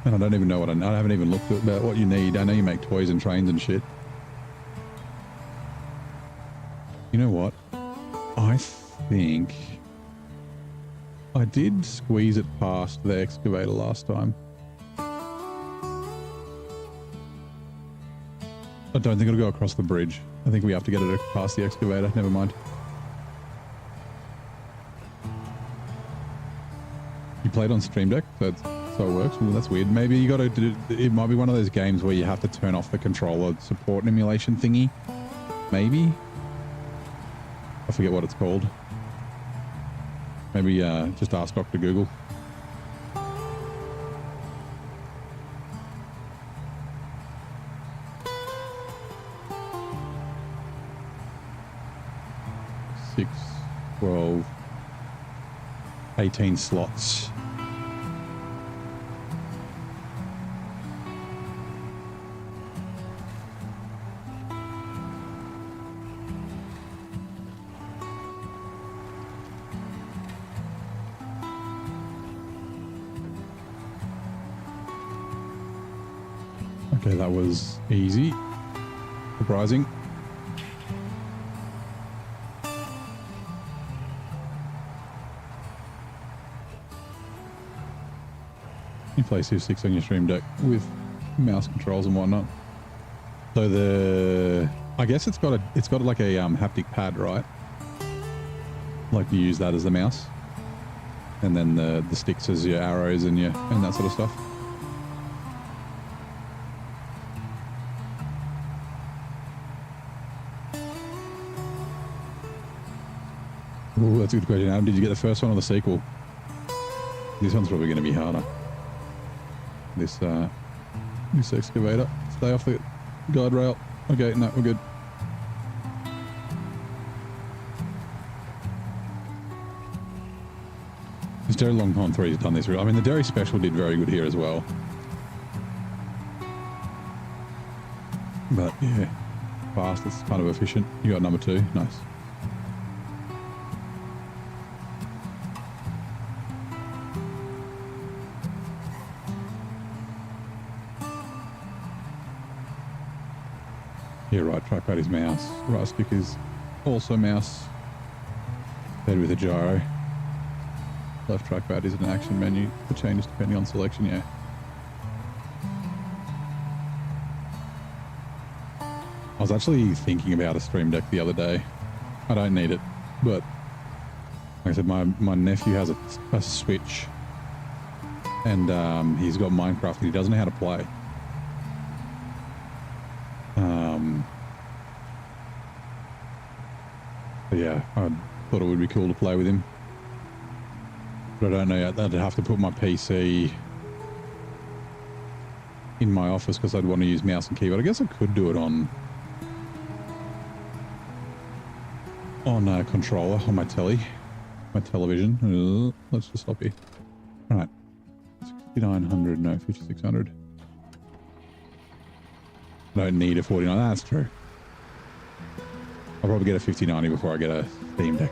And I don't even know I haven't even looked at about what you need. I know you make toys and trains and shit. You know what? I think I did squeeze it past the excavator last time. I don't think it'll go across the bridge. I think we have to get it past the excavator. Never mind. You played on Stream Deck? So it works? Well, that's weird. Maybe you got to do... It might be one of those games where you have to turn off the controller support and emulation thingy. Maybe? I forget what it's called. Maybe just ask Dr. Google. Six, 12, 18 slots. Okay, that was easy. Surprising. You play Civ 6 on your Stream Deck with mouse controls and whatnot. So I guess it's got like a haptic pad, right? Like you use that as the mouse, and then the sticks as your arrows and that sort of stuff. Oh, that's a good question, Adam. Did you get the first one or the sequel? This one's probably going to be harder. This excavator. Stay off the guardrail. Okay, no, we're good. This Derry Long Con 3 has done this. I mean, the Derry Special did very good here as well. But yeah, fast. It's kind of efficient. You got number 2. Nice. Yeah, right trackpad is mouse. Right stick is also mouse. Head with a gyro. Left trackpad is an action menu. The changes depending on selection, yeah. I was actually thinking about a Stream Deck the other day. I don't need it, but like I said, my nephew has a Switch, and he's got Minecraft and he doesn't know how to play. But yeah, I thought it would be cool to play with him. But I don't know, I'd have to put my PC in my office because I'd want to use mouse and keyboard. I guess I could do it on a controller on my television. Let's just stop here. All right, 6900, no, 5600. I don't need a 49. That's true. I'll probably get a 5090 before I get a Steam Deck.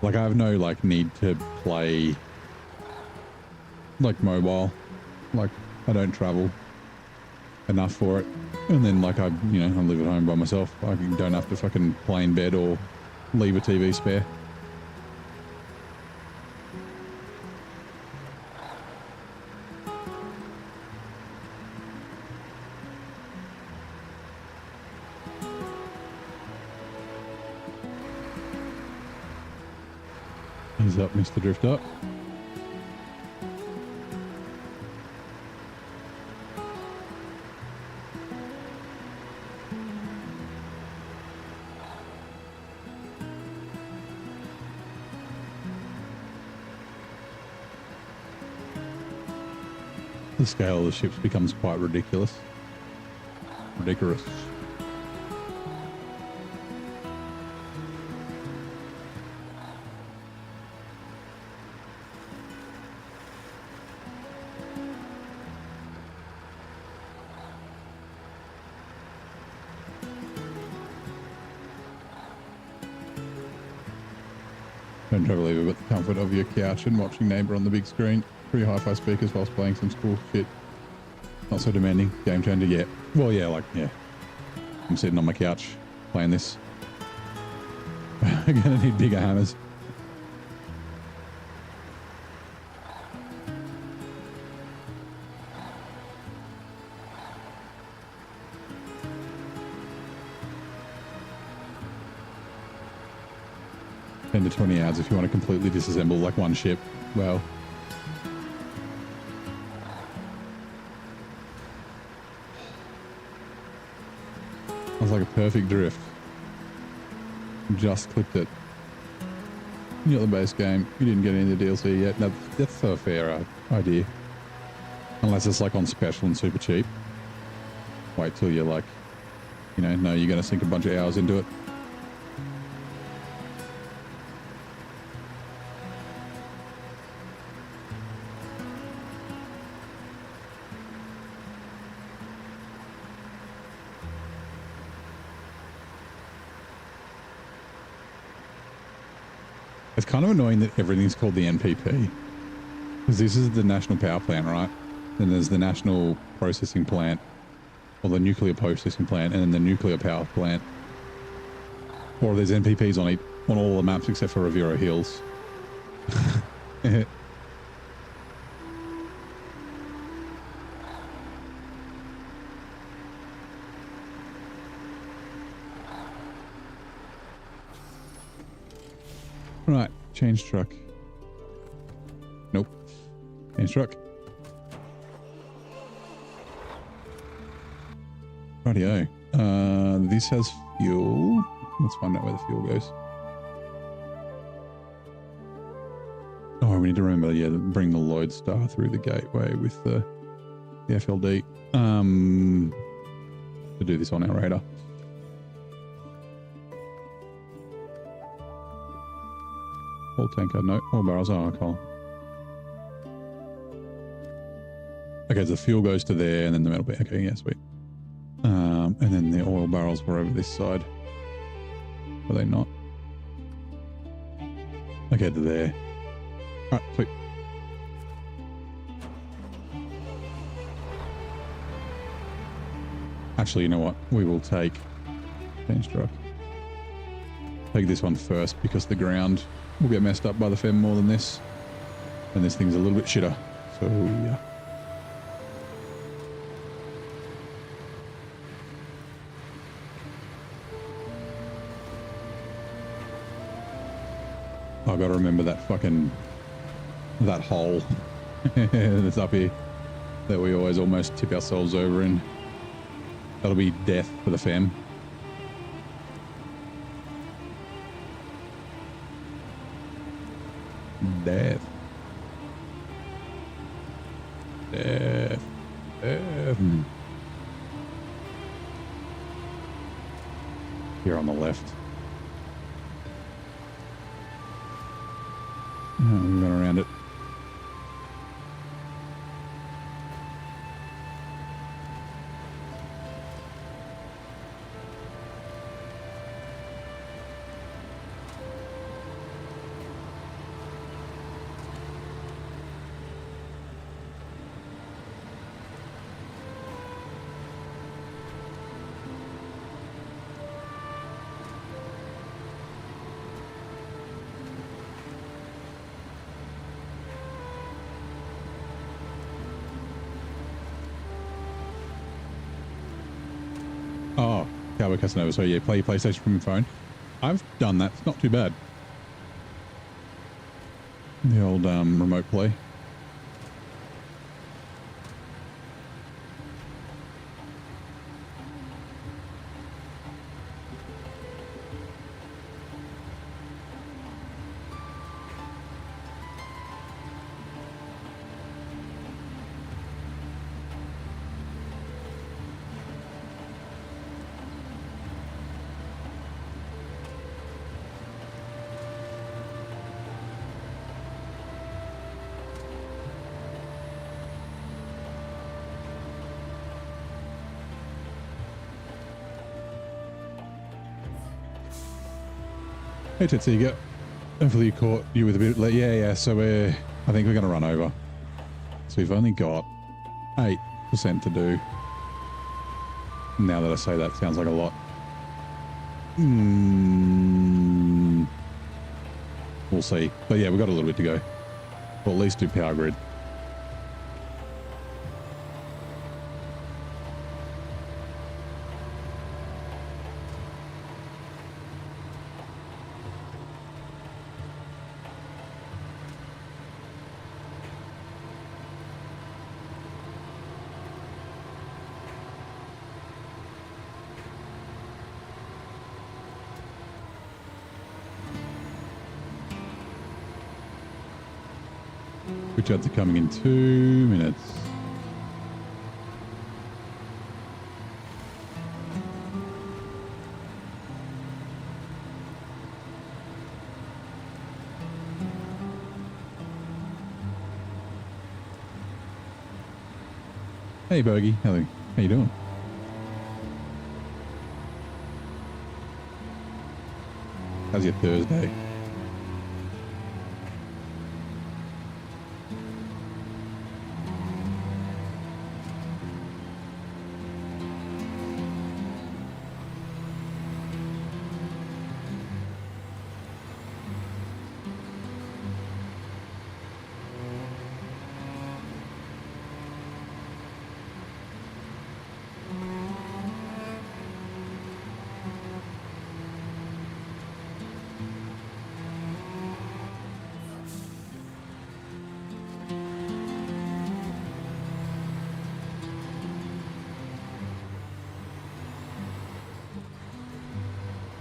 Like, I have no need to play mobile. Like, I don't travel enough for it. And then I live at home by myself. I don't have to fucking play in bed or leave a TV spare. Ease up, Mr. Drifter. The scale of the ships becomes quite ridiculous. Ridiculous. Don't try to leave it with the comfort of your couch and watching Neighbour on the big screen. Pretty hi-fi speakers whilst playing some school shit. Not so demanding. Game changer, yeah. Well, yeah, like, yeah. I'm sitting on my couch playing this. I'm gonna need bigger hammers. To 20 hours if you want to completely disassemble like one ship. Well, that was like a perfect drift. Just clipped it. You got the base game. You didn't get any of the DLC yet. No, that's a fair idea. Unless it's like on special and super cheap. Wait till you're like, you know you're going to sink a bunch of hours into it. It's kind of annoying that everything's called the NPP. Because this is the National Power Plant, right? Then there's the National Processing Plant, or the Nuclear Processing Plant, and then the Nuclear Power Plant. Or there's NPPs on all the maps except for Riviera Hills. Right, change truck. Nope. Change truck. Rightio. This has fuel. Let's find out where the fuel goes. Oh, we need to remember, yeah, to bring the Lodestar through the gateway with the FLD. To do this on our radar. Oil tanker, no. Oil barrels, oh, alcohol. Okay, so the fuel goes to there and then the metal bit. Okay, yeah, sweet. And then the oil barrels were over this side. Were they not? Okay, they're there. Alright, sweet. Actually, you know what? We will take change truck. Take this one first because the ground will get messed up by the fem more than this. And this thing's a little bit shitter. So, yeah. I've got to remember that hole that's up here that we always almost tip ourselves over in. That'll be death for the fem. Death. Death. Death. Here on the left. Oh, we went around it. Oh, Cowboy Casanova. So yeah, play your PlayStation from your phone. I've done that. It's not too bad. The old remote play. Hey Tetsuga, hopefully you caught you with a bit late. Yeah, so I think we're going to run over. So we've only got 8% to do. Now that I say that, sounds like a lot. We'll see. But yeah, we've got a little bit to go. We'll at least do power grid. Which are coming in 2 minutes. Hey Bogey, how you doing? How's your Thursday?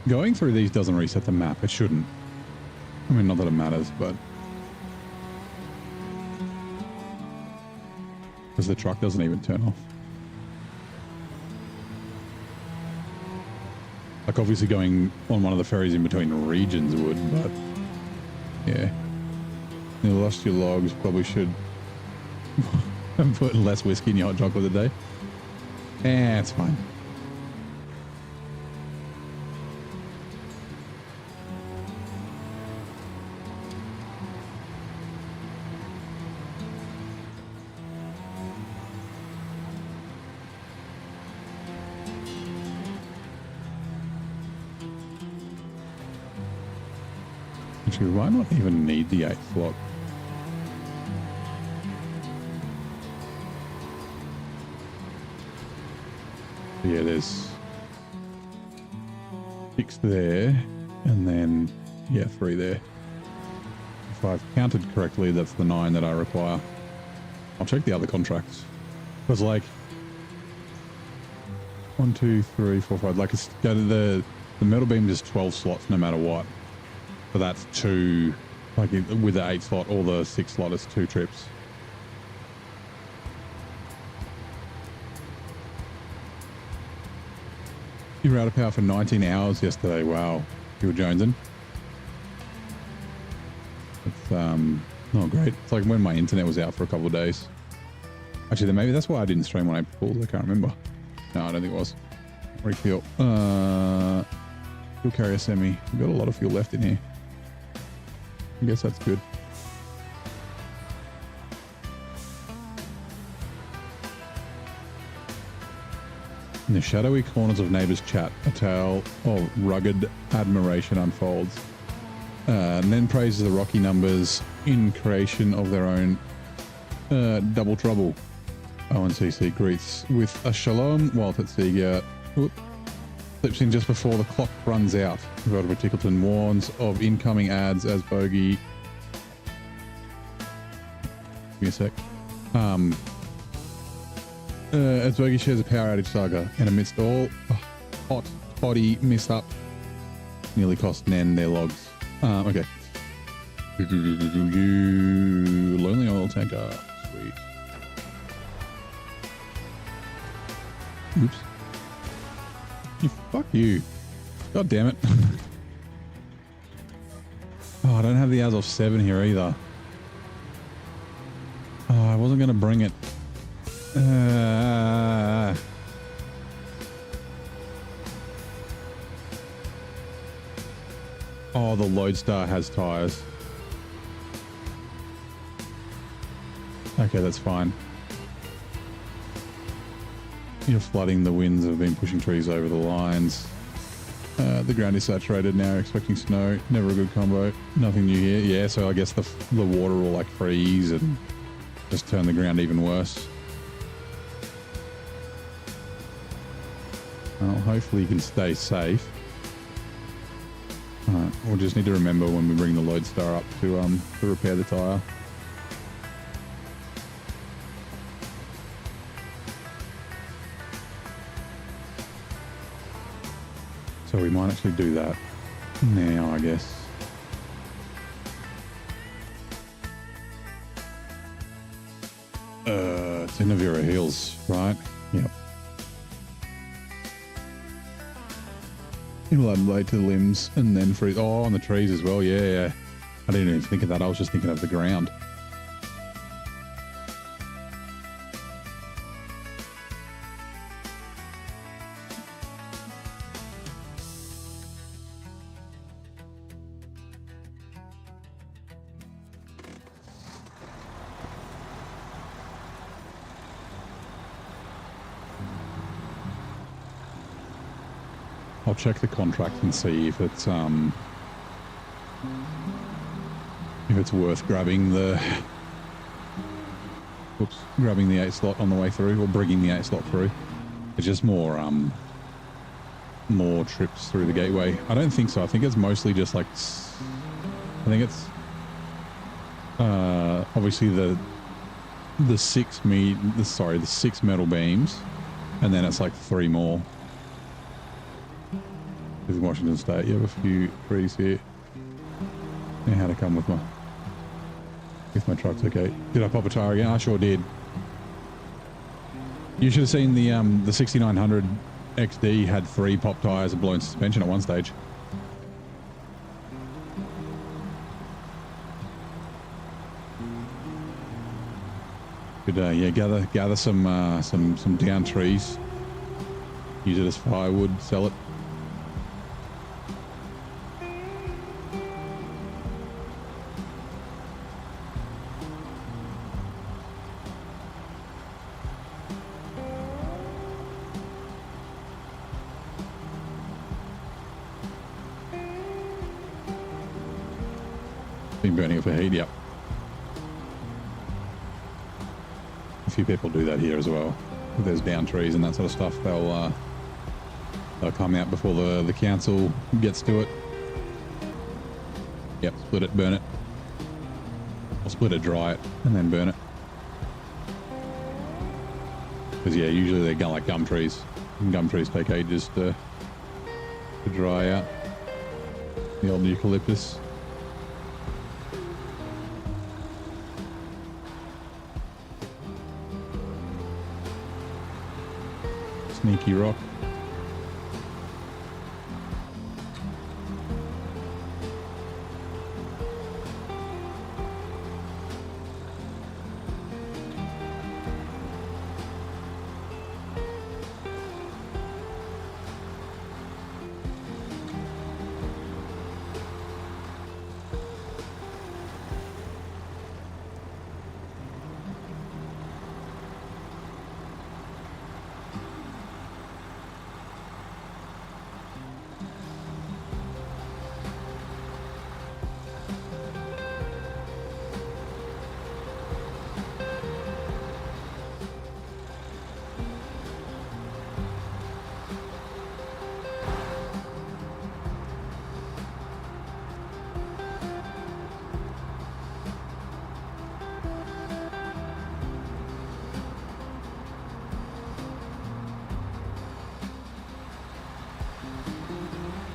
Going through these doesn't reset the map. It shouldn't. I mean, not that it matters, but... because the truck doesn't even turn off. Like, obviously going on one of the ferries in between regions would, but... yeah. You lost your logs, probably should... put less whiskey in your hot chocolate a day. Eh, it's fine. Actually, we might not even need the 8th slot. Yeah, there's 6 there, and then, yeah, 3 there. If I've counted correctly, that's the 9 that I require. I'll check the other contracts. Because, like, 1, 2, 3, 4, 5, like, it's, the metal beam is 12 slots no matter what. So that's 2, like with the 8 slot or the 6 slot, it's 2 trips. You were out of power for 19 hours yesterday. Wow. You were jonesing. It's not great. It's like when my internet was out for a couple of days. Actually, then maybe that's why I didn't stream on April Fool's. I can't remember. No, I don't think it was. Refuel. Fuel carrier semi. We've got a lot of fuel left in here. I guess that's good. In the shadowy corners of neighbors' chat, a tale of rugged admiration unfolds. And then praises the Rocky numbers in creation of their own double trouble. ONCC greets with a shalom while Tetsuga slips in just before the clock runs out. Roderick Tickleton warns of incoming ads as Bogey me a sec. As Bogey shares a power outage saga, and amidst all hot, toddy mishap, nearly cost Nen their logs. Okay. You lonely oil tanker. Sweet. Oops. Fuck you. God damn it. Oh, I don't have the Azov 7 here either. Oh, I wasn't going to bring it. Oh, the Lodestar has tires. Okay, that's fine. You're flooding. The winds have been pushing trees over the lines. The ground is saturated now, expecting snow. Never a good combo. Nothing new here. Yeah, so I guess the water will like freeze and just turn the ground even worse. Well, hopefully you can stay safe. Alright, we'll just need to remember when we bring the Lodestar up to repair the tyre. So we might actually do that now, I guess. It's in Avira Hills, right? Yep. It'll add light to the limbs and then freeze. Oh, on the trees as well. Yeah. I didn't even think of that. I was just thinking of the ground. I'll check the contract and see if it's worth grabbing the 8 slot on the way through, or bringing the 8 slot through. It's just more trips through the gateway. I don't think so. I think it's mostly just like, I think it's obviously the 6 metal beams, and then it's like 3 more. In Washington State, you have a few trees here. Yeah, how to come with my trucks? Okay. Did I pop a tire again? I sure did. You should have seen the 6900 XD had 3 pop tires and blown suspension at one stage. Good. Yeah, gather some down trees. Use it as firewood. Sell it. Been burning it for heat, yep. A few people do that here as well. If there's down trees and that sort of stuff, they'll come out before the council gets to it. Yep, split it, burn it. Or split it, dry it, and then burn it. Because yeah, usually they're like gum trees. And gum trees take ages to dry out. The old eucalyptus. Sneaky rock.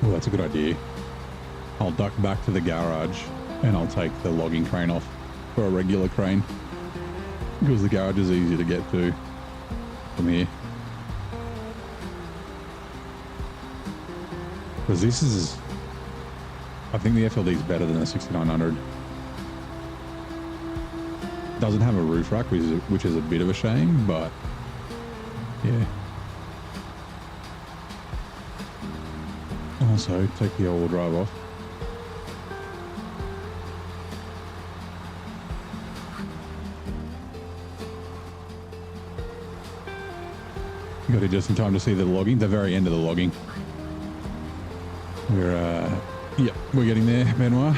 Oh, that's a good idea. I'll duck back to the garage and I'll take the logging crane off for a regular crane because the garage is easy to get to from here. Because this is, I think the FLD is better than the 6900. Doesn't have a roof rack, which is a bit of a shame, but yeah. Also, take the all-wheel drive off. Got it just in time to see the logging, the very end of the logging. We're, yep, we're getting there, Benoit.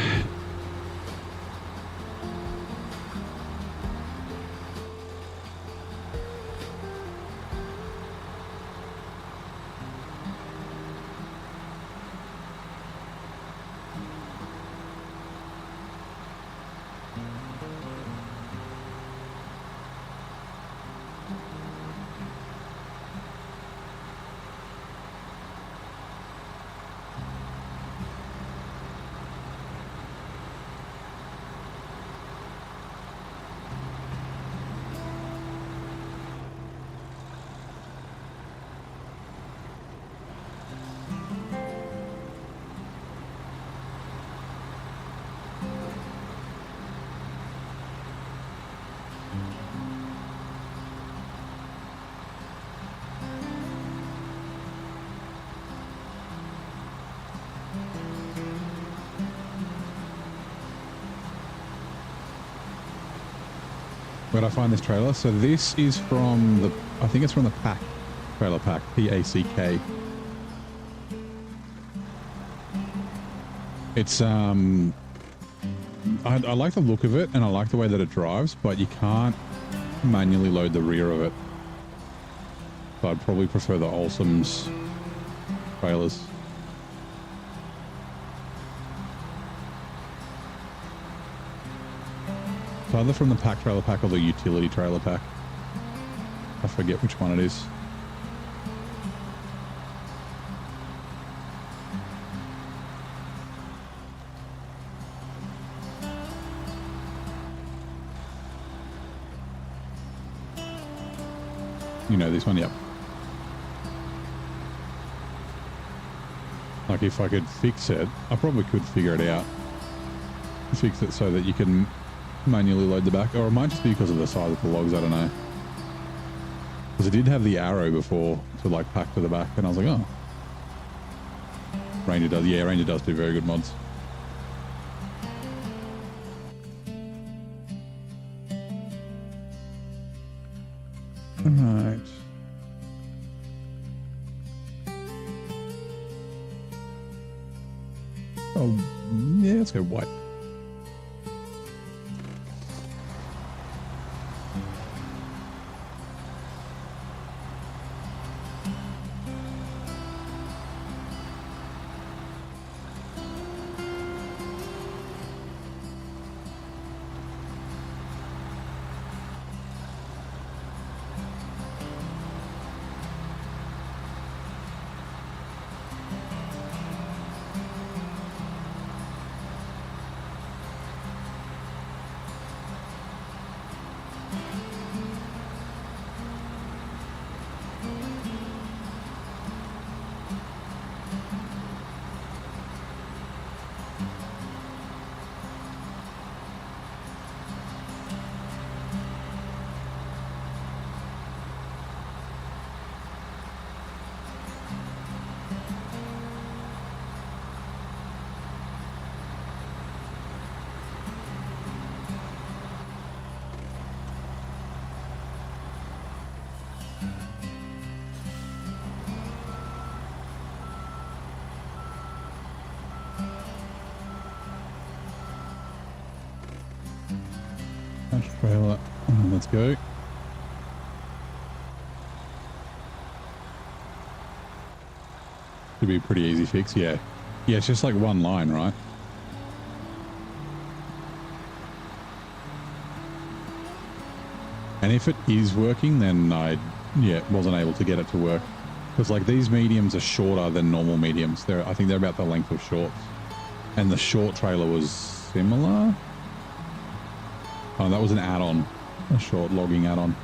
Where'd I find this trailer? So this is from the, I think it's from the Pack trailer pack, P-A-C-K. It's, I like the look of it and I like the way that it drives, but you can't manually load the rear of it. So I'd probably prefer the Olsom's trailers. It's either from the Pack trailer pack or the utility trailer pack. I forget which one it is. You know this one, yep. Like if I could fix it, I probably could figure it out. Fix it so that you can manually load the back, or it might just be because of the size of the logs, I don't know. Because it did have the arrow before to like pack to the back, and I was like, oh. Ranger does, yeah, Ranger does do very good mods. Alright. Oh, yeah, let's go white. Trailer. Let's go. Should be a pretty easy fix, yeah. Yeah, it's just like one line, right? And if it is working, then I, yeah, wasn't able to get it to work Because like these mediums are shorter than normal mediums. I think they're about the length of shorts. And the short trailer was similar. Oh, that was an add-on, a short logging add-on.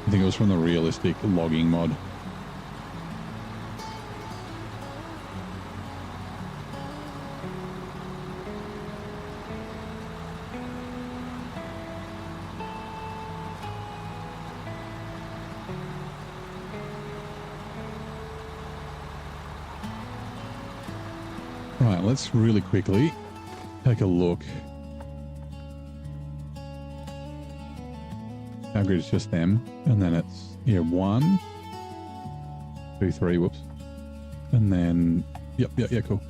I think it was from the realistic logging mod. Right, let's really quickly take a look. Our grid is just them, and then it's, yeah, 1, 2, 3, whoops. And then, yep, cool.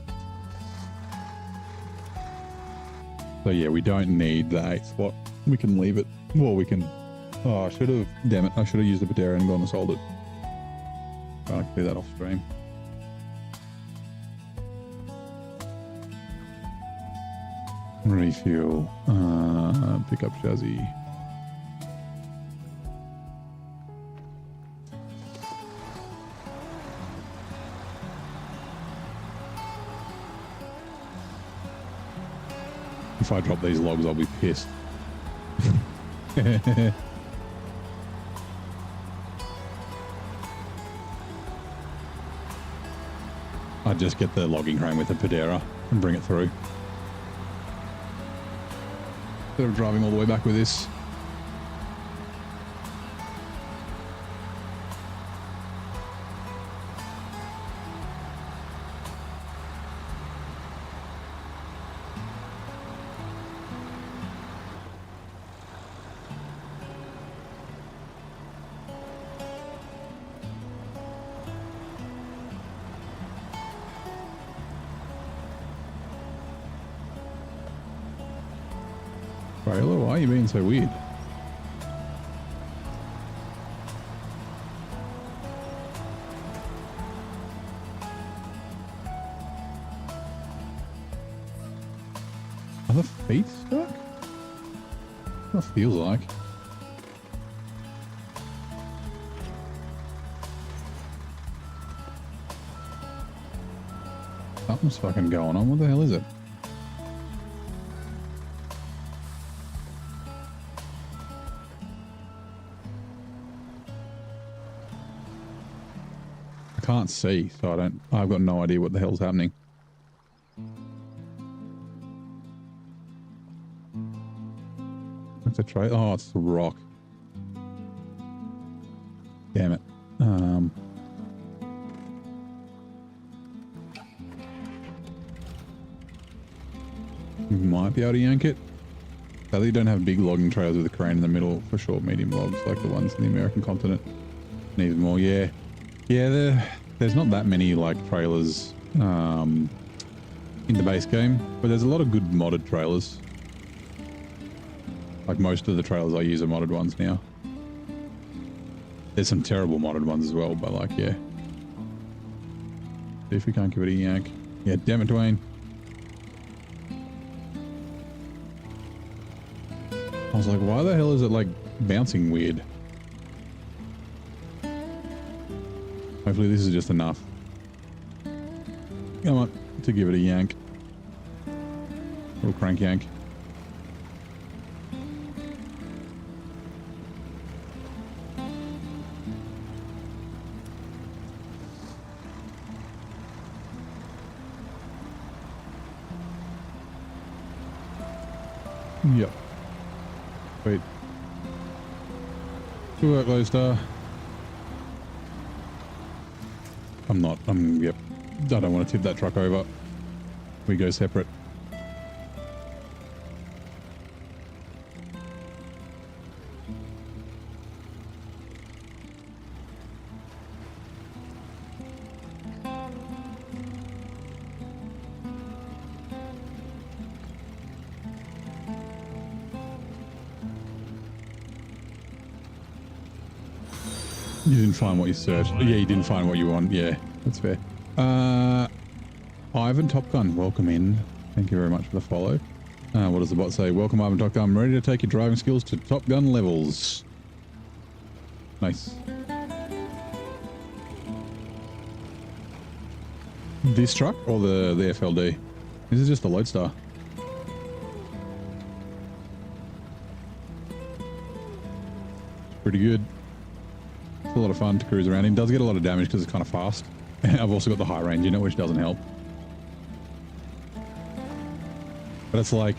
So yeah, we don't need the 8th spot. We can leave it. Well, we can, oh, I should have, damn it, I should have used the Patera and gone and sold it. Trying to clear that off stream. Refuel, pick up chassis. If I drop these logs, I'll be pissed. I'd just get the logging crane with the Patera and bring it through. Instead of driving all the way back with this. Trailer, why are you being so weird? Are the feet stuck? What it feels like. Something's fucking going on. What the hell is it? Can't see, so I've got no idea what the hell's happening. What's a tray? Oh, it's the rock. Damn it. We might be able to yank it. Sadly, you don't have big logging trails with a crane in the middle for short, medium logs like the ones in the American continent. Needs more, yeah. Yeah, there's not that many like trailers in the base game, but there's a lot of good modded trailers. Like most of the trailers I use are modded ones now. There's some terrible modded ones as well, but like, yeah. See if we can't give it a yank. Yeah, damn it, Dwayne. I was like, why the hell is it like bouncing weird? Hopefully this is just enough. Come on, to give it a yank. Little crank yank. Yep. Wait. Good work, Lodestar. Yep. I don't want to tip that truck over. We go separate. You didn't find what you searched. Yeah, you didn't find what you want. Yeah, that's fair. Ivan Top Gun, welcome in. Thank you very much for the follow. What does the bot say? Welcome, Ivan Top Gun. I'm ready to take your driving skills to Top Gun levels. Nice. This truck or the FLD? This is just the Lodestar. Pretty good. It's a lot of fun to cruise around. It does get a lot of damage because it's kind of fast. I've also got the high range in it, which doesn't help. But it's like,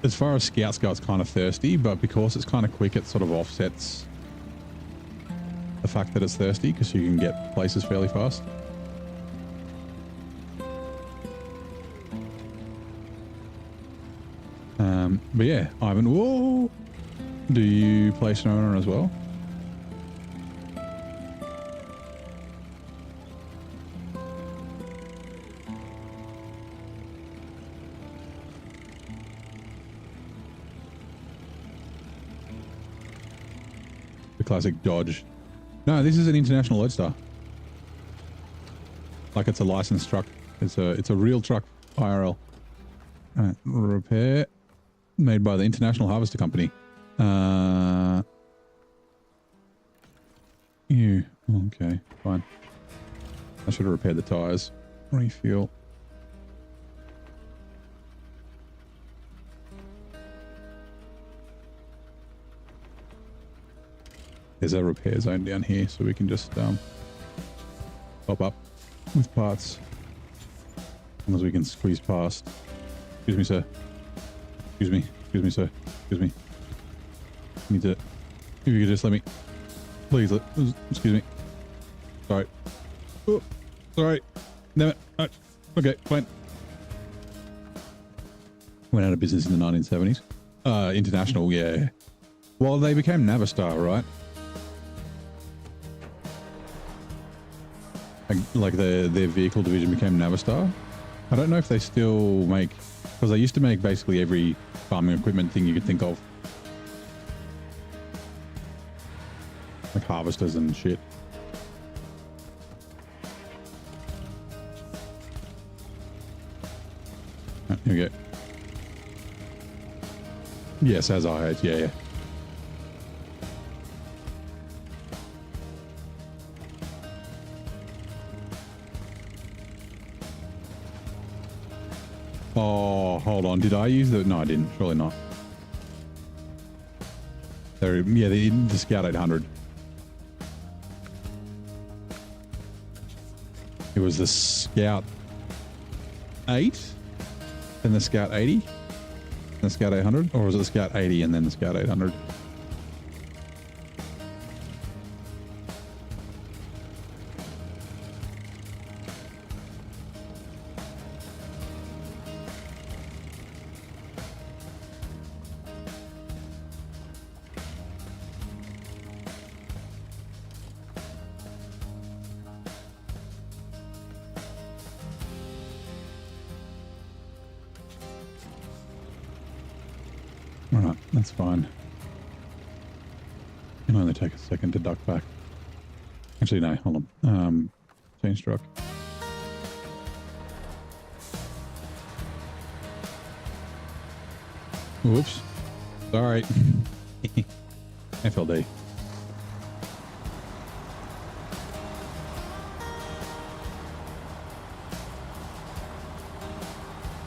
as far as scouts go, it's kind of thirsty, but because it's kind of quick, it sort of offsets the fact that it's thirsty because you can get places fairly fast. But yeah, Ivan, whoa! Do you play SnowRunner as well? The classic Dodge. No, this is an international Lodestar. Like it's a licensed truck. It's a real truck, IRL. Alright, repair. Made by the International Harvester Company. You. Okay, fine. I should have repaired the tires. Refuel. There's a repair zone down here, so we can just pop up with parts. As long as we can squeeze past. Excuse me, sir. Excuse me. Excuse me, sir. Excuse me. I need to... If you could just let me... Please, excuse me. Sorry. Oh, sorry. Damn it. Right. Okay, fine. Went out of business in the 1970s. International, yeah. Well, they became Navistar, right? Like their vehicle division became Navistar. I don't know if they still make, because they used to make basically every farming equipment thing you could think of, like harvesters and shit. Oh, here we go. Yes, as I had, yeah. Oh, hold on. Did I use the... No, I didn't. Surely not. Yeah, the Scout 800. It was the Scout 8, then the Scout 80, and the Scout 800, or was it the Scout 80 and then the Scout 800? Alright, that's fine. It'll only take a second to duck back. Actually, no, hold on. Change truck. Whoops. Sorry. FLD.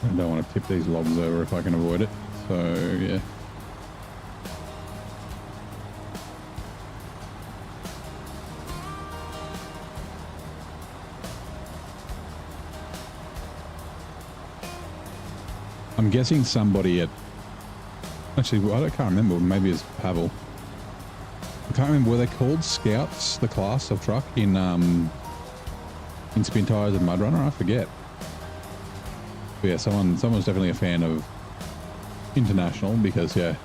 I don't want to tip these logs over if I can avoid it. So, yeah. I'm guessing somebody at... Actually, I can't remember. Maybe it's Pavel. I can't remember. Were they called Scouts, the class of truck, in Spin Tires and Mud Runner? I forget. But yeah, someone's definitely a fan of International because, yeah,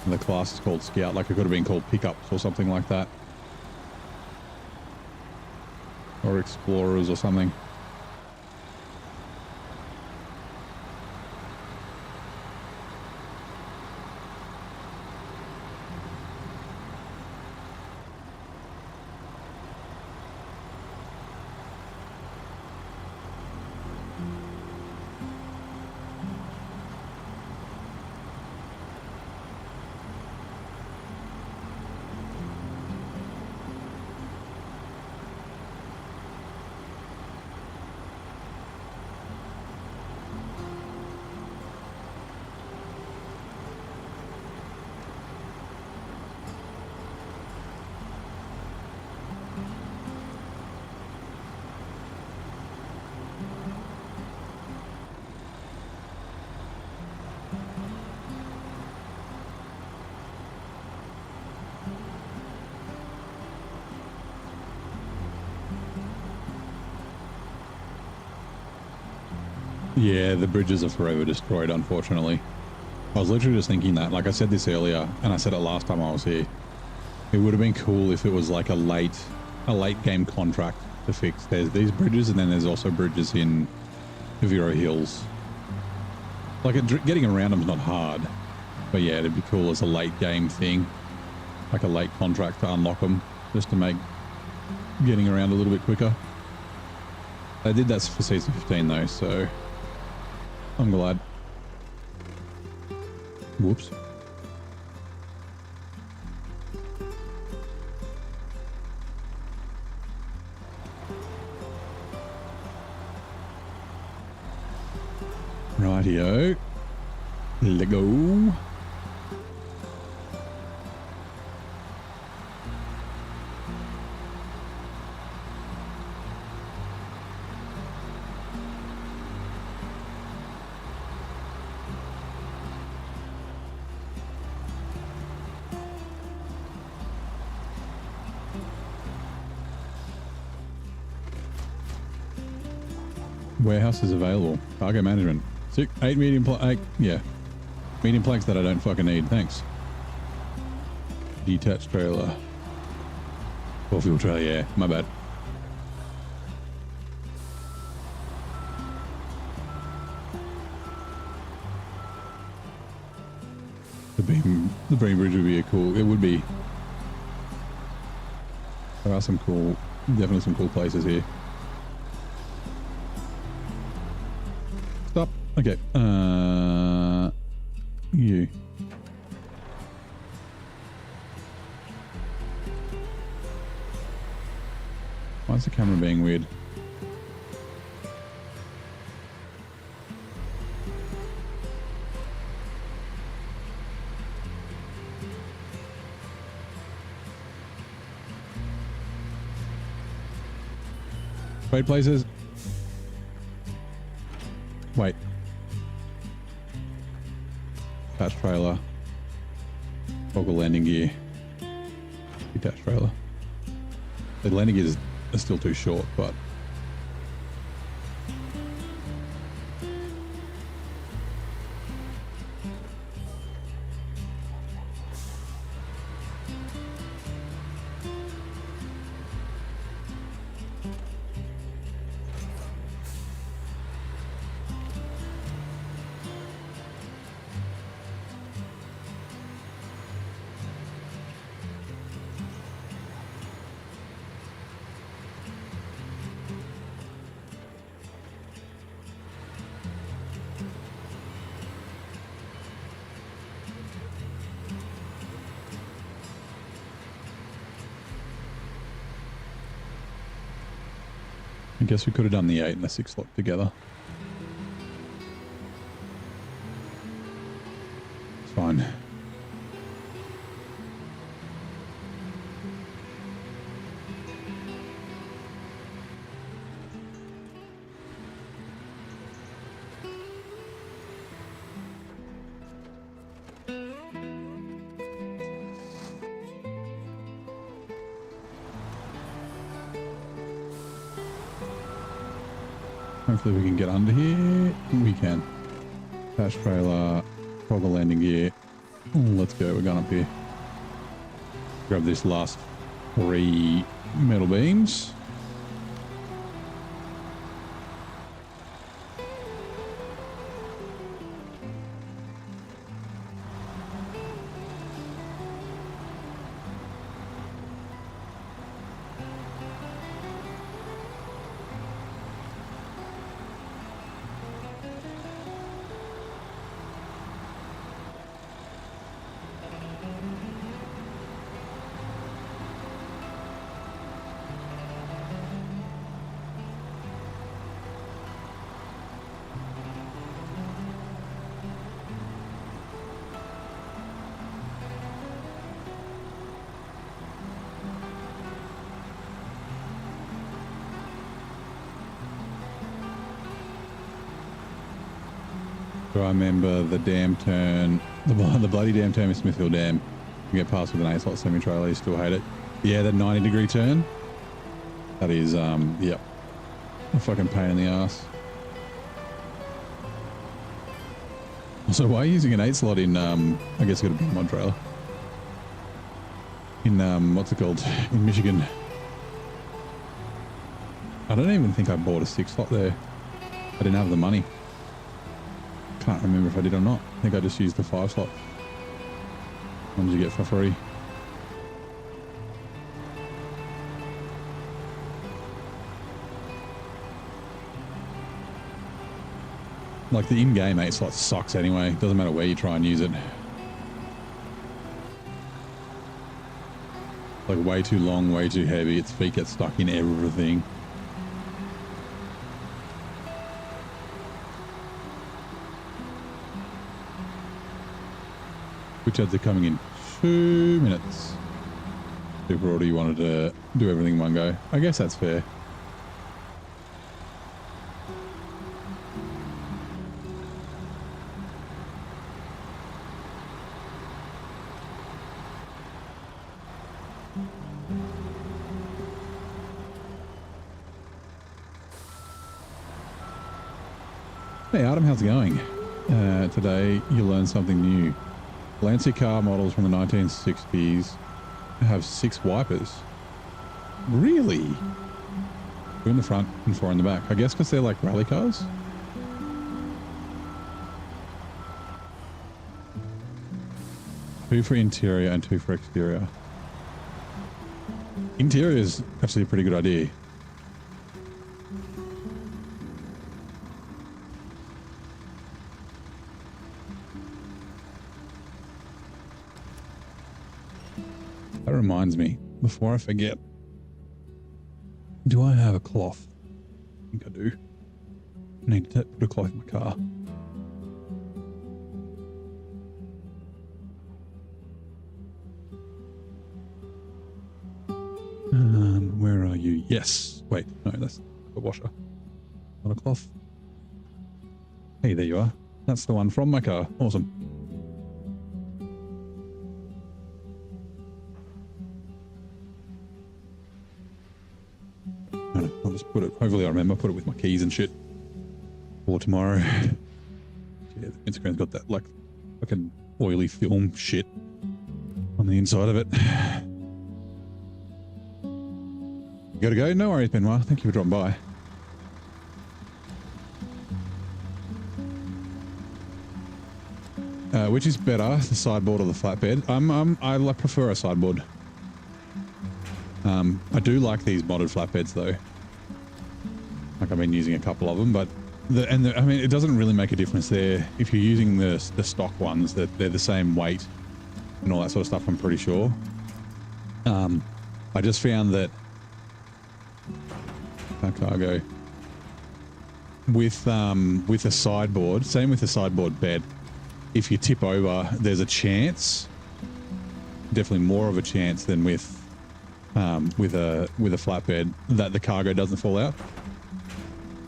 the class is called Scout. Like it could have been called Pickups or something like that. Or Explorers or something. Yeah, the bridges are forever destroyed, unfortunately. I was literally just thinking that, like I said this earlier, and I said it last time I was here. It would have been cool if it was like a late game contract to fix. There's these bridges, and then there's also bridges in the Vero Hills. Like getting around them's not hard, but yeah, it'd be cool as a late game thing, like a late contract to unlock them, just to make getting around a little bit quicker. They did that for season 15 though, so I'm glad. Whoops. Rightio. Let go. Warehouse is available. Cargo management. 8 medium medium planks that I don't fucking need. Thanks. Detached trailer. 4-fuel trailer. Yeah, my bad. The beam bridge would be a cool. It would be. There are some cool, definitely some cool places here. Stop. Okay. You. Why is the camera being weird? Trade places. Wait. Attached trailer. Toggle landing gear. Detached trailer. The landing gears are still too short, but I guess we could have done the 8 and the 6 lock together. It's fine. Hopefully we can get under here. We can. Attached trailer, toggle landing gear. Let's go. We're going up here. Grab this last 3 metal beams. I remember the dam turn, the bloody dam turn in Smithfield Dam. You get past with an A-slot semi-trailer, you still hate it. Yeah, that 90-degree turn. That is, yep, a fucking pain in the ass. So why are you using an 8 slot in, I guess it's got to be mod trailer. In, what's it called? In Michigan. I don't even think I bought a 6 slot there. I didn't have the money. Can't remember if I did or not. I think I just used the 5 slot. Ones you get for free. Like the in-game 8 slot sucks anyway. Doesn't matter where you try and use it. Like way too long, way too heavy. Its feet get stuck in everything. Which ads are coming in 2 minutes. Super order, you wanted to do everything in one go. I guess that's fair. Hey Adam, how's it going? Today you learned something new. Lancer car models from the 1960s have 6 wipers. Really? 2 in the front and 4 in the back. I guess because they're like rally cars. 2 for interior and 2 for exterior. Interior is actually a pretty good idea. That reminds me, before I forget, do I have a cloth? I think I do. I need to put a cloth in my car. Where are you? Yes. Wait, no, that's a washer. Not a cloth. Hey, there you are. That's the one from my car. Awesome. I'll just put it, hopefully I remember, put it with my keys and shit for tomorrow. Yeah, Instagram's got that like fucking oily film shit on the inside of it. You gotta go? No worries, Benoit. Thank you for dropping by. Which is better, the sideboard or the flatbed? I prefer a sideboard. I do like these modded flatbeds though. Like I've been using a couple of them, but I mean, it doesn't really make a difference there. If you're using the stock ones, that they're the same weight and all that sort of stuff, I'm pretty sure. I just found that cargo with a sideboard, same with the sideboard bed, if you tip over, there's a chance, definitely more of a chance than with a flatbed, that the cargo doesn't fall out.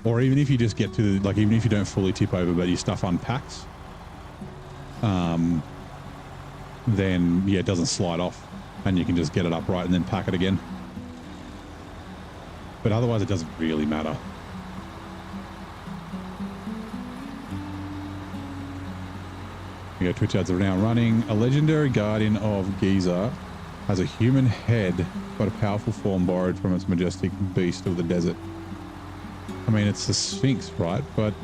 Or even if you just get to, like, even if you don't fully tip over but your stuff unpacks, then yeah, it doesn't slide off and you can just get it upright and then pack it again. But otherwise it doesn't really matter. We go, Twitch ads are now running. A legendary guardian of Giza has a human head, but a powerful form borrowed from its majestic beast of the desert. I mean, it's the Sphinx, right? But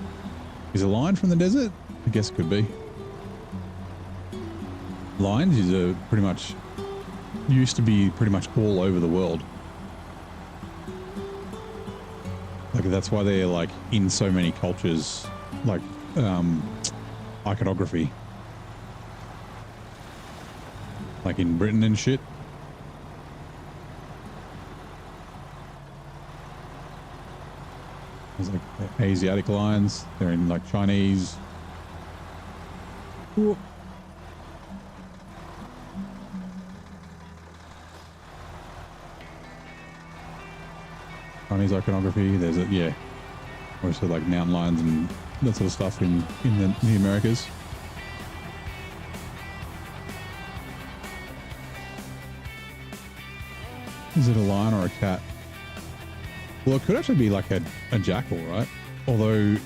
is a lion from the desert? I guess it could be. Lions is pretty much, used to be pretty much all over the world. Like that's why they're like in so many cultures, like iconography. Like in Britain and shit. There's like Asiatic lions. They're in like Chinese. Ooh. Chinese iconography. There's a, yeah. Also like mountain lions and that sort of stuff in the Americas. Is it a lion or a cat? Well, it could actually be like a jackal, right? Although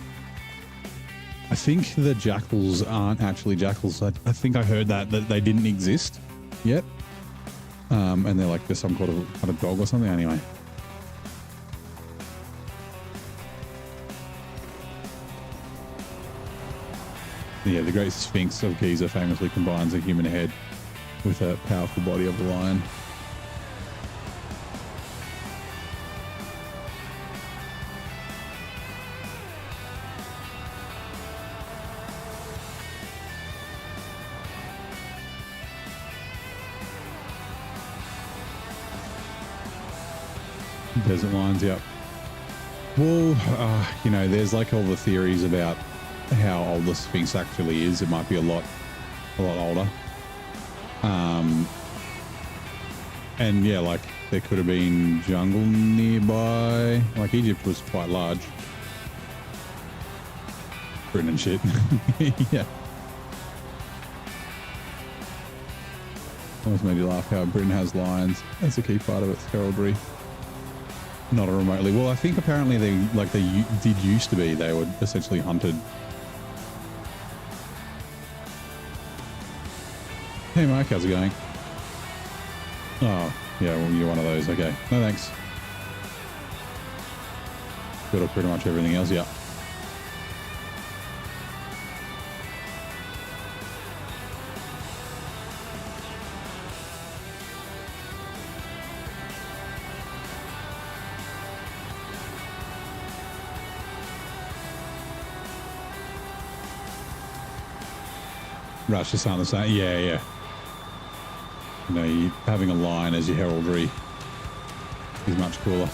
I think the jackals aren't actually jackals. I think I heard that they didn't exist yet. And they're like just some kind of dog or something. Anyway. Yeah, the Great Sphinx of Giza famously combines a human head with a powerful body of a lion. Desert lions, yep. Well, you know, there's like all the theories about how old the Sphinx actually is. It might be a lot older. And yeah, like there could have been jungle nearby. Like Egypt was quite large. Britain and shit. Yeah. Almost made you laugh how Britain has lions. That's a key part of its heraldry. Not remotely. Well, I think apparently they did used to be. They were essentially hunted. Hey Mike, how's it going? Oh, yeah, well, you're one of those. Okay. No thanks. Got up pretty much everything else, yeah. Rush just aren't the same. Yeah, yeah. You know, having a lion as your heraldry is much cooler.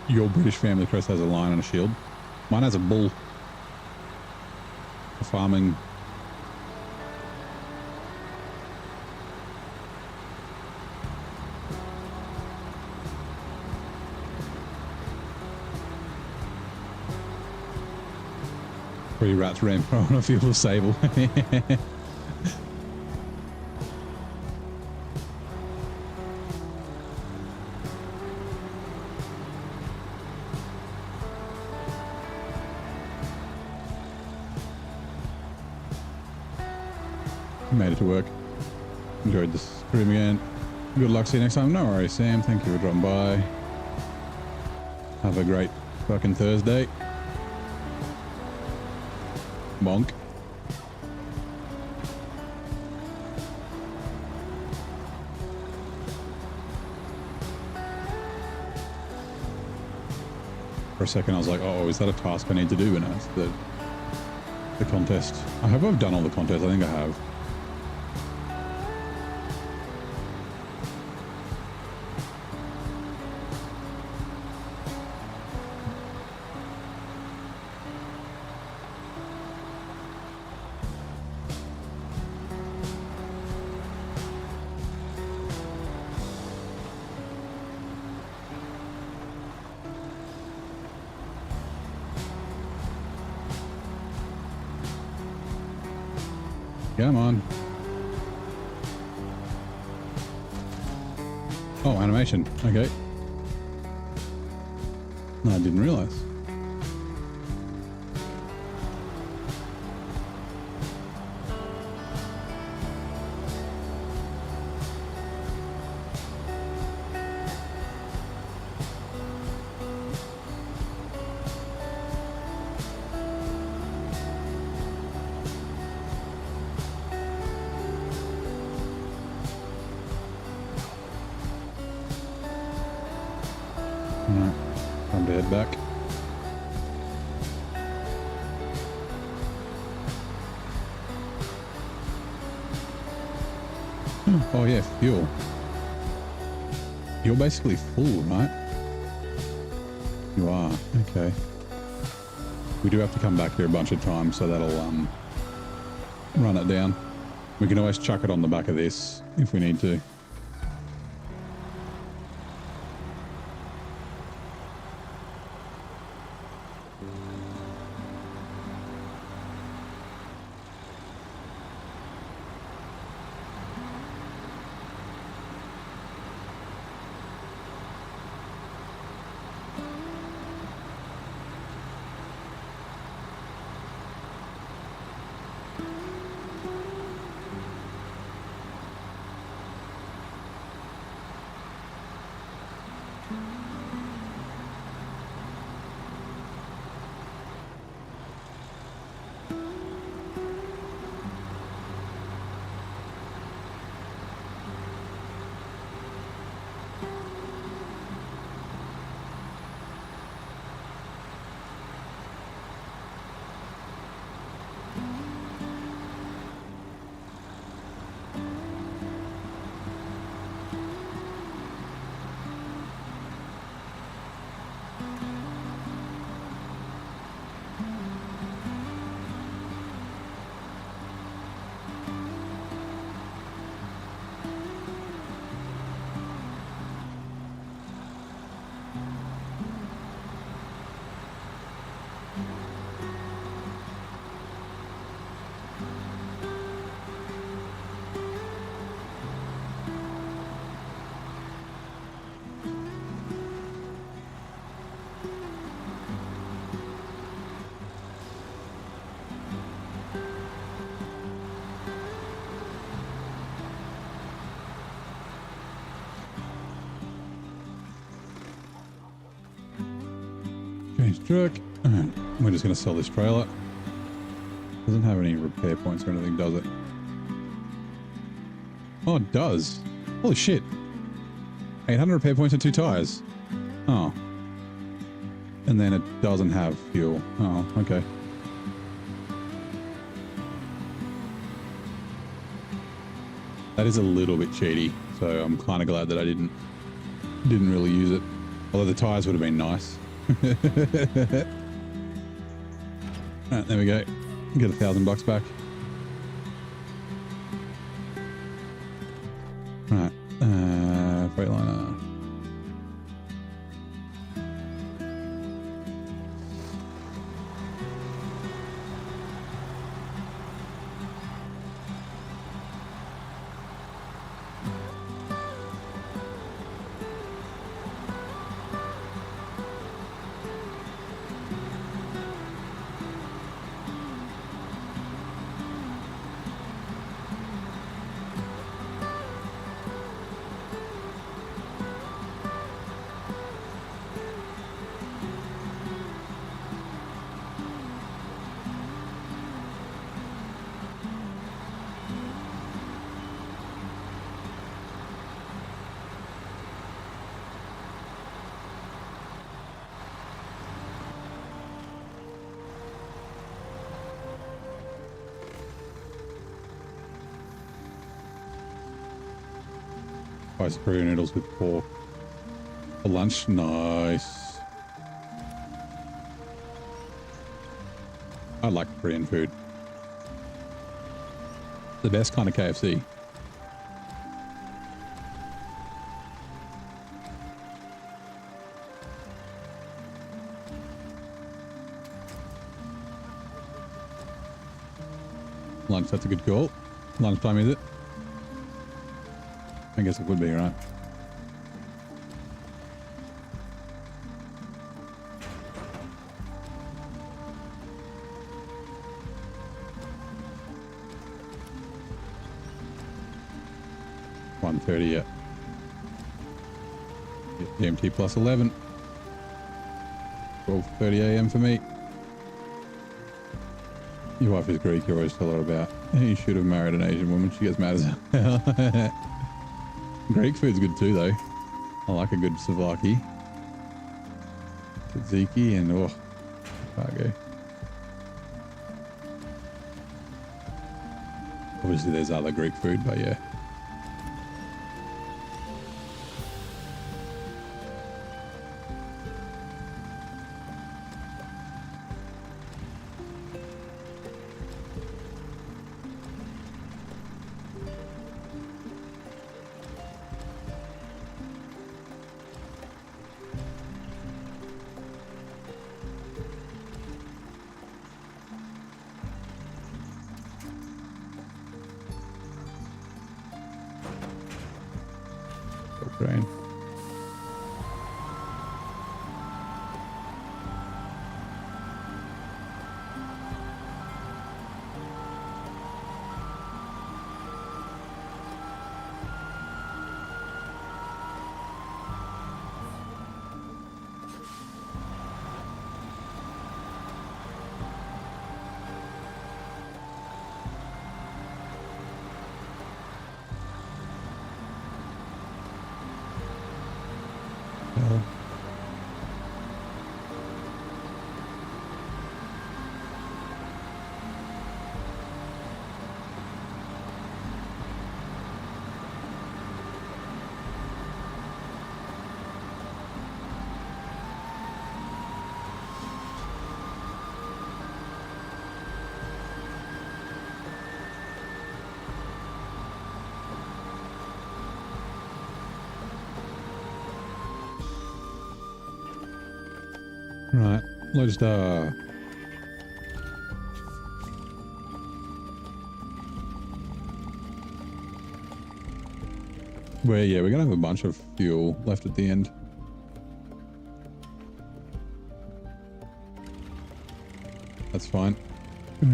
Your British family crest has a lion and a shield. Mine has a bull. For farming. Three rats ran on a field of sable. Made it to work. Enjoyed the stream again. Good luck. See you next time. No worries, Sam. Thank you for dropping by. Have a great fucking Thursday. Bonk. For a second, I was like, oh, is that a task I need to do? And it's the contest. I hope I've done all the contests. I think I have. Come on. Oh, animation. Okay. No, I didn't realize. Alright, time to head back. Oh yeah, fuel. You're basically full, right? You are, okay. We do have to come back here a bunch of times, so that'll run it down. We can always chuck it on the back of this if we need to. Change truck. We're just going to sell this trailer. Doesn't have any repair points or anything, does it? Oh, it does. Holy shit. 800 repair points and 2 tires. Oh. And then it doesn't have fuel. Oh, okay. That is a little bit cheaty, so I'm kind of glad that I didn't really use it. Although the tires would have been nice. Alright, there we go. Get $1,000 back. Right, Freightliner. Spicy burrito noodles with pork for lunch. Nice. I like Korean food. The best kind of KFC. Lunch, that's a good call. Lunchtime, is it? I guess it would be, right? $1:30, yeah. GMT plus 11. 12:30 a.m. for me. Your wife is Greek, you always tell her about. You should have married an Asian woman. She gets mad as hell. Greek food's good too, though. I like a good souvlaki. tzatziki and oh, cargo. Obviously, there's other Greek food, but yeah. Ukraine. Hell. Right, Lodestar. Yeah, we're gonna have a bunch of fuel left at the end. That's fine.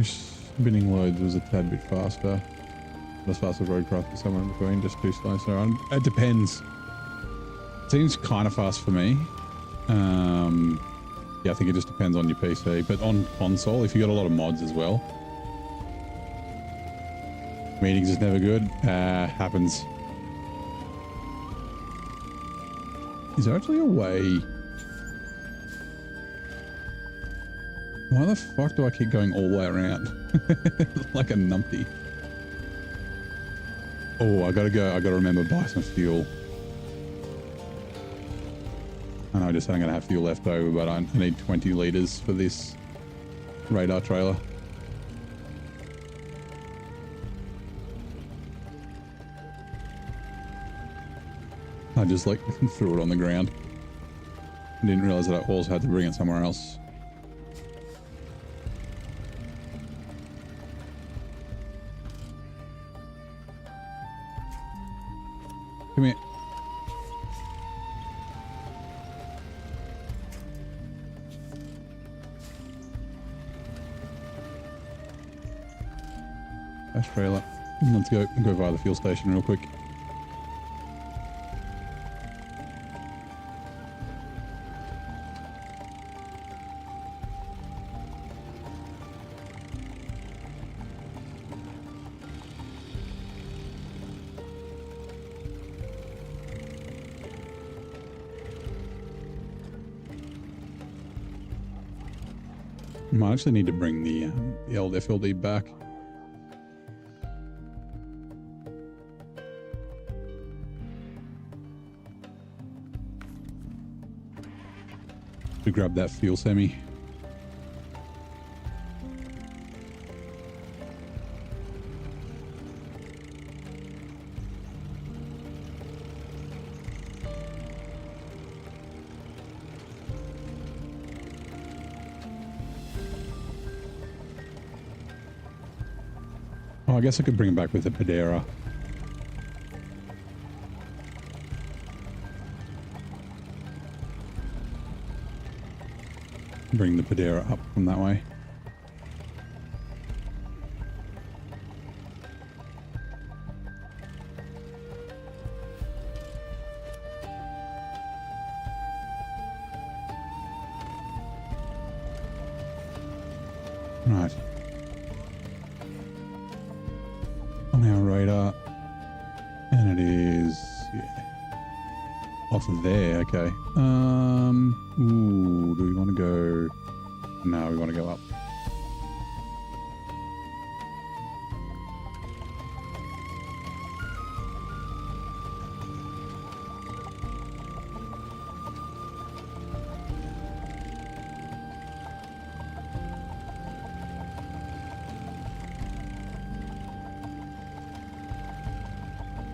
Spinning loads was a tad bit faster. Not as fast as roadcraft, but somewhere in between, just too slow. So it depends. Seems kind of fast for me. Yeah, I think it just depends on your PC. But on console, if you got a lot of mods as well, meetings is never good. Happens. Is there actually a way? Why the fuck do I keep going all the way around? Like a numpty. Oh, I gotta remember buy some fuel. I know I just said I'm gonna have fuel left over, but I need 20 liters for this radar trailer. I just like threw it on the ground. I didn't realize that I also had to bring it somewhere else. Come here. Dash trailer. Let's go via the fuel station real quick. I actually need to bring the old FLD back. To grab that fuel semi. Oh, I guess I could bring it back with the Padera. Bring the Padera up from that way. Right. On our radar. And it is, yeah. off of there. Okay. Ooh, do we want to go? No, we want to go up.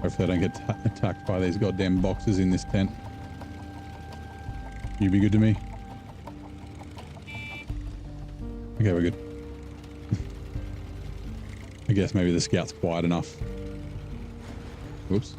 Hopefully I don't get attacked by these goddamn boxes in this tent. You be good to me? Okay, we're good. I guess maybe the scout's quiet enough. Whoops.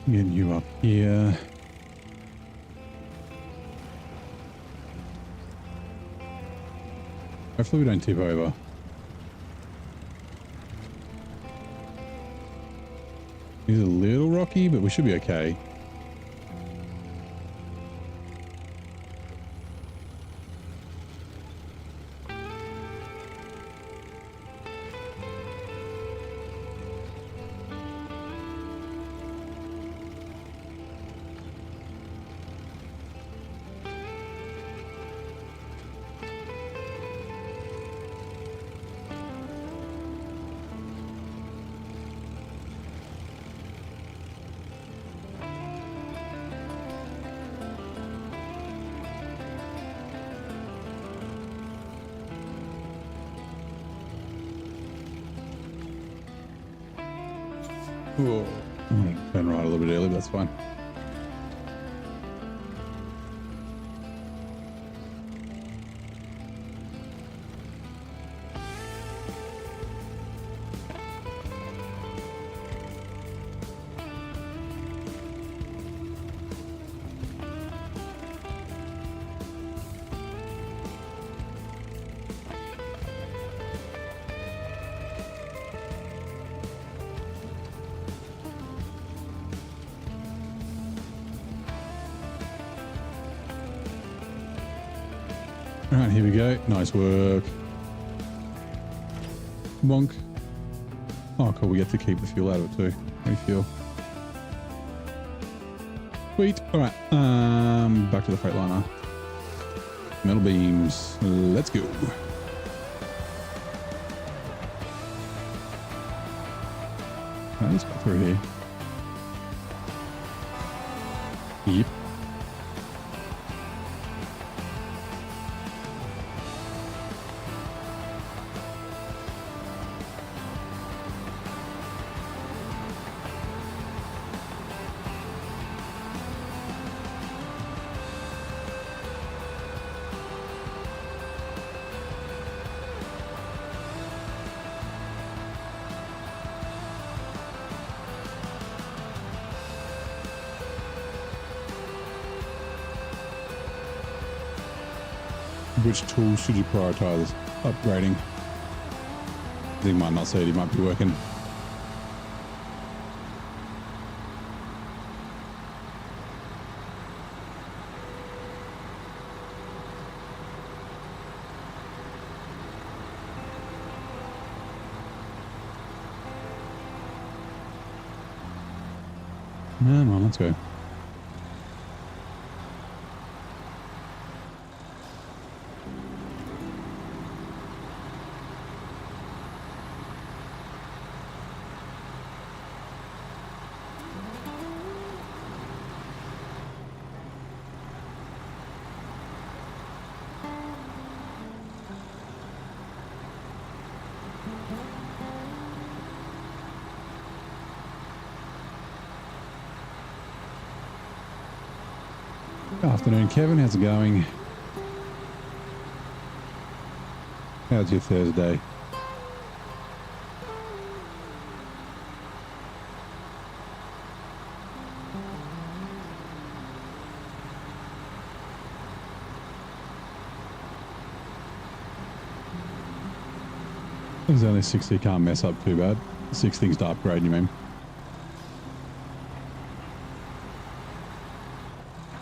Getting you up here. Hopefully we don't tip over. It's a little rocky, but we should be okay. Whoa. I'm gonna turn right a little bit early, but that's fine. All right, here we go. Nice work. Bonk. Oh, cool. We get to keep the fuel out of it too. Refuel. Sweet. All right. Back to the Freightliner. Metal beams. Let's go. Let's go through here. Yep. Which tools should you prioritize upgrading? He might not say it, he might be working. Come on, let's go. Afternoon, Kevin. How's it going? How's your Thursday? There's only 60, can't mess up too bad. 6 things to upgrade, you mean?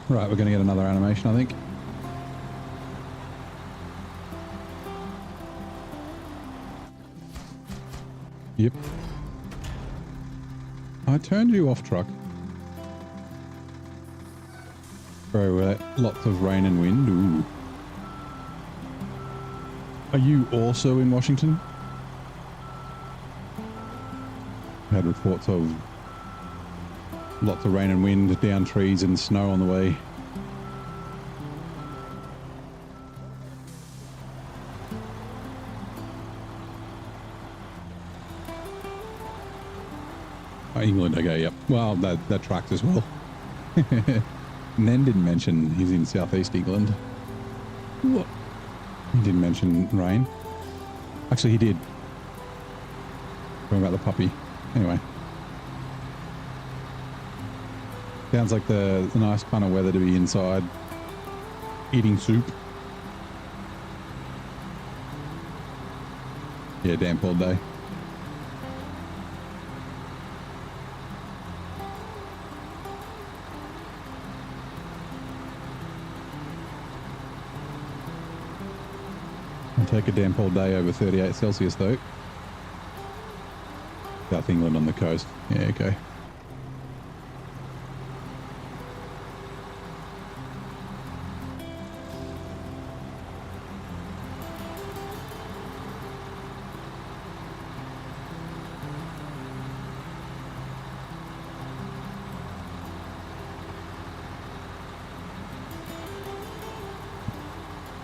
Right, we're going to get another animation, I think. Yep. I turned you off, truck. Very well. Lots of rain and wind. Ooh. Are you also in Washington? Had reports of lots of rain and wind, down trees and snow on the way. Oh, England, okay, yep. Well, that tracks as well. Nen didn't mention he's in southeast England. What? He didn't mention rain. Actually, he did. Talking about the puppy. Anyway. Sounds like the nice kind of weather to be inside eating soup. Yeah, damp all day. I'll take a damp all day over 38 Celsius though. South England on the coast. Yeah, okay.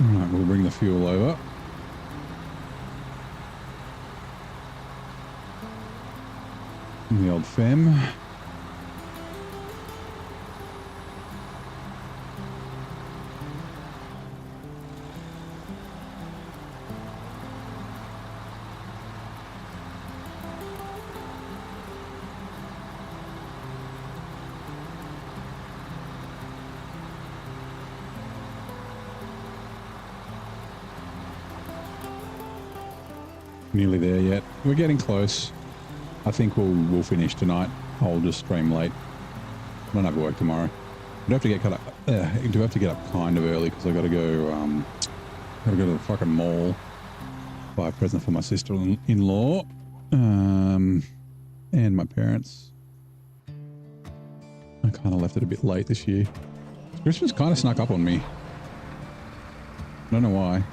Alright, we'll bring the fuel over. The old fem. Nearly there yet. We're getting close. I think we'll finish tonight. I'll just stream late. I don't have work tomorrow. I do have to get cut up. I do have to get up kind of early because I got to go. Got to go to the fucking mall. Buy a present for my sister-in-law, and my parents. I kind of left it a bit late this year. Christmas kind of snuck up on me. I don't know why.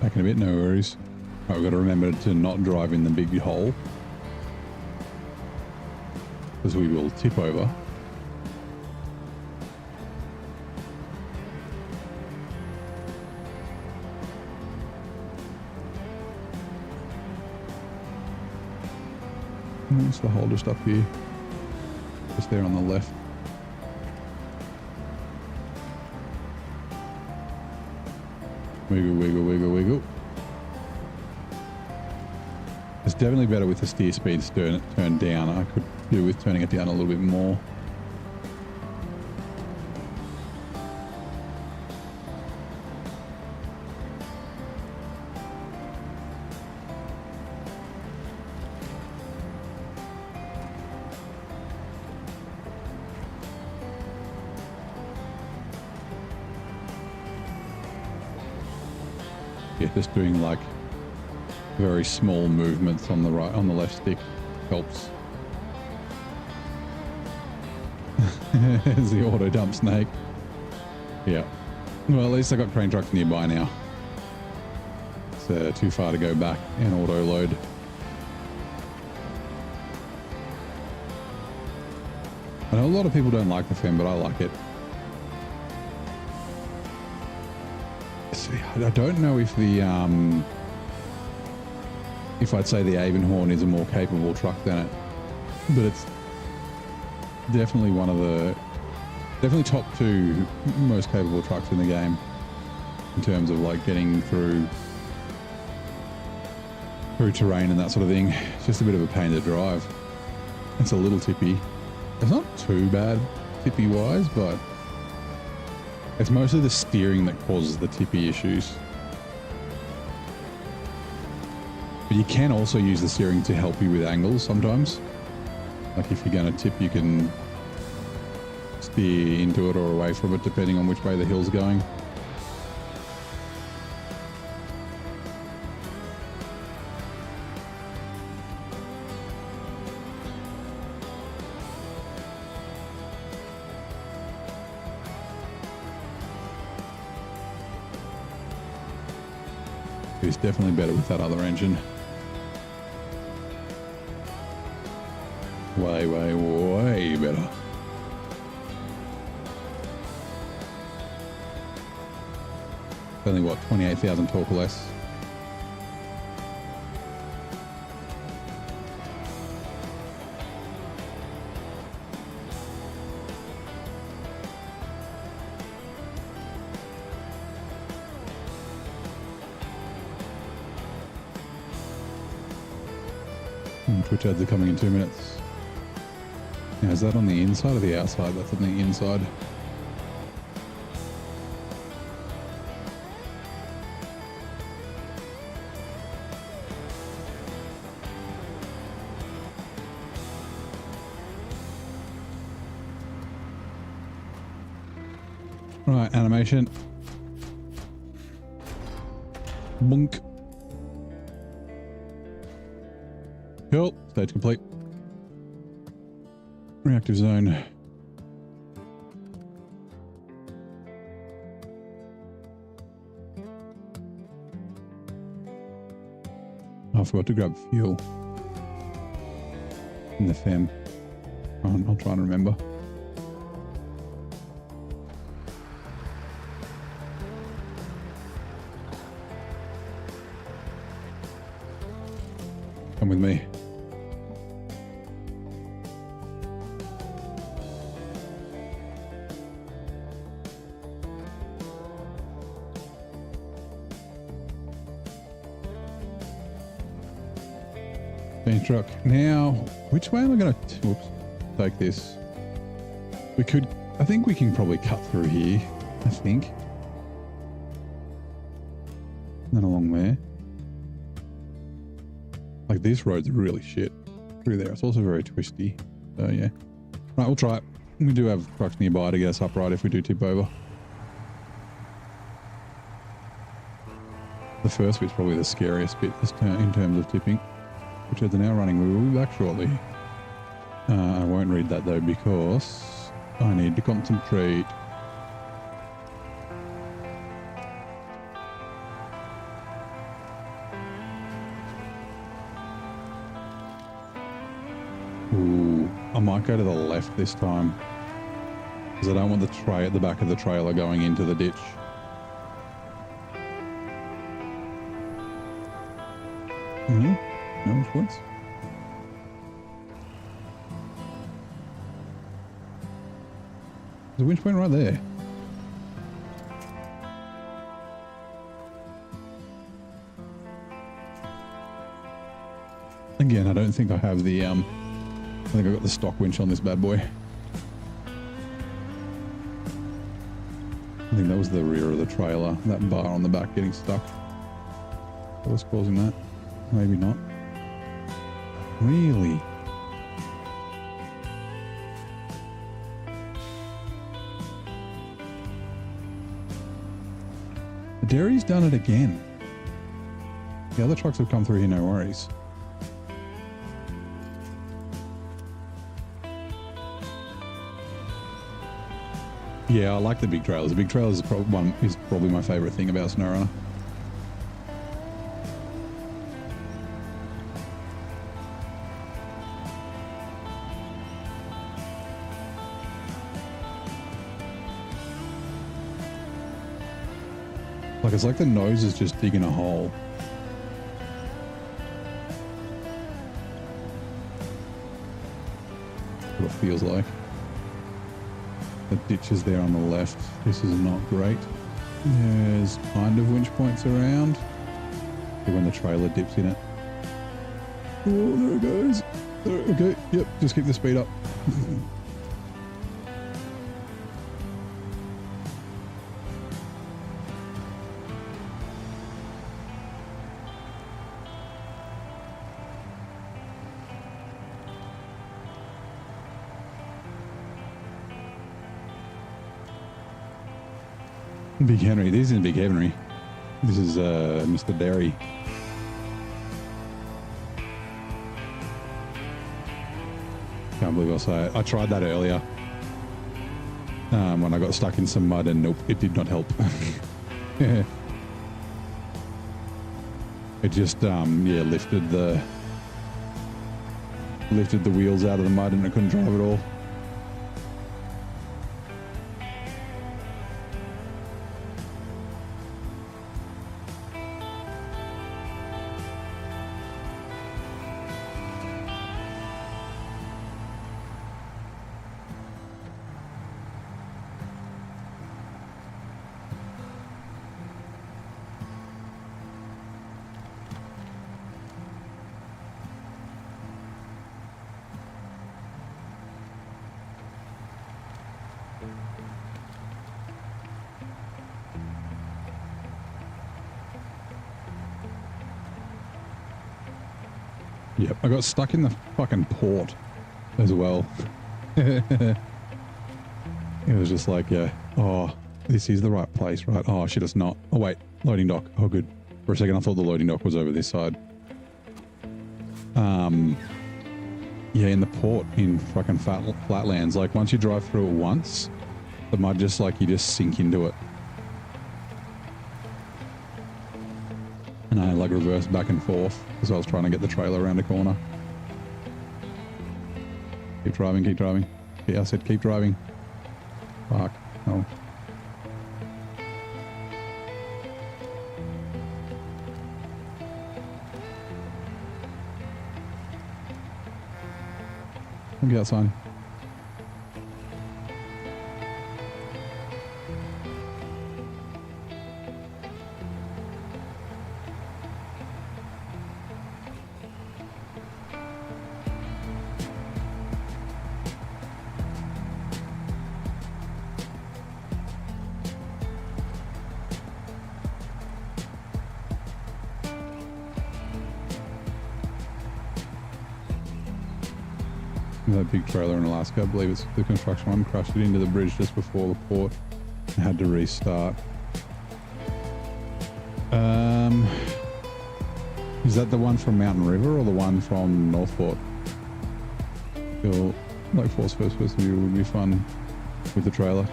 Back in a bit, no worries. Right, we've got to remember to not drive in the big hole, because we will tip over. What's the hole just up here? Just there on the left. Wiggle, wiggle, wiggle, wiggle. It's definitely better with the steer speed turned down. I could do with turning it down a little bit more. Yeah, just doing like very small movements on the right, on the left stick helps. There's the auto dump snake. Yeah. Well, at least I got crane trucks nearby now. It's too far to go back and auto load. I know a lot of people don't like the Fem, but I like it. I don't know if the if I'd say the Avonhorn is a more capable truck than it. But it's definitely one of the, definitely top 2 most capable trucks in the game in terms of like getting through terrain and that sort of thing. It's just a bit of a pain to drive. It's a little tippy. It's not too bad tippy wise, but it's mostly the steering that causes the tippy issues. But you can also use the steering to help you with angles sometimes. Like if you're going to tip, you can steer into it or away from it depending on which way the hill's going. It's definitely better with that other engine. Way, way, way better. Only what, 28,000 torque less. Twitch ads are coming in 2 minutes. Now, is that on the inside or the outside? That's on the inside. Right, animation. Bunk. Cool. Stage complete. Reactive zone. I forgot to grab fuel in the FEM. Oh, I'll try and remember. Come with me. Bench truck. Now, which way am I going to take this? We could, I think we can probably cut through here, I think. And then along there. Like this road's really shit through there. It's also very twisty. So yeah. Right, we'll try it. We do have trucks nearby to get us upright if we do tip over. The first bit's probably the scariest bit in terms of tipping. Which is now running. We will be back shortly. I won't read that though because I need to concentrate. Ooh, I might go to the left this time because I don't want the tray at the back of the trailer going into the ditch. No, which ones? There's a winch point right there. Again, I don't think I have the, I think I got the stock winch on this bad boy. I think that was the rear of the trailer, that bar on the back getting stuck. What was causing that? Maybe not. Really? The dairy's done it again. The other trucks have come through here, no worries. Yeah, I like the big trailers. The big trailers is probably my favorite thing about SnowRunner. Like it's like the nose is just digging a hole. what it feels like. The ditch is there on the left. This is not great. There's kind of winch points around. When the trailer dips in it. Oh, there it goes. There, okay, yep, just keep the speed up. Big Henry. This isn't Big Henry. This is Mr. Derry. Can't believe I'll say it. I tried that earlier when I got stuck in some mud, and nope, it did not help. It just yeah, lifted the wheels out of the mud, and I couldn't drive at all. Yep, I got stuck in the fucking port as well. It was just like, yeah, oh, this is the right place, right? Oh, shit, it's not. Oh, wait, loading dock. Oh, good. For a second, I thought the loading dock was over this side. Yeah, in the port in fucking flatlands, like once you drive through it once, the mud just like, you just sink into it. And I like reverse back and forth because I was trying to get the trailer around the corner. Keep driving, keep driving. Yeah, I said keep driving. Fuck. Oh. Look outside. That big trailer in Alaska, I believe it's the construction one, crashed it into the bridge just before the port and had to restart. Is that the one from Mountain River or the one from Northport? Feel like Force first person view would be fun with the trailer.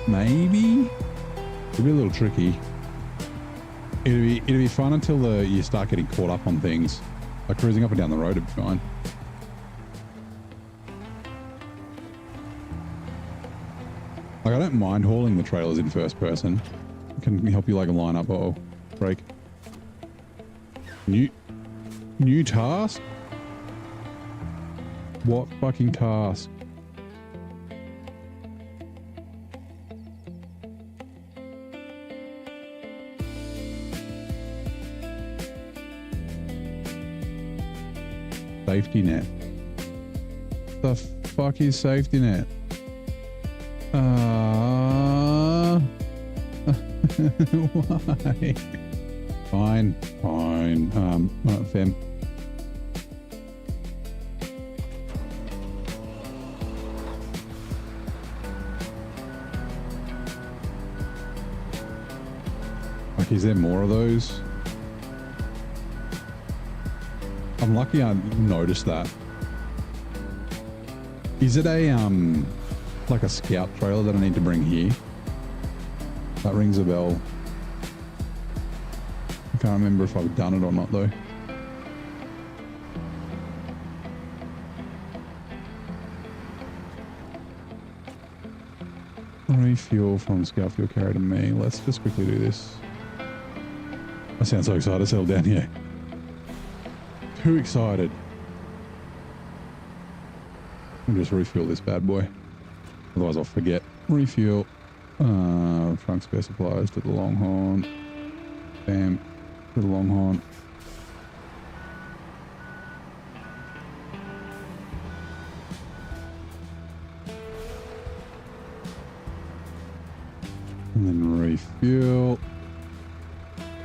Maybe. It'd be a little tricky. It'd be fun until you start getting caught up on things. Like cruising up and down the road would be fine. Like, I don't mind hauling the trailers in first person. It can help you like line up. Uh-oh, break. New task? What fucking task? Safety net. The fuck is safety net? Why? Fine, fine. Fem. Like, is there more of those? I'm lucky I noticed that. Is it a, like a scout trailer that I need to bring here? That rings a bell. I can't remember if I've done it or not though. Refuel from scout fuel carrier to me. Let's just quickly do this. I sound so excited to settle down here. Too excited. I'll just refuel this bad boy. Otherwise I'll forget. Refuel. Trunk spare supplies to the Longhorn. Bam. To the Longhorn. And then refuel.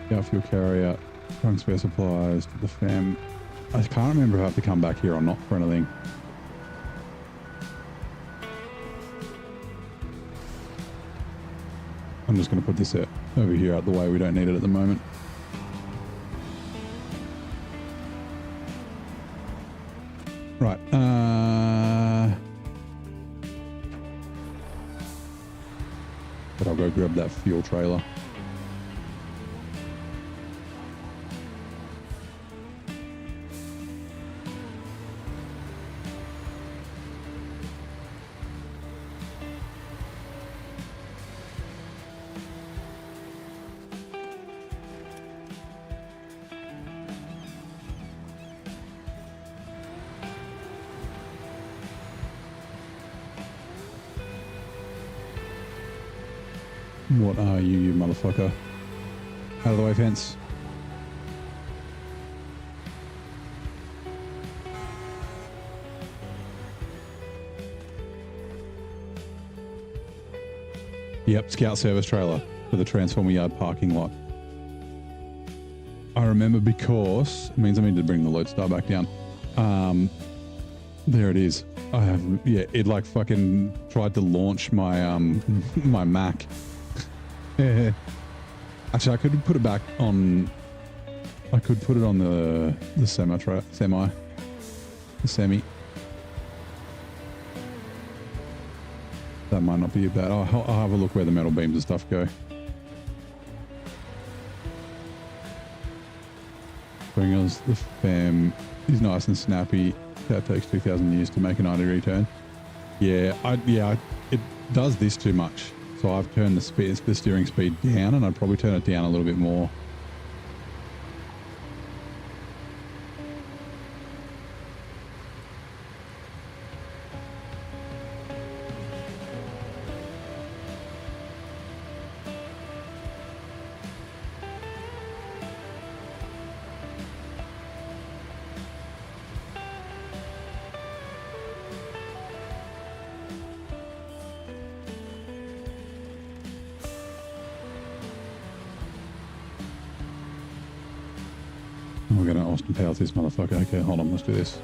Fuel carrier. Trunk spare supplies to the FEM. I can't remember if I have to come back here or not for anything. I'm just going to put this over here out the way. We don't need it at the moment. Right. But I'll go grab that fuel trailer. What are you, you motherfucker? Out of the way, fence. Yep, Scout service trailer for the Transformer Yard parking lot. I remember because it means I need to bring the Lodestar back down. There it is. I have, yeah, it like fucking tried to launch my my Mac. Actually, I could put it back on. I could put it on the semi. That might not be bad. I'll have a look where the metal beams and stuff go. Bring us the FEM. He's nice and snappy. That takes 2,000 years to make an ID return. Yeah, it does this too much. So I've turned the steering speed down, and I'd probably turn it down a little bit more. We're going to Austin Powers this motherfucker. Okay, hold on, let's do this.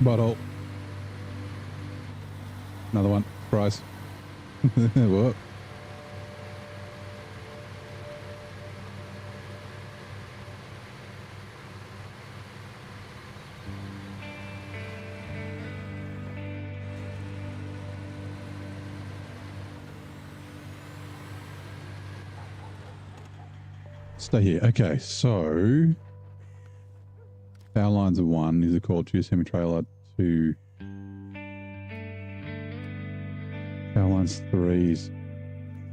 Butthole. Another one. Price. What? Stay here. Okay, so power lines are 1. These are called 2 semi-trailer, 2 power lines 3s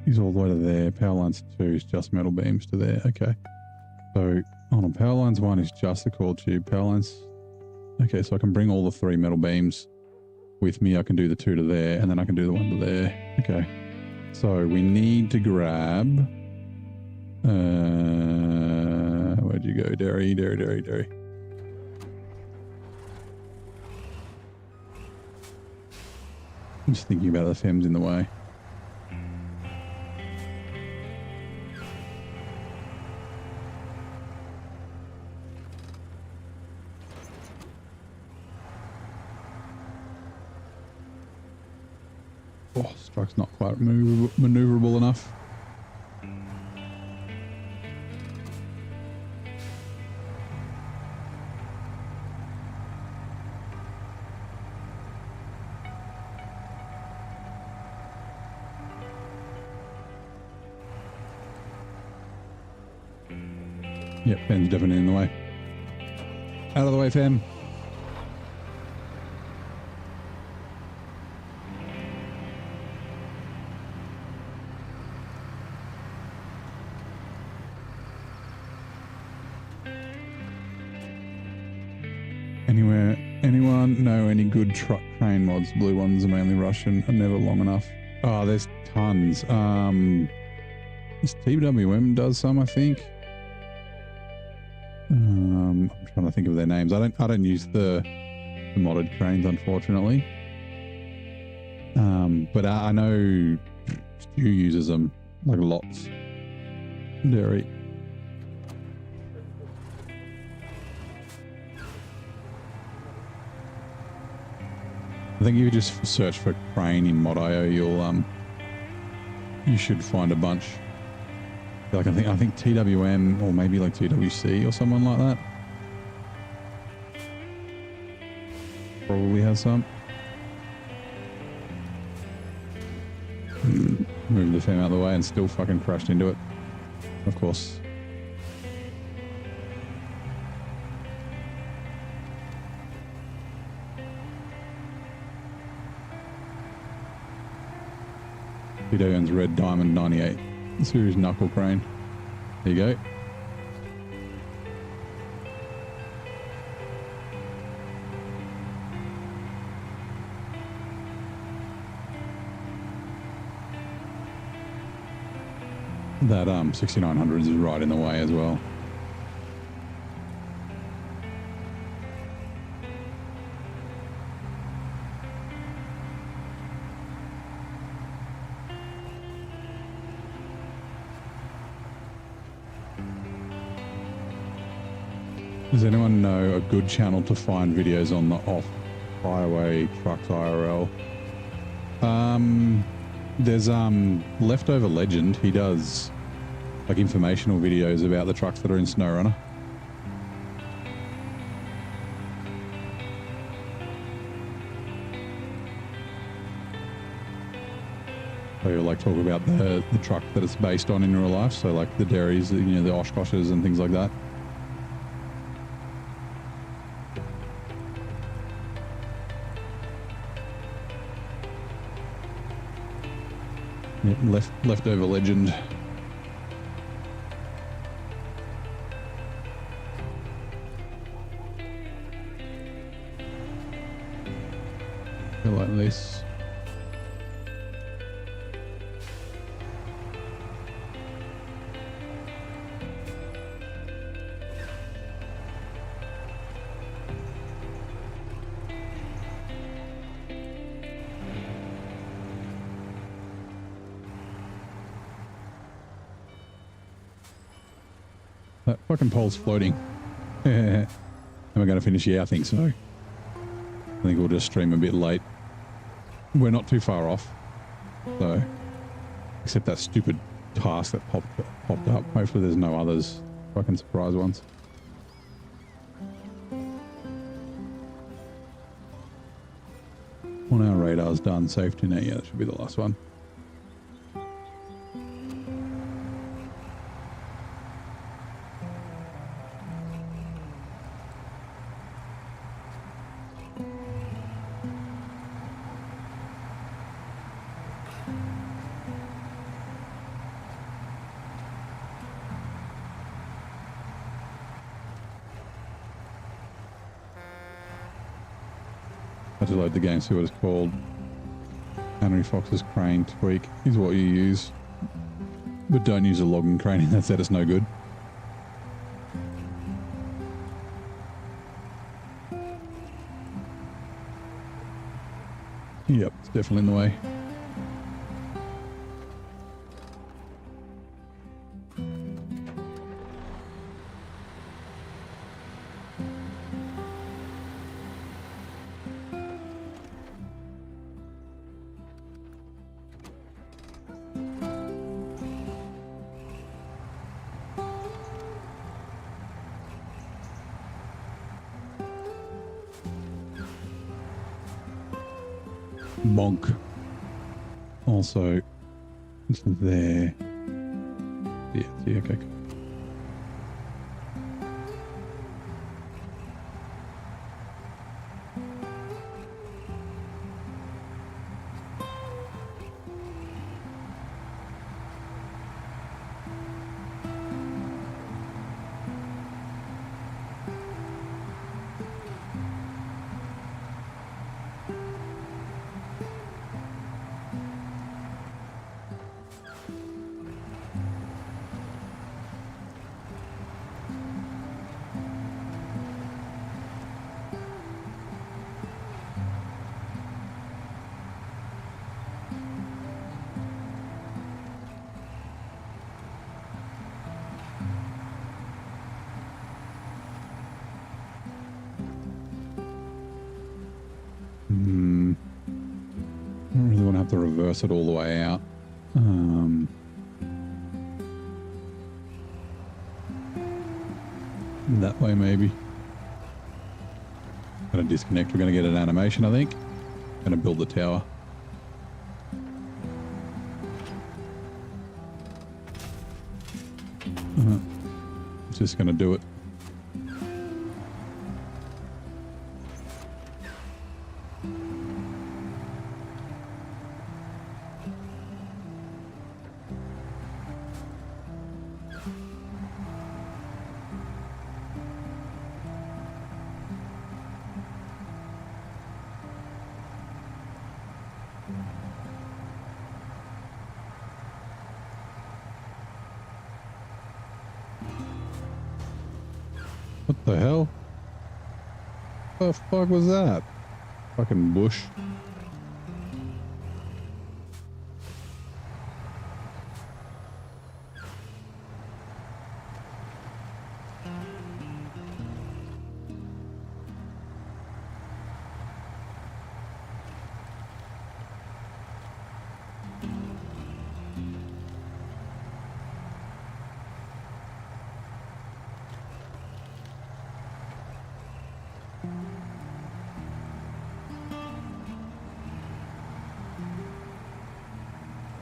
is all the way to there. Power lines 2 is just metal beams to there. Okay, so hold on. Power lines 1 is just the coil tube. Power lines. Okay, so I can bring all the 3 metal beams with me. I can do the 2 to there, and then I can do the 1 to there. Okay, so we need to grab. Where'd you go, Derry? I'm just thinking about the FEMs in the way. Oh, Struck's not quite maneuverable enough. Yep, Ben's definitely in the way. Out of the way, fam. Anyone know any good truck train mods? Blue ones are mainly Russian and never long enough. Oh, there's tons. This TWM does some, I think. I'm trying to think of their names. I don't use the modded cranes, unfortunately. But I know Stu uses them like lots. Dairy. I think if you just search for crane in Mod.io, you should find a bunch. Like I think TWM or maybe like TWC or someone like that. Probably has some. Moved the fam out of the way and still fucking crashed into it. Of course. TWM's Red Diamond 98. Series knuckle crane. There you go. That 6900 is right in the way as well. Does anyone know a good channel to find videos on the off-highway trucks IRL? There's Leftover Legend. He does like informational videos about the trucks that are in SnowRunner. So he'll like talk about the truck that it's based on in real life. So like the dairies, you know, the Oshkoshes and things like that. Yep, Leftover Legend. Feel like this. That fucking pole's floating. Am I going to finish? Yeah, I think so. I think we'll just stream a bit late. We're not too far off. So, except that stupid task that popped up. Hopefully there's no others. Fucking surprise ones. On our radar's done. Safety net. Yeah, that should be the last one. I have to load the game, see what it's called. Henry Fox's crane tweak is what you use. But don't use a logging crane in that set, it's no good. Yep, it's definitely in the way. Bonk. Also, it's there. Yeah, okay, cool. reverse it all the way out. That way maybe. Gonna disconnect. We're gonna get an animation, I think. Gonna build the tower. Just gonna do it. What the hell? What the fuck was that? Fucking bush.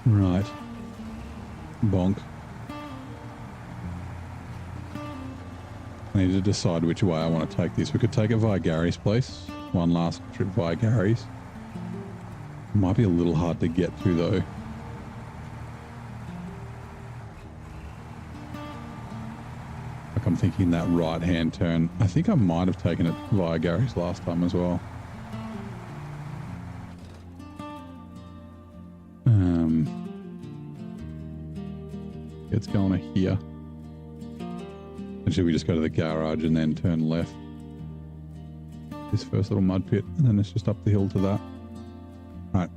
Right. Bonk. I need to decide which way I want to take this. We could take it via Gary's place. One last trip via Gary's. Might be a little hard to get to though. Like I'm thinking that right hand turn. I think I might have taken it via Gary's last time as well. It's going to here. And should we just go to the garage and then turn left? This first little mud pit, and then it's just up the hill to that. Alright,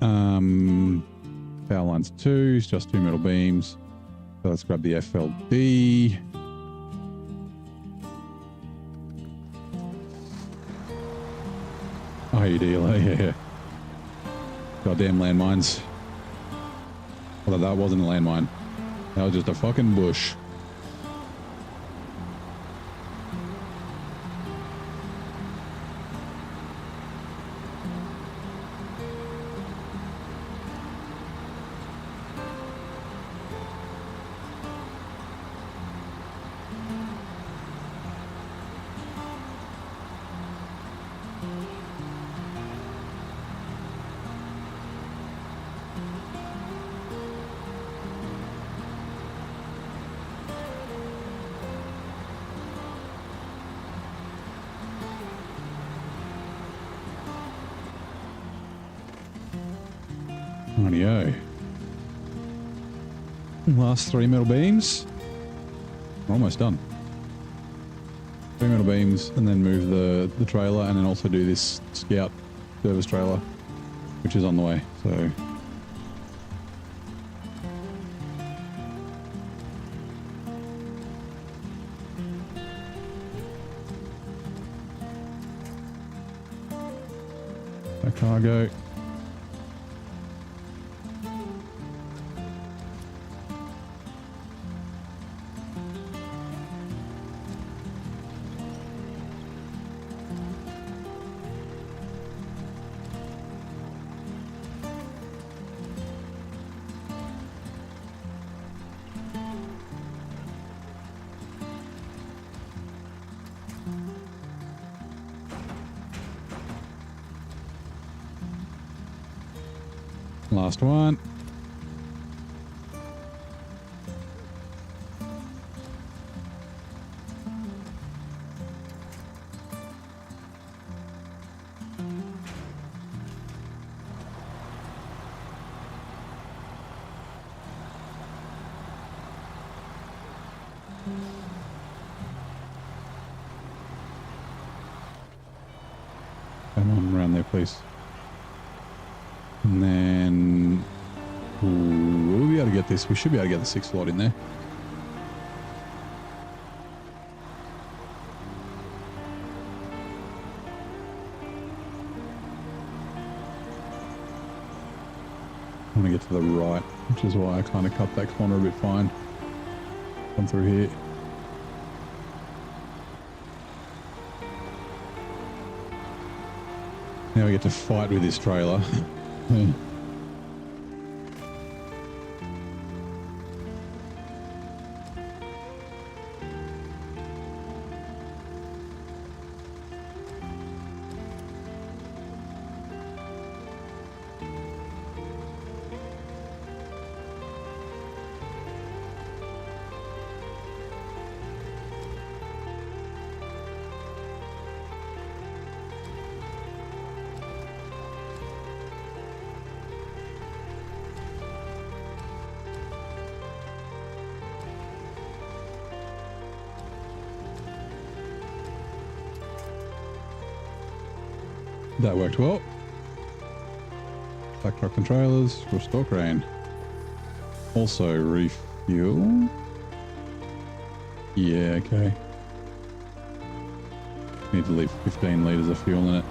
power lines 2, it's just 2 metal beams. So let's grab the FLD. Oh, you dealer, yeah. Goddamn landmines. Although that wasn't a landmine. That was just a fucking bush. Rightio. Last 3 metal beams. Almost done. 3 metal beams and then move the trailer and then also do this scout service trailer, which is on the way. So a cargo. Last one. Come on, around there, please. And then we'll be able to get this. We should be able to get the 6th slot in there. to get to the right, which is why I kind of cut that corner a bit fine. Come through here. Now we get to fight with this trailer. That worked well. Black truck and trailers, restore crane. Also refuel. Yeah, okay. Need to leave 15 litres of fuel in it.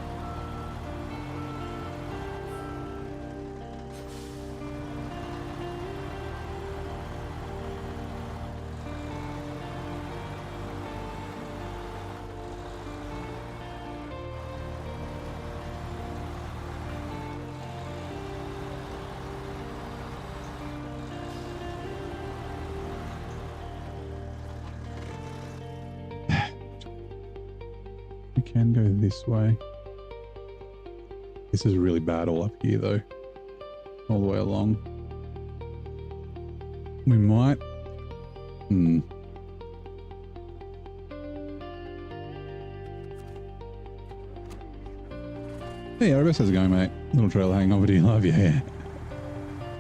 Can go this way. This is really bad all up here though. All the way along. We might... Hey Arabus, how's it going mate? Little trailer hangover, do you love? Yeah.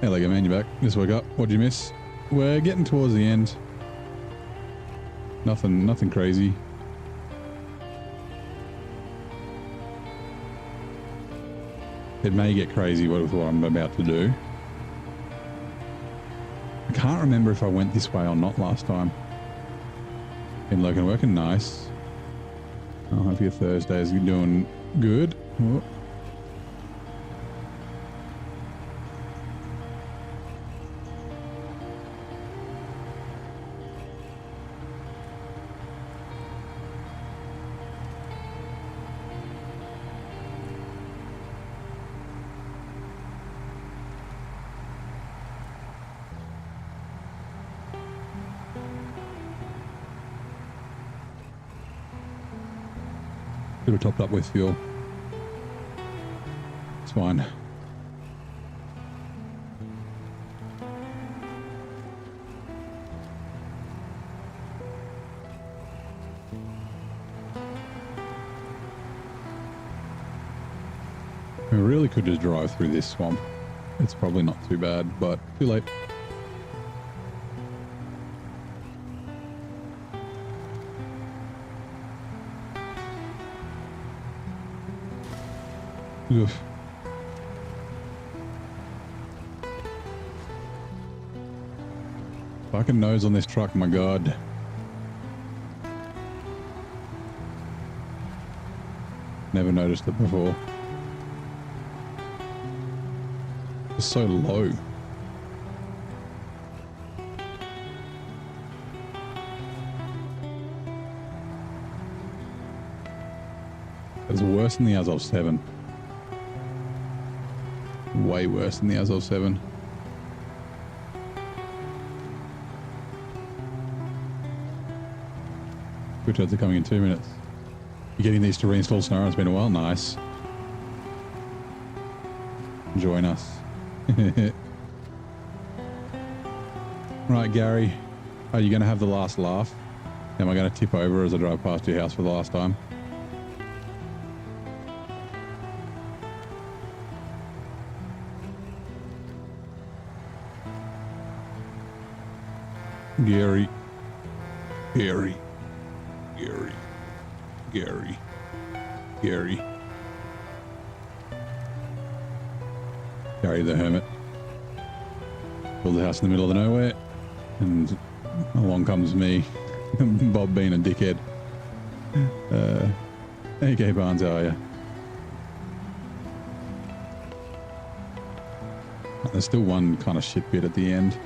Hey Lego man, you back? Just woke up. What'd you miss? We're getting towards the end. Nothing crazy. It may get crazy with what I'm about to do. I can't remember if I went this way or not last time. Been looking, working nice. I hope your Thursday is doing good. Oh. Should have topped up with fuel. It's fine. We really could just drive through this swamp. It's probably not too bad, but too late. Oof. Fucking nose on this truck, my god. Never noticed it before. It's so low. It's worse than the Azov 7. Way worse than the Azov 7. Good turns are coming in 2 minutes. You're getting these to reinstall SnowRunner. It's been a while. Nice. Join us. Right, Gary. Are you going to have the last laugh? Am I going to tip over as I drive past your house for the last time? Gary. Gary. Gary. Gary. Gary. Gary the Hermit. Build a house in the middle of nowhere, and along comes me, Bob being a dickhead. AK Barnes, how are you? There's still one kind of shit bit at the end.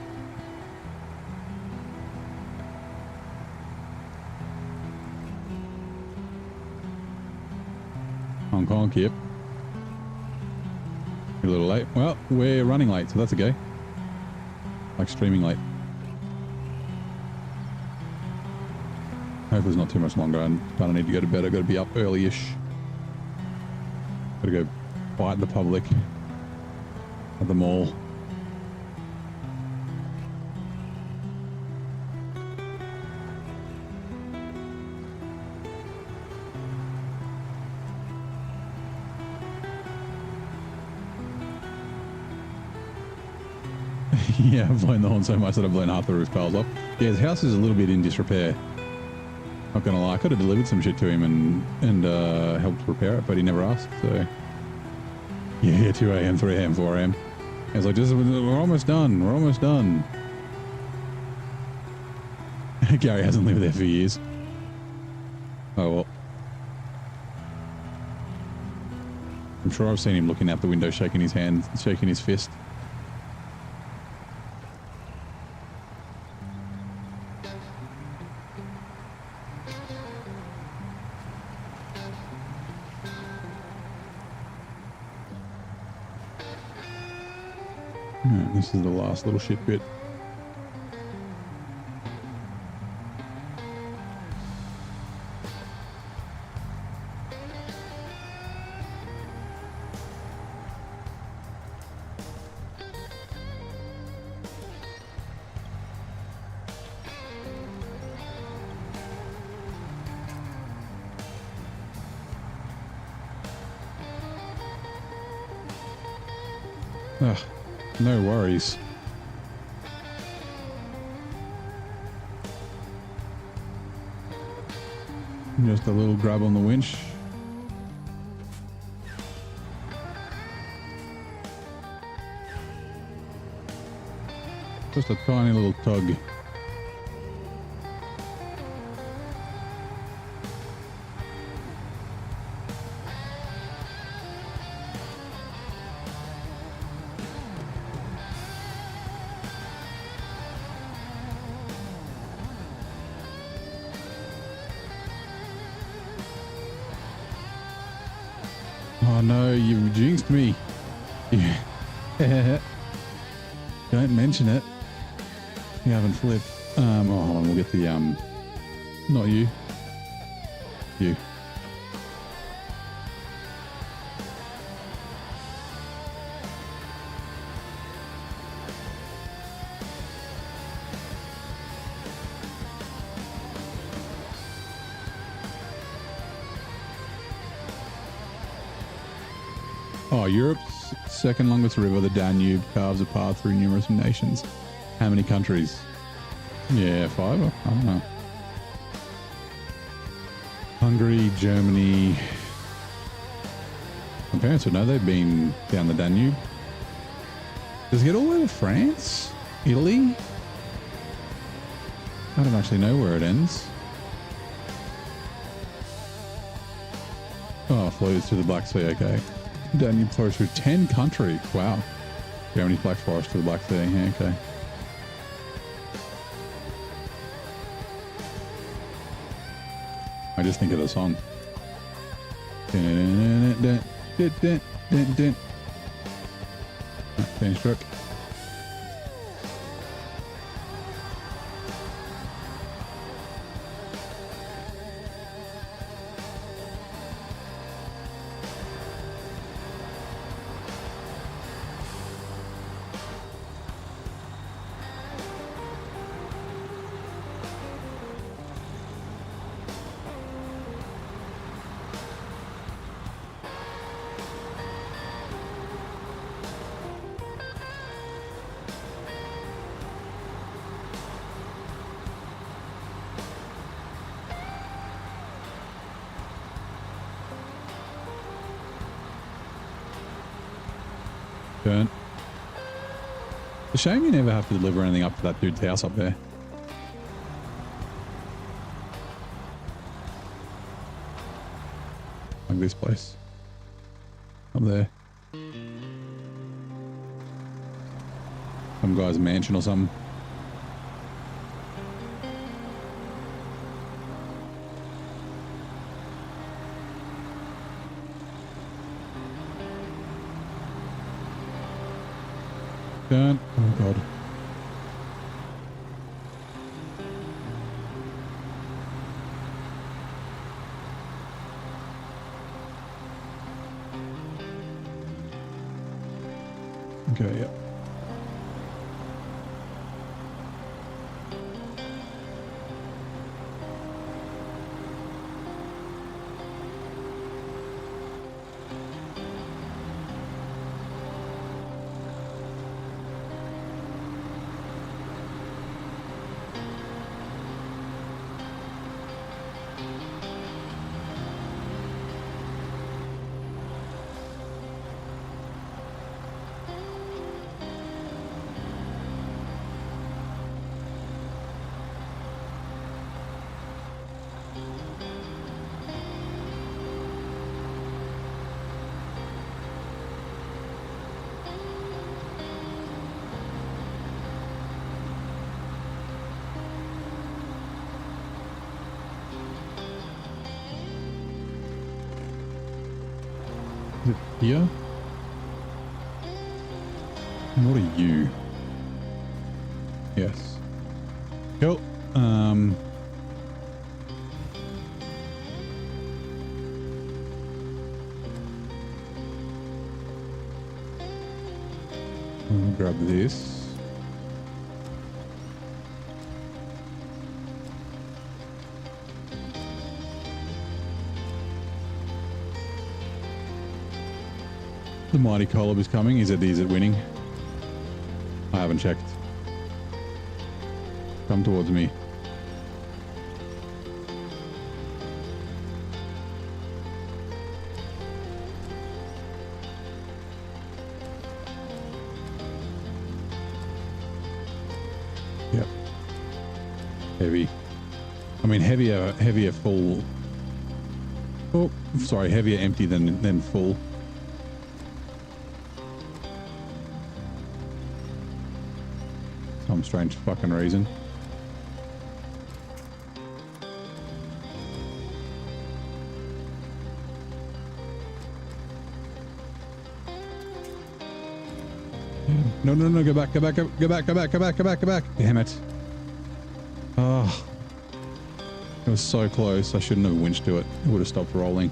Hong Kong, yep. A little late. Well, we're running late, so that's okay. Like streaming late. Hopefully it's not too much longer. I don't need to go to bed. I've got to be up early-ish. Got to go fight the public at the mall. Yeah, I've blown the horn so much that I've blown half the roof tiles off. Yeah, his house is a little bit in disrepair. Not gonna lie, I could have delivered some shit to him and helped repair it, but he never asked, so... Yeah, 2 a.m., 3 a.m., 4 a.m. I was like, we're almost done, we're almost done. Gary hasn't lived there for years. Oh well. I'm sure I've seen him looking out the window, shaking his hand, shaking his fist. This is the last little shit bit. Ugh, no worries. Just a little grab on the winch. Just a tiny little tug. Oh no, you jinxed me. Yeah. Don't mention it. You haven't flipped. Oh, hold on, we'll get the, not you. You. Oh, Europe's second longest river, the Danube, carves a path through numerous nations. How many countries? Yeah, 5? I don't know. Hungary, Germany. My parents would know, they've been down the Danube. Does it get all the way to France? Italy? I don't actually know where it ends. Oh, flows to the Black Sea, okay. Danube flows through 10 countries. Wow. Germany's Black Forest to the Black Sea. Yeah, okay. I just think of the song. Finish truck. Burnt. It's a shame you never have to deliver anything up to that dude's house up there. Like this place. Up there. Some guy's mansion or something. Turn. Oh god. Okay, yeah. Is it here? And what are you? Yes. Cool. I'll grab this. The mighty Colib is coming. Is it winning? I haven't checked. Come towards me. Yep. Heavy. I mean, heavier full. Oh, sorry, heavier empty than full. Some strange fucking reason. No, go back. Damn it. Oh. It was so close. I shouldn't have winched to it. It would have stopped rolling.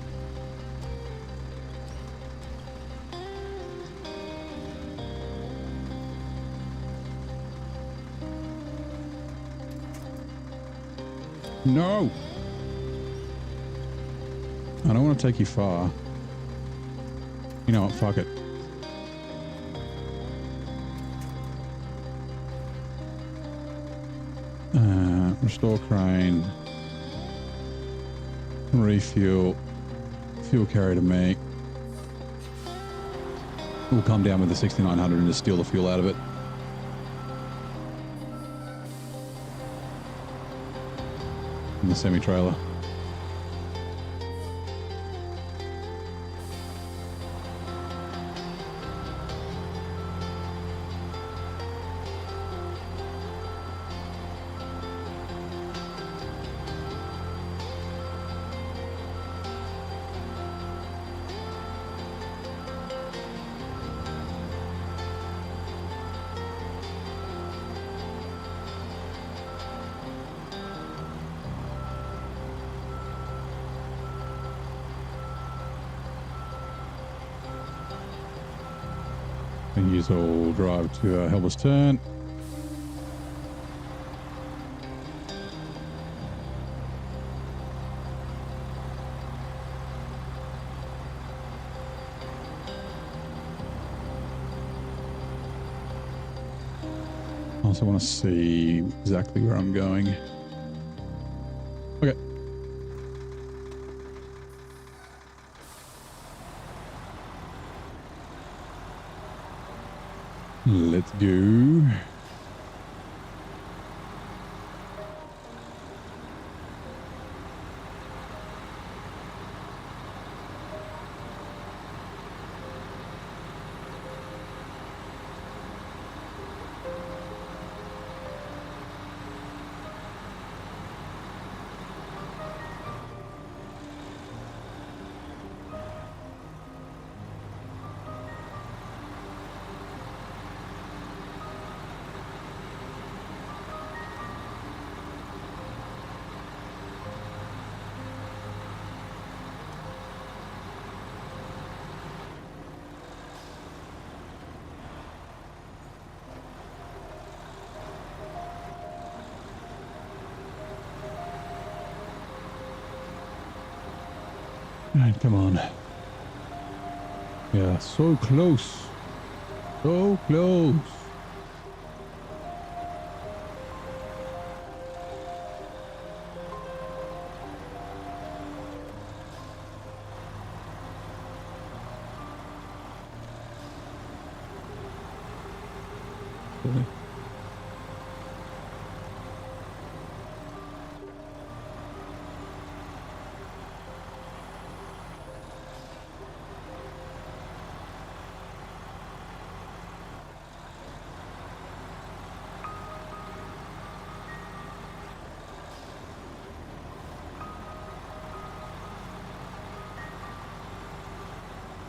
No! I don't want to take you far. You know what? Fuck it. Restore crane. Refuel. Fuel carrier to me. We'll come down with the 6900 and just steal the fuel out of it. In the semi-trailer. And use all drive to help us turn. I also want to see exactly where I'm going. Okay. Let's go. Alright, come on. Yeah, so close. So close. Really?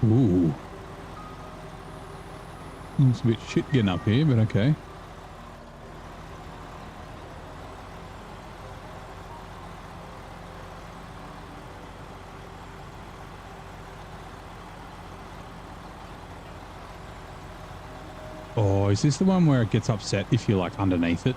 Ooh. Looks a bit shit getting up here, but okay. Oh, is this the one where it gets upset if you're like underneath it?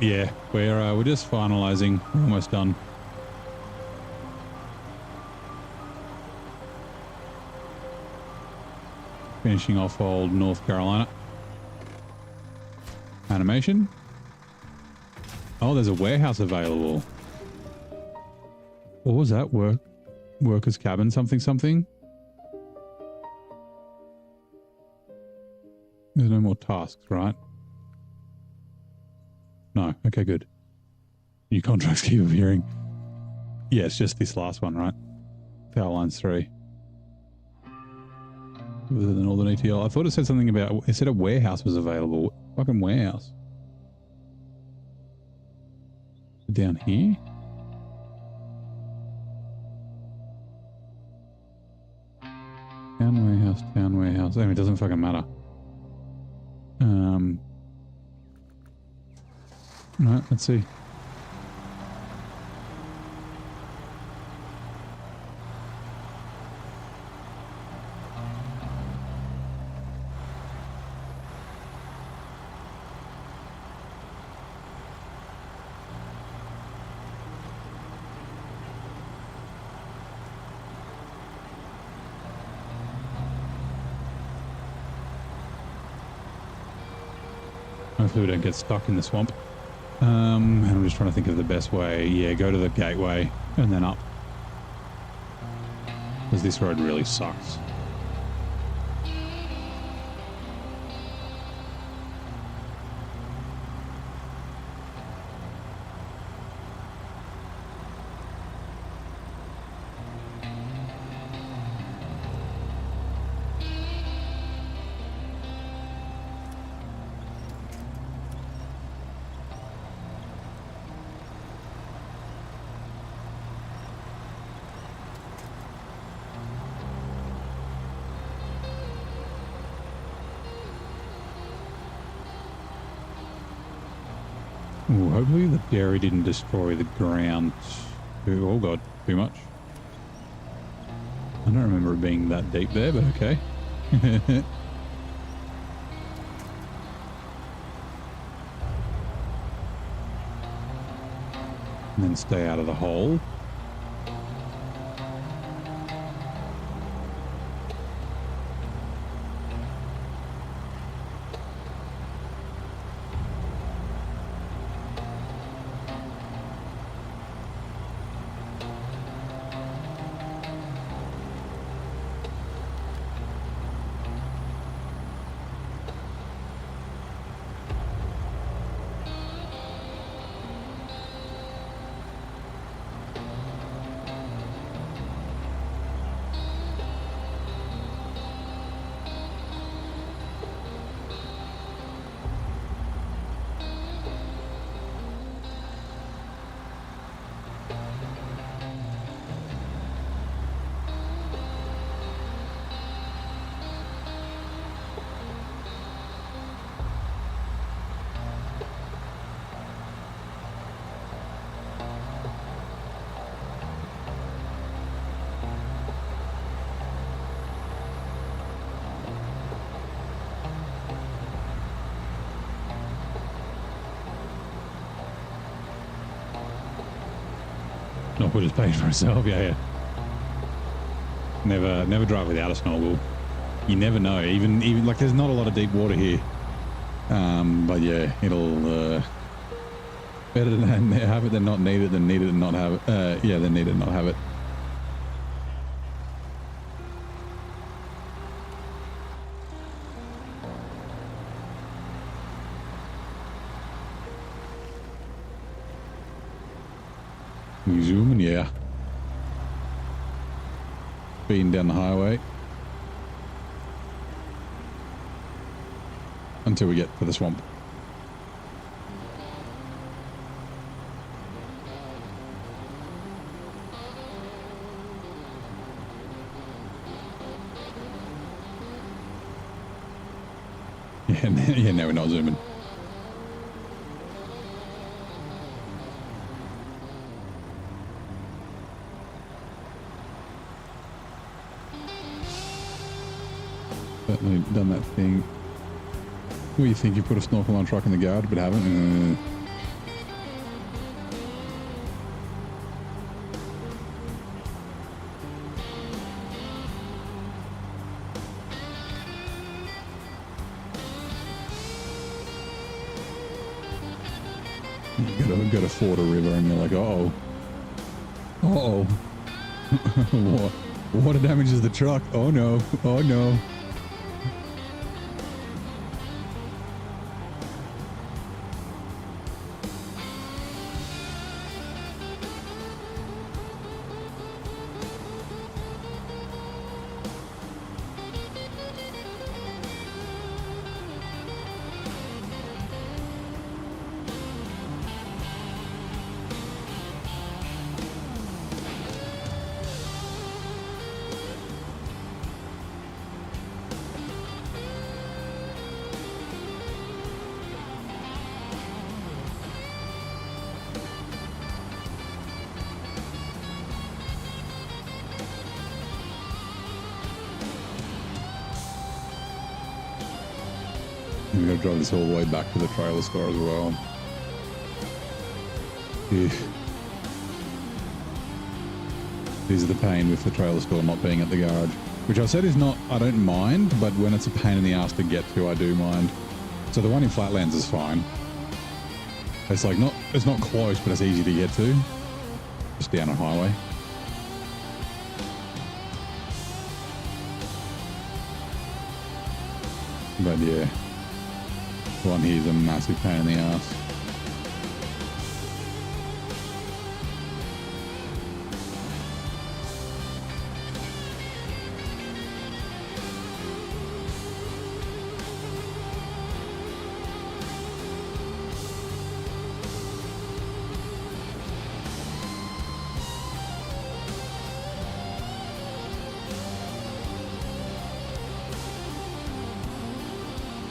Yeah, we're just finalising. We're almost done. Finishing off old North Carolina. Animation. Oh, there's a warehouse available. What was that? Workers' cabin something something? There's no more tasks, right? No. Okay, good. New contracts keep appearing. Yeah, it's just this last one, right? Power lines 3. Other than Northern ETL. I thought it said something about, it said a warehouse was available. Fucking warehouse. Down here? Town warehouse, town warehouse. I mean, it doesn't fucking matter. Right, let's see. Hopefully we don't get stuck in the swamp. And I'm just trying to think of the best way. Yeah, go to the gateway and then up. Because this road really sucks. Ooh, hopefully the dairy didn't destroy the ground. Oh god, too much. I don't remember it being that deep there, but okay. And then stay out of the hole. Not put his paid for himself. Yeah. Never drive without a snorkel. You never know. Even like there's not a lot of deep water here. But yeah, it'll better than have it than not need it, than need it and not have it. Yeah, than need it and not have it. You zooming, yeah. Speeding down the highway until we get to the swamp. Yeah, yeah. Now we're not zooming. Certainly done that thing where you think you put a snorkel on truck in the garage but haven't. You gotta ford a river and you're like, uh-oh. Water damages the truck. Oh no. Oh no. We've got to drive this all the way back to the trailer store as well. Yeah. These are the pain with the trailer store not being at the garage, which I said is not, I don't mind, but when it's a pain in the ass to get to, I do mind. So the one in Flatlands is fine. It's like it's not close, but it's easy to get to. Just down a highway. But yeah. One here's a massive pain in the ass.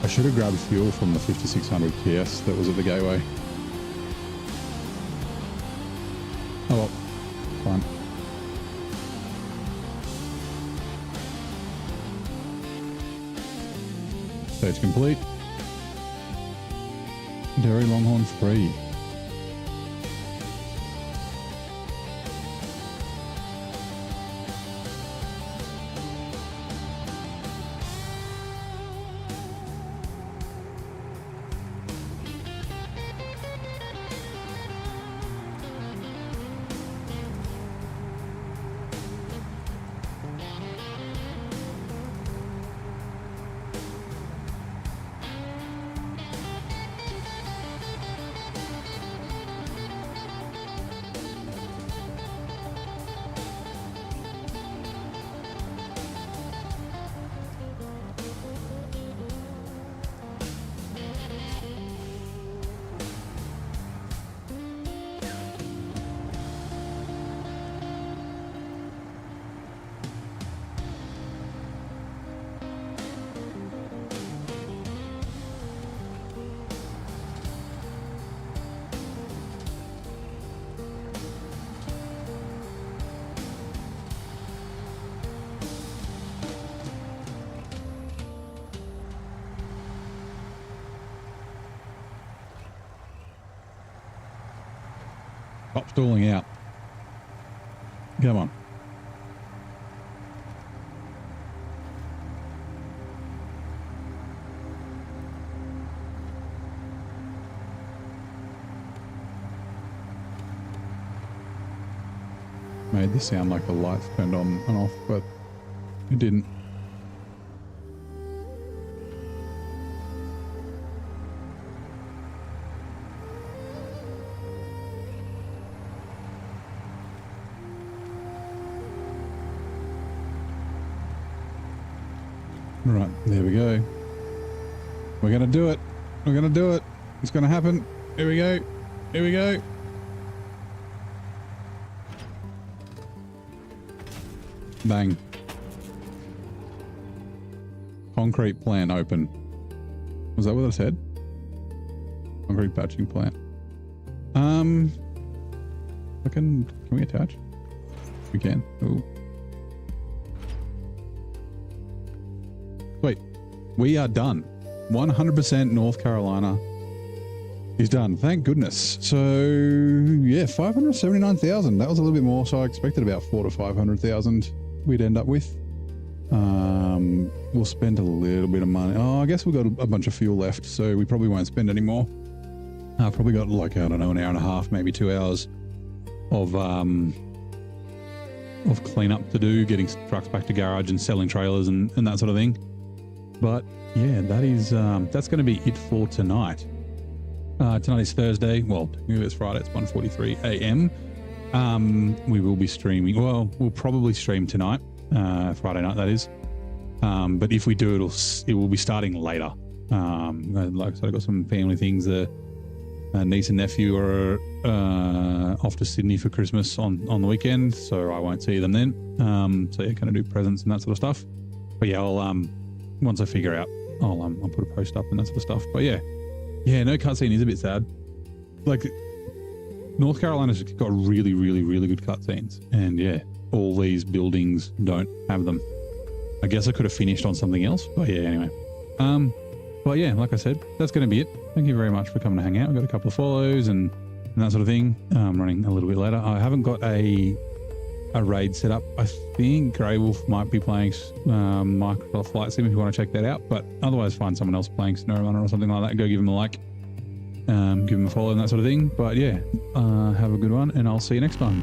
I should have grabbed fuel from the 5600 PS that was at the gateway. Oh well, fine. Stage complete. Dairy Longhorn free. Stop stalling out. Come on. Made this sound like the lights turned on and off, but it didn't. Right, there we go. We're going to do it. We're going to do it. It's going to happen. Here we go. Here we go. Bang. Concrete plant open. Was that what I said? Concrete patching plant. Can we attach? We can. Ooh. Wait, we are done. 100% North Carolina is done. Thank goodness. So yeah, 579,000. That was a little bit more. So I expected about 400,000 to 500,000 we'd end up with. We'll spend a little bit of money. Oh, I guess we've got a bunch of fuel left, so we probably won't spend any more. I've probably got like, I don't know, an hour and a half, maybe 2 hours of cleanup to do, getting trucks back to garage and selling trailers and that sort of thing. But yeah, that is that's going to be it for tonight. Tonight is Thursday. Well, it's Friday. It's 1:43 a.m. We will be streaming. Well, we'll probably stream tonight, Friday night, that is. But if we do, it will be starting later. Like I said, I've got some family things. Niece and nephew are off to Sydney for Christmas on the weekend, so I won't see them then. So yeah, kind of do presents and that sort of stuff. But yeah, I'll once I figure out, I'll put a post up and that sort of stuff. But yeah, no cutscene is a bit sad. Like, North Carolina's got really, really, really good cutscenes, and yeah, all these buildings don't have them. I guess I could have finished on something else, but yeah, anyway. But yeah, like I said, that's going to be it. Thank you very much for coming to hang out. I've got a couple of follows and that sort of thing. I'm running a little bit later. I haven't got a raid set up. I think Grey Wolf might be playing Microsoft Flight Sim if you want to check that out. But otherwise, find someone else playing SnowRunner or something like that. Go give them a like, give them a follow and that sort of thing. But yeah, have a good one, and I'll see you next time.